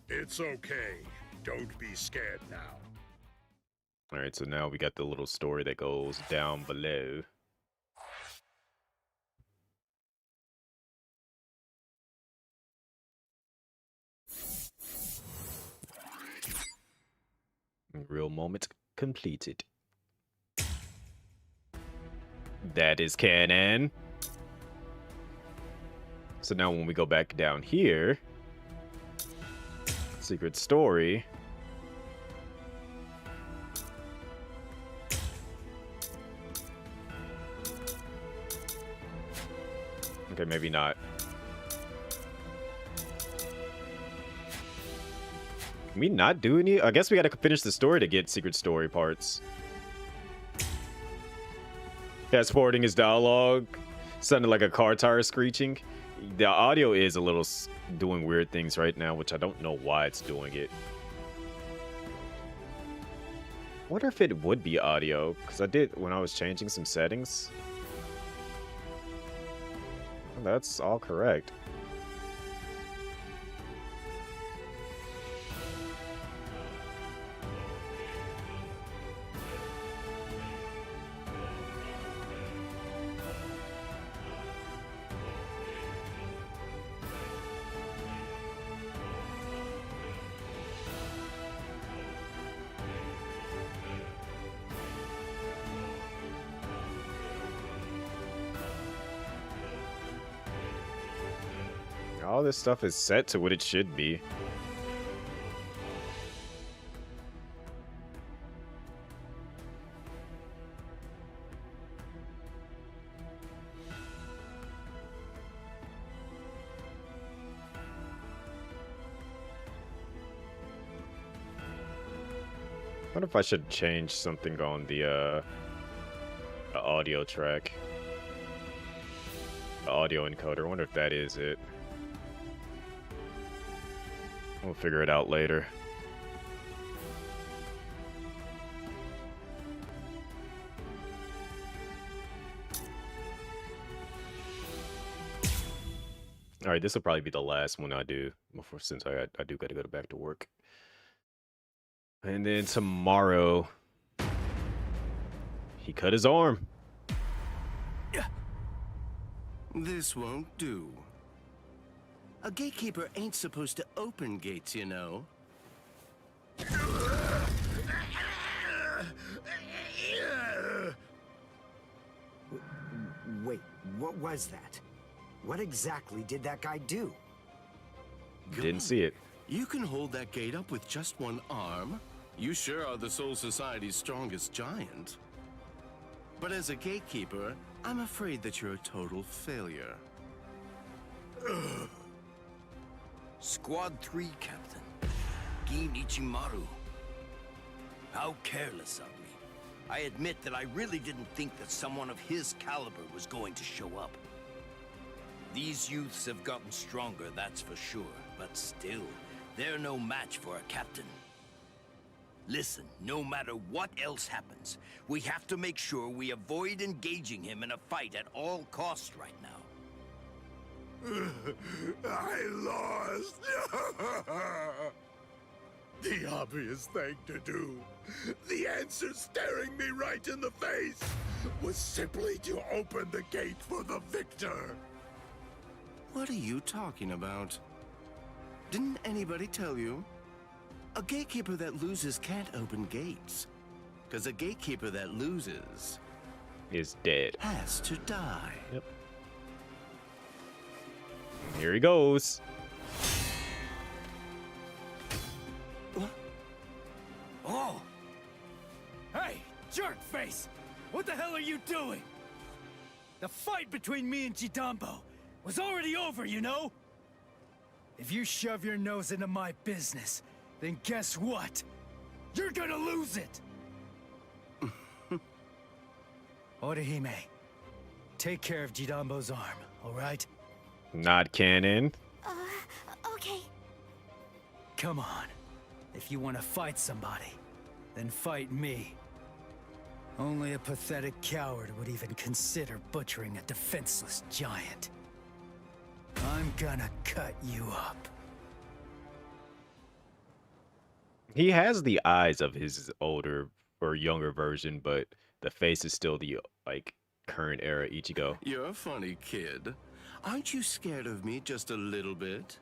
it's okay. Don't be scared now. All right, so now we got the little story that goes down below. Real moment completed. That is canon. So now when we go back down here, secret story. Okay, maybe not. Can we not do any? I guess we gotta finish the story to get secret story parts. Fast forwarding his dialogue sounded like a car tire screeching. The audio is a little doing weird things right now, which I don't know why it's doing it. Wonder if it would be audio, because I did when I was changing some settings. That's all correct. All this stuff is set to what it should be. I wonder if I should change something on the audio track. The audio encoder. I wonder if that is it. We'll figure it out later. All right, this will probably be the last one I do before, since I do got to go back to work. And then tomorrow, he cut his arm. This won't do. A gatekeeper ain't supposed to open gates, you know. Wait, what was that? What exactly did that guy do? Didn't see it. You can hold that gate up with just one arm. You sure are the Soul Society's strongest giant. But as a gatekeeper, I'm afraid that you're a total failure. Squad 3, Captain. Gin Ichimaru. How careless of me. I admit that I really didn't think that someone of his caliber was going to show up. These youths have gotten stronger, that's for sure, but still, they're no match for a captain. Listen, no matter what else happens, we have to make sure we avoid engaging him in a fight at all costs right now. I lost. The obvious thing to do, the answer staring me right in the face, was simply to open the gate for the victor. What are you talking about? Didn't anybody tell you? A gatekeeper that loses can't open gates. Because a gatekeeper that loses is dead. Has to die. Yep. Here he goes. Oh! Hey, jerkface! What the hell are you doing? The fight between me and Jidambo was already over, you know? If you shove your nose into my business, then guess what? You're gonna lose it! Orihime, take care of Jidambo's arm, alright? Not canon. Okay. Come on. If you want to fight somebody, then fight me. Only a pathetic coward would even consider butchering a defenseless giant. I'm gonna cut you up. He has the eyes of his older or younger version, but the face is still the like current era Ichigo. You're a funny kid. Aren't you scared of me just a little bit?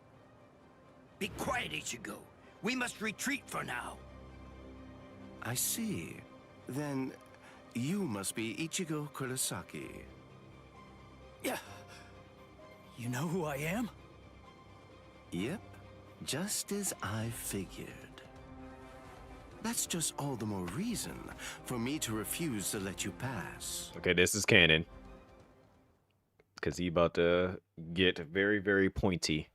Be quiet, Ichigo. We must retreat for now. I see. Then you must be Ichigo Kurosaki. Yeah. You know who I am? Yep. Just as I figured. That's just all the more reason for me to refuse to let you pass. Okay, this is canon. Because he about to get very, very pointy.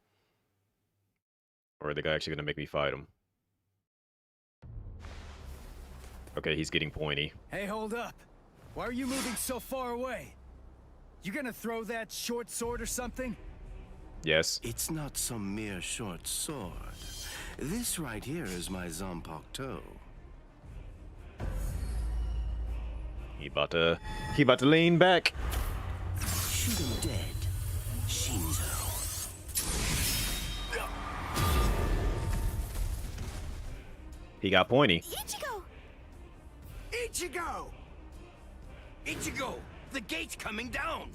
Or are they actually going to make me fight him? Okay, he's getting pointy. Hey, hold up. Why are you moving so far away? You gonna throw that short sword or something? Yes. It's not some mere short sword. This right here is my Zanpakuto. He about to lean back. Shoot him dead. Shinzo. He got pointy. Ichigo! Ichigo! Ichigo! The gate's coming down!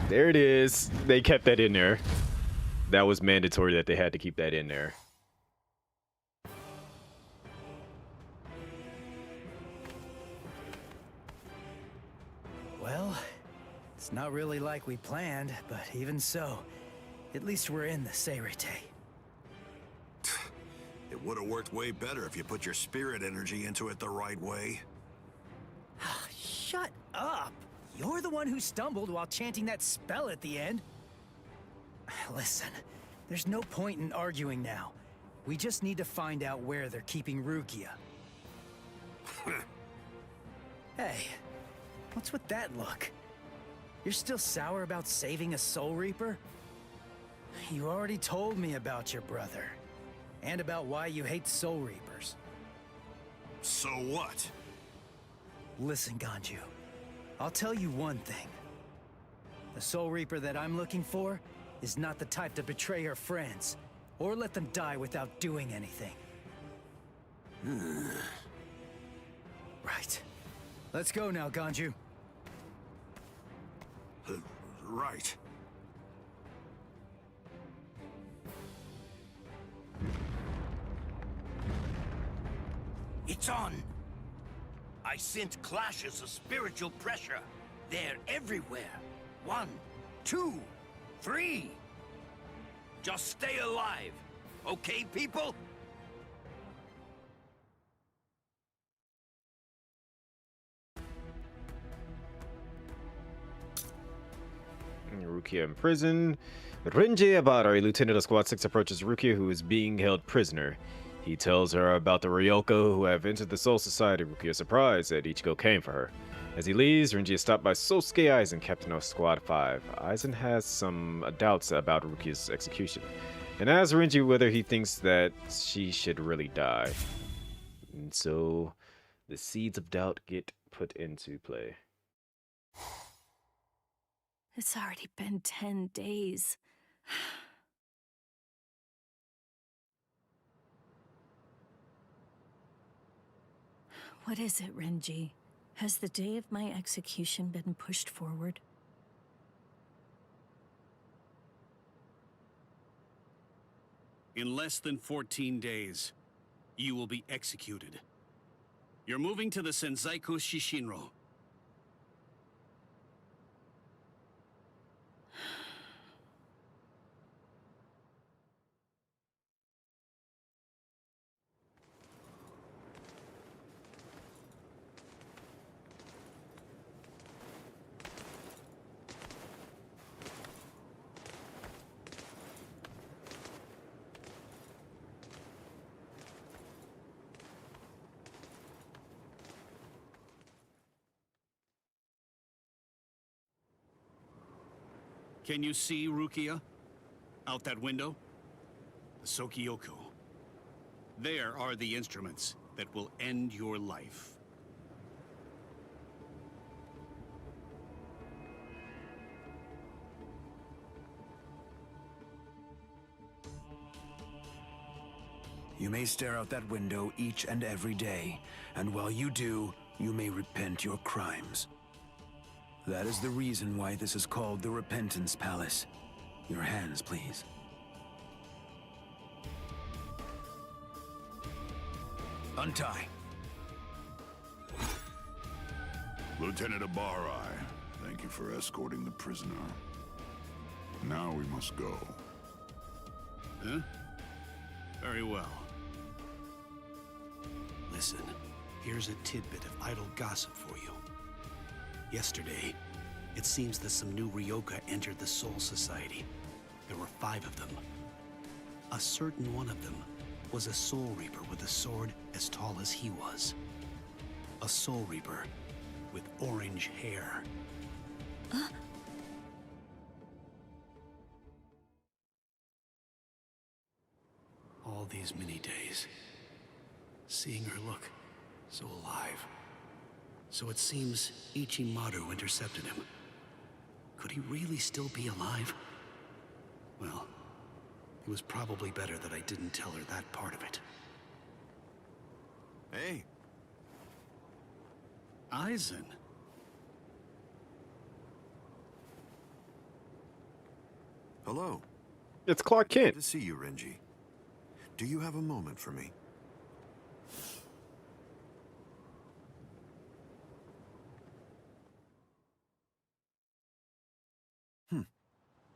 There it is. They kept that in there. That was mandatory that they had to keep that in there. Well, it's not really like we planned, but even so, at least we're in the Seirete. It would have worked way better if you put your spirit energy into it the right way. Shut up! You're the one who stumbled while chanting that spell at the end. Listen, there's no point in arguing now. We just need to find out where they're keeping Rukia. Hey, what's with that look? You're still sour about saving a Soul Reaper? You already told me about your brother, and about why you hate Soul Reapers. So what? Listen, Ganju. I'll tell you one thing. The Soul Reaper that I'm looking for is not the type to betray her friends, or let them die without doing anything. Right. Let's go now, Ganju. Right. It's on! I sense clashes of spiritual pressure. They're everywhere. 1, 2, 3. Just stay alive. Okay, people? Rukia in prison. Renji Abara, a lieutenant of Squad 6, approaches Rukia, who is being held prisoner. He tells her about the Ryoko who have entered the Soul Society. Rukia is surprised that Ichigo came for her. As he leaves, Renji is stopped by Sosuke Aizen, captain of Squad 5. Aizen has some doubts about Rukia's execution, and asks Renji whether he thinks that she should really die. And so, the seeds of doubt get put into play. It's already been 10 days. What is it, Renji? Has the day of my execution been pushed forward? In less than 14 days, you will be executed. You're moving to the Senzaiku Shishinro. Can you see Rukia? Out that window? The Sokyoku. There are the instruments that will end your life. You may stare out that window each and every day, and while you do, you may repent your crimes. That is the reason why this is called the Repentance Palace. Your hands, please. Untie. Lieutenant Abari, thank you for escorting the prisoner. Now we must go. Huh? Very well. Listen, here's a tidbit of idle gossip for you. Yesterday, it seems that some new Ryoka entered the Soul Society. There were 5 of them. A certain one of them was a Soul Reaper with a sword as tall as he was. A Soul Reaper with orange hair. All these many days, seeing her look so alive, So it seems Ichimaru intercepted him. Could he really still be alive? Well, it was probably better that I didn't tell her that part of it. Hey. Aizen. Hello. It's Clark Kent. Good to see you, Renji. Do you have a moment for me?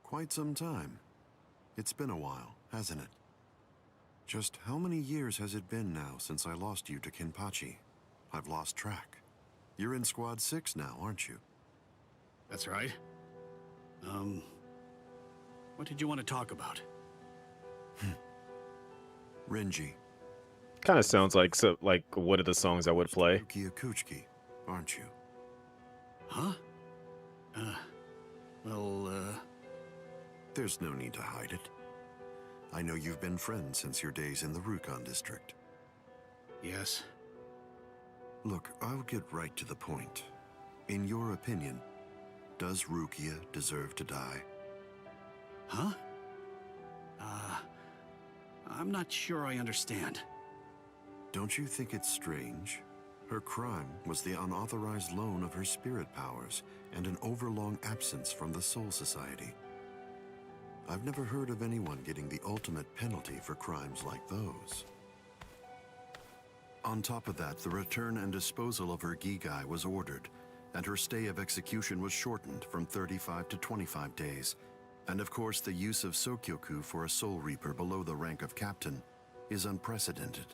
Quite some time. It's been a while, hasn't it? Just how many years has it been now since I lost you to Kenpachi? I've lost track. You're in Squad 6 now, aren't you? That's right. What did you want to talk about? Renji. Kind of sounds like one of the songs I would play. Kuchiki, aren't you? Huh? There's no need to hide it. I know you've been friends since your days in the Rukon district. Yes. Look, I'll get right to the point. In your opinion, does Rukia deserve to die? Huh? I'm not sure I understand. Don't you think it's strange? Her crime was the unauthorized loan of her spirit powers and an overlong absence from the Soul Society. I've never heard of anyone getting the ultimate penalty for crimes like those. On top of that, the return and disposal of her Gigai was ordered, and her stay of execution was shortened from 35 to 25 days. And of course, the use of Sokyoku for a Soul Reaper below the rank of captain is unprecedented.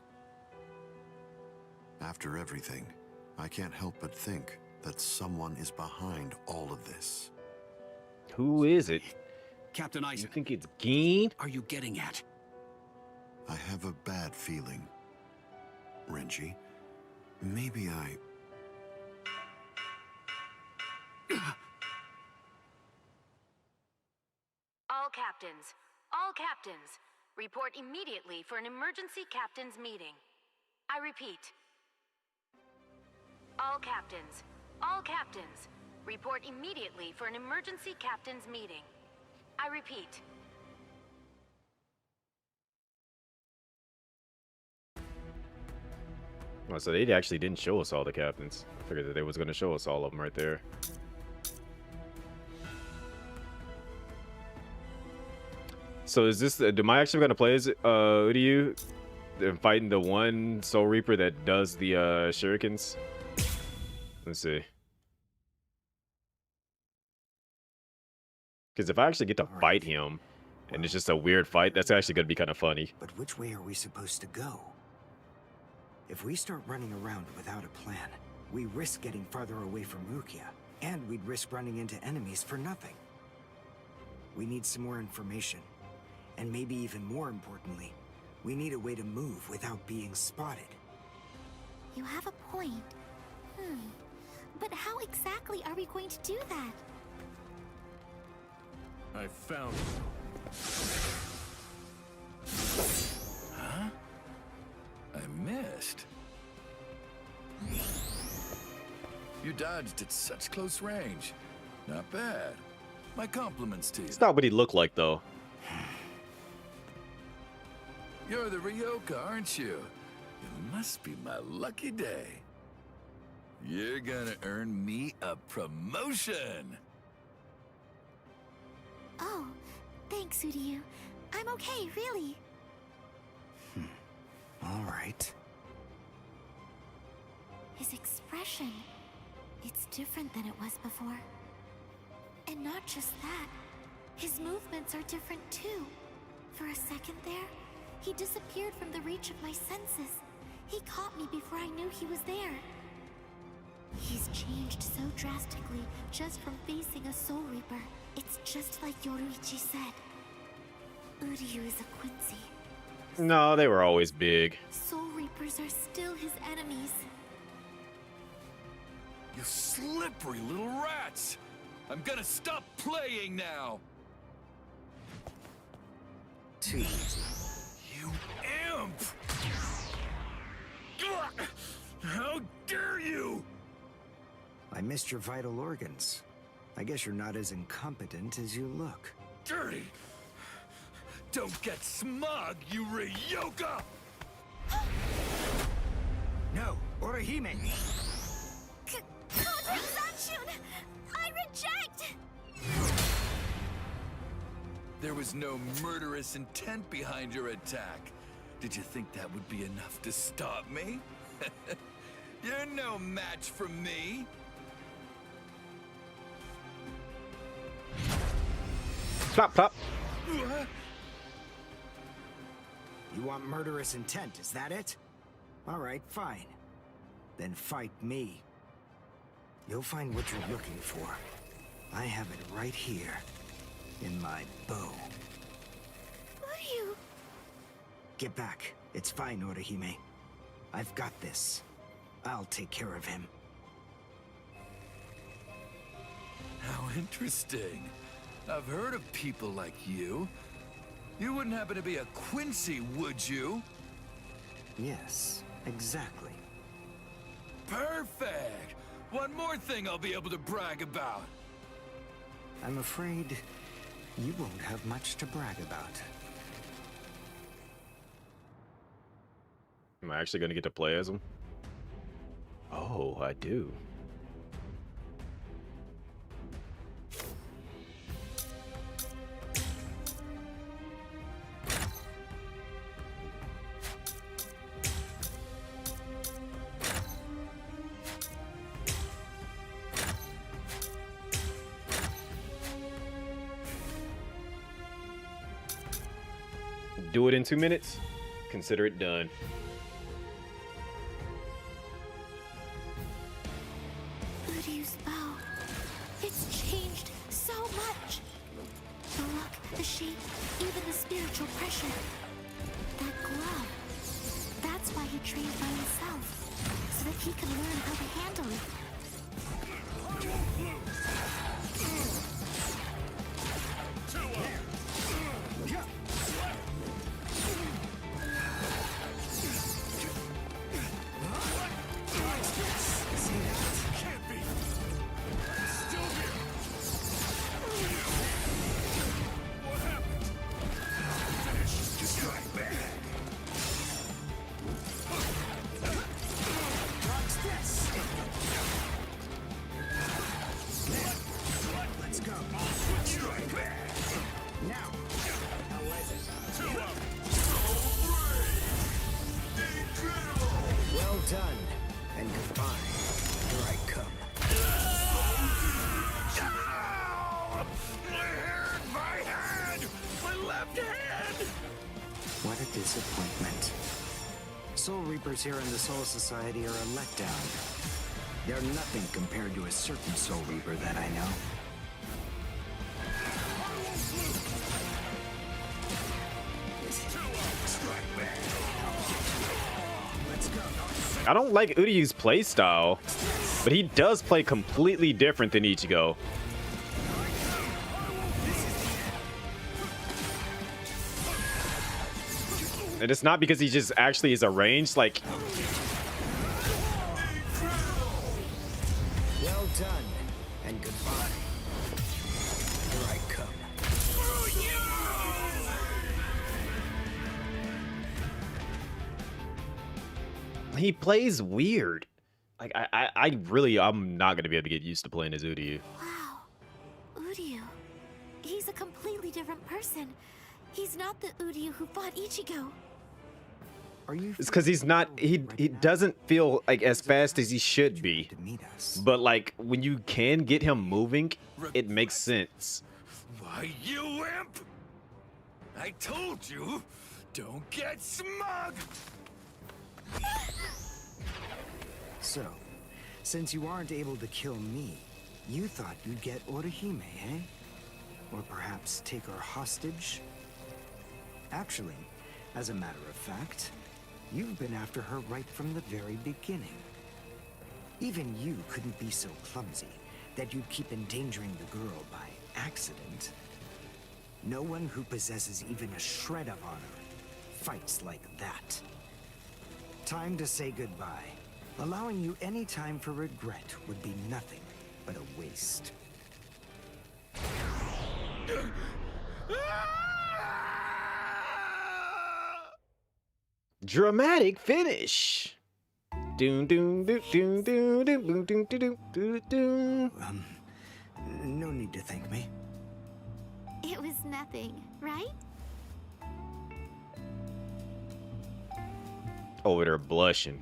After everything, I can't help but think that someone is behind all of this. Who is it? Captain Aizen. You think it's Gin? Are you getting at? I have a bad feeling. Renji, maybe I... All captains, report immediately for an emergency captains meeting. I repeat. All captains, report immediately for an emergency captains meeting. I repeat. Oh, so they actually didn't show us all the captains. I figured that they was going to show us all of them right there. So is this, am I actually going to play as Uryu and fighting the one Soul Reaper that does the shurikens? Let's see. Because if I actually get to fight him, and it's just a weird fight, that's actually going to be kind of funny. But which way are we supposed to go? If we start running around without a plan, we risk getting farther away from Rukia, and we'd risk running into enemies for nothing. We need some more information. And maybe even more importantly, we need a way to move without being spotted. You have a point. But how exactly are we going to do that? I found it. Huh? I missed. You dodged at such close range. Not bad. My compliments to you. It's not what he looked like, though. You're the Ryoka, aren't you? It must be my lucky day. You're gonna earn me a promotion. Oh, thanks, Uryu. I'm okay, really. All right. His expression, it's different than it was before. And not just that, his movements are different too. For a second there, he disappeared from the reach of my senses. He caught me before I knew he was there. He's changed so drastically just from facing a Soul Reaper. It's just like Yoruichi said. Uryu is a Quincy. No, they were always big. Soul Reapers are still his enemies. You slippery little rats! I'm gonna stop playing now! Too easy. You imp! How dare you! missed your vital organs. I guess you're not as incompetent as you look. Dirty! Don't get smug, you Ryoka! No, Orihime! Contraception! I reject! There was no murderous intent behind your attack. Did you think that would be enough to stop me? You're no match for me. Plop, plop. You want murderous intent, is that it? All right, fine. Then fight me. You'll find what you're looking for. I have it right here, in my bow. Uryu! Get back. It's fine, Orihime. I've got this. I'll take care of him. How interesting. I've heard of people like you. You wouldn't happen to be a Quincy, would you? Yes, exactly. Perfect! One more thing I'll be able to brag about. I'm afraid you won't have much to brag about. Am I actually going to get to play as him? Oh, I do. Do it in 2 minutes. Consider it done. Uryu's bow. It's changed so much. The look, the shape, even the spiritual pressure. That glove. That's why he trained by himself. So that he can learn how to handle it. Well done, and goodbye. Here I come. My hand! My left hand! What a disappointment. Soul Reapers here in the Soul Society are a letdown. They're nothing compared to a certain Soul Reaper that I know. I don't like Uryu's playstyle, but he does play completely different than Ichigo. And it's not because he just actually is arranged, like... Well done, and goodbye. Here I come. He plays weird. Like, I'm not gonna be able to get used to playing as Uryu. Wow. Uryu. He's a completely different person. He's not the Uryu who fought Ichigo. Are you? It's because he's not. He doesn't feel like as fast as he should be. But like when you can get him moving, it makes sense. Why, you imp! I told you, don't get smug! So, since you aren't able to kill me, you thought you'd get Orihime, eh? Or perhaps take her hostage? Actually, as a matter of fact, you've been after her right from the very beginning. Even you couldn't be so clumsy that you'd keep endangering the girl by accident. No one who possesses even a shred of honor fights like that. Time to say goodbye. Allowing you any time for regret would be nothing but a waste. Dramatic finish. Doom doom doom doom doom doom doom doom doom doom. No need to thank me. It was nothing, right? Over there blushing.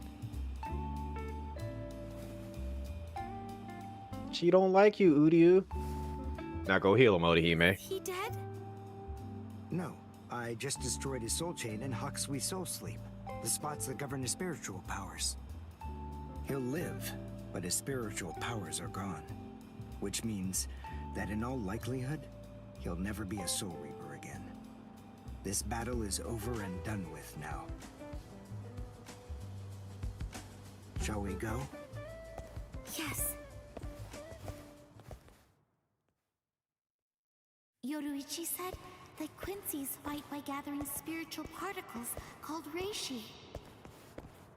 She don't like you, Uryu. Now go heal him, Orihime. He dead? No, I just destroyed his soul chain in Hakusui Soul Sleep, the spots that govern his spiritual powers. He'll live, but his spiritual powers are gone, which means that in all likelihood, he'll never be a Soul Reaper again. This battle is over and done with now. Shall we go? Yes. Yoruichi said that Quincy's fight by gathering spiritual particles called reishi.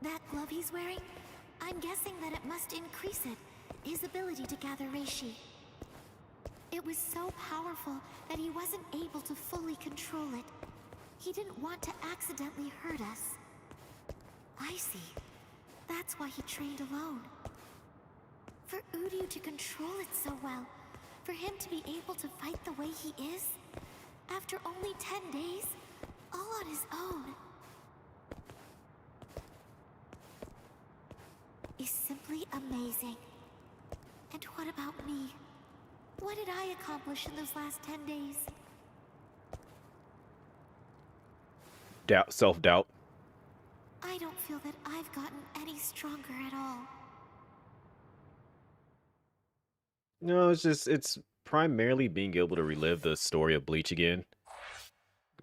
That glove he's wearing, I'm guessing that it must increase it, his ability to gather reishi. It was so powerful that he wasn't able to fully control it. He didn't want to accidentally hurt us. I see. That's why he trained alone. For Uryu to control it so well, for him to be able to fight the way he is, after only 10 days, all on his own, is simply amazing. And what about me? What did I accomplish in those last 10 days? Doubt, self-doubt. I don't feel that I've gotten any stronger at all. No, it's primarily being able to relive the story of Bleach again.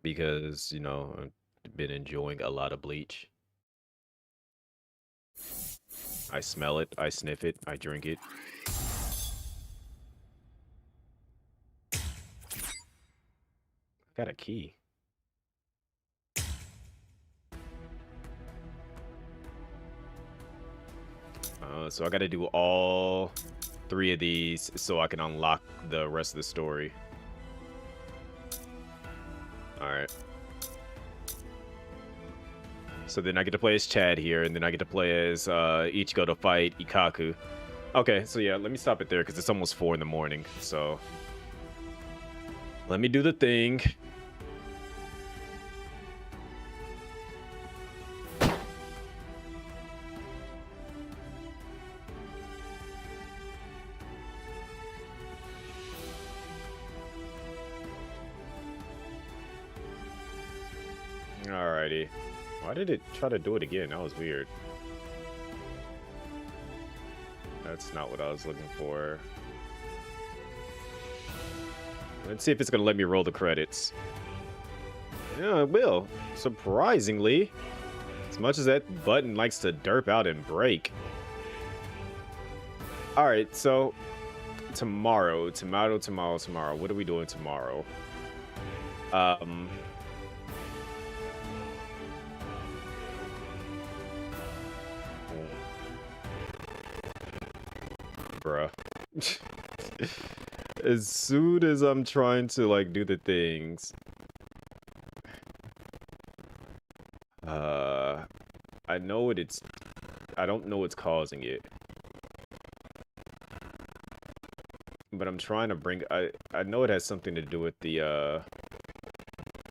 Because, you know, I've been enjoying a lot of Bleach. I smell it, I sniff it, I drink it. Got a key. So I gotta do all 3 of these so I can unlock the rest of the story. Alright. So then I get to play as Chad here, and then I get to play as Ichigo to fight Ikaku. Okay, so yeah, let me stop it there because it's almost 4 in the morning, so... Let me do the thing. Alrighty. Why did it try to do it again? That was weird. That's not what I was looking for. Let's see if it's gonna let me roll the credits. Yeah, it will. Surprisingly. As much as that button likes to derp out and break. Alright, so tomorrow. What are we doing tomorrow? Bruh. As soon as I'm trying to like do the things, I know what it's, I don't know what's causing it, but I'm trying to bring, I know it has something to do with the